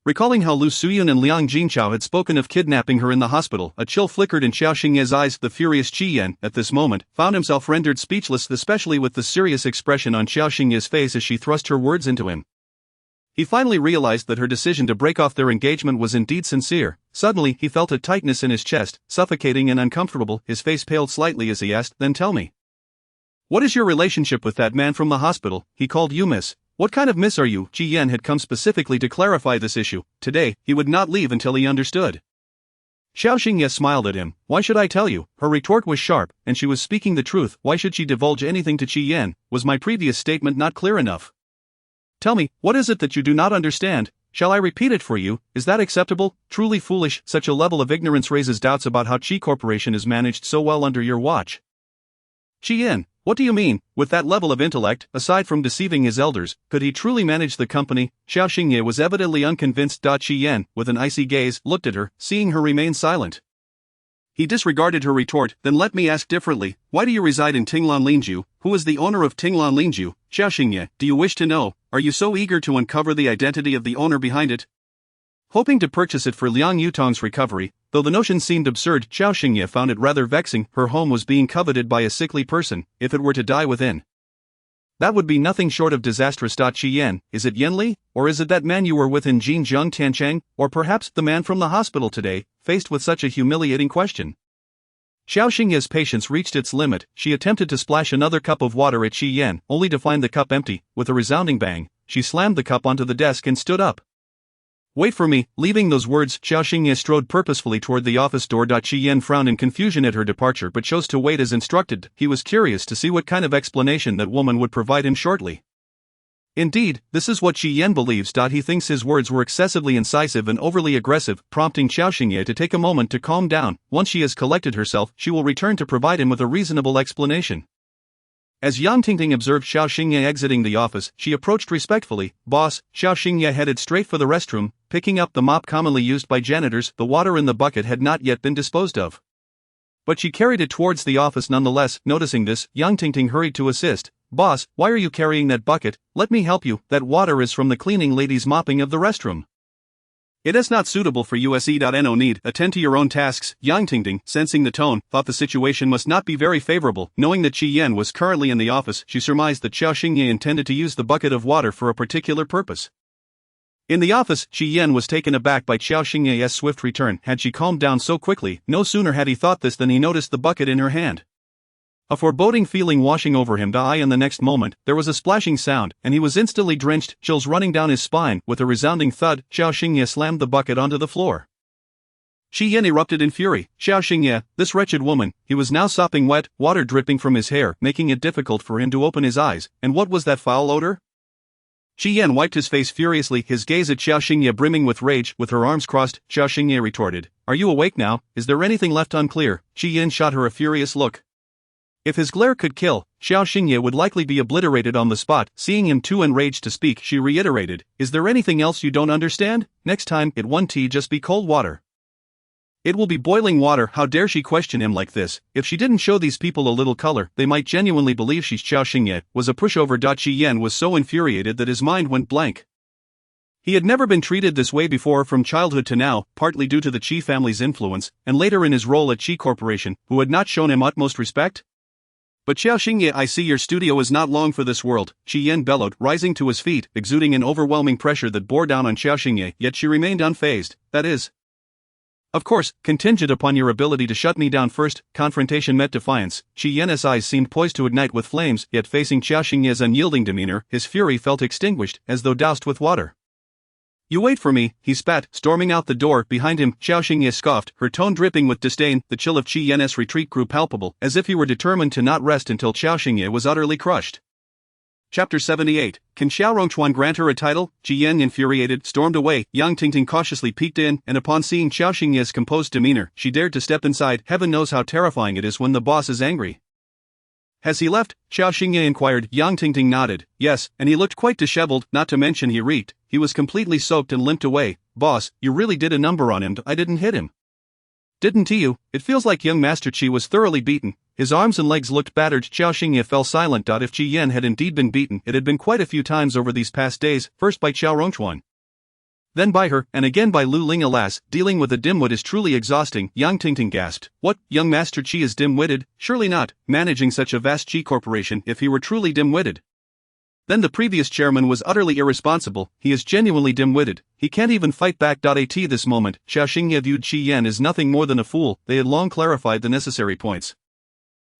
Recalling how Lu Suyun and Liang Jinchao had spoken of kidnapping her in the hospital, a chill flickered in Qiao Xingye's eyes. The furious Qi Yan, at this moment, found himself rendered speechless, especially with the serious expression on Qiao Xingye's face as she thrust her words into him. He finally realized that her decision to break off their engagement was indeed sincere. Suddenly, he felt a tightness in his chest, suffocating and uncomfortable. His face paled slightly as he asked, "Then tell me, what is your relationship with that man from the hospital? He called you miss. What kind of miss are you?" Qi Yan had come specifically to clarify this issue. Today, he would not leave until he understood. Qiao Xingye smiled at him. "Why should I tell you?" Her retort was sharp, and she was speaking the truth. Why should she divulge anything to Qi Yan? Was my previous statement not clear enough? "Tell me, what is it that you do not understand?" shall I repeat it for you? Is that acceptable? Truly foolish, such a level of ignorance raises doubts about how Qi Corporation is managed so well under your watch. Qian, what do you mean? With that level of intellect, aside from deceiving his elders, could he truly manage the company? Qiao Xingye was evidently unconvinced. Qian, with an icy gaze, looked at her, seeing her remain silent. He disregarded her retort. Then let me ask differently, why do you reside in Tinglan Lingju? Who is the owner of Tinglan Lingju? Qiao Xingye, do you wish to know? Are you so eager to uncover the identity of the owner behind it? Hoping to purchase it for Liang Yutong's recovery, though the notion seemed absurd, Qiao Xingye found it rather vexing. Her home was being coveted by a sickly person. If it were to die within, that would be nothing short of disastrous. Qian, is it Yanli? Or is it that man you were with in Jinjiang Tianchang? Or perhaps the man from the hospital today? Faced with such a humiliating question, Qiao Xingye's patience reached its limit. She attempted to splash another cup of water at Qian, only to find the cup empty. With a resounding bang, she slammed the cup onto the desk and stood up. Wait for me. Leaving those words, Qiao Xingye strode purposefully toward the office door. Qian frowned in confusion at her departure but chose to wait as instructed. He was curious to see what kind of explanation that woman would provide him shortly. Indeed, this is what Qian believes. He thinks his words were excessively incisive and overly aggressive, prompting Qiao Xingye to take a moment to calm down. Once she has collected herself, she will return to provide him with a reasonable explanation. As Yang Tingting observed Qiao Xingye exiting the office, she approached respectfully. Boss. Qiao Xingye headed straight for the restroom, picking up the mop commonly used by janitors. The water in the bucket had not yet been disposed of, but she carried it towards the office nonetheless. Noticing this, Yang Tingting hurried to assist. Boss, why are you carrying that bucket? Let me help you. That water is from the cleaning lady's mopping of the restroom. It is not suitable for USE.no need. Attend to your own tasks. Yang Tingting, sensing the tone, thought the situation must not be very favorable. Knowing that Qian was currently in the office, she surmised that Qiao Xingye intended to use the bucket of water for a particular purpose. In the office, Qian was taken aback by Qiao Xingye's swift return. Had she calmed down so quickly? No sooner had he thought this than he noticed the bucket in her hand. A foreboding feeling washing over him. And the next moment, there was a splashing sound, and he was instantly drenched, chills running down his spine. With a resounding thud, Qiao Xingye slammed the bucket onto the floor. Qian erupted in fury. Qiao Xingye, this wretched woman. He was now sopping wet, water dripping from his hair, making it difficult for him to open his eyes. And what was that foul odor? Qian wiped his face furiously, his gaze at Qiao Xingye brimming with rage. With her arms crossed, Qiao Xingye retorted, "Are you awake now? Is there anything left unclear?" Qian shot her a furious look. If his glare could kill, Qiao Xingye would likely be obliterated on the spot. Seeing him too enraged to speak, she reiterated, "Is there anything else you don't understand? Next time, it won't just be cold water. It will be boiling water." How dare she question him like this? If she didn't show these people a little color, they might genuinely believe she's Qiao Xingye was a pushover. Qian was so infuriated that his mind went blank. He had never been treated this way before from childhood to now, partly due to the Qi family's influence, and later in his role at Qi Corporation, who had not shown him utmost respect. "But Qiao Xingye, I see your studio is not long for this world," Qian bellowed, rising to his feet, exuding an overwhelming pressure that bore down on Qiao Xingye, yet she remained unfazed. "That is, of course, contingent upon your ability to shut me down first." Confrontation met defiance. Qian's eyes seemed poised to ignite with flames, yet facing Qiao Xingye's unyielding demeanor, his fury felt extinguished, as though doused with water. "You wait for me," he spat, storming out the door. Behind him, Qiao Xingye scoffed, her tone dripping with disdain. The chill of Qian's retreat grew palpable, as if he were determined to not rest until Qiao Xingye was utterly crushed. Chapter 78. Can Xiao Rongchuan grant her a title? Qian, infuriated, stormed away. Yang Tingting cautiously peeked in, and upon seeing Qiao Xingye's composed demeanor, she dared to step inside. Heaven knows how terrifying it is when the boss is angry. "Has he left?" Qiao Xingye inquired. Yang Tingting nodded. "Yes, and he looked quite disheveled, not to mention he reeked. He was completely soaked and limped away." "Boss, you really did a number on him." "I didn't hit him." "Didn't you? It feels like young Master Qi was thoroughly beaten. His arms and legs looked battered." Qiao Xingye fell silent. If Qian had indeed been beaten, it had been quite a few times over these past days, first by Qiao Rongchuan, then by her, and again by Lu Ling. Alas, dealing with a dimwit is truly exhausting. Yang Tingting gasped. "What, young Master Qi is dim-witted? Surely not, managing such a vast Qi corporation. If he were truly dim-witted, then the previous chairman was utterly irresponsible. He is genuinely dim-witted. He can't even fight back. At this moment, Qiao Xingye viewed Qian as nothing more than a fool. They had long clarified the necessary points,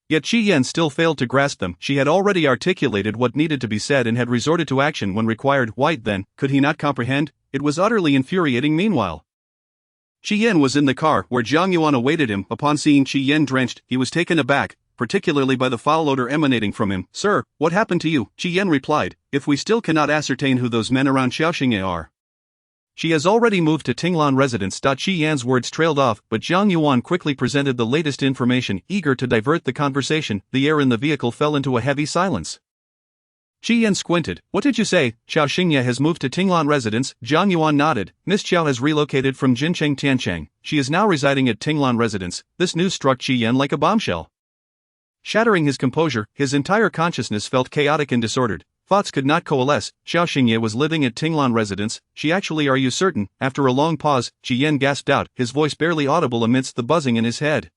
yet Qian still failed to grasp them. She had already articulated what needed to be said and had resorted to action when required. Why, then, could he not comprehend? It was utterly infuriating. Meanwhile, Qian was in the car, where Zhang Yuan awaited him. Upon seeing Qian drenched, he was taken aback, particularly by the foul odor emanating from him. "Sir, what happened to you?" Qian replied. "If we still cannot ascertain who those men around Qiao Xingye are, She has already moved to Tinglan residence. Qi Yan's words trailed off, but Zhang Yuan quickly presented the latest information, eager to divert the conversation. The air in the vehicle fell into a heavy silence. Qi Yan squinted. What did you say? Qiao Xingye has moved to Tinglan residence. Zhang Yuan nodded. Miss Qiao has relocated from Jincheng Tiancheng. She is now residing at Tinglan residence. This news struck Qi Yan like a bombshell. Shattering his composure, his entire consciousness felt chaotic and disordered. Thoughts could not coalesce. Qiao Xingye was living at Tinglan residence. She actually, are you certain? After a long pause, Qi Yan gasped out, his voice barely audible amidst the buzzing in his head.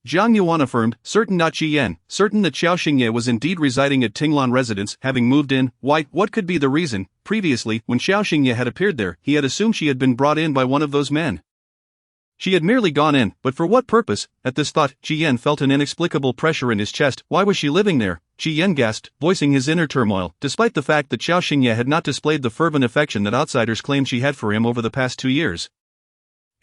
Zhang Yuan affirmed, certain. Qi Yan, certain that Qiao Xingye was indeed residing at Tinglan residence, having moved in. Why, what could be the reason? Previously, when Qiao Xingye had appeared there, he had assumed she had been brought in by one of those men. She had merely gone in, but for what purpose? At this thought, Qi Yan felt an inexplicable pressure in his chest. Why was she living there? Qi Yan gasped, voicing his inner turmoil, despite the fact that Qiao Xingye had not displayed the fervent affection that outsiders claimed she had for him over the past 2 years.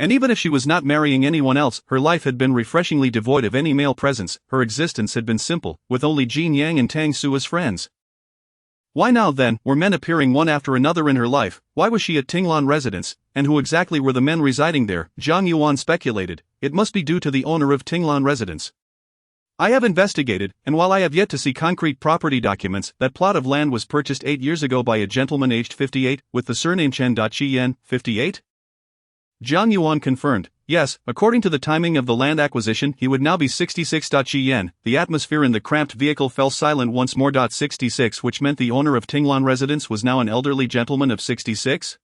And even if she was not marrying anyone else, her life had been refreshingly devoid of any male presence. Her existence had been simple, with only Jin Yang and Tang Su as friends. Why now then were men appearing one after another in her life? Why was she at Tinglan residence, and who exactly were the men residing there? Zhang Yuan speculated. It must be due to the owner of Tinglan residence. I have investigated, and while I have yet to see concrete property documents, that plot of land was purchased 8 years ago by a gentleman aged 58, with the surname Chen. Qi Yan, 58? Zhang Yuan confirmed. Yes, according to the timing of the land acquisition, he would now be 66. Qi Yan, the atmosphere in the cramped vehicle fell silent once more. 66, which meant the owner of Tinglan residence was now an elderly gentleman of 66?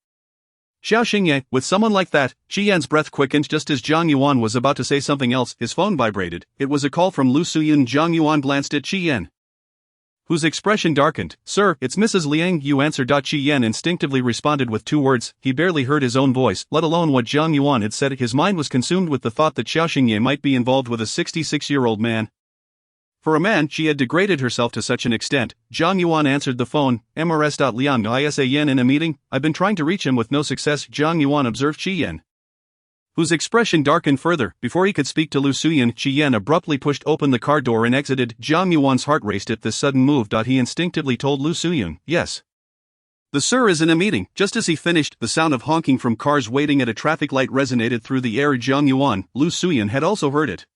Qiao Xingye, with someone like that? Qi Yan's breath quickened just as Zhang Yuan was about to say something else. His phone vibrated. It was a call from Lu Suyun. Zhang Yuan glanced at Qi Yan, whose expression darkened. Sir, it's Mrs. Liang, you answered. Qi Yan instinctively responded with 2 words. He barely heard his own voice, let alone what Zhang Yuan had said. His mind was consumed with the thought that Qiao Xingye might be involved with a 66-year-old man. For a man, she had degraded herself to such an extent. Zhang Yuan answered the phone. MRS. Liang Isa Yan in a meeting? I've been trying to reach him with no success. Zhang Yuan observed Qi Yan, whose expression darkened further. Before he could speak to Lu Suyan, Qi Yan abruptly pushed open the car door and exited. Zhang Yuan's heart raced at this sudden move. He instinctively told Lu Suyan, yes. The sir is in a meeting. Just as he finished, the sound of honking from cars waiting at a traffic light resonated through the air. Zhang Yuan, Lu Suyan had also heard it.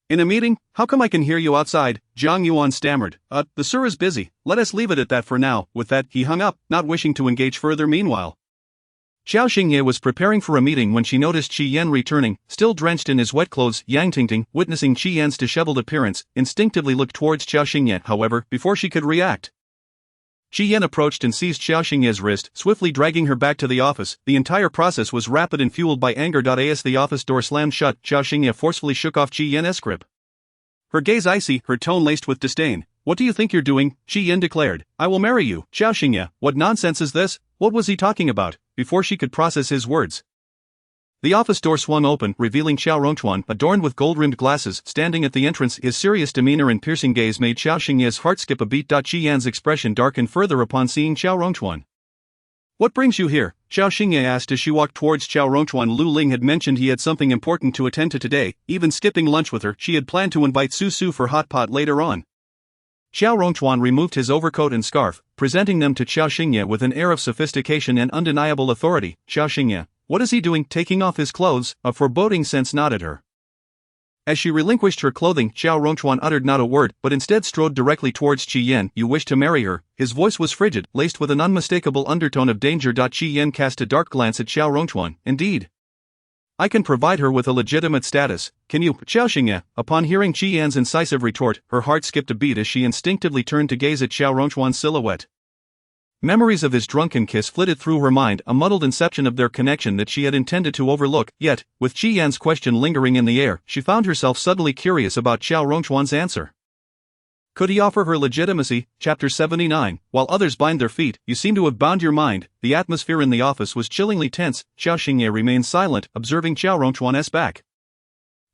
In a meeting? How come I can hear you outside? Zhang Yuan stammered. The sir is busy. Let us leave it at that for now. With that, he hung up, not wishing to engage further. Meanwhile, Qiao Xingye was preparing for a meeting when she noticed Qi Yan returning, still drenched in his wet clothes. Yang Tingting, witnessing Qi Yan's disheveled appearance, instinctively looked towards Qiao Xingye. However, before she could react, Qi Yan approached and seized Qiao Xingye's wrist, swiftly dragging her back to the office. The entire process was rapid and fueled by anger. As the office door slammed shut, Qiao Xingye forcefully shook off Qi Yan's grip, her gaze icy, her tone laced with disdain. What do you think you're doing? Qi Yan declared. I will marry you. Qiao Xingye, what nonsense is this? What was he talking about? Before she could process his words, the office door swung open, revealing Qiao Rongchuan, adorned with gold-rimmed glasses, standing at the entrance. His serious demeanor and piercing gaze made Qiao Xingye's heart skip a beat. Qi Yan's expression darkened further upon seeing Qiao Rongchuan. What brings you here? Qiao Xingye asked as she walked towards Qiao Rongchuan. Lu Ling had mentioned he had something important to attend to today, even skipping lunch with her. She had planned to invite Su Su for hot pot later on. Qiao Rongchuan removed his overcoat and scarf, presenting them to Qiao Xingye with an air of sophistication and undeniable authority. Qiao Xingye, what is he doing, taking off his clothes? A foreboding sense gnawed at her. As she relinquished her clothing, Qiao Rongchuan uttered not a word, but instead strode directly towards Qi Yan. You wish to marry her? His voice was frigid, laced with an unmistakable undertone of danger. Qi Yan cast a dark glance at Qiao Rongchuan. Indeed, I can provide her with a legitimate status. Can you? Qiao Xingye, upon hearing Qi Yan's incisive retort, her heart skipped a beat as she instinctively turned to gaze at Qiao Rongchuan's silhouette. Memories of his drunken kiss flitted through her mind, a muddled inception of their connection that she had intended to overlook. Yet, with Qi Yan's question lingering in the air, she found herself suddenly curious about Qiao Rongchuan's answer. Could he offer her legitimacy? Chapter 79. While others bind their feet, you seem to have bound your mind. The atmosphere in the office was chillingly tense. Qiao Xingye remained silent, observing Qiao Rongchuan's back.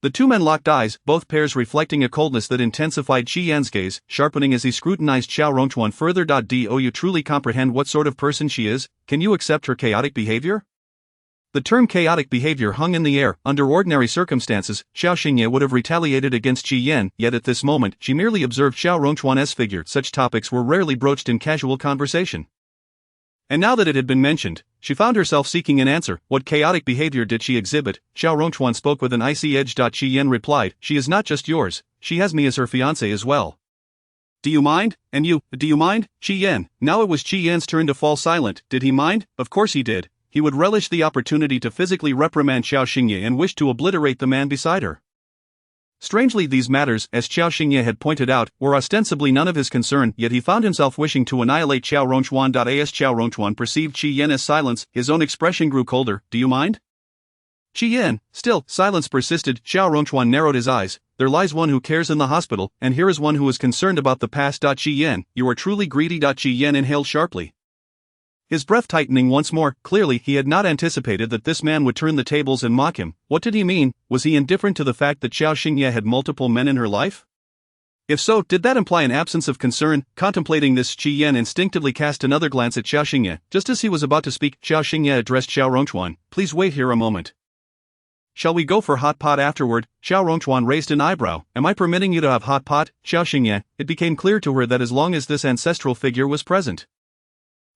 The two men locked eyes, both pairs reflecting a coldness that intensified Qi Yan's gaze, sharpening as he scrutinized Qiao Rongchuan further. Do you truly comprehend what sort of person she is? Can you accept her chaotic behavior? The term chaotic behavior hung in the air. Under ordinary circumstances, Qiao Xingye would have retaliated against Qi Yan, yet at this moment, she merely observed Qiao Rongchuan's figure. Such topics were rarely broached in casual conversation. And now that it had been mentioned, she found herself seeking an answer. What chaotic behavior did she exhibit? Qiao Rongchuan spoke with an icy edge. Qi Yan replied, she is not just yours, she has me as her fiancé as well. Do you mind? And you, do you mind? Qi Yan. Now it was Qi Yan's turn to fall silent. Did he mind? Of course he did. He would relish the opportunity to physically reprimand Qiao Xingye and wished to obliterate the man beside her. Strangely, these matters, as Qiao Xingye had pointed out, were ostensibly none of his concern, yet he found himself wishing to annihilate Qiao Rongchuan. As Qiao Rongchuan perceived Qi Yan as silence, his own expression grew colder. Do you mind? Qi Yan. Still, silence persisted. Qiao Rongchuan narrowed his eyes. There lies one who cares in the hospital, and here is one who is concerned about the past. Qi Yan, you are truly greedy. Qi Yan inhaled sharply, his breath tightening once more. Clearly, he had not anticipated that this man would turn the tables and mock him. What did he mean? Was he indifferent to the fact that Qiao Xingye had multiple men in her life? If so, did that imply an absence of concern? Contemplating this, Qi Yan instinctively cast another glance at Qiao Xingye. Just as he was about to speak, Qiao Xingye addressed Qiao Rongchuan. Please wait here a moment. Shall we go for hot pot afterward? Qiao Rongchuan raised an eyebrow. Am I permitting you to have hot pot? Qiao Xingye. It became clear to her that as long as this ancestral figure was present,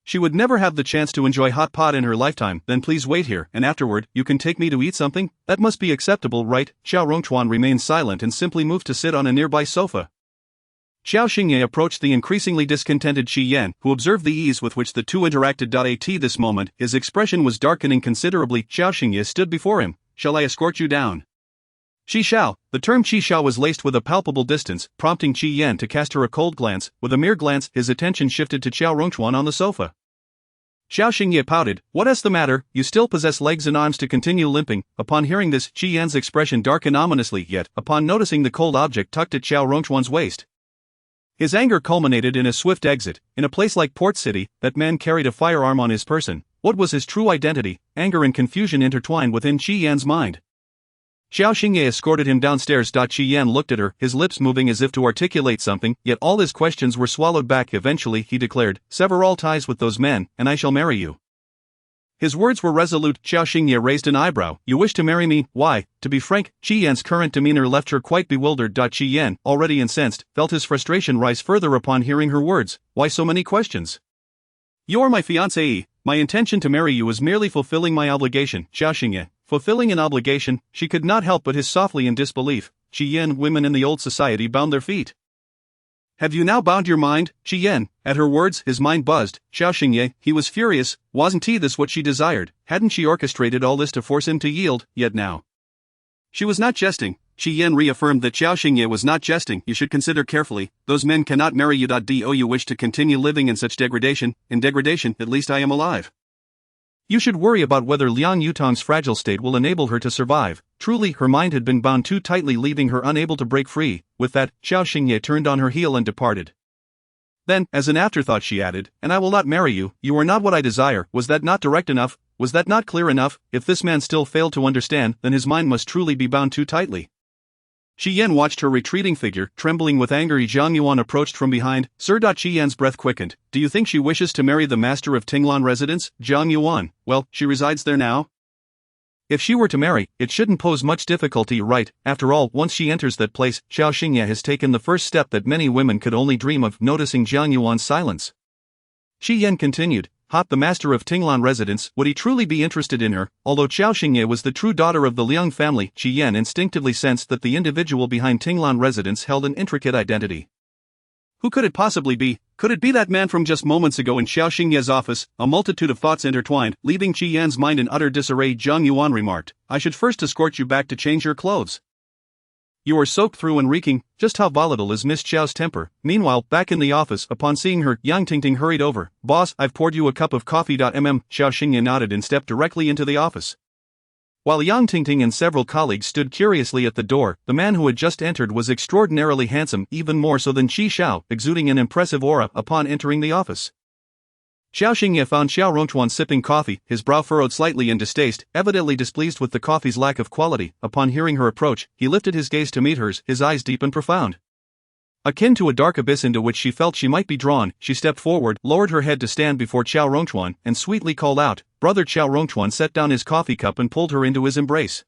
she would never have the chance to enjoy hot pot in her lifetime. Then please wait here, and afterward, you can take me to eat something? That must be acceptable, right? Qiao Rongchuan remained silent and simply moved to sit on a nearby sofa. Qiao Xingye approached the increasingly discontented Qi Yan, who observed the ease with which the two interacted. At this moment, his expression was darkening considerably. Qiao Xingye stood before him. Shall I escort you down? Qi Xiao. The term Qi Xiao was laced with a palpable distance, prompting Qi Yan to cast her a cold glance. With a mere glance, his attention shifted to Qiao Rongchuan on the sofa. Qiao Xingye pouted. What is the matter? You still possess legs and arms to continue limping. Upon hearing this, Qi Yan's expression darkened ominously, yet, upon noticing the cold object tucked at Qiao Rongchuan's waist, his anger culminated in a swift exit. In a place like Port City, that man carried a firearm on his person. What was his true identity? Anger and confusion intertwined within Qi Yan's mind. Qiao Xingye escorted him downstairs. Qi Yan looked at her, his lips moving as if to articulate something, yet all his questions were swallowed back. Eventually, he declared, sever all ties with those men, and I shall marry you. His words were resolute. Qiao Xingye raised an eyebrow. You wish to marry me? Why? To be frank, Qi Yan's current demeanor left her quite bewildered. Qi Yan, already incensed, felt his frustration rise further upon hearing her words. Why so many questions? You are my fiancé. My intention to marry you is merely fulfilling my obligation. Qiao Xingye. Fulfilling an obligation? She could not help but hiss softly in disbelief. Qi Yan. Women in the old society bound their feet. Have you now bound your mind? Qi Yan. At her words, his mind buzzed. Qiao Xingye. He was furious. Wasn't this what she desired? Hadn't she orchestrated all this to force him to yield? Yet now, she was not jesting. Qi Yan reaffirmed that Qiao Xingye was not jesting. You should consider carefully. Those men cannot marry you. Do you wish to continue living in such degradation? In degradation, at least I am alive. You should worry about whether Liang Yutong's fragile state will enable her to survive. Truly, her mind had been bound too tightly, leaving her unable to break free. With that, Qiao Xingye turned on her heel and departed. Then, as an afterthought, she added, and I will not marry you. You are not what I desire. Was that not direct enough? Was that not clear enough? If this man still failed to understand, then his mind must truly be bound too tightly. Qi Yan watched her retreating figure, trembling with anger. Zhang Yuan approached from behind. Sir. Qi Yan's breath quickened. Do you think she wishes to marry the master of Tinglan residence? Zhang Yuan. Well, she resides there now. If she were to marry, it shouldn't pose much difficulty, right? After all, once she enters that place, Qiao Xingye has taken the first step that many women could only dream of. Noticing Zhang Yuan's silence, Qi Yan continued. The master of Tinglan residence, would he truly be interested in her? Although Qiao Xingye was the true daughter of the Liang family, Qi Yan instinctively sensed that the individual behind Tinglan residence held an intricate identity. Who could it possibly be? Could it be that man from just moments ago in Qiao Xingye's office? A multitude of thoughts intertwined, leaving Qi Yan's mind in utter disarray. Zhang Yuan remarked, I should first escort you back to change your clothes. You are soaked through and reeking. Just how volatile is Miss Qiao's temper? Meanwhile, back in the office, upon seeing her, Yang Tingting hurried over. Boss, I've poured you a cup of coffee. Qiao Xingye nodded and stepped directly into the office. While Yang Tingting and several colleagues stood curiously at the door, the man who had just entered was extraordinarily handsome, even more so than Qi Xiao, exuding an impressive aura upon entering the office. Qiao Xingye found Qiao Rongchuan sipping coffee, his brow furrowed slightly in distaste, evidently displeased with the coffee's lack of quality. Upon hearing her approach, he lifted his gaze to meet hers, his eyes deep and profound. Akin to a dark abyss into which she felt she might be drawn, she stepped forward, lowered her head to stand before Qiao Rongchuan, and sweetly called out, Brother. Qiao Rongchuan set down his coffee cup and pulled her into his embrace.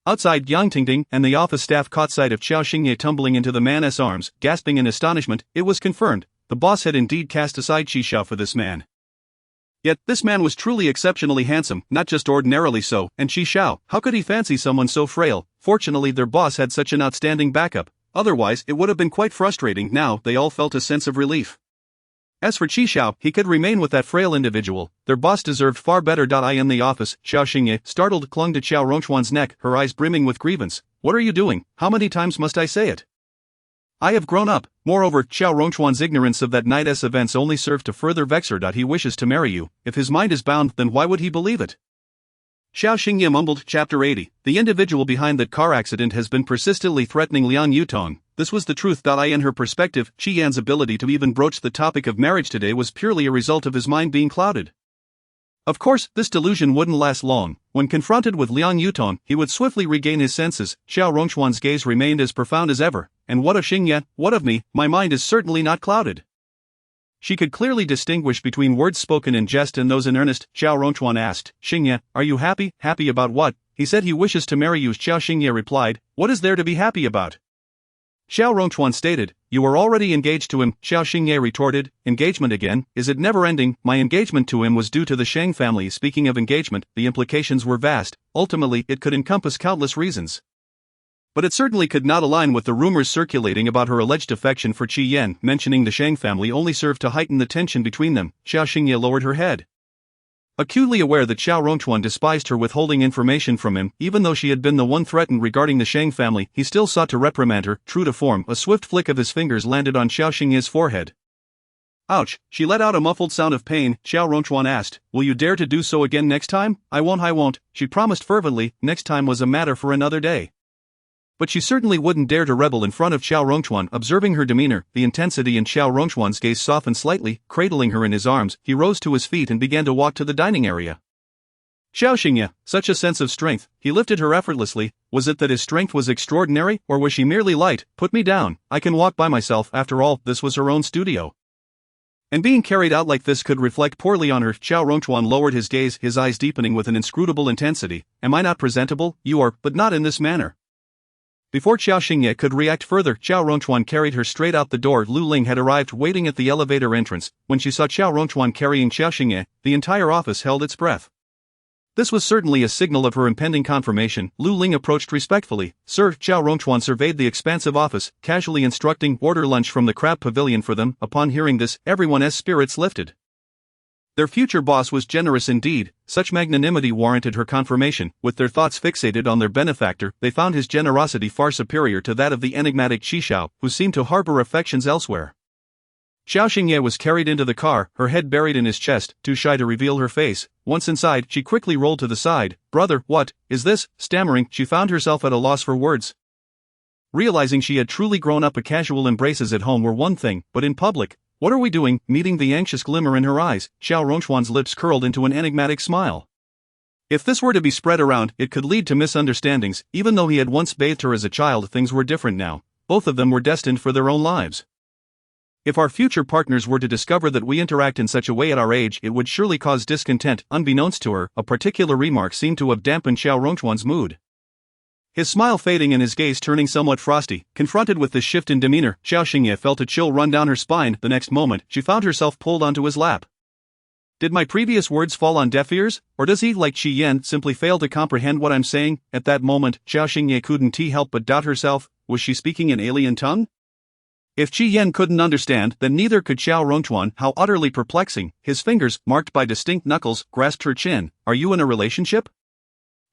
Outside, Yang Tingting and the office staff caught sight of Qiao Xingye tumbling into the man's arms, gasping in astonishment. It was confirmed. The boss had indeed cast aside Qi Xiao for this man. Yet, this man was truly exceptionally handsome, not just ordinarily so, and Qiao, how could he fancy someone so frail? Fortunately their boss had such an outstanding backup, otherwise it would have been quite frustrating. Now, they all felt a sense of relief. As for Qiao, he could remain with that frail individual. Their boss deserved far better. In the office, Qiao Xingye, startled, clung to Qiao Rongchuan's neck, her eyes brimming with grievance. What are you doing? How many times must I say it? I have grown up. Moreover, Qiao Rongchuan's ignorance of that night's events only served to further vex her. He wishes to marry you. If his mind is bound, then why would he believe it? Qiao Xingye mumbled. Chapter 80. The individual behind that car accident has been persistently threatening Liang Yutong. This was the truth. In her perspective, Qi Yan's ability to even broach the topic of marriage today was purely a result of his mind being clouded. Of course, this delusion wouldn't last long. When confronted with Liang Yutong, he would swiftly regain his senses. Qiao Rongchuan's gaze remained as profound as ever. And what of Xingye? What of me? My mind is certainly not clouded. She could clearly distinguish between words spoken in jest and those in earnest. Qiao Rongchuan asked, Xingye, are you happy? Happy about what? He said he wishes to marry you. Qiao Xingye replied, what is there to be happy about? Qiao Rongchuan stated, you are already engaged to him. Qiao Xingye retorted, engagement again? Is it never ending? My engagement to him was due to the Shang family. Speaking of engagement, the implications were vast. Ultimately, it could encompass countless reasons. But it certainly could not align with the rumors circulating about her alleged affection for Qi Yan. Mentioning the Shang family only served to heighten the tension between them. Qiao Xingye lowered her head. Acutely aware that Qiao Rongchuan despised her withholding information from him, even though she had been the one threatened regarding the Shang family, he still sought to reprimand her. True to form, a swift flick of his fingers landed on Qiao Xingye's forehead. Ouch! She let out a muffled sound of pain. Qiao Rongchuan asked, will you dare to do so again next time? I won't, she promised fervently. Next time was a matter for another day. But she certainly wouldn't dare to rebel in front of Qiao Rongchuan. Observing her demeanor, the intensity in Qiao Rongchuan's gaze softened slightly. Cradling her in his arms, he rose to his feet and began to walk to the dining area. Qiao Xingye, such a sense of strength, he lifted her effortlessly. Was it that his strength was extraordinary, or was she merely light? Put me down, I can walk by myself. After all, this was her own studio. And being carried out like this could reflect poorly on her. Qiao Rongchuan lowered his gaze, his eyes deepening with an inscrutable intensity. Am I not presentable? You are, but not in this manner. Before Qiao Xingye could react further, Qiao Rongchuan carried her straight out the door. Lu Ling had arrived waiting at the elevator entrance. When she saw Qiao Rongchuan carrying Qiao Xingye, the entire office held its breath. This was certainly a signal of her impending confirmation. Lu Ling approached respectfully. Sir, Qiao Rongchuan surveyed the expansive office, casually instructing, order lunch from the crab pavilion for them. Upon hearing this, everyone's spirits lifted. Their future boss was generous indeed. Such magnanimity warranted her confirmation. With their thoughts fixated on their benefactor, they found his generosity far superior to that of the enigmatic Qiao, who seemed to harbor affections elsewhere. Qiao Xingye was carried into the car, her head buried in his chest, too shy to reveal her face. Once inside, she quickly rolled to the side. Brother, what is this? Stammering, she found herself at a loss for words. Realizing she had truly grown up, casual embraces at home were one thing, but in public, what are we doing? Meeting the anxious glimmer in her eyes, Qiao Rongchuan's lips curled into an enigmatic smile. If this were to be spread around, it could lead to misunderstandings. Even though he had once bathed her as a child, things were different now. Both of them were destined for their own lives. If our future partners were to discover that we interact in such a way at our age, it would surely cause discontent. Unbeknownst to her, a particular remark seemed to have dampened Qiao Rongchuan's mood. His smile fading and his gaze turning somewhat frosty. Confronted with this shift in demeanor, Qiao Xingye felt a chill run down her spine. The next moment, she found herself pulled onto his lap. Did my previous words fall on deaf ears, or does he, like Qi Yan, simply fail to comprehend what I'm saying? At that moment, Qiao Xingye couldn't help but doubt herself. Was she speaking an alien tongue? If Qi Yan couldn't understand, then neither could Qiao Rongchuan. How utterly perplexing. His fingers, marked by distinct knuckles, grasped her chin. Are you in a relationship?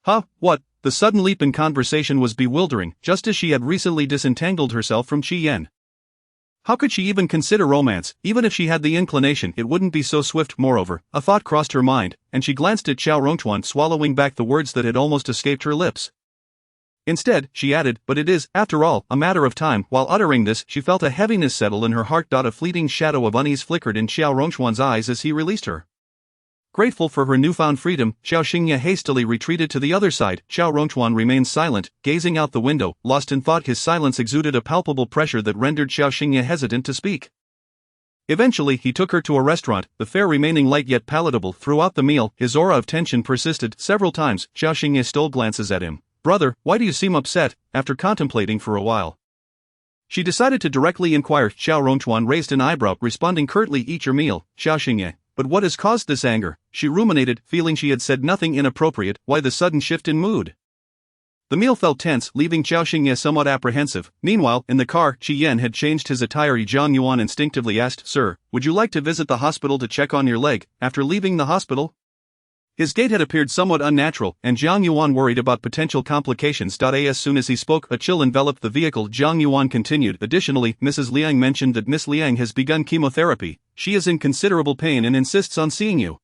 Huh, what? The sudden leap in conversation was bewildering, just as she had recently disentangled herself from Qi Yan. How could she even consider romance? Even if she had the inclination, it wouldn't be so swift. Moreover, a thought crossed her mind, and she glanced at Qiao Rongchuan, swallowing back the words that had almost escaped her lips. Instead, she added, but it is, after all, a matter of time. While uttering this, she felt a heaviness settle in her heart. A fleeting shadow of unease flickered in Qiao Rongchuan's eyes as he released her. Grateful for her newfound freedom, Qiao Xingye hastily retreated to the other side. Qiao Rongchuan remained silent, gazing out the window, lost in thought. His silence exuded a palpable pressure that rendered Qiao Xingye hesitant to speak. Eventually, he took her to a restaurant, the fare remaining light yet palatable. Throughout the meal, his aura of tension persisted. Several times, Qiao Xingye stole glances at him. Brother, why do you seem upset? After contemplating for a while, she decided to directly inquire. Qiao Rongchuan raised an eyebrow, responding curtly, eat your meal. Qiao Xingye, But what has caused this anger? She ruminated, feeling she had said nothing inappropriate. Why the sudden shift in mood? The meal felt tense, leaving Qiao Xingye somewhat apprehensive. Meanwhile, in the car, Qi Yan had changed his attire. Zhang Yuan instinctively asked, "Sir, would you like to visit the hospital to check on your leg, after leaving the hospital?" His gait had appeared somewhat unnatural, and Zhang Yuan worried about potential complications. As soon as he spoke, a chill enveloped the vehicle. Zhang Yuan continued, "Additionally, Mrs. Liang mentioned that Miss Liang has begun chemotherapy. She is in considerable pain and insists on seeing you."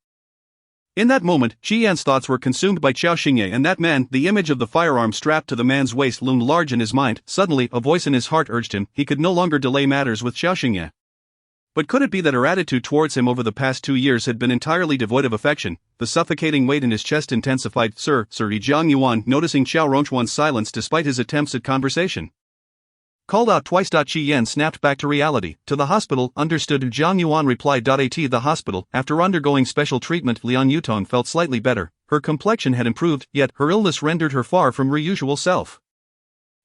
In that moment, Qi Yan's thoughts were consumed by Qiao Xingye and that man. The image of the firearm strapped to the man's waist loomed large in his mind. Suddenly, a voice in his heart urged him. He could no longer delay matters with Qiao Xingye. But could it be that her attitude towards him over the past 2 years had been entirely devoid of affection? The suffocating weight in his chest intensified. Sir, Zhang Yuan, noticing Qiao Rongchuan's silence despite his attempts at conversation, called out twice. Qi Yan snapped back to reality. To the hospital, understood. Zhang Yuan replied. At the hospital. After undergoing special treatment, Liang Yutong felt slightly better. Her complexion had improved, yet her illness rendered her far from her usual self.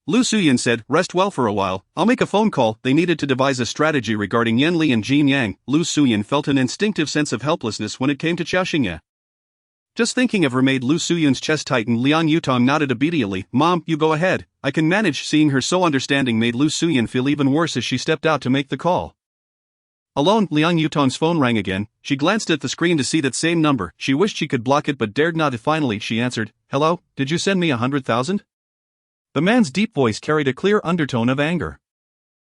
Lu Suyan said, "Rest well for a while, I'll make a phone call." They needed to devise a strategy regarding Yan Li and Jin Yang. Lu Suyan felt an instinctive sense of helplessness when it came to Qiao Xingye. Just thinking of her made Lu Suyan's chest tighten. Liang Yutong nodded obediently. "Mom, you go ahead, I can manage." Seeing her so understanding made Lu Suyan feel even worse as she stepped out to make the call. Alone, Liang Yutong's phone rang again. She glanced at the screen to see that same number. She wished she could block it but dared not. Finally, she answered, "Hello, did you send me 100,000? The man's deep voice carried a clear undertone of anger.